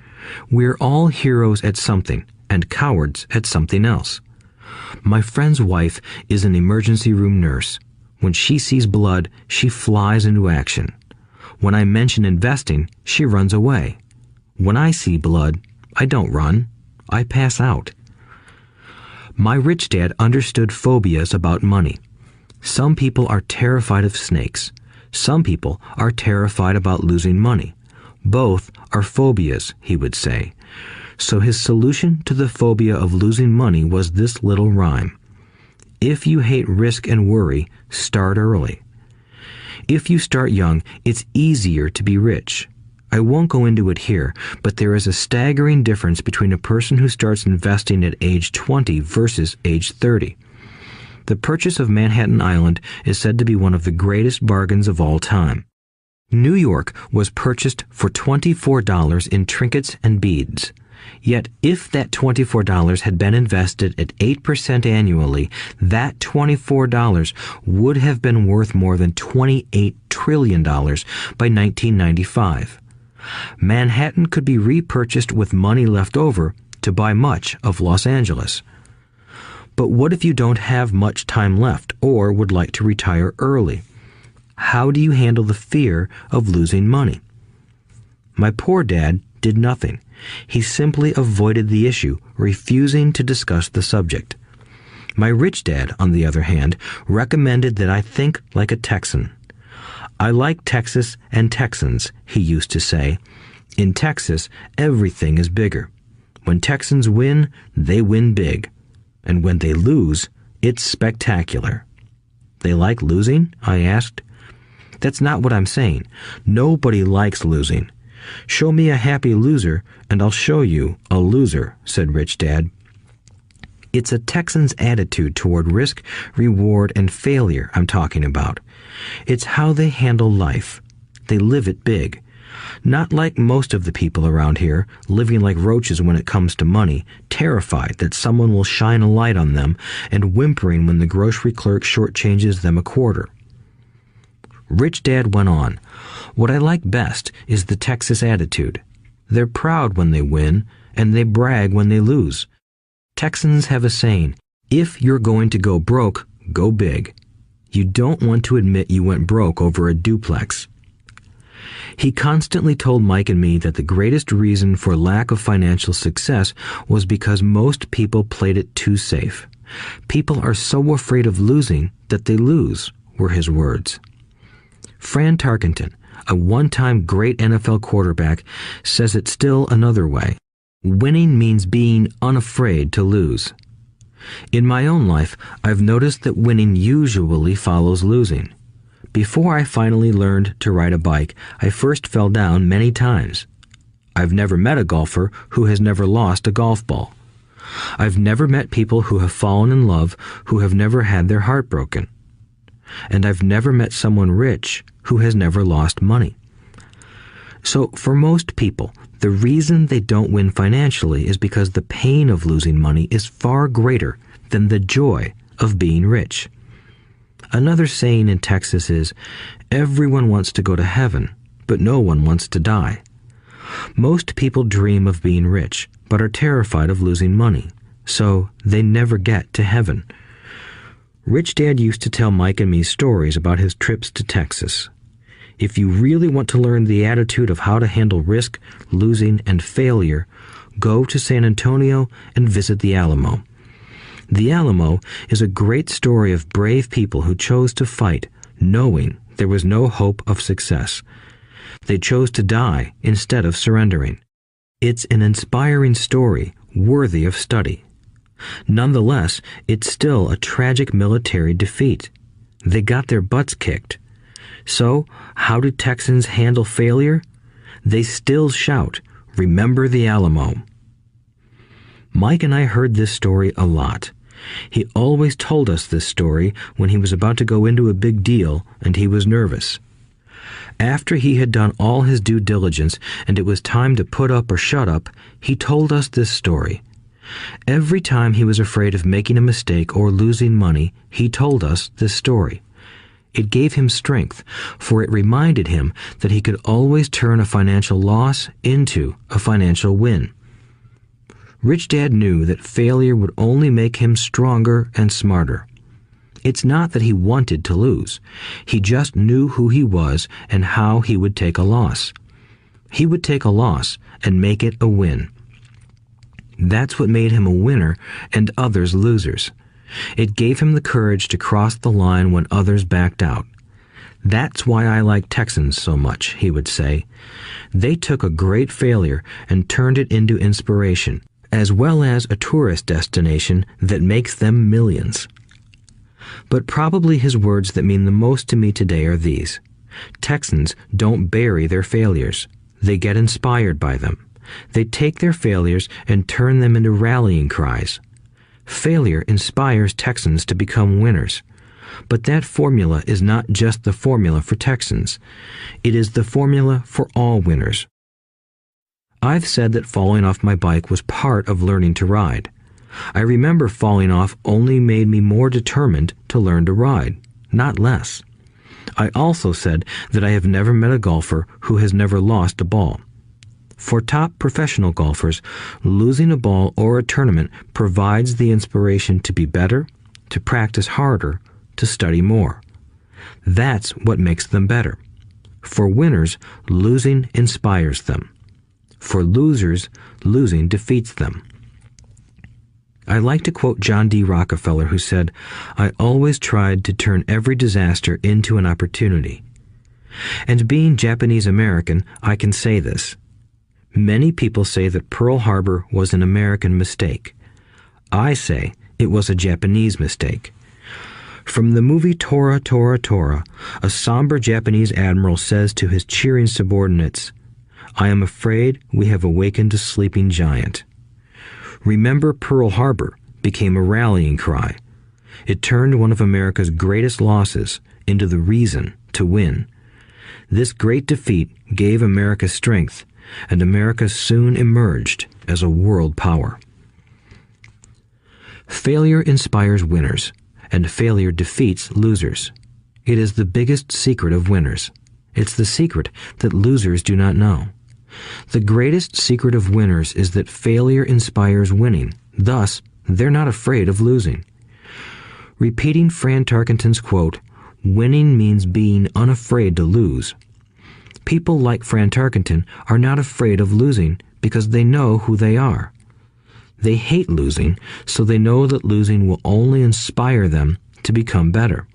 We're all heroes at something and cowards at something else. My friend's wife is an emergency room nurse. When she sees blood, she flies into action. When I mention investing, she runs away. When I see blood, I don't run. I pass out. My rich dad understood phobias about money. Some people are terrified of snakes. Some people are terrified about losing money. Both are phobias, he would say. So his solution to the phobia of losing money was this little rhyme. If you hate risk and worry, start early. If you start young, it's easier to be rich. I won't go into it here, but there is a staggering difference between a person who starts investing at age 20 versus age 30. The purchase of Manhattan Island is said to be one of the greatest bargains of all time. New York was purchased for $24 in trinkets and beads. Yet if that $24 had been invested at 8% annually, that $24 would have been worth more than $28 trillion by 1995. Manhattan could be repurchased with money left over to buy much of Los Angeles. But what if you don't have much time left or would like to retire early? How do you handle the fear of losing money? My poor dad did nothing. He simply avoided the issue, refusing to discuss the subject. My rich dad, on the other hand, recommended that I think like a Texan. I like Texas and Texans, he used to say. In Texas, everything is bigger. When Texans win, they win big. And when they lose, it's spectacular. They like losing? I asked. That's not what I'm saying. Nobody likes losing. Show me a happy loser, and I'll show you a loser, said Rich Dad. It's a Texan's attitude toward risk, reward, and failure I'm talking about. It's how they handle life. They live it big. Not like most of the people around here, living like roaches when it comes to money, terrified that someone will shine a light on them and whimpering when the grocery clerk shortchanges them a quarter. Rich Dad went on, what I like best is the Texas attitude. They're proud when they win, and they brag when they lose. Texans have a saying, if you're going to go broke, go big. You don't want to admit you went broke over a duplex. He constantly told Mike and me that the greatest reason for lack of financial success was because most people played it too safe. People are so afraid of losing that they lose, were his words. Fran Tarkenton, a one-time great NFL quarterback, says it still another way. Winning means being unafraid to lose. In my own life, I've noticed that winning usually follows losing. Before I finally learned to ride a bike, I first fell down many times. I've never met a golfer who has never lost a golf ball. I've never met people who have fallen in love who have never had their heart broken. And I've never met someone rich who has never lost money. So for most people, the reason they don't win financially is because the pain of losing money is far greater than the joy of being rich. Another saying in Texas is, everyone wants to go to heaven, but no one wants to die. Most people dream of being rich, but are terrified of losing money, so they never get to heaven. Rich Dad used to tell Mike and me stories about his trips to Texas. If you really want to learn the attitude of how to handle risk, losing, and failure, go to San Antonio and visit the Alamo. The Alamo is a great story of brave people who chose to fight, knowing there was no hope of success. They chose to die instead of surrendering. It's an inspiring story worthy of study. Nonetheless, it's still a tragic military defeat. They got their butts kicked. So, how do Texans handle failure? They still shout, "Remember the Alamo." Mike and I heard this story a lot. He always told us this story when he was about to go into a big deal and he was nervous. After he had done all his due diligence and it was time to put up or shut up, he told us this story. Every time he was afraid of making a mistake or losing money, he told us this story. It gave him strength, for it reminded him that he could always turn a financial loss into a financial win. Rich Dad knew that failure would only make him stronger and smarter. It's not that he wanted to lose. He just knew who he was and how he would take a loss. He would take a loss and make it a win. That's what made him a winner and others losers. It gave him the courage to cross the line when others backed out. That's why I like Texans so much, he would say. They took a great failure and turned it into inspiration, as well as a tourist destination that makes them millions. But probably his words that mean the most to me today are these. Texans don't bury their failures. They get inspired by them. They take their failures and turn them into rallying cries. Failure inspires Texans to become winners. But that formula is not just the formula for Texans. It is the formula for all winners. I've said that falling off my bike was part of learning to ride. I remember falling off only made me more determined to learn to ride, not less. I also said that I have never met a golfer who has never lost a ball. For top professional golfers, losing a ball or a tournament provides the inspiration to be better, to practice harder, to study more. That's what makes them better. For winners, losing inspires them. For losers, losing defeats them. I like to quote John D. Rockefeller, who said, "I always tried to turn every disaster into an opportunity." And being Japanese American, I can say this. Many people say that Pearl Harbor was an American mistake. I say it was a Japanese mistake. From the movie Tora, Tora, Tora, a somber Japanese admiral says to his cheering subordinates, "I am afraid we have awakened a sleeping giant." Remember Pearl Harbor became a rallying cry. It turned one of America's greatest losses into the reason to win. This great defeat gave America strength, and America soon emerged as a world power. Failure inspires winners, and failure defeats losers. It is the biggest secret of winners. It's the secret that losers do not know. The greatest secret of winners is that failure inspires winning. Thus, they're not afraid of losing. Repeating Fran Tarkenton's quote, "Winning means being unafraid to lose." People like Fran Tarkenton are not afraid of losing because they know who they are. They hate losing, so they know that losing will only inspire them to become better.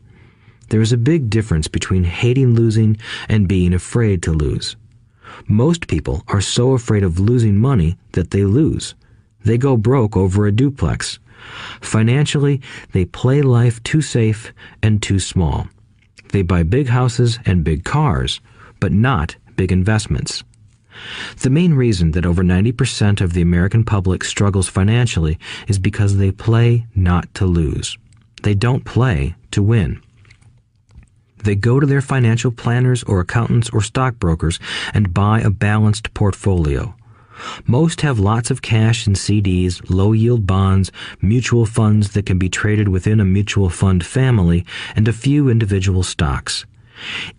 There is a big difference between hating losing and being afraid to lose. Most people are so afraid of losing money that they lose. They go broke over a duplex. Financially, they play life too safe and too small. They buy big houses and big cars, but not big investments. The main reason that over 90% of the American public struggles financially is because they play not to lose. They don't play to win. They go to their financial planners or accountants or stockbrokers and buy a balanced portfolio. Most have lots of cash in CDs, low-yield bonds, mutual funds that can be traded within a mutual fund family, and a few individual stocks.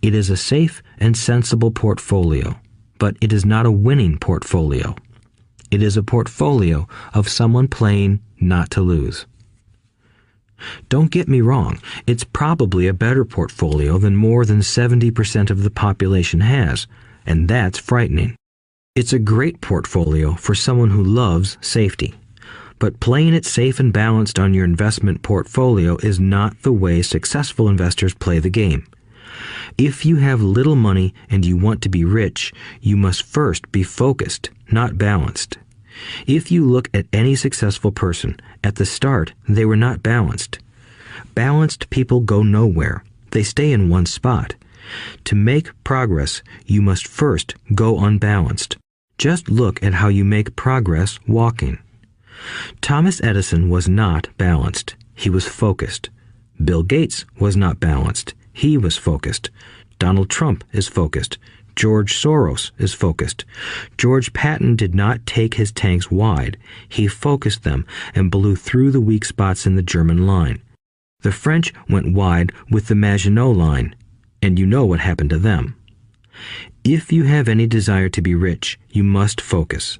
It is a safe and sensible portfolio, but it is not a winning portfolio. It is a portfolio of someone playing not to lose. Don't get me wrong, it's probably a better portfolio than more than 70% of the population has, and that's frightening. It's a great portfolio for someone who loves safety. But playing it safe and balanced on your investment portfolio is not the way successful investors play the game. If you have little money and you want to be rich, you must first be focused, not balanced. If you look at any successful person, at the start, they were not balanced. Balanced people go nowhere. They stay in one spot. To make progress, you must first go unbalanced. Just look at how you make progress walking. Thomas Edison was not balanced. He was focused. Bill Gates was not balanced. He was focused. Donald Trump is focused. George Soros is focused. George Patton did not take his tanks wide. He focused them and blew through the weak spots in the German line. The French went wide with the Maginot Line, and you know what happened to them. If you have any desire to be rich, you must focus.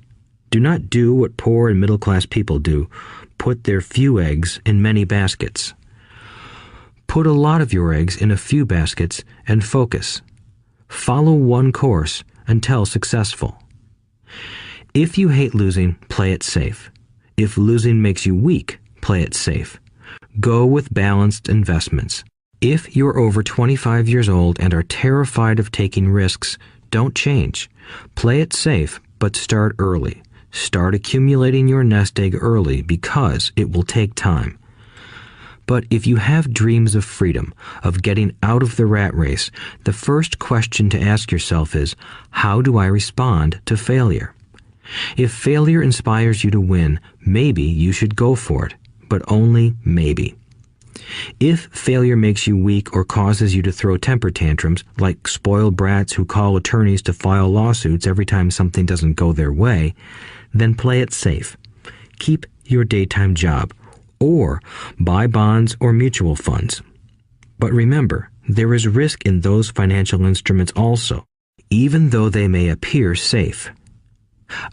Do not do what poor and middle-class people do, put their few eggs in many baskets. Put a lot of your eggs in a few baskets and focus. Follow one course until successful. If you hate losing, play it safe. If losing makes you weak, play it safe. Go with balanced investments. If you're over 25 years old and are terrified of taking risks, don't change. Play it safe, but start early. Start accumulating your nest egg early because it will take time. But if you have dreams of freedom, of getting out of the rat race, the first question to ask yourself is, how do I respond to failure? If failure inspires you to win, maybe you should go for it, but only maybe. If failure makes you weak or causes you to throw temper tantrums, like spoiled brats who call attorneys to file lawsuits every time something doesn't go their way, then play it safe. Keep your daytime job, or buy bonds or mutual funds. But remember, there is risk in those financial instruments also, even though they may appear safe.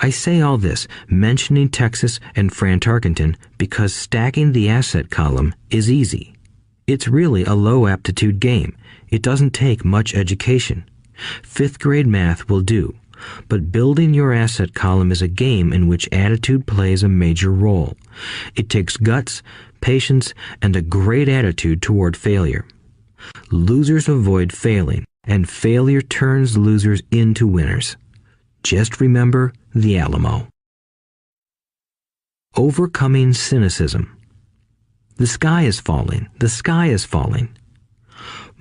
I say all this, mentioning Texas and Fran Tarkenton, because stacking the asset column is easy. It's really a low-aptitude game. It doesn't take much education. 5th grade math will do. But building your asset column is a game in which attitude plays a major role. It takes guts, patience, and a great attitude toward failure. Losers avoid failing, and failure turns losers into winners. Just remember the Alamo. Overcoming cynicism. The sky is falling. The sky is falling.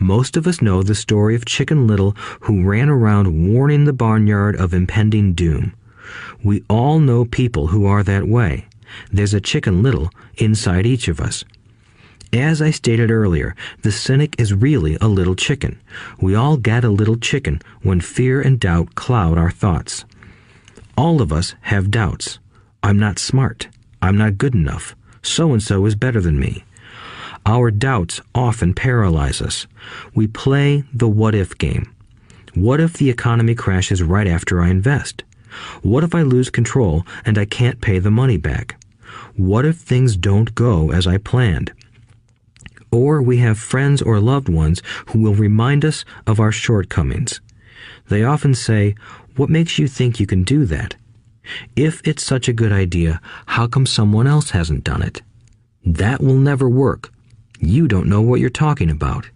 Most of us know the story of Chicken Little, who ran around warning the barnyard of impending doom. We all know people who are that way. There's a Chicken Little inside each of us. As I stated earlier, the cynic is really a little chicken. We all get a little chicken when fear and doubt cloud our thoughts. All of us have doubts. I'm not smart. I'm not good enough. So-and-so is better than me. Our doubts often paralyze us. We play the what-if game. What if the economy crashes right after I invest? What if I lose control and I can't pay the money back? What if things don't go as I planned? Or we have friends or loved ones who will remind us of our shortcomings. They often say, "What makes you think you can do that? If it's such a good idea, how come someone else hasn't done it? That will never work. You don't know what you're talking about."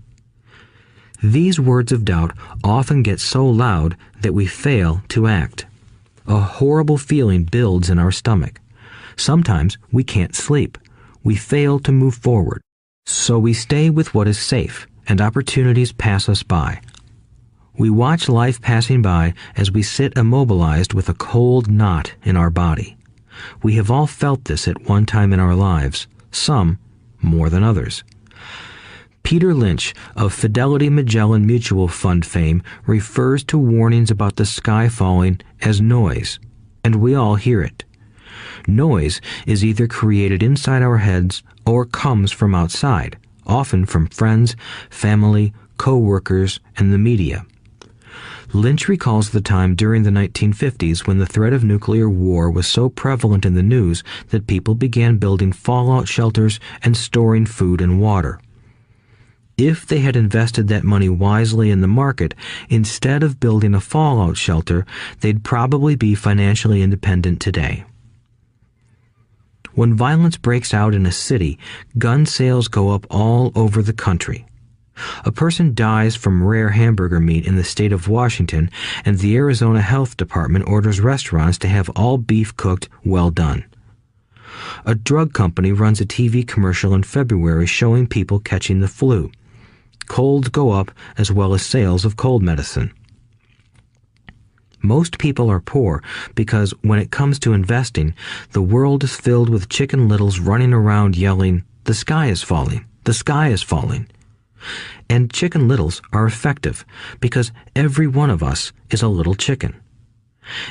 These words of doubt often get so loud that we fail to act. A horrible feeling builds in our stomach. Sometimes we can't sleep. We fail to move forward. So we stay with what is safe, and opportunities pass us by. We watch life passing by as we sit immobilized with a cold knot in our body. We have all felt this at one time in our lives, some more than others. Peter Lynch of Fidelity Magellan Mutual Fund fame refers to warnings about the sky falling as noise, and we all hear it. Noise is either created inside our heads or comes from outside, often from friends, family, co-workers, and the media. Lynch recalls the time during the 1950s when the threat of nuclear war was so prevalent in the news that people began building fallout shelters and storing food and water. If they had invested that money wisely in the market, instead of building a fallout shelter, they'd probably be financially independent today. When violence breaks out in a city, gun sales go up all over the country. A person dies from rare hamburger meat in the state of Washington, and the Arizona Health Department orders restaurants to have all beef cooked well done. A drug company runs a TV commercial in February showing people catching the flu. Colds go up as well as sales of cold medicine. Most people are poor because when it comes to investing, the world is filled with Chicken Littles running around yelling, "The sky is falling, the sky is falling." And Chicken Littles are effective because every one of us is a little chicken.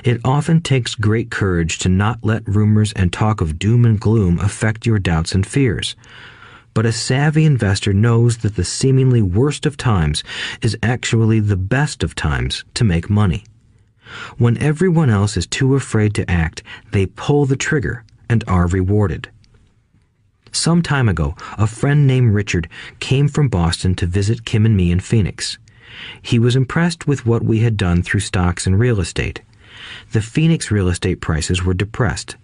It often takes great courage to not let rumors and talk of doom and gloom affect your doubts and fears. But a savvy investor knows that the seemingly worst of times is actually the best of times to make money. When everyone else is too afraid to act, they pull the trigger and are rewarded. Some time ago, a friend named Richard came from Boston to visit Kim and me in Phoenix. He was impressed with what we had done through stocks and real estate. The Phoenix real estate prices were depressed.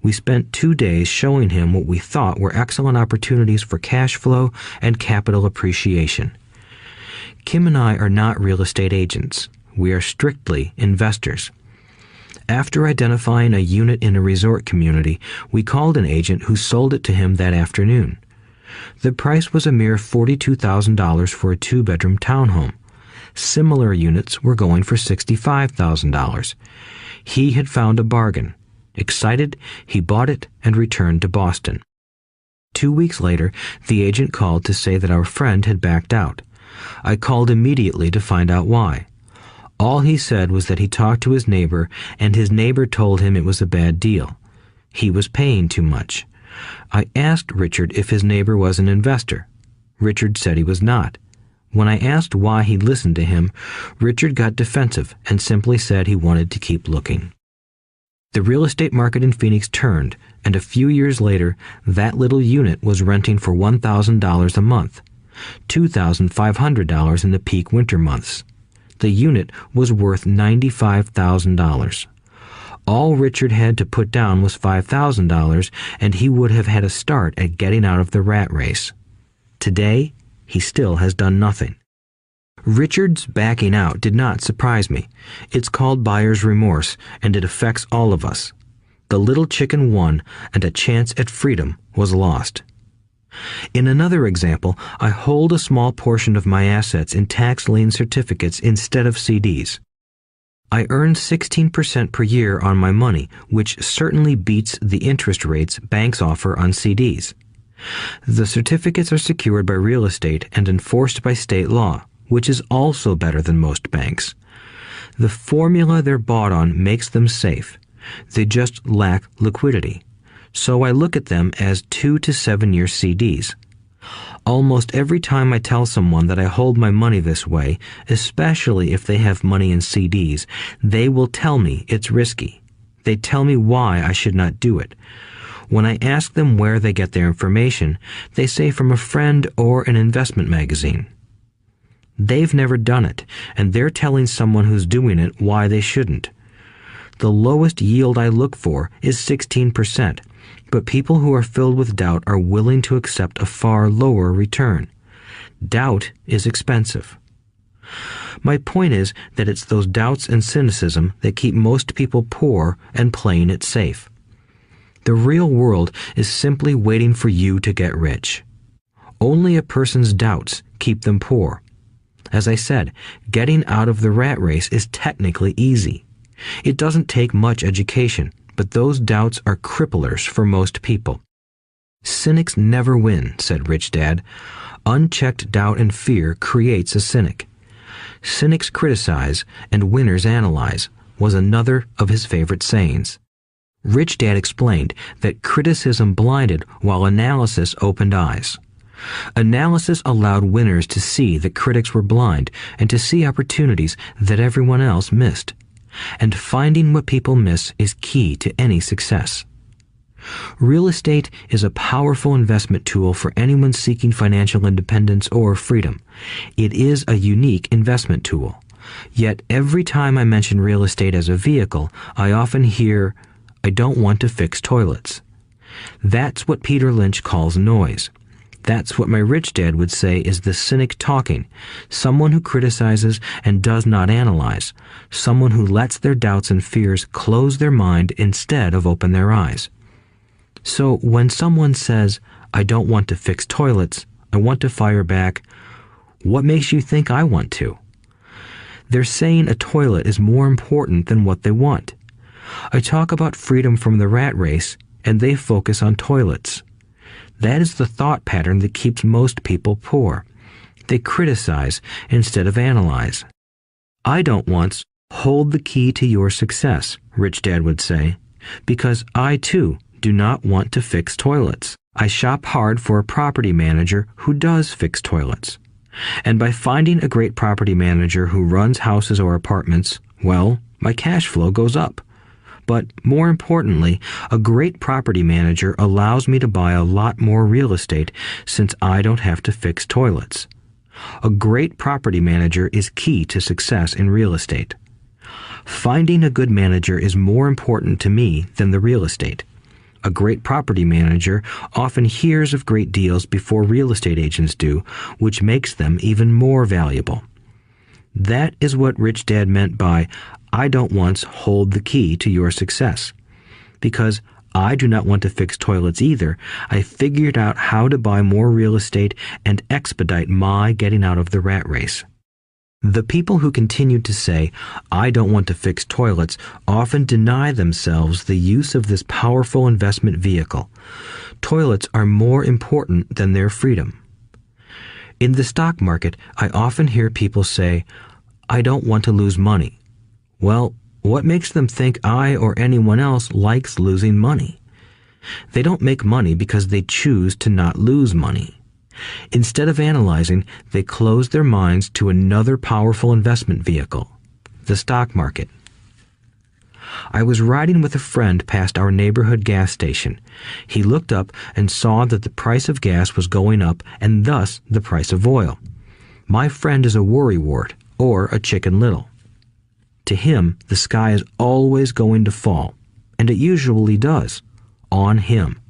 We spent 2 days showing him what we thought were excellent opportunities for cash flow and capital appreciation. Kim and I are not real estate agents. We are strictly investors. After identifying a unit in a resort community, we called an agent who sold it to him that afternoon. The price was a mere $42,000 for a 2-bedroom townhome. Similar units were going for $65,000. He had found a bargain. Excited, he bought it and returned to Boston. 2 weeks later, the agent called to say that our friend had backed out. I called immediately to find out why. All he said was that he talked to his neighbor, and his neighbor told him it was a bad deal. He was paying too much. I asked Richard if his neighbor was an investor. Richard said he was not. When I asked why he listened to him, Richard got defensive and simply said he wanted to keep looking. The real estate market in Phoenix turned, and a few years later, that little unit was renting for $1,000 a month, $2,500 in the peak winter months. The unit was worth $95,000. All Richard had to put down was $5,000, and he would have had a start at getting out of the rat race. Today, he still has done nothing. Richard's backing out did not surprise me. It's called buyer's remorse, and it affects all of us. The little chicken won, and a chance at freedom was lost. In another example, I hold a small portion of my assets in tax lien certificates instead of CDs. I earn 16% per year on my money, which certainly beats the interest rates banks offer on CDs. The certificates are secured by real estate and enforced by state law, which is also better than most banks. The formula they're bought on makes them safe. They just lack liquidity. So I look at them as 2 to 7 year CDs. Almost every time I tell someone that I hold my money this way, especially if they have money in CDs, they will tell me it's risky. They tell me why I should not do it. When I ask them where they get their information, they say from a friend or an investment magazine. They've never done it, and they're telling someone who's doing it why they shouldn't. The lowest yield I look for is 16%, but people who are filled with doubt are willing to accept a far lower return. Doubt is expensive. My point is that it's those doubts and cynicism that keep most people poor and playing it safe. The real world is simply waiting for you to get rich. Only a person's doubts keep them poor. As I said, getting out of the rat race is technically easy. It doesn't take much education, but those doubts are cripplers for most people. Cynics never win, said Rich Dad. Unchecked doubt and fear creates a cynic. Cynics criticize and winners analyze was another of his favorite sayings. Rich Dad explained that criticism blinded while analysis opened eyes. Analysis allowed winners to see that critics were blind and to see opportunities that everyone else missed. And finding what people miss is key to any success. Real estate is a powerful investment tool for anyone seeking financial independence or freedom. It is a unique investment tool. Yet every time I mention real estate as a vehicle, I often hear, "I don't want to fix toilets." That's what Peter Lynch calls noise. That's what my rich dad would say is the cynic talking, someone who criticizes and does not analyze, someone who lets their doubts and fears close their mind instead of open their eyes. So when someone says, "I don't want to fix toilets, I want to fire back," what makes you think I want to? They're saying a toilet is more important than what they want. I talk about freedom from the rat race, and they focus on toilets. That is the thought pattern that keeps most people poor. They criticize instead of analyze. I don't once hold the key to your success, Rich Dad would say, because I too do not want to fix toilets. I shop hard for a property manager who does fix toilets. And by finding a great property manager who runs houses or apartments, well, my cash flow goes up. But more importantly, a great property manager allows me to buy a lot more real estate since I don't have to fix toilets. A great property manager is key to success in real estate. Finding a good manager is more important to me than the real estate. A great property manager often hears of great deals before real estate agents do, which makes them even more valuable. That is what Rich Dad meant by, I don't once hold the key to your success. Because I do not want to fix toilets either, I figured out how to buy more real estate and expedite my getting out of the rat race. The people who continue to say, I don't want to fix toilets, often deny themselves the use of this powerful investment vehicle. Toilets are more important than their freedom. In the stock market, I often hear people say, I don't want to lose money. Well, what makes them think I or anyone else likes losing money? They don't make money because they choose to not lose money. Instead of analyzing, they close their minds to another powerful investment vehicle, the stock market. I was riding with a friend past our neighborhood gas station. He looked up and saw that the price of gas was going up and thus the price of oil. My friend is a worrywart, or a Chicken Little. To him, the sky is always going to fall, and it usually does, on him.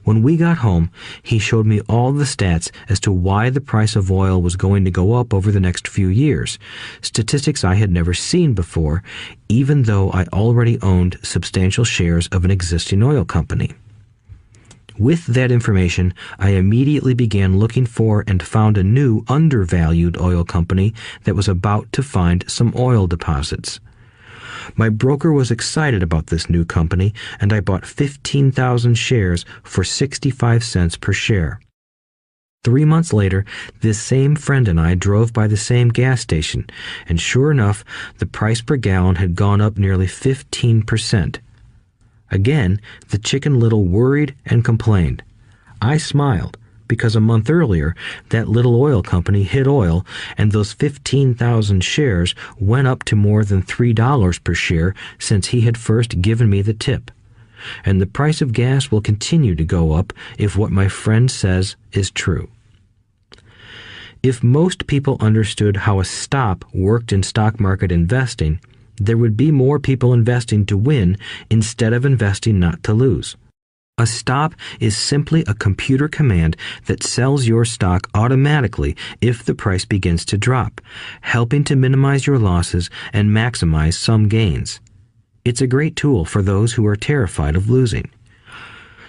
When we got home, he showed me all the stats as to why the price of oil was going to go up over the next few years, statistics I had never seen before, even though I already owned substantial shares of an existing oil company. With that information, I immediately began looking for and found a new undervalued oil company that was about to find some oil deposits. My broker was excited about this new company, and I bought 15,000 shares for 65 cents per share. 3 months later, this same friend and I drove by the same gas station, and sure enough, the price per gallon had gone up nearly 15%. Again, the Chicken Little worried and complained. I smiled, because a month earlier, that little oil company hit oil, and those 15,000 shares went up to more than $3 per share since he had first given me the tip. And the price of gas will continue to go up if what my friend says is true. If most people understood how a stop worked in stock market investing, there would be more people investing to win instead of investing not to lose. A stop is simply a computer command that sells your stock automatically if the price begins to drop, helping to minimize your losses and maximize some gains. It's a great tool for those who are terrified of losing.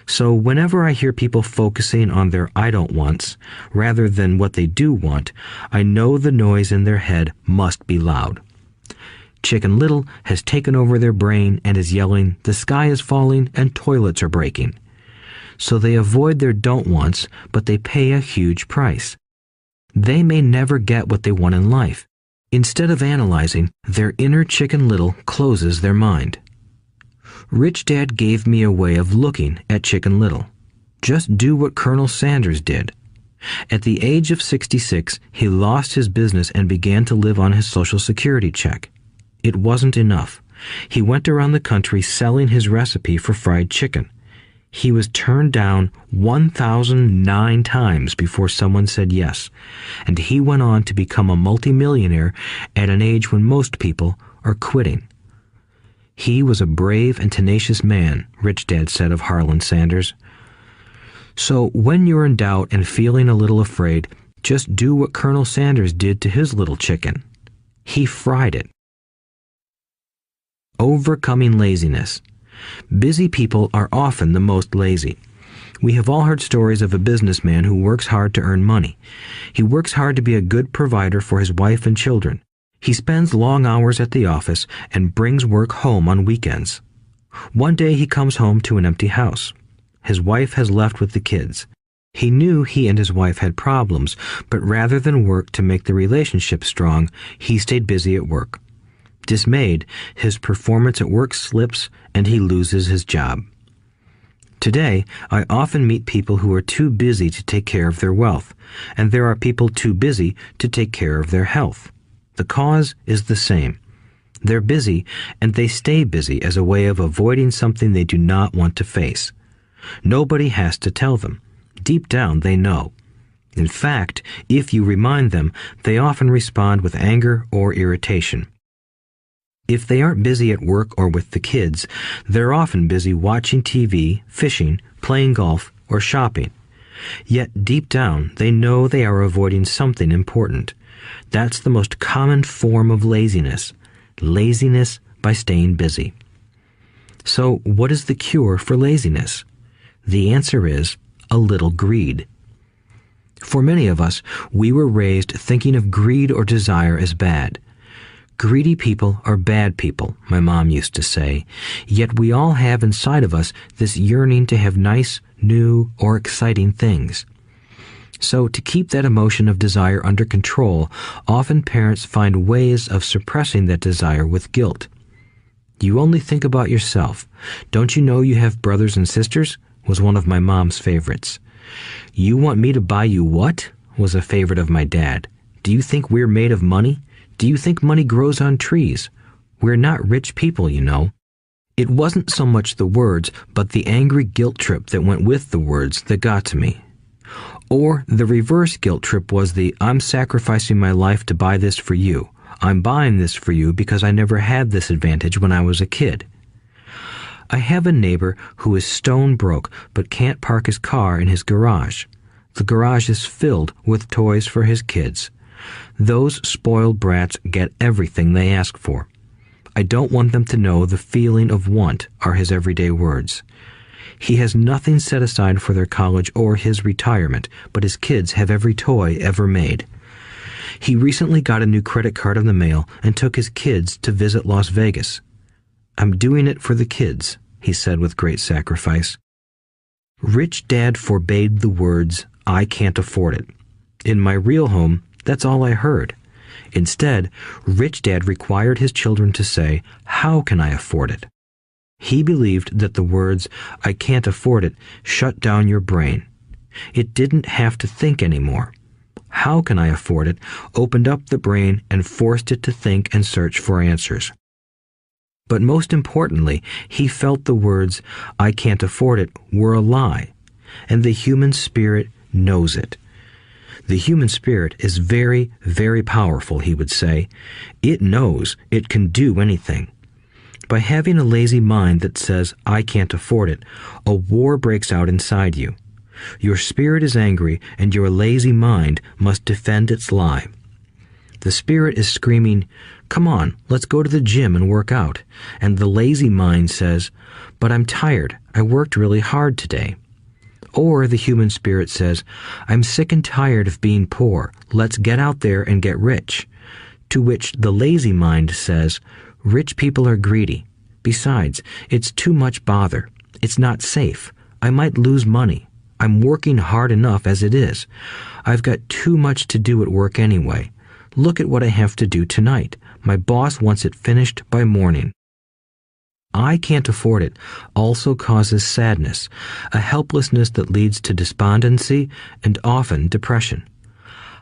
So whenever I hear people focusing on their I don't wants rather than what they do want, I know the noise in their head must be loud. Chicken Little has taken over their brain and is yelling, the sky is falling and toilets are breaking. So they avoid their don't wants, but they pay a huge price. They may never get what they want in life. Instead of analyzing, their inner Chicken Little closes their mind. Rich Dad gave me a way of looking at Chicken Little. Just do what Colonel Sanders did. At the age of 66, he lost his business and began to live on his Social Security check. It wasn't enough. He went around the country selling his recipe for fried chicken. He was turned down 1,009 times before someone said yes, and he went on to become a multimillionaire at an age when most people are quitting. He was a brave and tenacious man, Rich Dad said of Harlan Sanders. So when you're in doubt and feeling a little afraid, just do what Colonel Sanders did to his little chicken. He fried it. Overcoming laziness. Busy people are often the most lazy. We have all heard stories of a businessman who works hard to earn money. He works hard to be a good provider for his wife and children. He spends long hours at the office and brings work home on weekends. One day he comes home to an empty house. His wife has left with the kids. He knew he and his wife had problems, but rather than work to make the relationship strong, he stayed busy at work. Dismayed, his performance at work slips and he loses his job. Today, I often meet people who are too busy to take care of their wealth, and there are people too busy to take care of their health. The cause is the same. They're busy, and they stay busy as a way of avoiding something they do not want to face. Nobody has to tell them. Deep down, they know. In fact, if you remind them, they often respond with anger or irritation. If they aren't busy at work or with the kids, they're often busy watching TV, fishing, playing golf, or shopping. Yet deep down, they know they are avoiding something important. That's the most common form of laziness. Laziness by staying busy. So, what is the cure for laziness? The answer is a little greed. For many of us, we were raised thinking of greed or desire as bad. Greedy people are bad people, my mom used to say, yet we all have inside of us this yearning to have nice, new, or exciting things. So, to keep that emotion of desire under control, often parents find ways of suppressing that desire with guilt. You only think about yourself. Don't you know you have brothers and sisters? Was one of my mom's favorites. You want me to buy you what? Was a favorite of my dad. Do you think we're made of money? Do you think money grows on trees? We're not rich people, you know. It wasn't so much the words, but the angry guilt trip that went with the words that got to me. Or the reverse guilt trip was the I'm sacrificing my life to buy this for you. I'm buying this for you because I never had this advantage when I was a kid. I have a neighbor who is stone broke but can't park his car in his garage. The garage is filled with toys for his kids. Those spoiled brats get everything they ask for. I don't want them to know the feeling of want are his everyday words. He has nothing set aside for their college or his retirement, but his kids have every toy ever made. He recently got a new credit card in the mail and took his kids to visit Las Vegas. I'm doing it for the kids, he said with great sacrifice. Rich Dad forbade the words, I can't afford it. In my real home, that's all I heard. Instead, Rich Dad required his children to say, how can I afford it? He believed that the words, I can't afford it, shut down your brain. It didn't have to think anymore. How can I afford it opened up the brain and forced it to think and search for answers. But most importantly, he felt the words, I can't afford it, were a lie, and the human spirit knows it. The human spirit is very, very powerful, he would say. It knows it can do anything. By having a lazy mind that says, I can't afford it, a war breaks out inside you. Your spirit is angry, and your lazy mind must defend its lie. The spirit is screaming, come on, let's go to the gym and work out. And the lazy mind says, but I'm tired. I worked really hard today. Or the human spirit says, I'm sick and tired of being poor. Let's get out there and get rich. To which the lazy mind says, rich people are greedy. Besides, it's too much bother. It's not safe. I might lose money. I'm working hard enough as it is. I've got too much to do at work anyway. Look at what I have to do tonight. My boss wants it finished by morning. I can't afford it also causes sadness, a helplessness that leads to despondency and often depression.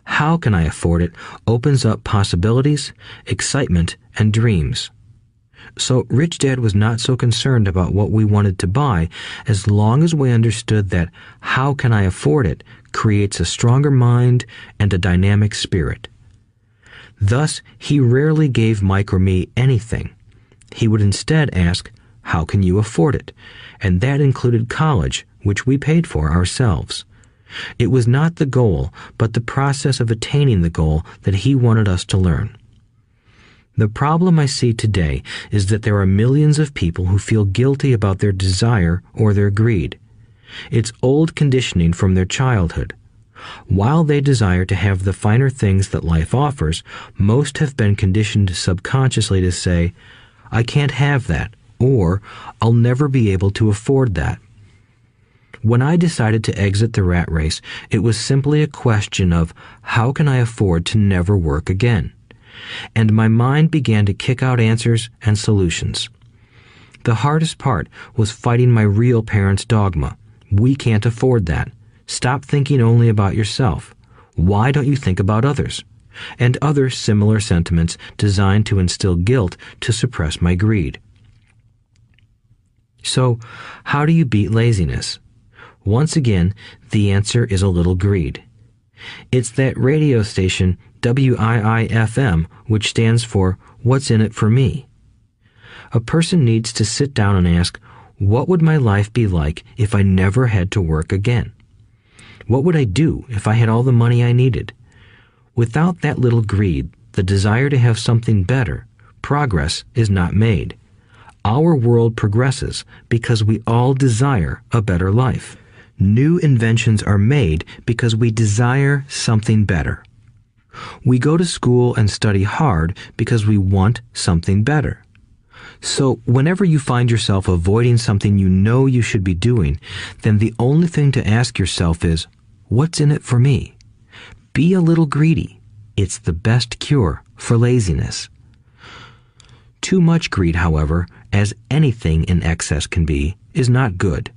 How can I afford it opens up possibilities, excitement, and dreams. So Rich Dad was not so concerned about what we wanted to buy as long as we understood that how can I afford it creates a stronger mind and a dynamic spirit. Thus, he rarely gave Mike or me anything. He would instead ask, how can you afford it? And that included college, which we paid for ourselves. It was not the goal, but the process of attaining the goal that he wanted us to learn. The problem I see today is that there are millions of people who feel guilty about their desire or their greed. It's old conditioning from their childhood. While they desire to have the finer things that life offers, most have been conditioned subconsciously to say, I can't have that, or I'll never be able to afford that. When I decided to exit the rat race, it was simply a question of how can I afford to never work again? And my mind began to kick out answers and solutions. The hardest part was fighting my real parents' dogma. We can't afford that. Stop thinking only about yourself. Why don't you think about others? And other similar sentiments designed to instill guilt to suppress my greed. So, how do you beat laziness? Once again, the answer is a little greed. It's that radio station WIIFM, which stands for What's in it for me? A person needs to sit down and ask, what would my life be like if I never had to work again? What would I do if I had all the money I needed? Without that little greed, the desire to have something better, progress is not made. Our world progresses because we all desire a better life. New inventions are made because we desire something better. We go to school and study hard because we want something better. So whenever you find yourself avoiding something you know you should be doing, then the only thing to ask yourself is, what's in it for me? Be a little greedy. It's the best cure for laziness. Too much greed, however, as anything in excess can be, is not good.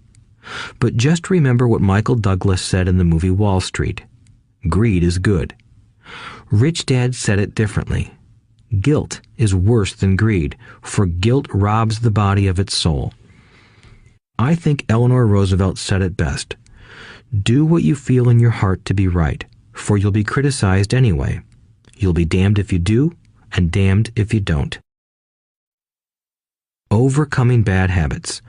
But just remember what Michael Douglas said in the movie Wall Street. Greed is good. Rich Dad said it differently. Guilt is worse than greed, for guilt robs the body of its soul. I think Eleanor Roosevelt said it best. Do what you feel in your heart to be right, for you'll be criticized anyway. You'll be damned if you do, and damned if you don't. Overcoming bad habits.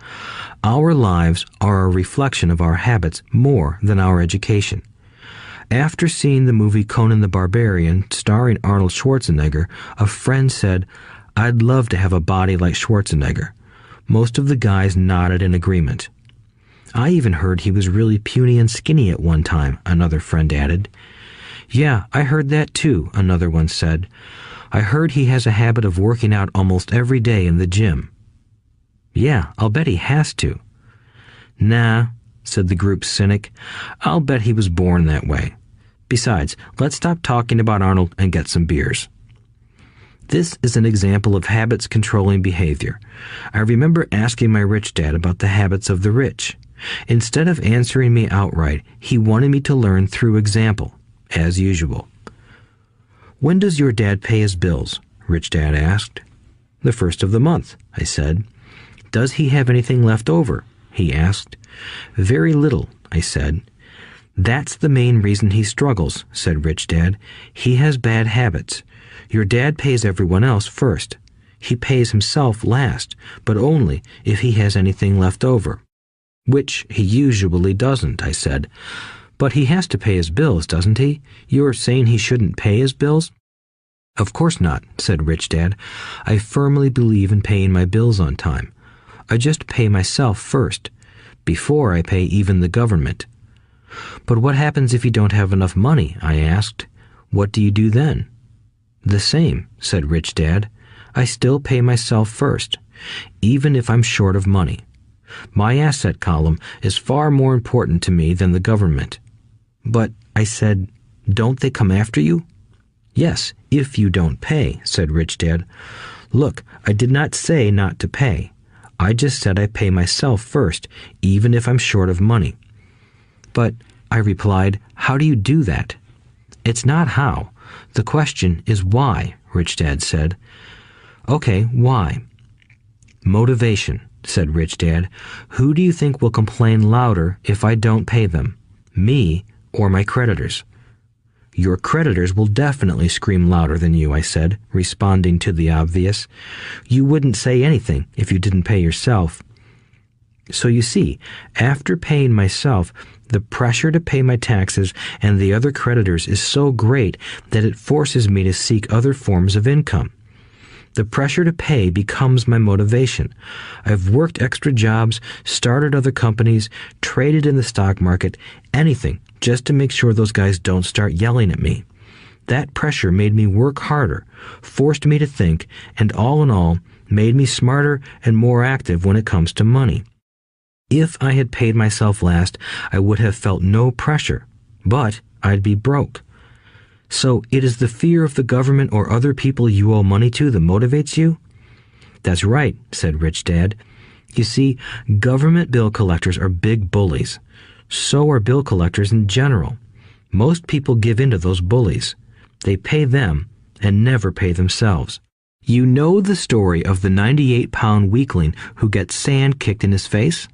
Our lives are a reflection of our habits more than our education. After seeing the movie Conan the Barbarian, starring Arnold Schwarzenegger, a friend said, "I'd love to have a body like Schwarzenegger." Most of the guys nodded in agreement. "I even heard he was really puny and skinny at one time," another friend added. "Yeah, I heard that too," another one said. "I heard he has a habit of working out almost every day in the gym." "Yeah, I'll bet he has to." "Nah," said the group's cynic. "I'll bet he was born that way. Besides, let's stop talking about Arnold and get some beers." This is an example of habits controlling behavior. I remember asking my rich dad about the habits of the rich. Instead of answering me outright, he wanted me to learn through example, as usual. "When does your dad pay his bills?" Rich Dad asked. "The first of the month," I said. "Does he have anything left over?" he asked. "Very little," I said. "That's the main reason he struggles," said Rich Dad. "He has bad habits. Your dad pays everyone else first. He pays himself last, but only if he has anything left over." "Which he usually doesn't," I said. "But he has to pay his bills, doesn't he? You're saying he shouldn't pay his bills?" "Of course not," said Rich Dad. "I firmly believe in paying my bills on time. I just pay myself first, before I pay even the government." "But what happens if you don't have enough money?" I asked. "What do you do then?" "The same," said Rich Dad. "I still pay myself first, even if I'm short of money. My asset column is far more important to me than the government." "But," I said, "don't they come after you?" "Yes, if you don't pay," said Rich Dad. "Look, I did not say not to pay. I just said I pay myself first, even if I'm short of money." "But," I replied, "how do you do that?" "It's not how. The question is why," Rich Dad said. "Okay, why?" "Motivation," said Rich Dad. "Who do you think will complain louder if I don't pay them? Me or my creditors?" "Your creditors will definitely scream louder than you," I said, responding to the obvious. "You wouldn't say anything if you didn't pay yourself." So you see, after paying myself, the pressure to pay my taxes and the other creditors is so great that it forces me to seek other forms of income. The pressure to pay becomes my motivation. I've worked extra jobs, started other companies, traded in the stock market, anything, just to make sure those guys don't start yelling at me. That pressure made me work harder, forced me to think, and all in all, made me smarter and more active when it comes to money. If I had paid myself last, I would have felt no pressure, but I'd be broke. So it is the fear of the government or other people you owe money to that motivates you? That's right, said Rich Dad. You see, government bill collectors are big bullies. So are bill collectors in general. Most people give in to those bullies. They pay them and never pay themselves. You know the story of the 98-pound weakling who gets sand kicked in his face?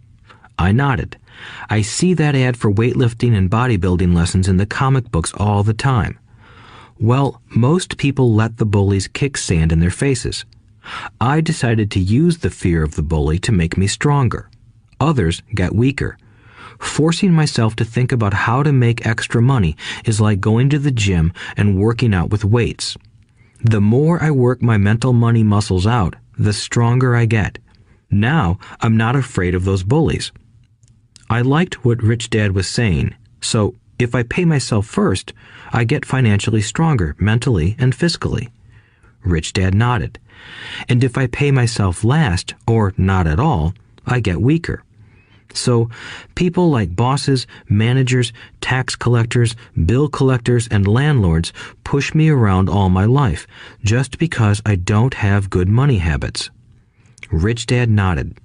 I nodded. I see that ad for weightlifting and bodybuilding lessons in the comic books all the time. Well, most people let the bullies kick sand in their faces. I decided to use the fear of the bully to make me stronger. Others got weaker. Forcing myself to think about how to make extra money is like going to the gym and working out with weights. The more I work my mental money muscles out, the stronger I get. Now, I'm not afraid of those bullies. I liked what Rich Dad was saying, so if I pay myself first, I get financially stronger mentally and fiscally. Rich Dad nodded. And if I pay myself last, or not at all, I get weaker. So, people like bosses, managers, tax collectors, bill collectors, and landlords push me around all my life just because I don't have good money habits. Rich Dad nodded,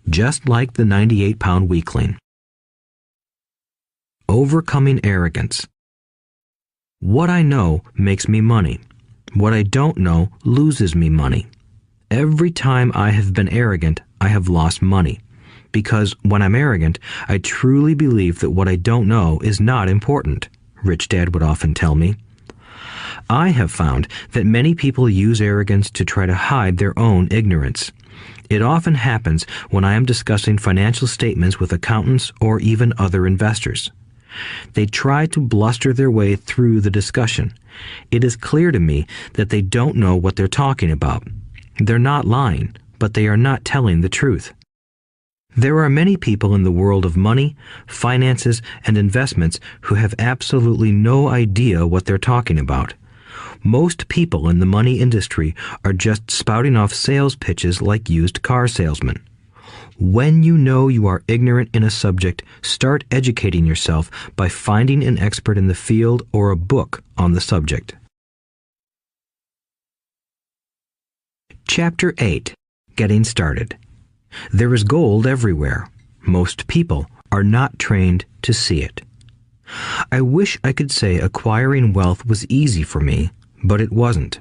just like the 98-pound weakling. Overcoming arrogance. What I know makes me money. What I don't know loses me money. Every time I have been arrogant, I have lost money. Because when I'm arrogant, I truly believe that what I don't know is not important, Rich Dad would often tell me. I have found that many people use arrogance to try to hide their own ignorance. It often happens when I am discussing financial statements with accountants or even other investors. They try to bluster their way through the discussion. It is clear to me that they don't know what they're talking about. They're not lying, but they are not telling the truth. There are many people in the world of money, finances, and investments who have absolutely no idea what they're talking about. Most people in the money industry are just spouting off sales pitches like used car salesmen. When you know you are ignorant in a subject, start educating yourself by finding an expert in the field or a book on the subject. Chapter 8. Getting Started. There is gold everywhere. Most people are not trained to see it. I wish I could say acquiring wealth was easy for me, but it wasn't.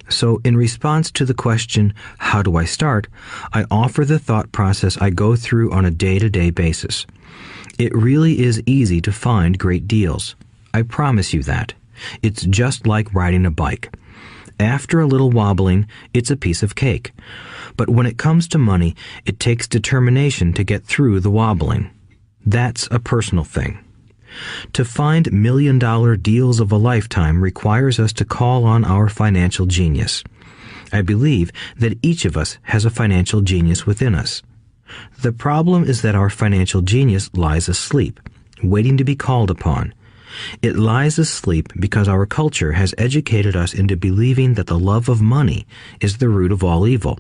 So in response to the question, how do I start, I offer the thought process I go through on a day-to-day basis. It really is easy to find great deals. I promise you that. It's just like riding a bike. After a little wobbling, it's a piece of cake. But when it comes to money, it takes determination to get through the wobbling. That's a personal thing. To find million-dollar deals of a lifetime requires us to call on our financial genius. I believe that each of us has a financial genius within us. The problem is that our financial genius lies asleep, waiting to be called upon. It lies asleep because our culture has educated us into believing that the love of money is the root of all evil.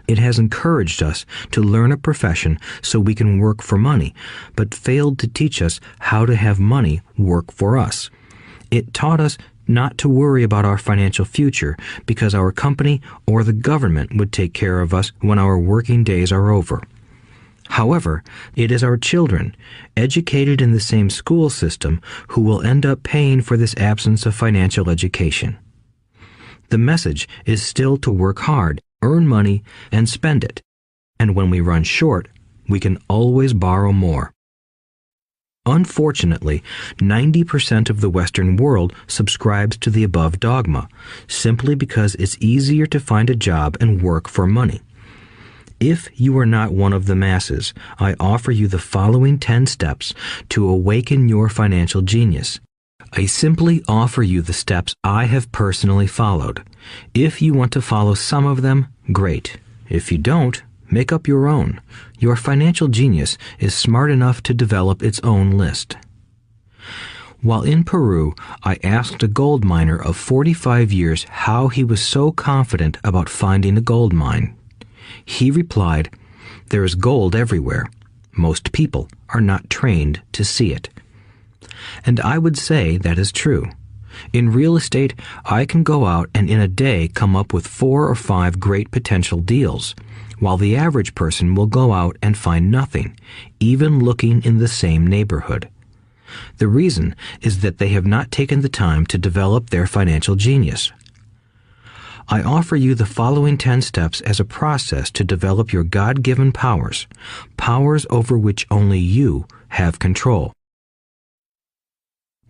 It has encouraged us to learn a profession so we can work for money, but failed to teach us how to have money work for us. It taught us not to worry about our financial future because our company or the government would take care of us when our working days are over. However, it is our children, educated in the same school system, who will end up paying for this absence of financial education. The message is still to work hard, earn money, and spend it. And when we run short, we can always borrow more. Unfortunately, 90% of the Western world subscribes to the above dogma, simply because it's easier to find a job and work for money. If you are not one of the masses, I offer you the following 10 steps to awaken your financial genius. I simply offer you the steps I have personally followed. If you want to follow some of them, great. If you don't, make up your own. Your financial genius is smart enough to develop its own list. While in Peru, I asked a gold miner of 45 years how he was so confident about finding a gold mine. He replied, "There is gold everywhere. Most people are not trained to see it." And I would say that is true. In real estate, I can go out and in a day come up with 4 or 5 great potential deals, while the average person will go out and find nothing, even looking in the same neighborhood. The reason is that they have not taken the time to develop their financial genius. I offer you the following 10 steps as a process to develop your God-given powers, powers over which only you have control.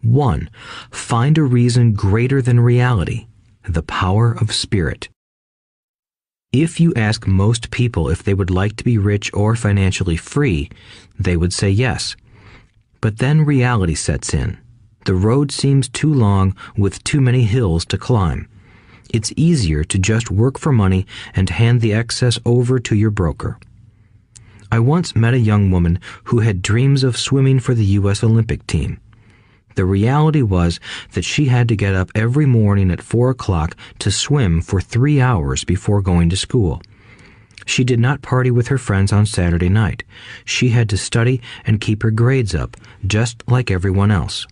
1. Find a reason greater than reality, the power of spirit. If you ask most people if they would like to be rich or financially free, they would say yes. But then reality sets in. The road seems too long with too many hills to climb. It's easier to just work for money and hand the excess over to your broker. I once met a young woman who had dreams of swimming for the U.S. Olympic team. The reality was that she had to get up every morning at 4 o'clock to swim for 3 hours before going to school. She did not party with her friends on Saturday night. She had to study and keep her grades up, just like everyone else.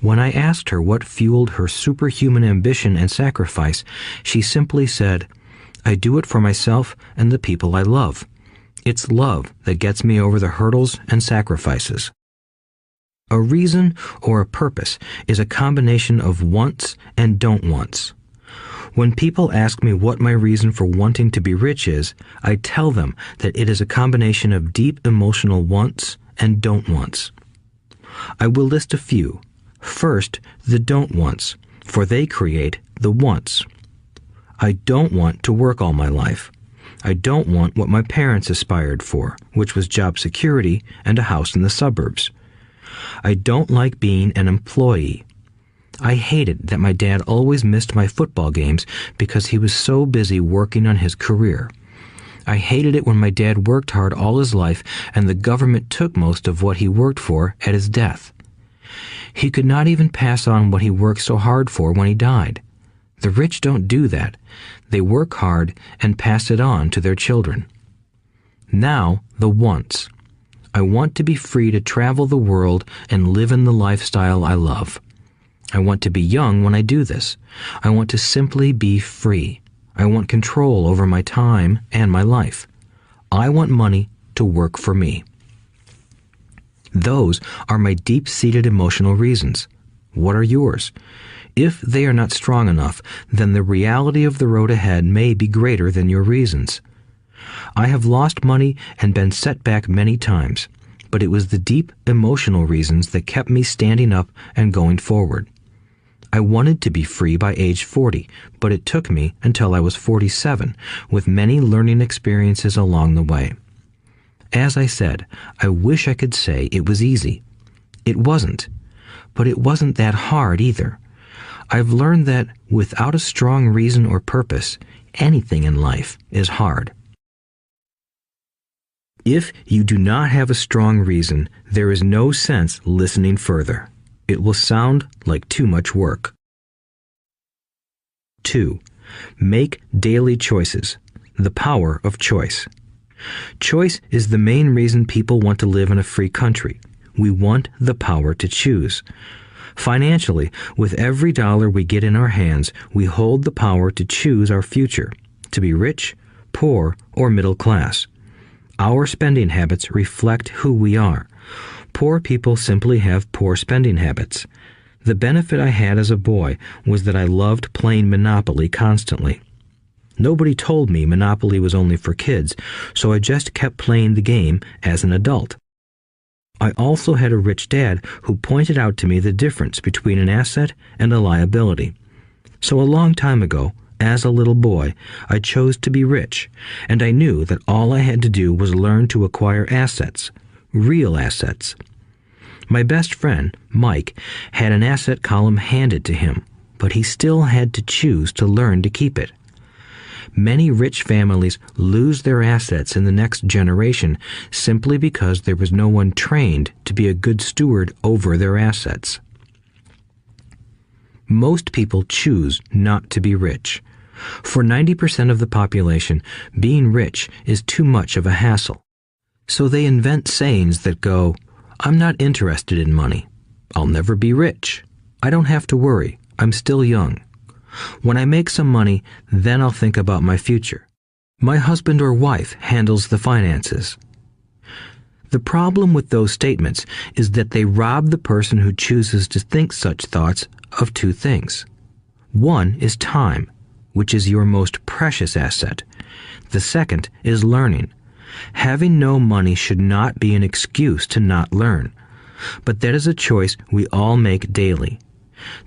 When I asked her what fueled her superhuman ambition and sacrifice, she simply said, "I do it for myself and the people I love. It's love that gets me over the hurdles and sacrifices." A reason or a purpose is a combination of wants and don't wants. When people ask me what my reason for wanting to be rich is, I tell them that it is a combination of deep emotional wants and don't wants. I will list a few. First, the don't wants, for they create the wants. I don't want to work all my life. I don't want what my parents aspired for, which was job security and a house in the suburbs. I don't like being an employee. I hated that my dad always missed my football games because he was so busy working on his career. I hated it when my dad worked hard all his life and the government took most of what he worked for at his death. He could not even pass on what he worked so hard for when he died. The rich don't do that. They work hard and pass it on to their children. Now, the wants. I want to be free to travel the world and live in the lifestyle I love. I want to be young when I do this. I want to simply be free. I want control over my time and my life. I want money to work for me. Those are my deep-seated emotional reasons. What are yours? If they are not strong enough, then the reality of the road ahead may be greater than your reasons. I have lost money and been set back many times, but it was the deep emotional reasons that kept me standing up and going forward. I wanted to be free by age 40, but it took me until I was 47, with many learning experiences along the way. As I said, I wish I could say it was easy. It wasn't, but it wasn't that hard either. I've learned that without a strong reason or purpose, anything in life is hard. If you do not have a strong reason, there is no sense listening further. It will sound like too much work. 2. Make daily choices. The power of choice. Choice is the main reason people want to live in a free country. We want the power to choose. Financially, with every dollar we get in our hands, we hold the power to choose our future, to be rich, poor, or middle class. Our spending habits reflect who we are. Poor people simply have poor spending habits. The benefit I had as a boy was that I loved playing Monopoly constantly. Nobody told me Monopoly was only for kids, so I just kept playing the game as an adult. I also had a rich dad who pointed out to me the difference between an asset and a liability. So a long time ago, as a little boy, I chose to be rich, and I knew that all I had to do was learn to acquire assets, real assets. My best friend, Mike, had an asset column handed to him, but he still had to choose to learn to keep it. Many rich families lose their assets in the next generation simply because there was no one trained to be a good steward over their assets. Most people choose not to be rich. For 90% of the population, being rich is too much of a hassle. So they invent sayings that go, "I'm not interested in money. I'll never be rich. I don't have to worry. I'm still young. When I make some money, then I'll think about my future. My husband or wife handles the finances. The problem with those statements is that they rob the person who chooses to think such thoughts of two things. One is time, which is your most precious asset. The second is learning. Having no money should not be an excuse to not learn, but that is a choice we all make daily.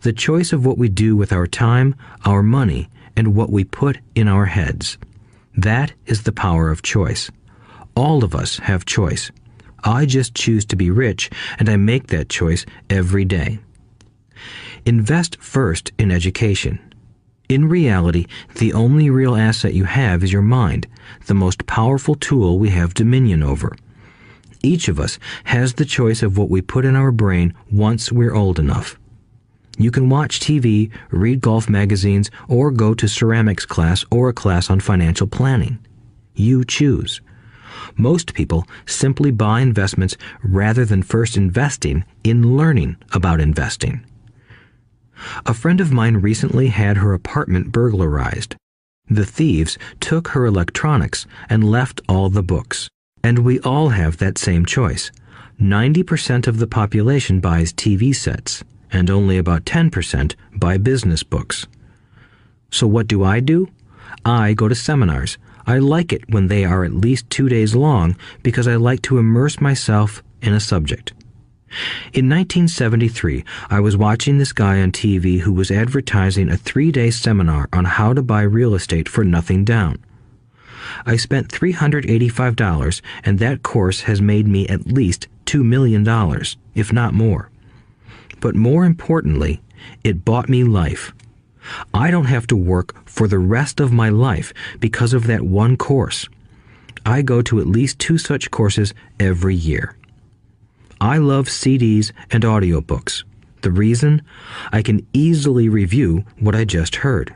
The choice of what we do with our time, our money, and what we put in our heads. That is the power of choice. All of us have choice. I just choose to be rich, and I make that choice every day. Invest first in education. In reality, the only real asset you have is your mind, the most powerful tool we have dominion over. Each of us has the choice of what we put in our brain once we're old enough. You can watch TV, read golf magazines, or go to ceramics class or a class on financial planning. You choose. Most people simply buy investments rather than first investing in learning about investing. A friend of mine recently had her apartment burglarized. The thieves took her electronics and left all the books. And we all have that same choice. 90% of the population buys TV sets, and only about 10% buy business books. So what do? I go to seminars. I like it when they are at least 2 days long because I like to immerse myself in a subject. In 1973, I was watching this guy on TV who was advertising a 3-day seminar on how to buy real estate for nothing down. I spent $385, and that course has made me at least $2 million, if not more. But more importantly, it bought me life. I don't have to work for the rest of my life because of that one course. I go to at least 2 such courses every year. I love CDs and audiobooks. The reason? I can easily review what I just heard.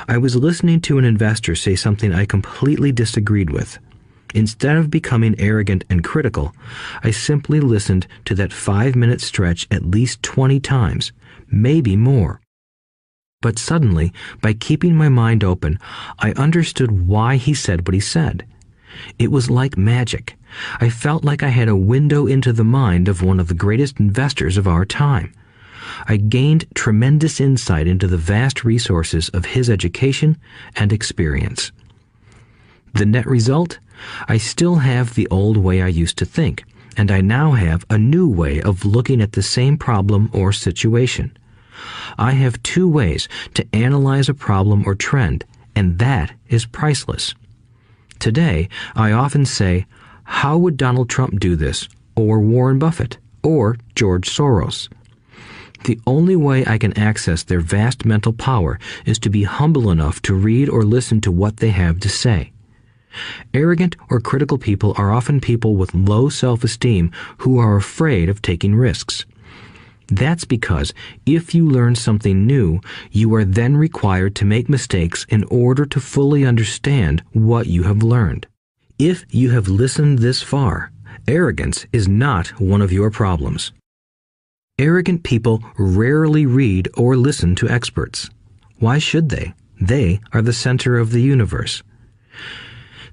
I was listening to an investor say something I completely disagreed with. Instead of becoming arrogant and critical, I simply listened to that 5-minute stretch at least 20 times, maybe more. But suddenly, by keeping my mind open, I understood why he said what he said. It was like magic. I felt like I had a window into the mind of one of the greatest investors of our time. I gained tremendous insight into the vast resources of his education and experience. The net result? I still have the old way I used to think, and I now have a new way of looking at the same problem or situation. I have 2 ways to analyze a problem or trend, and that is priceless. Today, I often say, how would Donald Trump do this, or Warren Buffett, or George Soros? The only way I can access their vast mental power is to be humble enough to read or listen to what they have to say. Arrogant or critical people are often people with low self-esteem who are afraid of taking risks. That's because if you learn something new, you are then required to make mistakes in order to fully understand what you have learned. If you have listened this far, arrogance is not one of your problems. Arrogant people rarely read or listen to experts. Why should they? They are the center of the universe.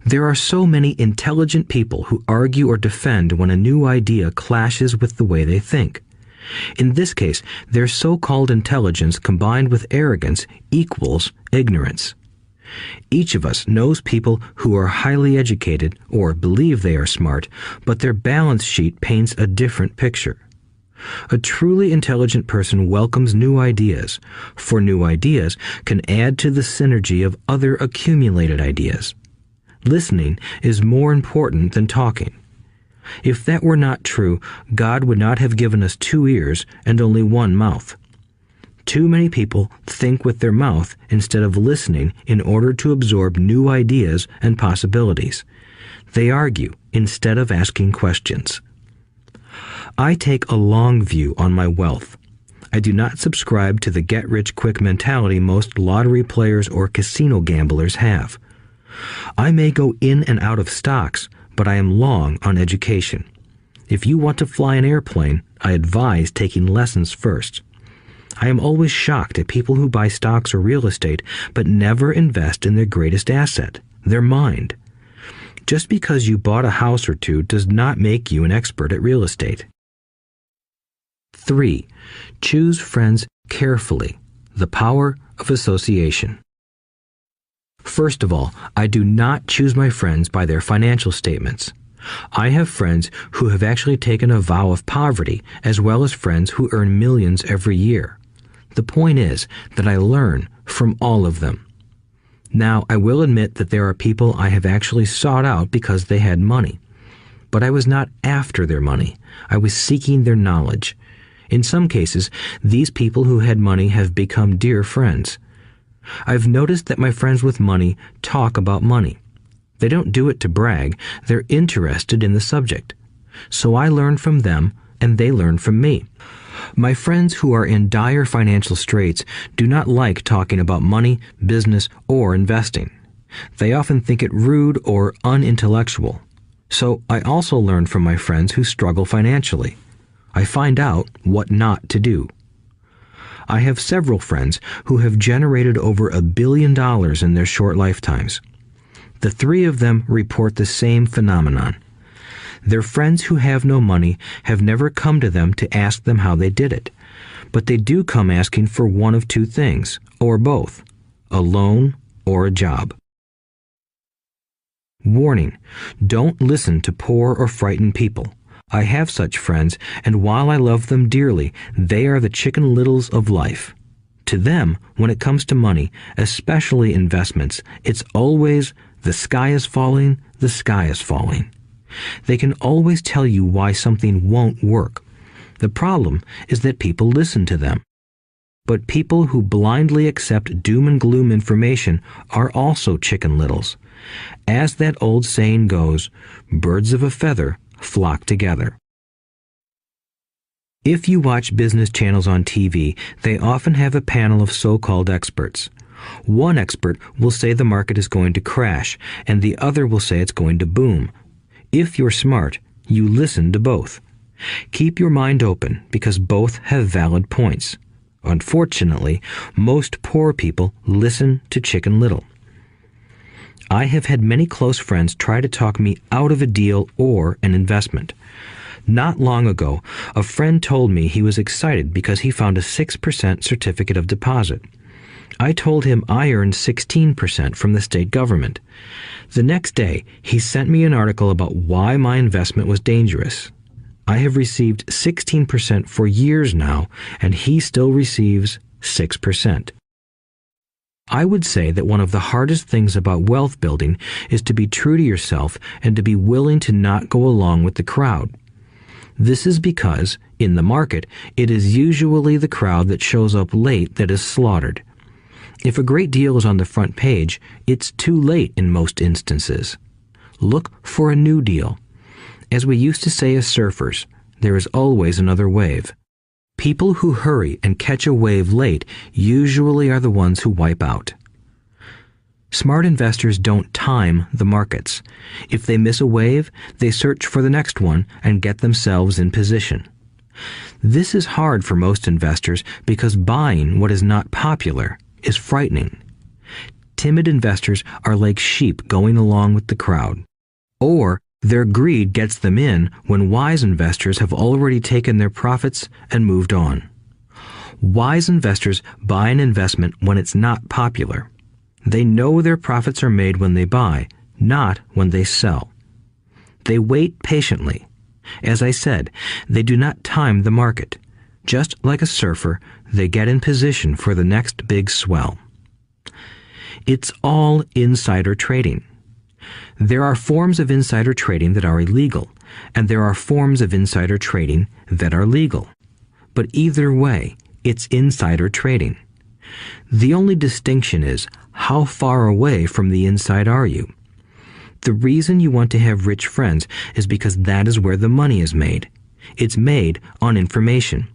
There are so many intelligent people who argue or defend when a new idea clashes with the way they think. In this case, their so-called intelligence combined with arrogance equals ignorance. Each of us knows people who are highly educated or believe they are smart, but their balance sheet paints a different picture. A truly intelligent person welcomes new ideas, for new ideas can add to the synergy of other accumulated ideas. Listening is more important than talking. If that were not true, God would not have given us 2 ears and only 1 mouth. Too many people think with their mouth instead of listening in order to absorb new ideas and possibilities. They argue instead of asking questions. I take a long view on my wealth. I do not subscribe to the get-rich-quick mentality most lottery players or casino gamblers have. I may go in and out of stocks, but I am long on education. If you want to fly an airplane, I advise taking lessons first. I am always shocked at people who buy stocks or real estate but never invest in their greatest asset, their mind. Just because you bought a house or two does not make you an expert at real estate. 3. Choose friends carefully. The power of association. First of all, I do not choose my friends by their financial statements. I have friends who have actually taken a vow of poverty, as well as friends who earn millions every year. The point is that I learn from all of them. Now, I will admit that there are people I have actually sought out because they had money. But I was not after their money. I was seeking their knowledge. In some cases, these people who had money have become dear friends. I've noticed that my friends with money talk about money. They don't do it to brag. They're interested in the subject. So I learn from them, and they learn from me. My friends who are in dire financial straits do not like talking about money, business, or investing. They often think it rude or unintellectual. So I also learn from my friends who struggle financially. I find out what not to do. I have several friends who have generated over $1 billion in their short lifetimes. The 3 of them report the same phenomenon. Their friends who have no money have never come to them to ask them how they did it, but they do come asking for one of 2 things, or both, a loan or a job. Warning: don't listen to poor or frightened people. I have such friends, and while I love them dearly, they are the Chicken Littles of life. To them, when it comes to money, especially investments, it's always, the sky is falling, the sky is falling. They can always tell you why something won't work. The problem is that people listen to them. But people who blindly accept doom and gloom information are also Chicken Littles. As that old saying goes, birds of a feather flock together. If you watch business channels on TV, they often have a panel of so-called experts. One expert will say the market is going to crash, and the other will say it's going to boom. If you're smart, you listen to both. Keep your mind open, because both have valid points. Unfortunately, most poor people listen to Chicken Little. I have had many close friends try to talk me out of a deal or an investment. Not long ago, a friend told me he was excited because he found a 6% certificate of deposit. I told him I earned 16% from the state government. The next day, he sent me an article about why my investment was dangerous. I have received 16% for years now, and he still receives 6%. I would say that one of the hardest things about wealth building is to be true to yourself and to be willing to not go along with the crowd. This is because, in the market, it is usually the crowd that shows up late that is slaughtered. If a great deal is on the front page, it's too late in most instances. Look for a new deal. As we used to say as surfers, there is always another wave. People who hurry and catch a wave late usually are the ones who wipe out. Smart investors don't time the markets. If they miss a wave, they search for the next one and get themselves in position. This is hard for most investors because buying what is not popular is frightening. Timid investors are like sheep going along with the crowd. Or their greed gets them in when wise investors have already taken their profits and moved on. Wise investors buy an investment when it's not popular. They know their profits are made when they buy, not when they sell. They wait patiently. As I said, they do not time the market. Just like a surfer, they get in position for the next big swell. It's all insider trading. There are forms of insider trading that are illegal, and there are forms of insider trading that are legal. But either way, it's insider trading. The only distinction is, how far away from the inside are you? The reason you want to have rich friends is because that is where the money is made. It's made on information.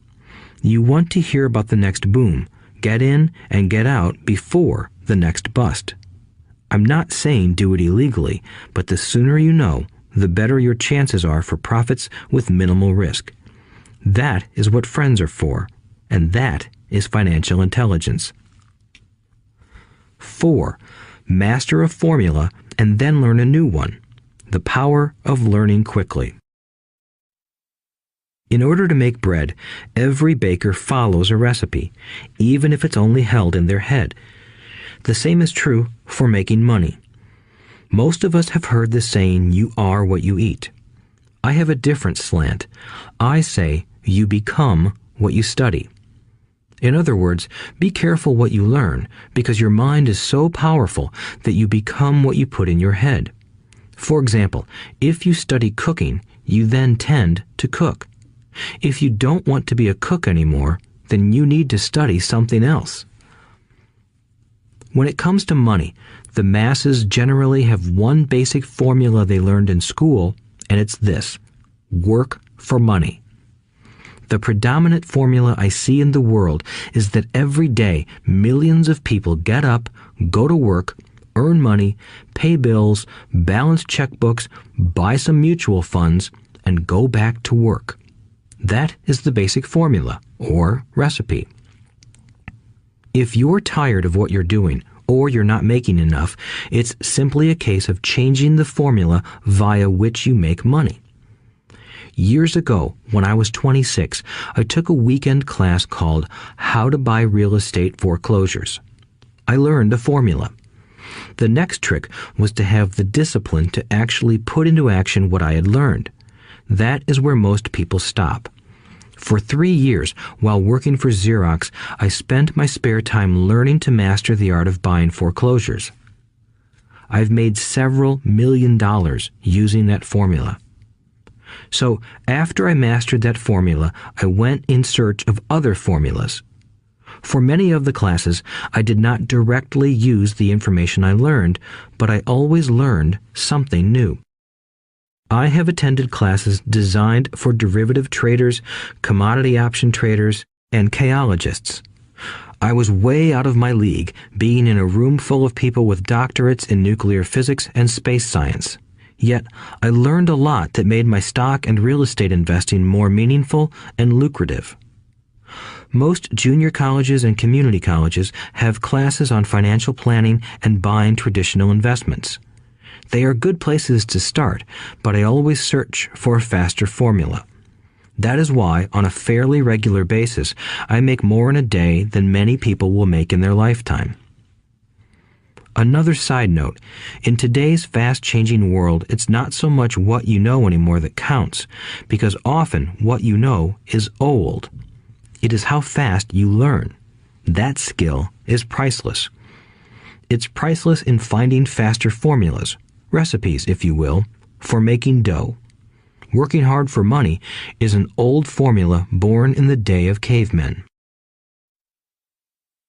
You want to hear about the next boom, get in and get out before the next bust. I'm not saying do it illegally, but the sooner you know, the better your chances are for profits with minimal risk. That is what friends are for, and that is financial intelligence. 4. Master a formula and then learn a new one. The power of learning quickly. In order to make bread, every baker follows a recipe, even if it's only held in their head. The same is true for making money. Most of us have heard the saying, "You are what you eat." I have a different slant. I say, "You become what you study." In other words, be careful what you learn, because your mind is so powerful that you become what you put in your head. For example, if you study cooking, you then tend to cook. If you don't want to be a cook anymore, then you need to study something else. When it comes to money, the masses generally have one basic formula they learned in school, and it's this: work for money. The predominant formula I see in the world is that every day millions of people get up, go to work, earn money, pay bills, balance checkbooks, buy some mutual funds, and go back to work. That is the basic formula, or recipe. If you're tired of what you're doing, or you're not making enough, it's simply a case of changing the formula via which you make money. Years ago, when I was 26, I took a weekend class called How to Buy Real Estate Foreclosures. I learned a formula. The next trick was to have the discipline to actually put into action what I had learned. That is where most people stop. For 3 years, while working for Xerox, I spent my spare time learning to master the art of buying foreclosures. I've made several $million using that formula. So, after I mastered that formula, I went in search of other formulas. For many of the classes, I did not directly use the information I learned, but I always learned something new. I have attended classes designed for derivative traders, commodity option traders, and chaologists. I was way out of my league, being in a room full of people with doctorates in nuclear physics and space science. Yet, I learned a lot that made my stock and real estate investing more meaningful and lucrative. Most junior colleges and community colleges have classes on financial planning and buying traditional investments. They are good places to start, but I always search for a faster formula. That is why, on a fairly regular basis, I make more in a day than many people will make in their lifetime. Another side note, in today's fast-changing world, it's not so much what you know anymore that counts, because often what you know is old. It is how fast you learn. That skill is priceless. It's priceless in finding faster formulas, recipes, if you will, for making dough. Working hard for money is an old formula born in the day of cavemen.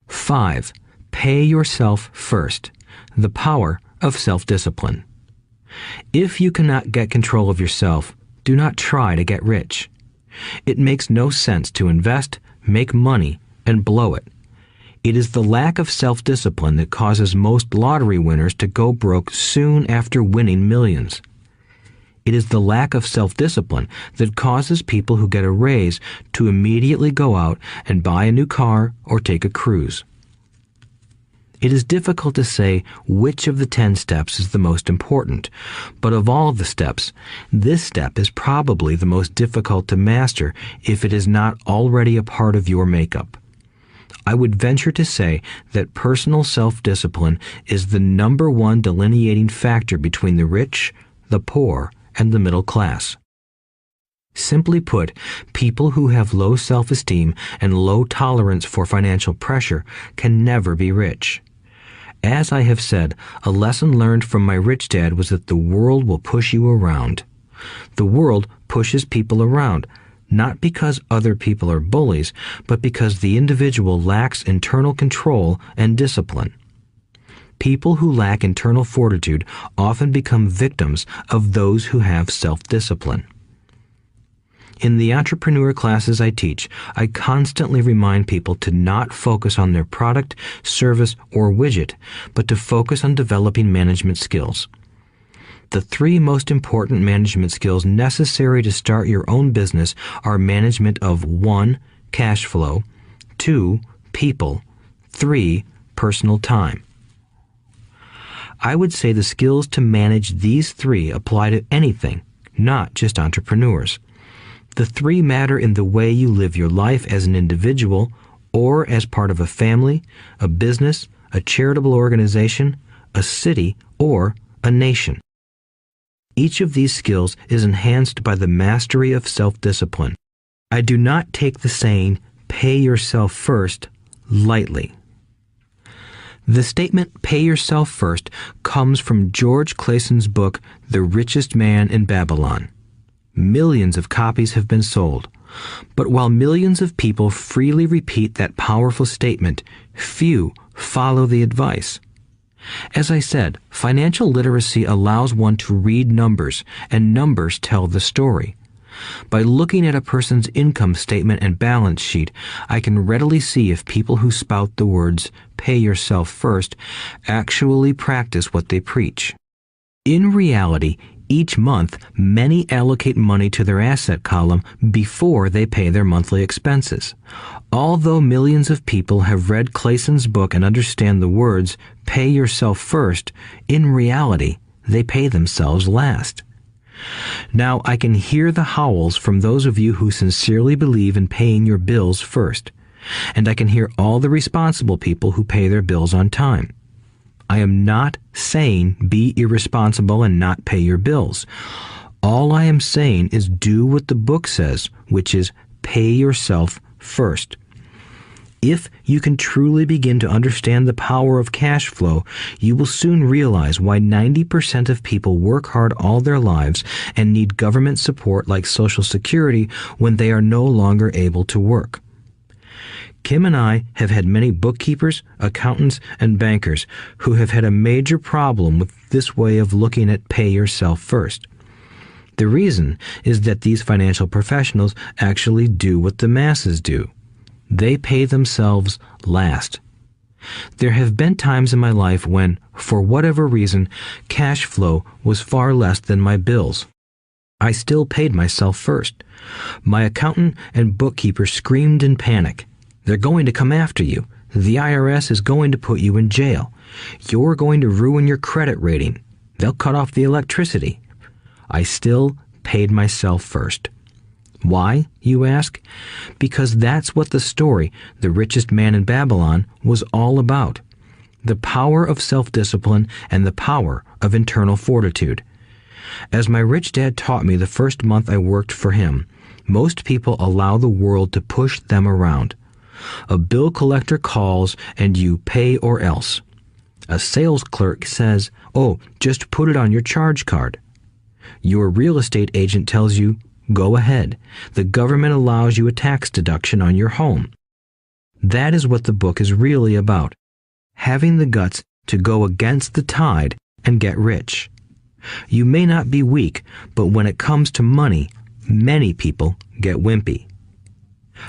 5. Pay yourself first. The power of self-discipline. If you cannot get control of yourself, do not try to get rich. It makes no sense to invest, make money, and blow it. It is the lack of self-discipline that causes most lottery winners to go broke soon after winning millions. It is the lack of self-discipline that causes people who get a raise to immediately go out and buy a new car or take a cruise. It is difficult to say which of the 10 steps is the most important, but of all the steps, this step is probably the most difficult to master if it is not already a part of your makeup. I would venture to say that personal self-discipline is the number one delineating factor between the rich, the poor, and the middle class. Simply put, people who have low self-esteem and low tolerance for financial pressure can never be rich. As I have said, a lesson learned from my rich dad was that the world will push you around. The world pushes people around, not because other people are bullies, but because the individual lacks internal control and discipline. People who lack internal fortitude often become victims of those who have self-discipline. In the entrepreneur classes I teach, I constantly remind people to not focus on their product, service, or widget, but to focus on developing management skills. The 3 most important management skills necessary to start your own business are management of 1. Cash flow, 2. people. 3, personal time. I would say the skills to manage these 3 apply to anything, not just entrepreneurs. The 3 matter in the way you live your life as an individual or as part of a family, a business, a charitable organization, a city, or a nation. Each of these skills is enhanced by the mastery of self-discipline. I do not take the saying, "pay yourself first," lightly. The statement, "pay yourself first," comes from George Clayson's book, The Richest Man in Babylon. Millions of copies have been sold. But while millions of people freely repeat that powerful statement, few follow the advice. As I said, financial literacy allows one to read numbers, and numbers tell the story. By looking at a person's income statement and balance sheet, I can readily see if people who spout the words, "pay yourself first," actually practice what they preach. In reality, each month, many allocate money to their asset column before they pay their monthly expenses. Although millions of people have read Clayson's book and understand the words, "pay yourself first," in reality, they pay themselves last. Now, I can hear the howls from those of you who sincerely believe in paying your bills first, and I can hear all the responsible people who pay their bills on time. I am not saying be irresponsible and not pay your bills. All I am saying is do what the book says, which is pay yourself first. If you can truly begin to understand the power of cash flow, you will soon realize why 90% of people work hard all their lives and need government support like Social Security when they are no longer able to work. Kim and I have had many bookkeepers, accountants, and bankers who have had a major problem with this way of looking at pay yourself first. The reason is that these financial professionals actually do what the masses do. They pay themselves last. There have been times in my life when, for whatever reason, cash flow was far less than my bills. I still paid myself first. My accountant and bookkeeper screamed in panic. "They're going to come after you. The IRS is going to put you in jail. You're going to ruin your credit rating. They'll cut off the electricity." I still paid myself first. Why, you ask? Because that's what the story, The Richest Man in Babylon, was all about. The power of self-discipline and the power of internal fortitude. As my rich dad taught me the first month I worked for him, most people allow the world to push them around. A bill collector calls and you pay or else. A sales clerk says, "Oh, just put it on your charge card." Your real estate agent tells you, "Go ahead. The government allows you a tax deduction on your home." That is what the book is really about. Having the guts to go against the tide and get rich. You may not be weak, but when it comes to money, many people get wimpy.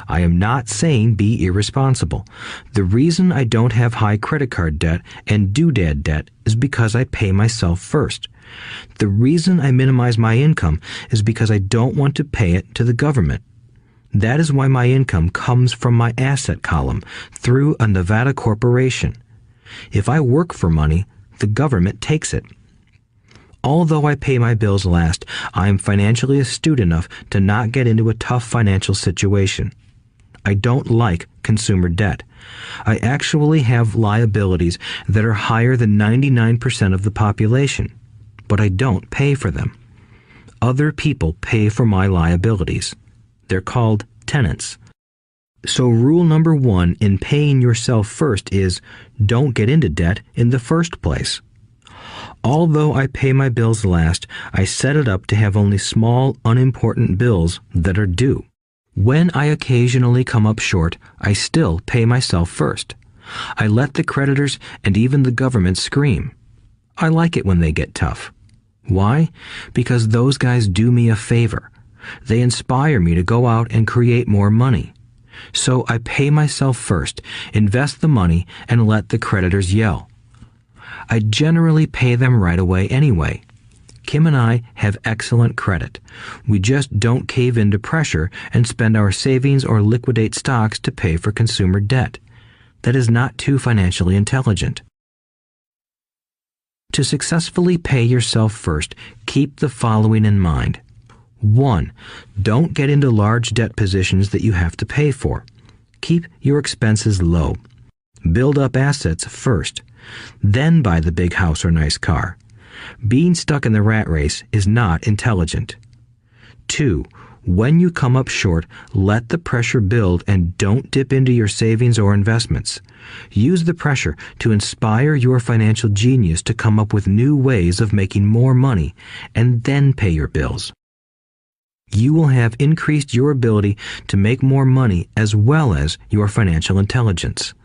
I am not saying be irresponsible. The reason I don't have high credit card debt and doodad debt is because I pay myself first. The reason I minimize my income is because I don't want to pay it to the government. That is why my income comes from my asset column through a Nevada corporation. If I work for money, the government takes it. Although I pay my bills last, I am financially astute enough to not get into a tough financial situation. I don't like consumer debt. I actually have liabilities that are higher than 99% of the population, but I don't pay for them. Other people pay for my liabilities. They're called tenants. So rule number 1 in paying yourself first is don't get into debt in the first place. Although I pay my bills last, I set it up to have only small, unimportant bills that are due. When I occasionally come up short, I still pay myself first. I let the creditors and even the government scream. I like it when they get tough. Why? Because those guys do me a favor. They inspire me to go out and create more money. So I pay myself first, invest the money, and let the creditors yell. I generally pay them right away anyway. Kim and I have excellent credit. We just don't cave into pressure and spend our savings or liquidate stocks to pay for consumer debt. that is not too financially intelligent. To successfully pay yourself first, keep the following in mind. 1. Don't get into large debt positions that you have to pay for. Keep your expenses low. Build up assets first, then buy the big house or nice car. Being stuck in the rat race is not intelligent. 2. When you come up short, let the pressure build and don't dip into your savings or investments. Use the pressure to inspire your financial genius to come up with new ways of making more money and then pay your bills. You will have increased your ability to make more money as well as your financial intelligence.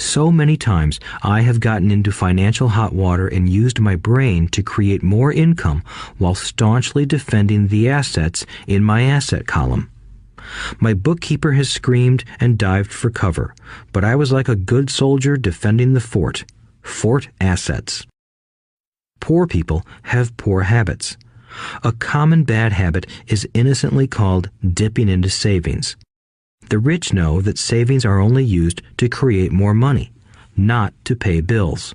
So many times I have gotten into financial hot water and used my brain to create more income while staunchly defending the assets in my asset column. My bookkeeper has screamed and dived for cover, but I was like a good soldier defending the fort. Fort assets. Poor people have poor habits. A common bad habit is innocently called dipping into savings. The rich know that savings are only used to create more money, not to pay bills.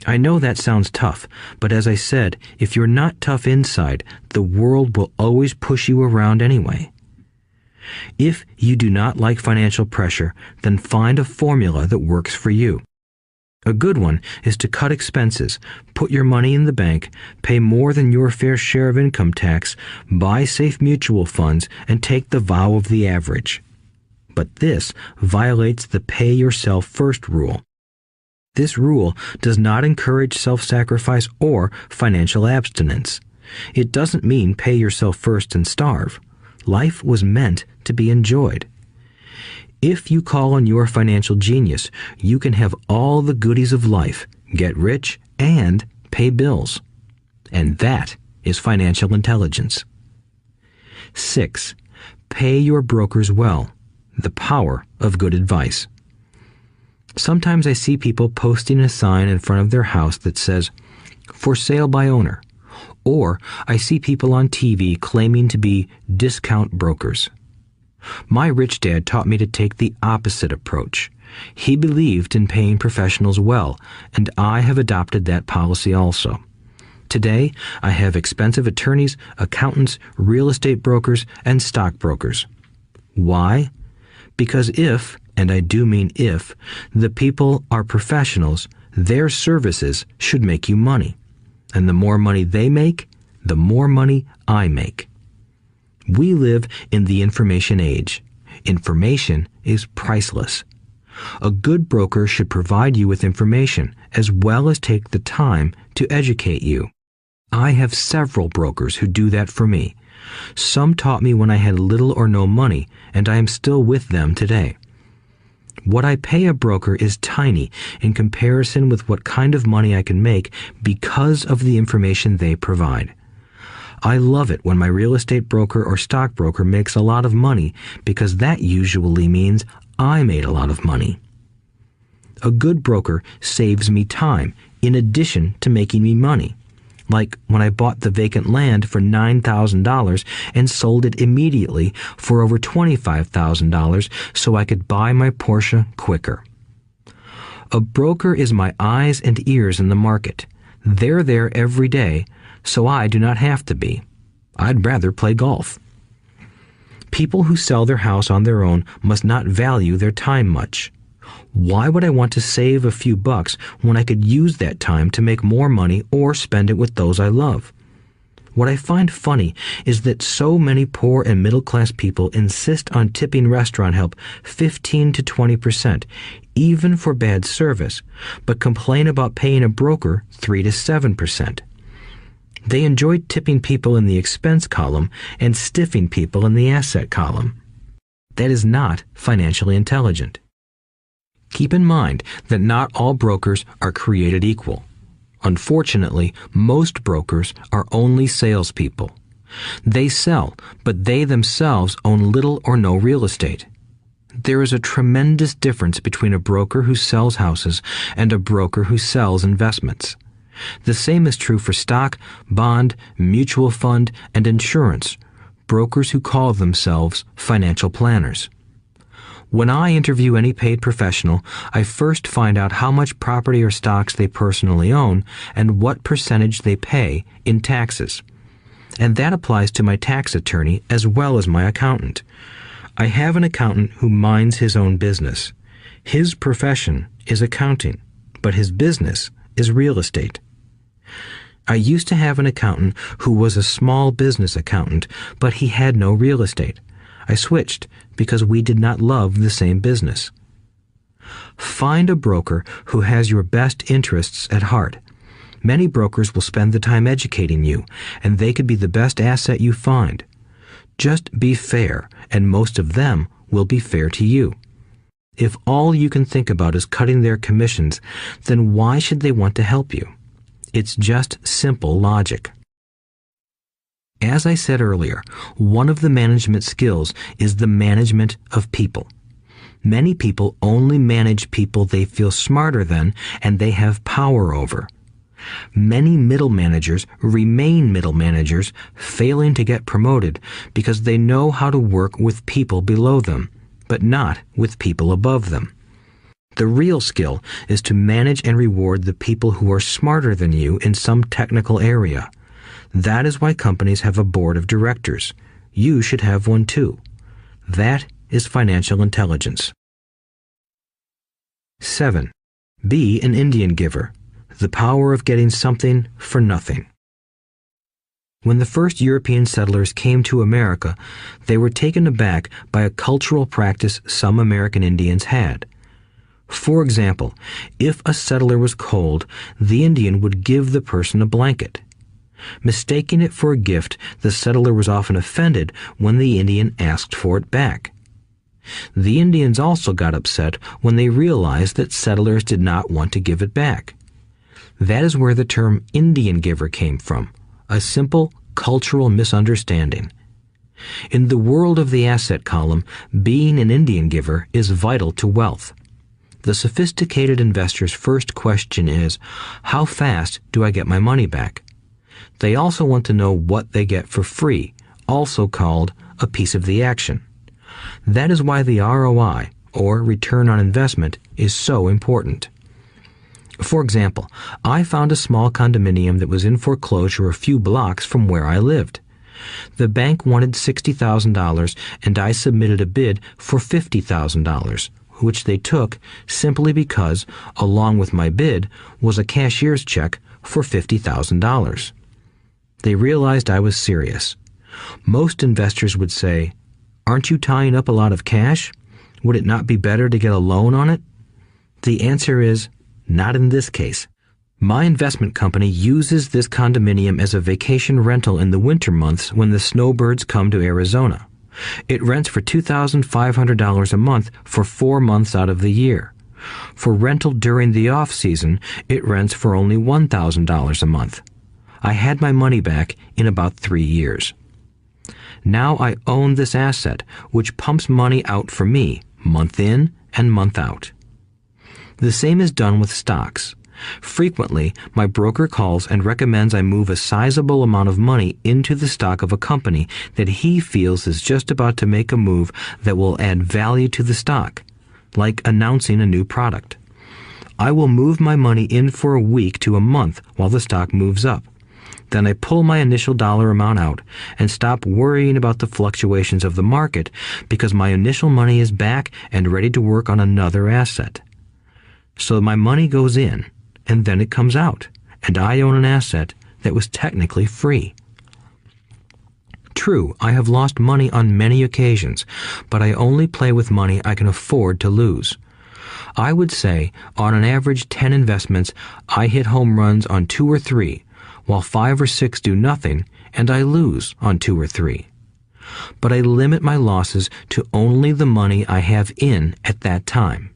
I know that sounds tough, but as I said, if you're not tough inside, the world will always push you around anyway. If you do not like financial pressure, then find a formula that works for you. A good one is to cut expenses, put your money in the bank, pay more than your fair share of income tax, buy safe mutual funds, and take the vow of the average. But this violates the pay yourself first rule. This rule does not encourage self-sacrifice or financial abstinence. It doesn't mean pay yourself first and starve. Life was meant to be enjoyed. If you call on your financial genius, you can have all the goodies of life, get rich, and pay bills. And that is financial intelligence. 6. Pay your brokers well. The power of good advice. Sometimes I see people posting a sign in front of their house that says, "For sale by owner," or I see people on TV claiming to be discount brokers. My rich dad taught me to take the opposite approach. He believed in paying professionals well, and I have adopted that policy also. Today, I have expensive attorneys, accountants, real estate brokers, and stockbrokers. Why? Because if, and I do mean if, the people are professionals, their services should make you money. And the more money they make, the more money I make. We live in the information age. Information is priceless. A good broker should provide you with information as well as take the time to educate you. I have several brokers who do that for me. Some taught me when I had little or no money, and I am still with them today. What I pay a broker is tiny in comparison with what kind of money I can make because of the information they provide. I love it when my real estate broker or stockbroker makes a lot of money because that usually means I made a lot of money. A good broker saves me time in addition to making me money. Like when I bought the vacant land for $9,000 and sold it immediately for over $25,000 so I could buy my Porsche quicker. A broker is my eyes and ears in the market. They're there every day, so I do not have to be. I'd rather play golf. People who sell their house on their own must not value their time much. Why would I want to save a few bucks when I could use that time to make more money or spend it with those I love? What I find funny is that so many poor and middle-class people insist on tipping restaurant help 15 to 20%, even for bad service, but complain about paying a broker 3 to 7%. They enjoy tipping people in the expense column and stiffing people in the asset column. That is not financially intelligent. Keep in mind that not all brokers are created equal. Unfortunately, most brokers are only salespeople. They sell, but they themselves own little or no real estate. There is a tremendous difference between a broker who sells houses and a broker who sells investments. The same is true for stock, bond, mutual fund, and insurance, brokers who call themselves financial planners. When I interview any paid professional, I first find out how much property or stocks they personally own and what percentage they pay in taxes. And that applies to my tax attorney as well as my accountant. I have an accountant who minds his own business. His profession is accounting, but his business is real estate. I used to have an accountant who was a small business accountant, but he had no real estate. I switched because we did not love the same business. Find a broker who has your best interests at heart. Many brokers will spend the time educating you, and they could be the best asset you find. Just be fair, and most of them will be fair to you. If all you can think about is cutting their commissions, then why should they want to help you? It's just simple logic. As I said earlier, one of the management skills is the management of people. Many people only manage people they feel smarter than and they have power over. Many middle managers remain middle managers, failing to get promoted because they know how to work with people below them, but not with people above them. The real skill is to manage and reward the people who are smarter than you in some technical area. That is why companies have a board of directors. You should have one too. That is financial intelligence. 7. Be an Indian giver. The power of getting something for nothing. When the first European settlers came to America, they were taken aback by a cultural practice some American Indians had. For example, if a settler was cold, the Indian would give the person a blanket. Mistaking it for a gift, the settler was often offended when the Indian asked for it back. The Indians also got upset when they realized that settlers did not want to give it back. That is where the term Indian giver came from, a simple cultural misunderstanding. In the world of the asset column, being an Indian giver is vital to wealth. The sophisticated investor's first question is, how fast do I get my money back? They also want to know what they get for free, also called a piece of the action. That is why the ROI, or return on investment, is so important. For example, I found a small condominium that was in foreclosure a few blocks from where I lived. The bank wanted $60,000 and I submitted a bid for $50,000, which they took simply because, along with my bid, was a cashier's check for $50,000. They realized I was serious. Most investors would say, "Aren't you tying up a lot of cash? Would it not be better to get a loan on it?" The answer is, not in this case. My investment company uses this condominium as a vacation rental in the winter months when the snowbirds come to Arizona. It rents for $2,500 a month for 4 months out of the year. For rental during the off-season, it rents for only $1,000 a month. I had my money back in about 3 years. Now I own this asset, which pumps money out for me, month in and month out. The same is done with stocks. Frequently, my broker calls and recommends I move a sizable amount of money into the stock of a company that he feels is just about to make a move that will add value to the stock, like announcing a new product. I will move my money in for a week to a month while the stock moves up. Then I pull my initial dollar amount out and stop worrying about the fluctuations of the market because my initial money is back and ready to work on another asset. So my money goes in, and then it comes out, and I own an asset that was technically free. True, I have lost money on many occasions, but I only play with money I can afford to lose. I would say, on an average 10 investments, I hit home runs on 2 or 3, while 5 or 6 do nothing, and I lose on 2 or 3. But I limit my losses to only the money I have in at that time.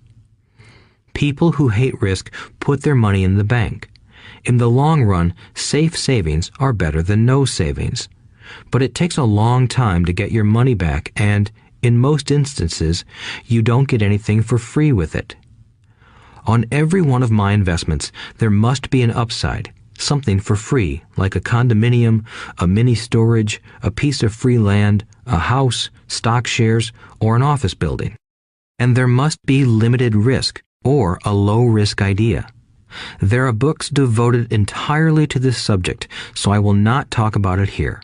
People who hate risk put their money in the bank. In the long run, safe savings are better than no savings. But it takes a long time to get your money back, and, in most instances, you don't get anything for free with it. On every one of my investments, there must be an upside, something for free, like a condominium, a mini storage, a piece of free land, a house, stock shares, or an office building. And there must be limited risk or a low-risk idea. There are books devoted entirely to this subject, so I will not talk about it here.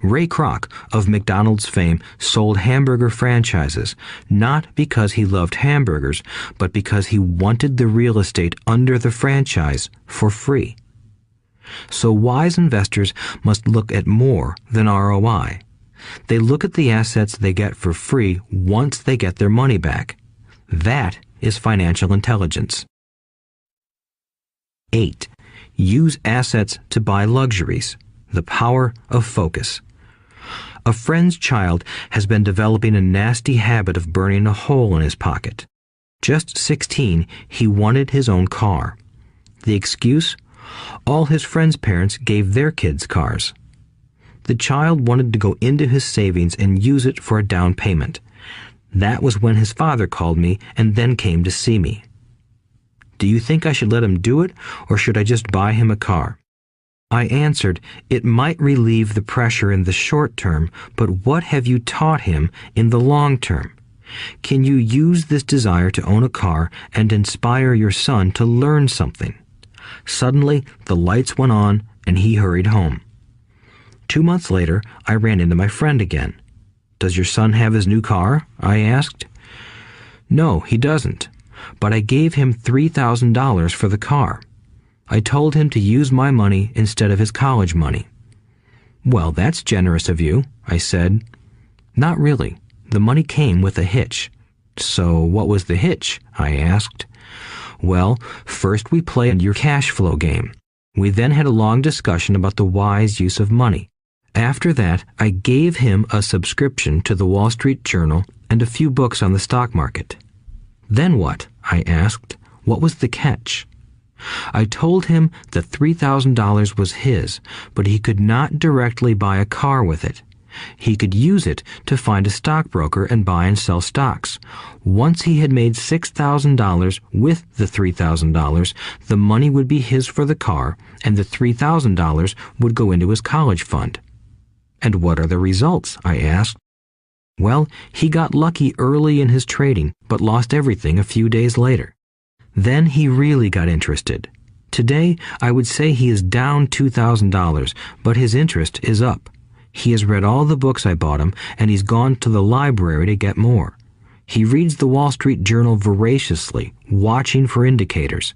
Ray Kroc of McDonald's fame sold hamburger franchises, not because he loved hamburgers, but because he wanted the real estate under the franchise for free. So wise investors must look at more than ROI. They look at the assets they get for free once they get their money back. That is financial intelligence. 8. Use assets to buy luxuries. The power of focus. A friend's child has been developing a nasty habit of burning a hole in his pocket. Just 16, he wanted his own car. The excuse? All his friends' parents gave their kids cars. The child wanted to go into his savings and use it for a down payment. That was when his father called me and then came to see me. Do you think I should let him do it, or should I just buy him a car? I answered, it might relieve the pressure in the short term, but what have you taught him in the long term? Can you use this desire to own a car and inspire your son to learn something? Suddenly, the lights went on and he hurried home. 2 months later, I ran into my friend again. Does your son have his new car? I asked. No, he doesn't, but I gave him $3,000 for the car. I told him to use my money instead of his college money. Well, that's generous of you, I said. Not really. The money came with a hitch. So what was the hitch? I asked. Well, first we played your cash flow game. We then had a long discussion about the wise use of money. After that, I gave him a subscription to the Wall Street Journal and a few books on the stock market. Then what? I asked. What was the catch? I told him that $3,000 was his, but he could not directly buy a car with it. He could use it to find a stockbroker and buy and sell stocks. Once he had made $6,000 with the $3,000, the money would be his for the car, and the $3,000 would go into his college fund. And what are the results? I asked. Well, he got lucky early in his trading, but lost everything a few days later. Then he really got interested. Today, I would say he is down $2,000, but his interest is up. He has read all the books I bought him, and he's gone to the library to get more. He reads the Wall Street Journal voraciously, watching for indicators.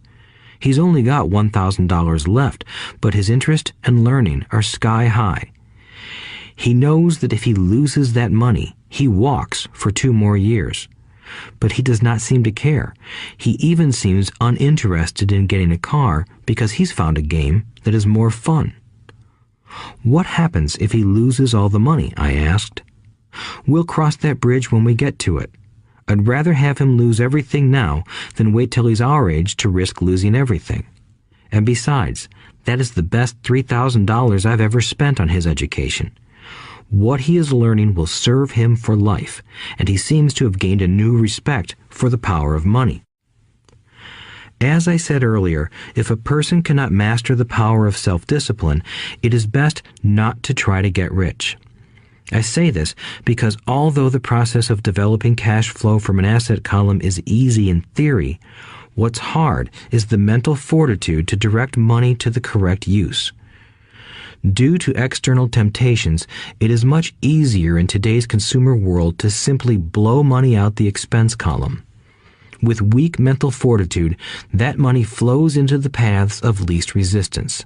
He's only got $1,000 left, but his interest and learning are sky high. He knows that if he loses that money, he walks for 2 more years. But he does not seem to care. He even seems uninterested in getting a car because he's found a game that is more fun. What happens if he loses all the money? I asked. We'll cross that bridge when we get to it. I'd rather have him lose everything now than wait till he's our age to risk losing everything. And besides, that is the best $3,000 I've ever spent on his education. What he is learning will serve him for life, and he seems to have gained a new respect for the power of money. As I said earlier, if a person cannot master the power of self-discipline, it is best not to try to get rich. I say this because although the process of developing cash flow from an asset column is easy in theory, what's hard is the mental fortitude to direct money to the correct use. Due to external temptations, it is much easier in today's consumer world to simply blow money out the expense column. With weak mental fortitude, that money flows into the paths of least resistance.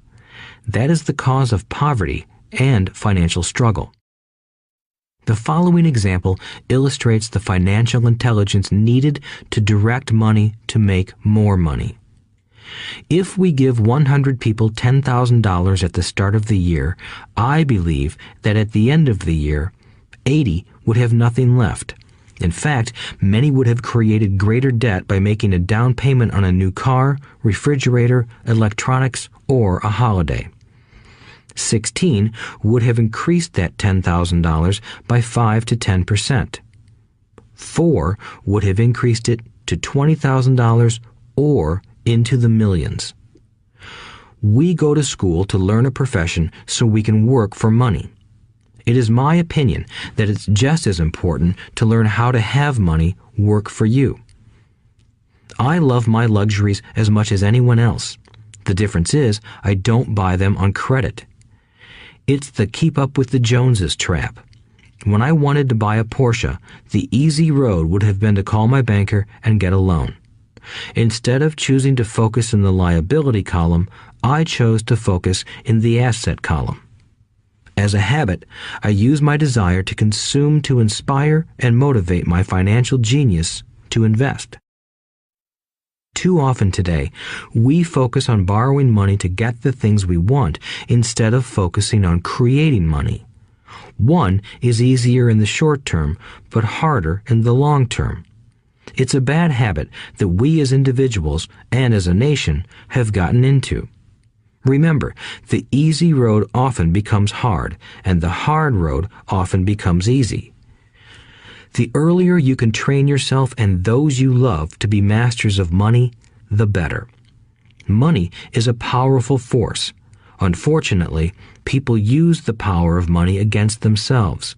That is the cause of poverty and financial struggle. The following example illustrates the financial intelligence needed to direct money to make more money. If we give 100 people $10,000 at the start of the year, I believe that at the end of the year, 80 would have nothing left. In fact, many would have created greater debt by making a down payment on a new car, refrigerator, electronics, or a holiday. 16 would have increased that $10,000 by 5 to 10%. 4 would have increased it to $20,000 or into the millions. We go to school to learn a profession so we can work for money. It is my opinion that it's just as important to learn how to have money work for you. I love my luxuries as much as anyone else. The difference is I don't buy them on credit. It's the keep up with the Joneses trap. When I wanted to buy a Porsche, the easy road would have been to call my banker and get a loan. Instead of choosing to focus in the liability column, I chose to focus in the asset column. As a habit, I use my desire to consume to inspire and motivate my financial genius to invest. Too often today, we focus on borrowing money to get the things we want instead of focusing on creating money. One is easier in the short term, but harder in the long term. It's a bad habit that we as individuals and as a nation have gotten into. Remember, the easy road often becomes hard, and the hard road often becomes easy. The earlier you can train yourself and those you love to be masters of money, the better. Money is a powerful force. Unfortunately, people use the power of money against themselves.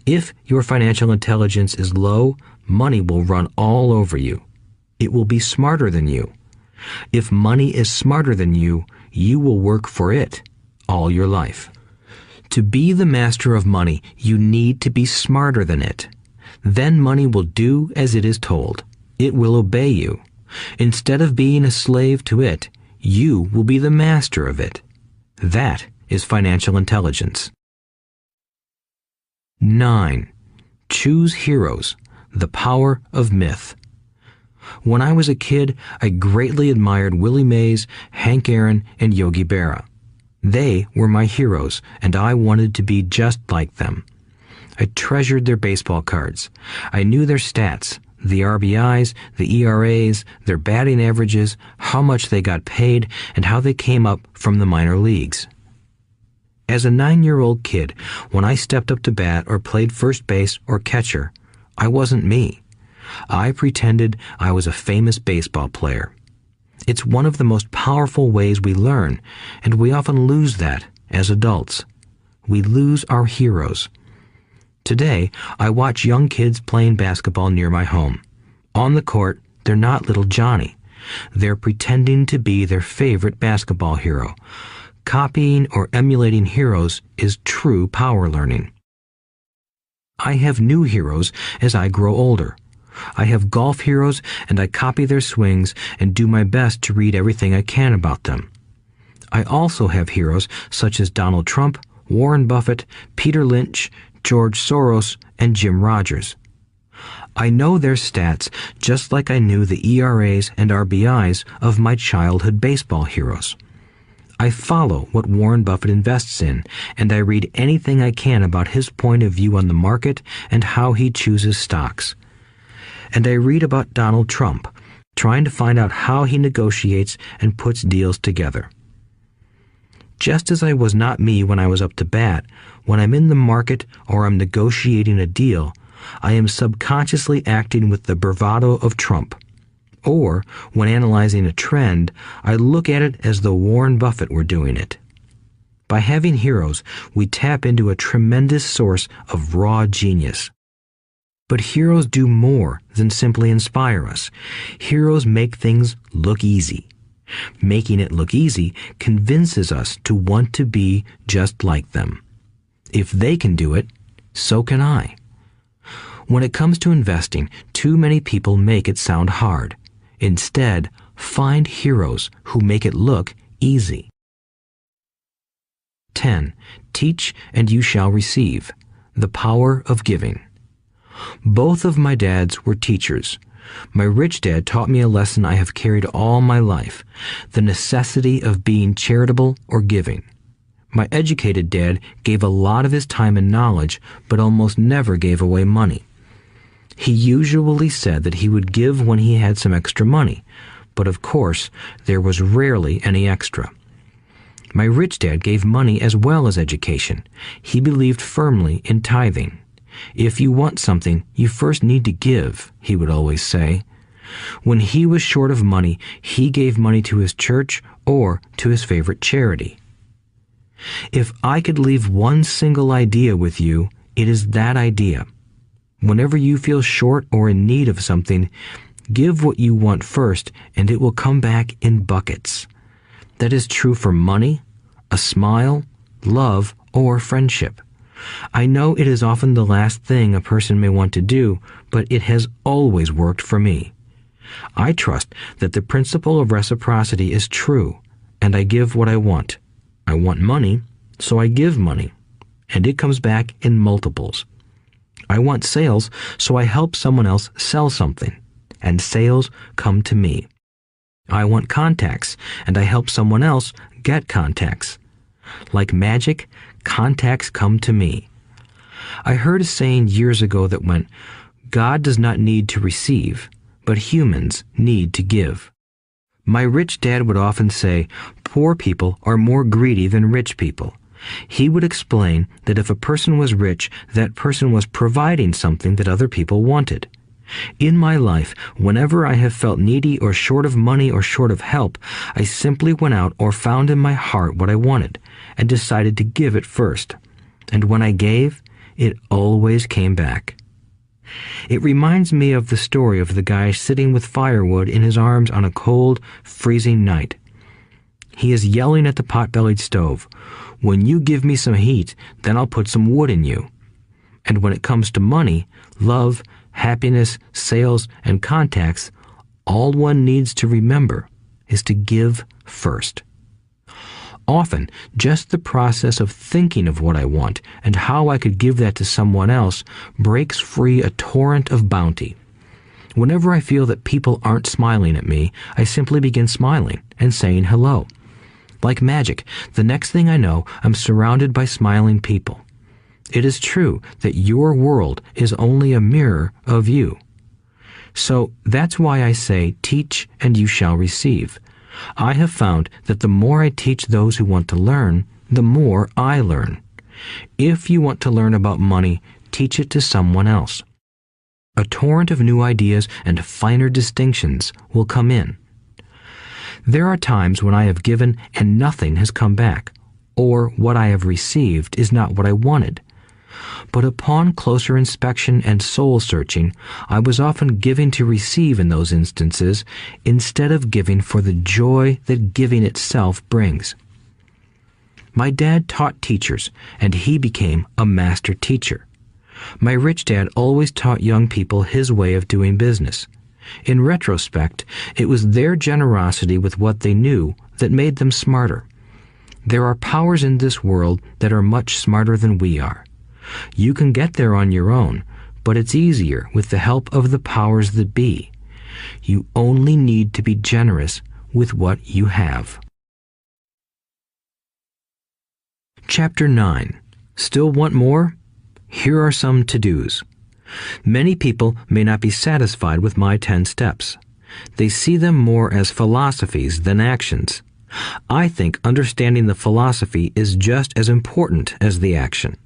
If your financial intelligence is low, money will run all over you. It will be smarter than you. If money is smarter than you, you will work for it all your life. To be the master of money, you need to be smarter than it. Then money will do as it is told. It will obey you. Instead of being a slave to it, you will be the master of it. That is financial intelligence. 9. Choose heroes. The power of myth. When I was a kid, I greatly admired Willie Mays, Hank Aaron, and Yogi Berra. They were my heroes, and I wanted to be just like them. I treasured their baseball cards. I knew their stats, the RBIs, the ERAs, their batting averages, how much they got paid, and how they came up from the minor leagues. As a 9-year-old kid, when I stepped up to bat or played first base or catcher, I wasn't me. I pretended I was a famous baseball player. It's one of the most powerful ways we learn, and we often lose that as adults. We lose our heroes. Today, I watch young kids playing basketball near my home. On the court, they're not little Johnny. They're pretending to be their favorite basketball hero. Copying or emulating heroes is true power learning. I have new heroes as I grow older. I have golf heroes, and I copy their swings and do my best to read everything I can about them. I also have heroes such as Donald Trump, Warren Buffett, Peter Lynch, George Soros, and Jim Rogers. I know their stats just like I knew the ERAs and RBIs of my childhood baseball heroes. I follow what Warren Buffett invests in, and I read anything I can about his point of view on the market and how he chooses stocks. And I read about Donald Trump, trying to find out how he negotiates and puts deals together. Just as I was not me when I was up to bat, when I'm in the market or I'm negotiating a deal, I am subconsciously acting with the bravado of Trump. Or, when analyzing a trend, I look at it as though Warren Buffett were doing it. By having heroes, we tap into a tremendous source of raw genius. But heroes do more than simply inspire us. Heroes make things look easy. Making it look easy convinces us to want to be just like them. If they can do it, so can I. When it comes to investing, too many people make it sound hard. Instead, find heroes who make it look easy. 10. Teach and you shall receive. The power of giving. Both of my dads were teachers. My rich dad taught me a lesson I have carried all my life, the necessity of being charitable or giving. My educated dad gave a lot of his time and knowledge, but almost never gave away money. He usually said that he would give when he had some extra money, but of course, there was rarely any extra. My rich dad gave money as well as education. He believed firmly in tithing. If you want something, you first need to give, he would always say. When he was short of money, he gave money to his church or to his favorite charity. If I could leave one single idea with you, it is that idea. Whenever you feel short or in need of something, give what you want first, and it will come back in buckets. That is true for money, a smile, love, or friendship. I know it is often the last thing a person may want to do, but it has always worked for me. I trust that the principle of reciprocity is true, and I give what I want. I want money, so I give money, and it comes back in multiples. I want sales, so I help someone else sell something, and sales come to me. I want contacts, and I help someone else get contacts. Like magic, contacts come to me. I heard a saying years ago that went, "God does not need to receive, but humans need to give." My rich dad would often say, poor people are more greedy than rich people. He would explain that if a person was rich, that person was providing something that other people wanted. In my life, whenever I have felt needy or short of money or short of help, I simply went out or found in my heart what I wanted and decided to give it first. And when I gave, it always came back. It reminds me of the story of the guy sitting with firewood in his arms on a cold, freezing night. He is yelling at the pot-bellied stove, "When you give me some heat, then I'll put some wood in you." And when it comes to money, love, happiness, sales, and contacts, all one needs to remember is to give first. Often, just the process of thinking of what I want and how I could give that to someone else breaks free a torrent of bounty. Whenever I feel that people aren't smiling at me, I simply begin smiling and saying hello. Like magic, the next thing I know, I'm surrounded by smiling people. It is true that your world is only a mirror of you. So that's why I say, teach and you shall receive. I have found that the more I teach those who want to learn, the more I learn. If you want to learn about money, teach it to someone else. A torrent of new ideas and finer distinctions will come in. There are times when I have given and nothing has come back, or what I have received is not what I wanted. But upon closer inspection and soul-searching, I was often giving to receive in those instances instead of giving for the joy that giving itself brings. My dad taught teachers, and he became a master teacher. My rich dad always taught young people his way of doing business. In retrospect, it was their generosity with what they knew that made them smarter. There are powers in this world that are much smarter than we are. You can get there on your own, but it's easier with the help of the powers that be. You only need to be generous with what you have. Chapter 9. Still want more? Here are some to-dos. Many people may not be satisfied with my 10 steps. They see them more as philosophies than actions. I think understanding the philosophy is just as important as the action.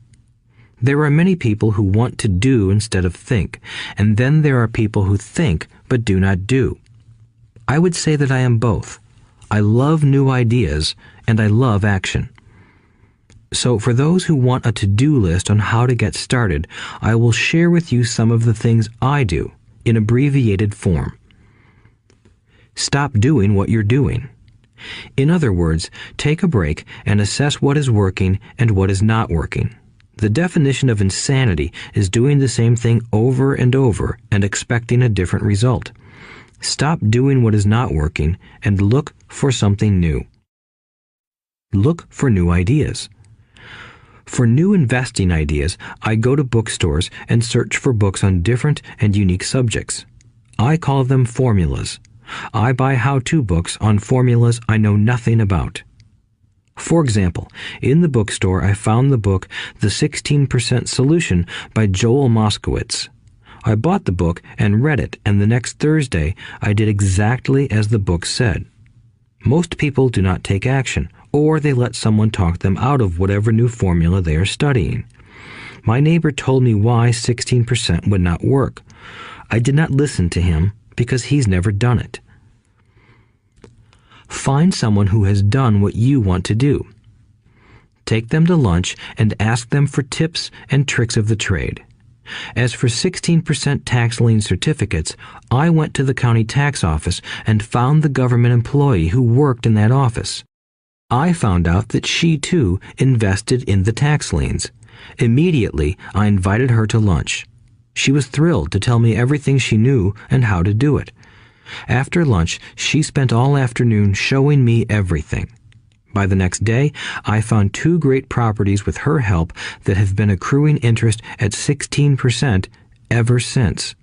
There are many people who want to do instead of think, and then there are people who think but do not do. I would say that I am both. I love new ideas, and I love action. So for those who want a to-do list on how to get started, I will share with you some of the things I do in abbreviated form. Stop doing what you're doing. In other words, take a break and assess what is working and what is not working. The definition of insanity is doing the same thing over and over and expecting a different result. Stop doing what is not working and look for something new. Look for new ideas. For new investing ideas, I go to bookstores and search for books on different and unique subjects. I call them formulas. I buy how-to books on formulas I know nothing about. For example, in the bookstore I found the book The 16% Solution by Joel Moskowitz. I bought the book and read it, and the next Thursday I did exactly as the book said. Most people do not take action, or they let someone talk them out of whatever new formula they are studying. My neighbor told me why 16% would not work. I did not listen to him because he's never done it. Find someone who has done what you want to do. take them to lunch, and ask them for tips and tricks of the trade. As for 16% tax lien certificates, I went to the county tax office and found the government employee who worked in that office. I found out that she, too, invested in the tax liens. Immediately, I invited her to lunch. She was thrilled to tell me everything she knew and how to do it. After lunch, she spent all afternoon showing me everything. By the next day, I found 2 great properties with her help that have been accruing interest at 16% ever since.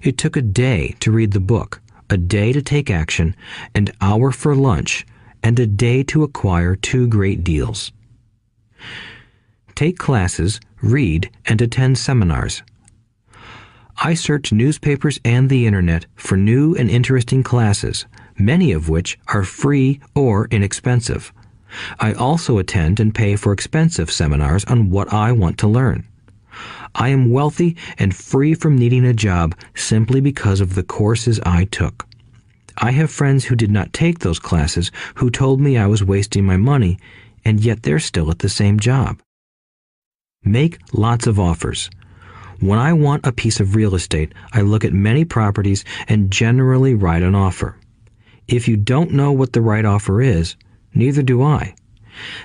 It took a day to read the book, a day to take action, an hour for lunch, and a day to acquire 2 great deals. Take classes, read, and attend seminars. I search newspapers and the internet for new and interesting classes, many of which are free or inexpensive. I also attend and pay for expensive seminars on what I want to learn. I am wealthy and free from needing a job simply because of the courses I took. I have friends who did not take those classes who told me I was wasting my money, and yet they're still at the same job. Make lots of offers. When I want a piece of real estate, I look at many properties and generally write an offer. If you don't know what the right offer is, neither do I.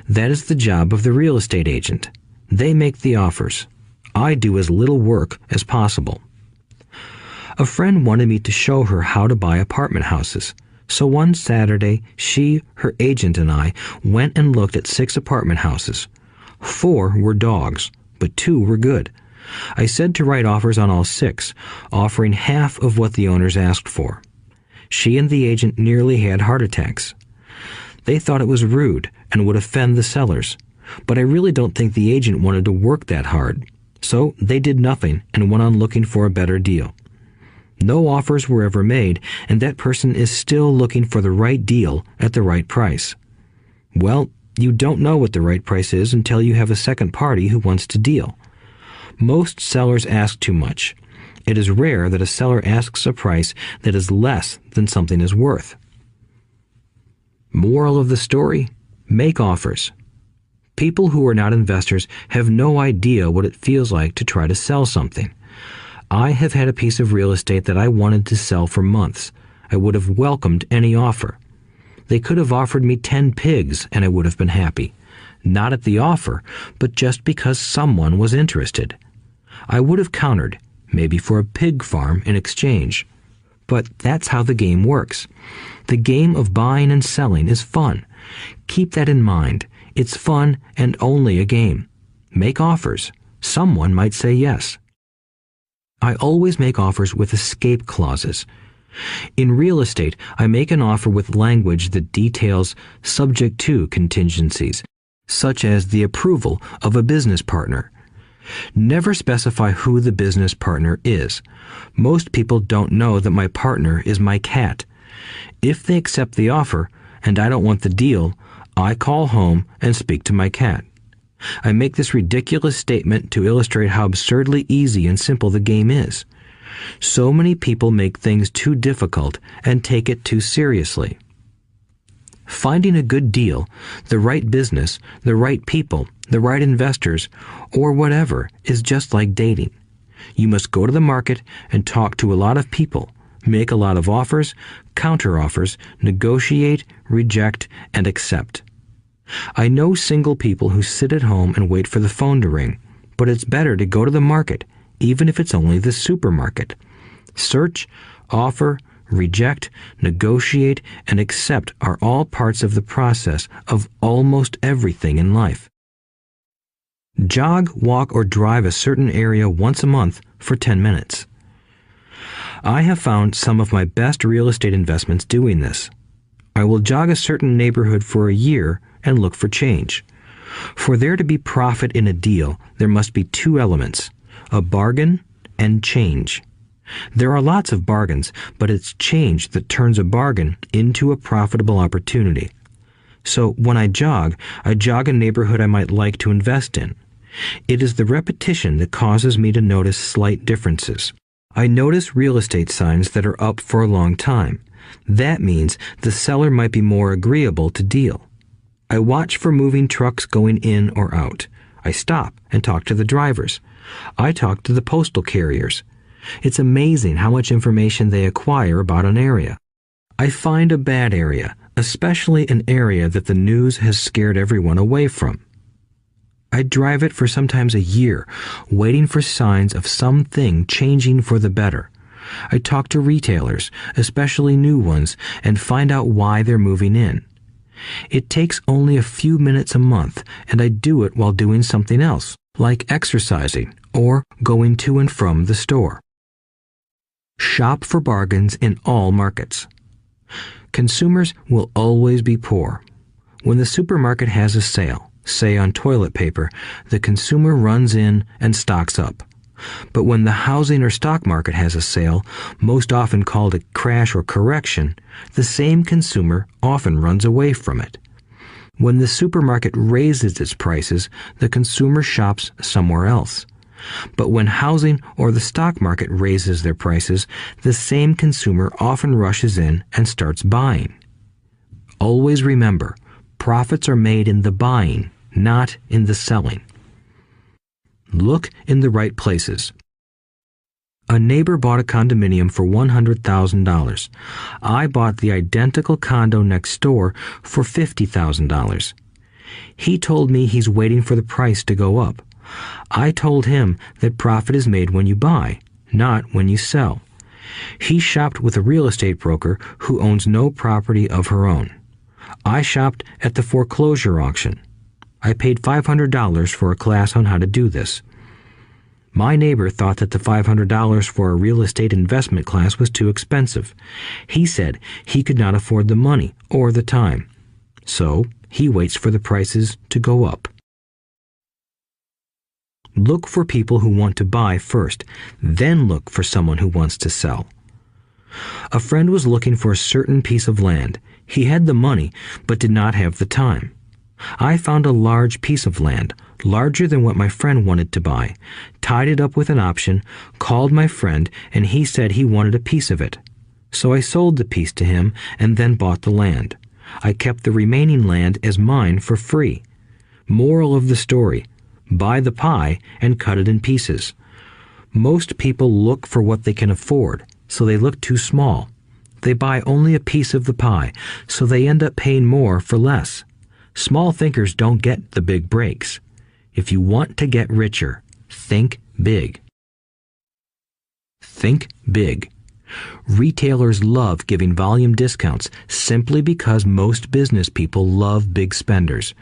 That is the job of the real estate agent. They make the offers. I do as little work as possible. A friend wanted me to show her how to buy apartment houses. So one Saturday, she, her agent, and I went and looked at 6 apartment houses. 4 were dogs, but 2 were good. I said to write offers on all 6, offering half of what the owners asked for. She and the agent nearly had heart attacks. They thought it was rude and would offend the sellers, but I really don't think the agent wanted to work that hard. So they did nothing and went on looking for a better deal. No offers were ever made, and that person is still looking for the right deal at the right price. Well, you don't know what the right price is until you have a second party who wants to deal. Most sellers ask too much. It is rare that a seller asks a price that is less than something is worth. Moral of the story: make offers. People who are not investors have no idea what it feels like to try to sell something. I have had a piece of real estate that I wanted to sell for months. I would have welcomed any offer. They could have offered me 10 pigs and I would have been happy. Not at the offer, but just because someone was interested. I would have countered, maybe for a pig farm in exchange. But that's how the game works. The game of buying and selling is fun. Keep that in mind. It's fun and only a game. Make offers. Someone might say yes. I always make offers with escape clauses. In real estate, I make an offer with language that details subject to contingencies, such as the approval of a business partner. Never specify who the business partner is. Most people don't know that my partner is my cat. If they accept the offer and I don't want the deal, I call home and speak to my cat. I make this ridiculous statement to illustrate how absurdly easy and simple the game is. So many people make things too difficult and take it too seriously. Finding a good deal, the right business, the right people, the right investors, or whatever is just like dating. You must go to the market and talk to a lot of people, make a lot of offers, counter-offers, negotiate, reject, and accept. I know single people who sit at home and wait for the phone to ring, but it's better to go to the market, even if it's only the supermarket. Search, offer, reject, negotiate, and accept are all parts of the process of almost everything in life. Jog, walk, or drive a certain area once a month for 10 minutes. I have found some of my best real estate investments doing this. I will jog a certain neighborhood for a year and look for change. For there to be profit in a deal, there must be 2 elements: a bargain and change. There are lots of bargains, but it's change that turns a bargain into a profitable opportunity. So when I jog a neighborhood I might like to invest in. It is the repetition that causes me to notice slight differences. I notice real estate signs that are up for a long time. That means the seller might be more agreeable to deal. I watch for moving trucks going in or out. I stop and talk to the drivers. I talk to the postal carriers. It's amazing how much information they acquire about an area. I find a bad area, especially an area that the news has scared everyone away from. I drive it for sometimes a year, waiting for signs of something changing for the better. I talk to retailers, especially new ones, and find out why they're moving in. It takes only a few minutes a month, and I do it while doing something else, like exercising or going to and from the store. Shop for bargains in all markets. Consumers will always be poor. When the supermarket has a sale, say on toilet paper, the consumer runs in and stocks up. But when the housing or stock market has a sale, most often called a crash or correction, the same consumer often runs away from it. When the supermarket raises its prices, the consumer shops somewhere else. But when housing or the stock market raises their prices, the same consumer often rushes in and starts buying. Always remember, profits are made in the buying, not in the selling. Look in the right places. A neighbor bought a condominium for $100,000. I bought the identical condo next door for $50,000. He told me he's waiting for the price to go up. I told him that profit is made when you buy, not when you sell. He shopped with a real estate broker who owns no property of her own. I shopped at the foreclosure auction. I paid $500 for a class on how to do this. My neighbor thought that the $500 for a real estate investment class was too expensive. He said he could not afford the money or the time. So he waits for the prices to go up. Look for people who want to buy first, then look for someone who wants to sell. A friend was looking for a certain piece of land. He had the money, but did not have the time. I found a large piece of land, larger than what my friend wanted to buy, tied it up with an option, called my friend, and he said he wanted a piece of it. So I sold the piece to him and then bought the land. I kept the remaining land as mine for free. Moral of the story: buy the pie and cut it in pieces. Most people look for what they can afford, so they look too small. They buy only a piece of the pie, so they end up paying more for less. Small thinkers don't get the big breaks. If you want to get richer, think big. Think big. Retailers love giving volume discounts simply because most business people love big spenders.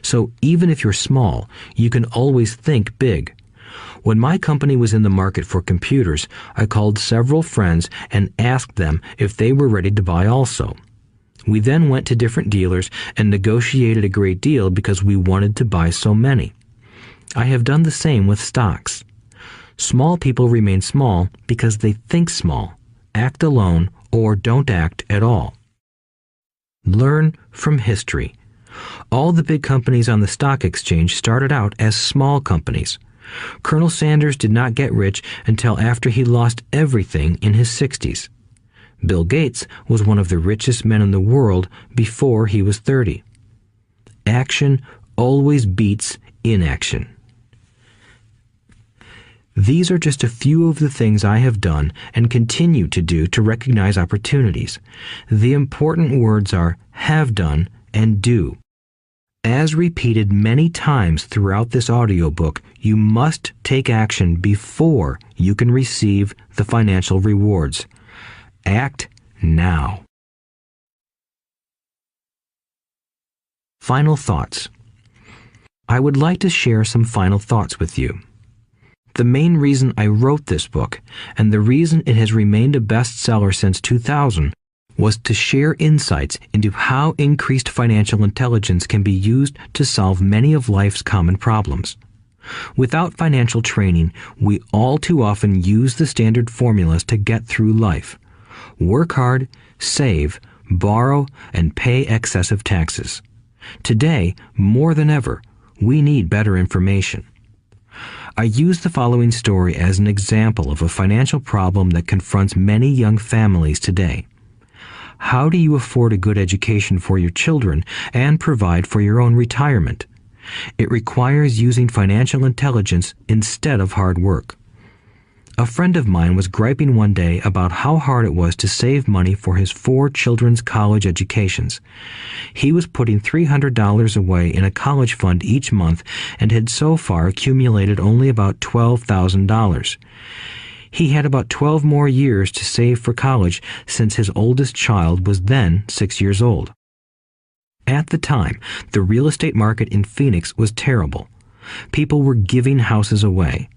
So even if you're small, you can always think big. When my company was in the market for computers, I called several friends and asked them if they were ready to buy also. We then went to different dealers and negotiated a great deal because we wanted to buy so many. I have done the same with stocks. Small people remain small because they think small, act alone, or don't act at all. Learn from history. All the big companies on the stock exchange started out as small companies. Colonel Sanders did not get rich until after he lost everything in his 60s. Bill Gates was one of the richest men in the world before he was 30. Action always beats inaction. These are just a few of the things I have done and continue to do to recognize opportunities. The important words are have done and do. As repeated many times throughout this audiobook, you must take action before you can receive the financial rewards. Act now. Final thoughts. I would like to share some final thoughts with you. The main reason I wrote this book, and the reason it has remained a bestseller since 2000, was to share insights into how increased financial intelligence can be used to solve many of life's common problems. Without financial training, we all too often use the standard formulas to get through life. Work hard, save, borrow, and pay excessive taxes. Today, more than ever, we need better information. I use the following story as an example of a financial problem that confronts many young families today. How do you afford a good education for your children and provide for your own retirement? It requires using financial intelligence instead of hard work. A friend of mine was griping one day about how hard it was to save money for his 4 children's college educations. He was putting $300 away in a college fund each month and had so far accumulated only about $12,000. He had about 12 more years to save for college since his oldest child was then 6 years old. At the time, the real estate market in Phoenix was terrible. People were giving houses away.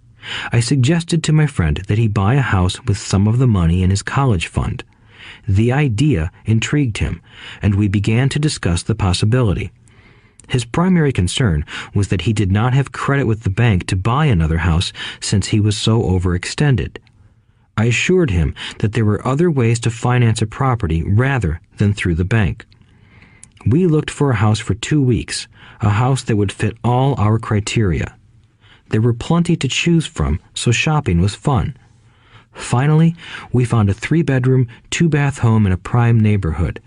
I suggested to my friend that he buy a house with some of the money in his college fund. The idea intrigued him, and we began to discuss the possibility. His primary concern was that he did not have credit with the bank to buy another house since he was so overextended. I assured him that there were other ways to finance a property rather than through the bank. We looked for a house for 2 weeks, a house that would fit all our criteria. There were plenty to choose from, so shopping was fun. Finally, we found a 3-bedroom, 2-bath home in a prime neighborhood.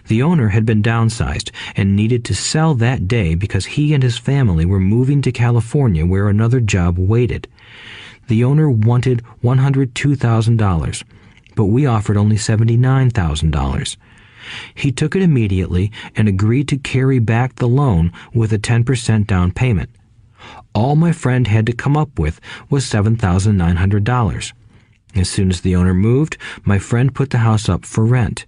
The owner had been downsized and needed to sell that day because he and his family were moving to California where another job waited. The owner wanted $102,000, but we offered only $79,000. He took it immediately and agreed to carry back the loan with a 10% down payment. All my friend had to come up with was $7,900. As soon as the owner moved, my friend put the house up for rent.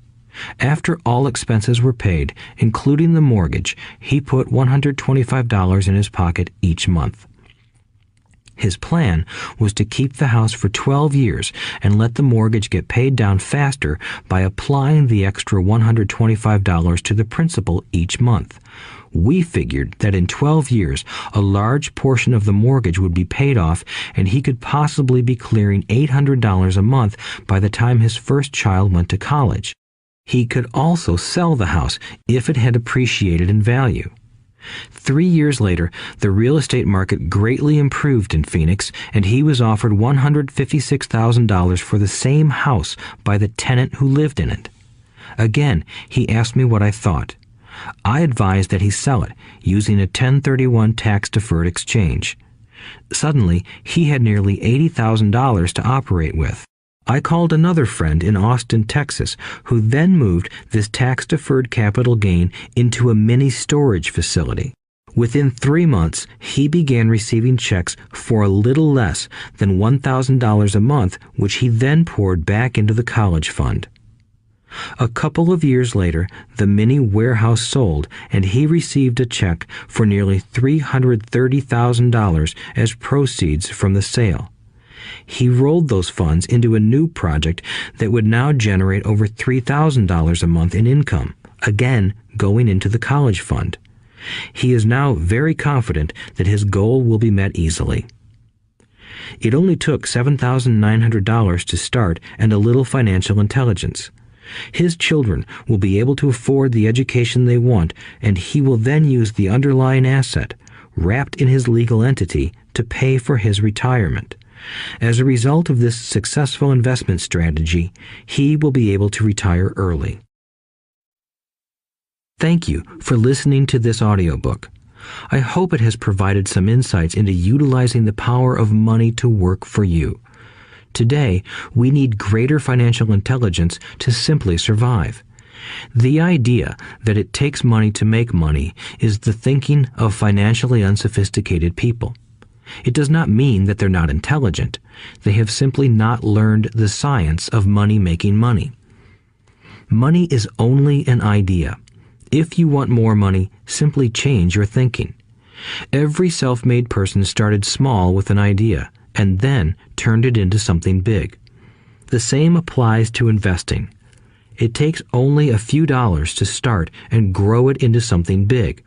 After all expenses were paid, including the mortgage, he put $125 in his pocket each month. His plan was to keep the house for 12 years and let the mortgage get paid down faster by applying the extra $125 to the principal each month. We figured that in 12 years, a large portion of the mortgage would be paid off and he could possibly be clearing $800 a month by the time his first child went to college. He could also sell the house if it had appreciated in value. 3 years later, the real estate market greatly improved in Phoenix, and he was offered $156,000 for the same house by the tenant who lived in it. Again, he asked me what I thought. I advised that he sell it, using a 1031 tax-deferred exchange. Suddenly, he had nearly $80,000 to operate with. I called another friend in Austin, Texas, who then moved this tax-deferred capital gain into a mini storage facility. Within 3 months, he began receiving checks for a little less than $1,000 a month, which he then poured back into the college fund. A couple of years later, the mini warehouse sold, and he received a check for nearly $330,000 as proceeds from the sale. He rolled those funds into a new project that would now generate over $3,000 a month in income, again going into the college fund. He is now very confident that his goal will be met easily. It only took $7,900 to start and a little financial intelligence. His children will be able to afford the education they want, and he will then use the underlying asset, wrapped in his legal entity, to pay for his retirement. As a result of this successful investment strategy, he will be able to retire early. Thank you for listening to this audiobook. I hope it has provided some insights into utilizing the power of money to work for you. Today, we need greater financial intelligence to simply survive. The idea that it takes money to make money is the thinking of financially unsophisticated people. It does not mean that they're not intelligent. They have simply not learned the science of money making money. Money is only an idea. If you want more money, simply change your thinking. Every self-made person started small with an idea and then turned it into something big. The same applies to investing. It takes only a few dollars to start and grow it into something big.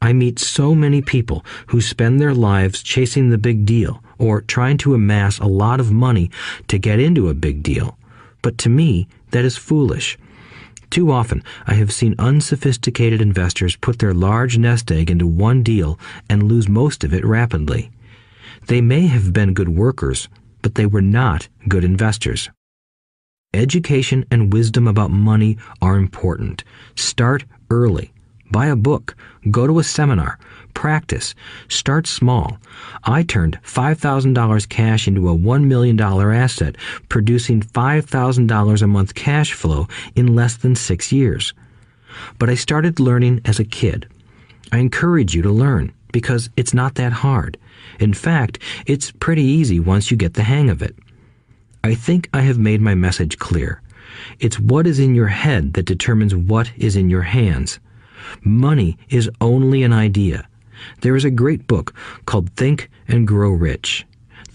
I meet so many people who spend their lives chasing the big deal or trying to amass a lot of money to get into a big deal. But to me, that is foolish. Too often, I have seen unsophisticated investors put their large nest egg into one deal and lose most of it rapidly. They may have been good workers, but they were not good investors. Education and wisdom about money are important. Start early. Buy a book. Go to a seminar. Practice. Start small. I turned $5,000 cash into a $1 million asset, producing $5,000 a month cash flow in less than 6 years. But I started learning as a kid. I encourage you to learn because it's not that hard. In fact, it's pretty easy once you get the hang of it. I think I have made my message clear. It's what is in your head that determines what is in your hands. Money is only an idea. There is a great book called Think and Grow Rich.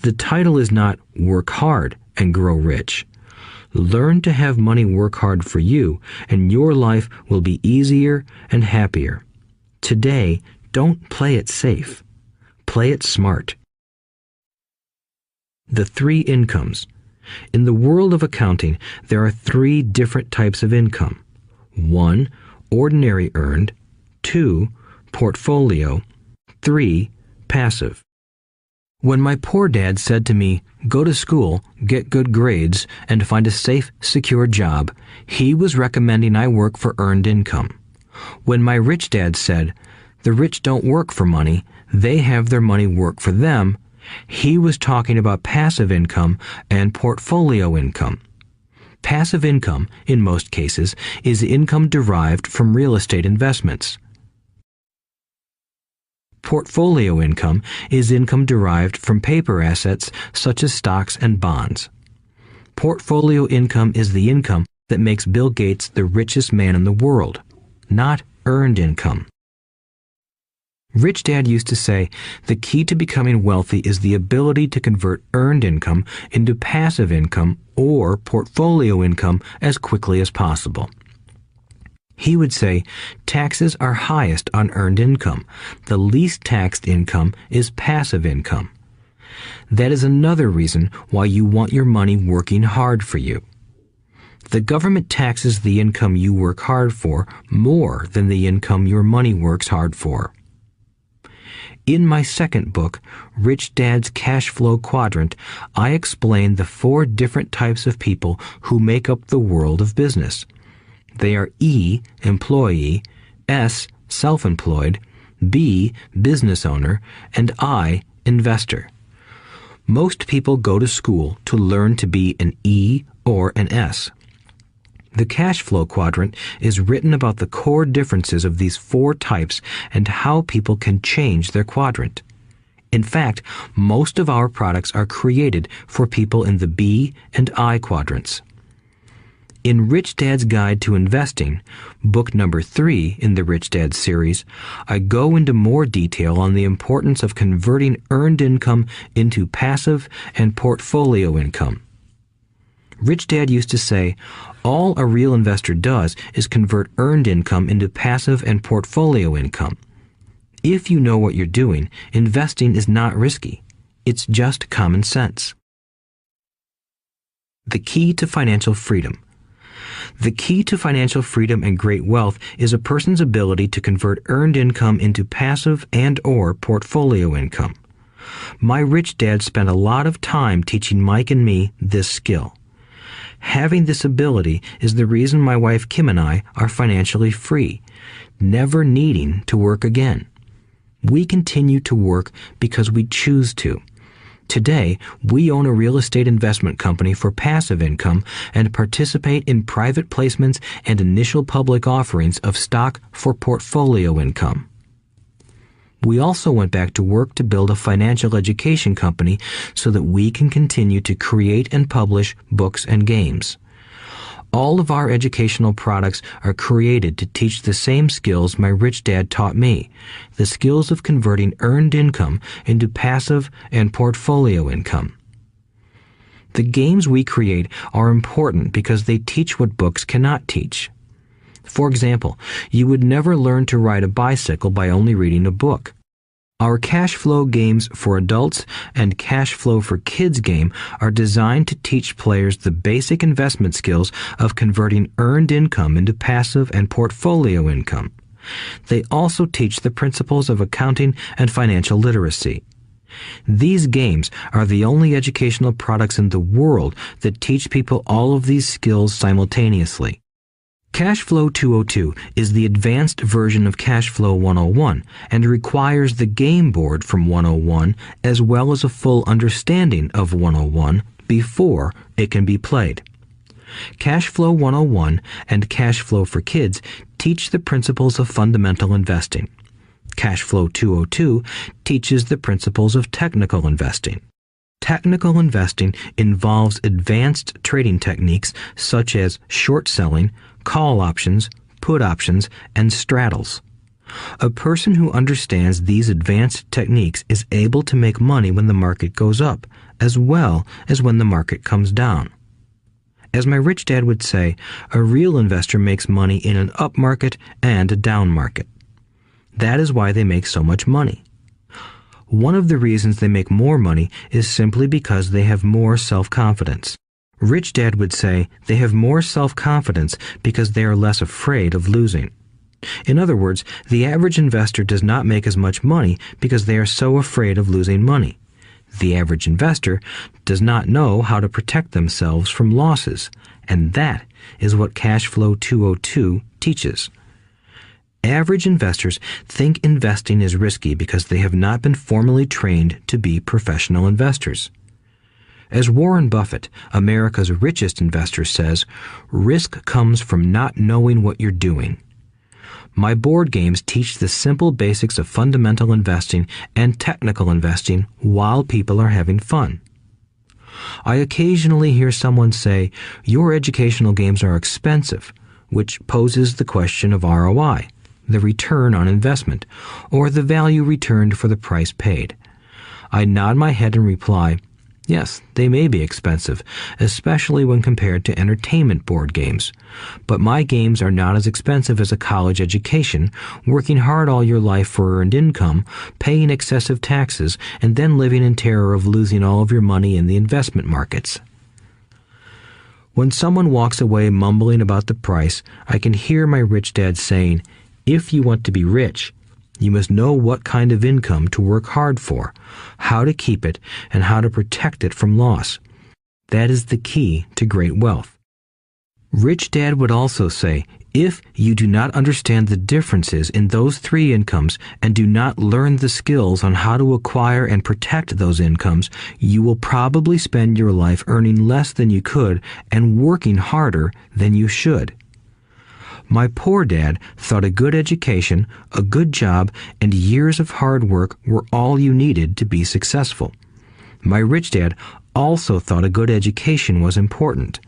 The title is not Work Hard and Grow Rich. Learn to have money work hard for you, and your life will be easier and happier. Today, don't play it safe. Play it smart. The 3 incomes. In the world of accounting, there are 3 different types of income. 1. Ordinary earned. 2. Portfolio. 3. Passive. When my poor dad said to me, "Go to school, get good grades, and find a safe, secure job," he was recommending I work for earned income. When my rich dad said, "The rich don't work for money, they have their money work for them," he was talking about passive income and portfolio income. Passive income, in most cases, is income derived from real estate investments. Portfolio income is income derived from paper assets such as stocks and bonds. Portfolio income is the income that makes Bill Gates the richest man in the world, not earned income. Rich Dad used to say, the key to becoming wealthy is the ability to convert earned income into passive income or portfolio income as quickly as possible. He would say, taxes are highest on earned income. The least taxed income is passive income. That is another reason why you want your money working hard for you. The government taxes the income you work hard for more than the income your money works hard for. In my second book, Rich Dad's Cash Flow Quadrant, I explain the 4 different types of people who make up the world of business. They are E, employee, S, self-employed, B, business owner, and I, investor. Most people go to school to learn to be an E or an S. The cash flow quadrant is written about the core differences of these 4 types and how people can change their quadrant. In fact, most of our products are created for people in the B and I quadrants. In Rich Dad's Guide to Investing, book number 3 in the Rich Dad series, I go into more detail on the importance of converting earned income into passive and portfolio income. Rich Dad used to say, all a real investor does is convert earned income into passive and portfolio income. If you know what you're doing, investing is not risky. It's just common sense. The key to financial freedom. The key to financial freedom and great wealth is a person's ability to convert earned income into passive and/or portfolio income. My rich dad spent a lot of time teaching Mike and me this skill. Having this ability is the reason my wife Kim and I are financially free, never needing to work again. We continue to work because we choose to. Today, we own a real estate investment company for passive income and participate in private placements and initial public offerings of stock for portfolio income. We also went back to work to build a financial education company so that we can continue to create and publish books and games. All of our educational products are created to teach the same skills my rich dad taught me, the skills of converting earned income into passive and portfolio income. The games we create are important because they teach what books cannot teach. For example, you would never learn to ride a bicycle by only reading a book. Our cash flow games for adults and cash flow for kids game are designed to teach players the basic investment skills of converting earned income into passive and portfolio income. They also teach the principles of accounting and financial literacy. These games are the only educational products in the world that teach people all of these skills simultaneously. Cash Flow 202 is the advanced version of Cash Flow 101 and requires the game board from 101 as well as a full understanding of 101 before it can be played. Cash Flow 101 and Cash Flow for Kids teach the principles of fundamental investing. Cash Flow 202 teaches the principles of technical investing. Technical investing involves advanced trading techniques such as short selling, call options, put options, and straddles. A person who understands these advanced techniques is able to make money when the market goes up, as well as when the market comes down. As my rich dad would say, a real investor makes money in an up market and a down market. That is why they make so much money. One of the reasons they make more money is simply because they have more self-confidence. Rich Dad would say they have more self-confidence because they are less afraid of losing. In other words, the average investor does not make as much money because they are so afraid of losing money. The average investor does not know how to protect themselves from losses, and that is what Cash Flow 202 teaches. Average investors think investing is risky because they have not been formally trained to be professional investors. As Warren Buffett, America's richest investor, says, risk comes from not knowing what you're doing. My board games teach the simple basics of fundamental investing and technical investing while people are having fun. I occasionally hear someone say, your educational games are expensive, which poses the question of ROI, the return on investment, or the value returned for the price paid. I nod my head and reply, yes, they may be expensive, especially when compared to entertainment board games. But my games are not as expensive as a college education, working hard all your life for earned income, paying excessive taxes, and then living in terror of losing all of your money in the investment markets. When someone walks away mumbling about the price, I can hear my rich dad saying, if you want to be rich, you must know what kind of income to work hard for, how to keep it, and how to protect it from loss. That is the key to great wealth. Rich Dad would also say, if you do not understand the differences in those three incomes and do not learn the skills on how to acquire and protect those incomes, you will probably spend your life earning less than you could and working harder than you should. My poor dad thought a good education, a good job, and years of hard work were all you needed to be successful. My rich dad also thought a good education was important.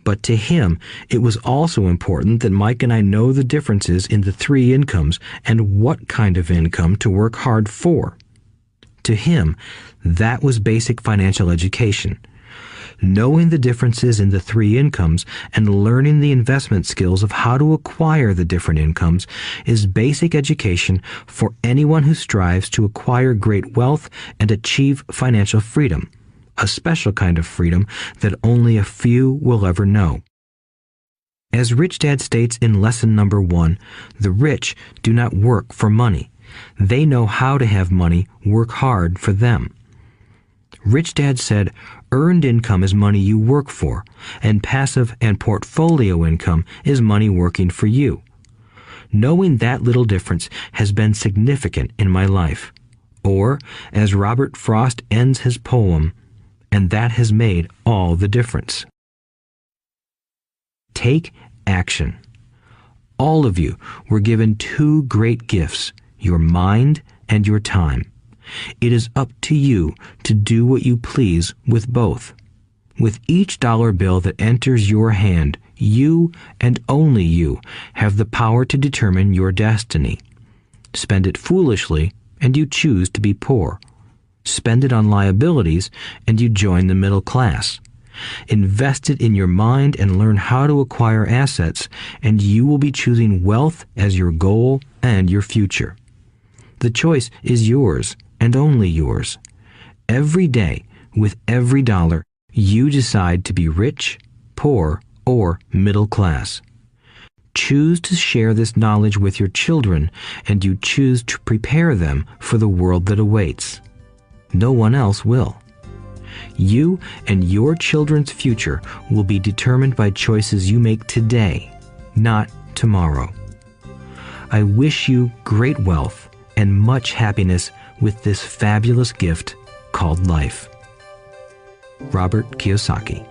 But to him, it was also important that Mike and I know the differences in the three incomes and what kind of income to work hard for. To him, that was basic financial education. Knowing the differences in the three incomes and learning the investment skills of how to acquire the different incomes is basic education for anyone who strives to acquire great wealth and achieve financial freedom, a special kind of freedom that only a few will ever know. As Rich Dad states in lesson number 1, the rich do not work for money. They know how to have money work hard for them. Rich Dad said, earned income is money you work for, and passive and portfolio income is money working for you. Knowing that little difference has been significant in my life. Or, as Robert Frost ends his poem, and that has made all the difference. Take action. All of you were given two great gifts, your mind and your time. It is up to you to do what you please with both. With each dollar bill that enters your hand, you and only you have the power to determine your destiny. Spend it foolishly, and you choose to be poor. Spend it on liabilities, and you join the middle class. Invest it in your mind and learn how to acquire assets, and you will be choosing wealth as your goal and your future. The choice is yours and only yours. Every day, with every dollar, you decide to be rich, poor, or middle class. Choose to share this knowledge with your children, and you choose to prepare them for the world that awaits. No one else will. You and your children's future will be determined by choices you make today, not tomorrow. I wish you great wealth and much happiness with this fabulous gift called life. Robert Kiyosaki.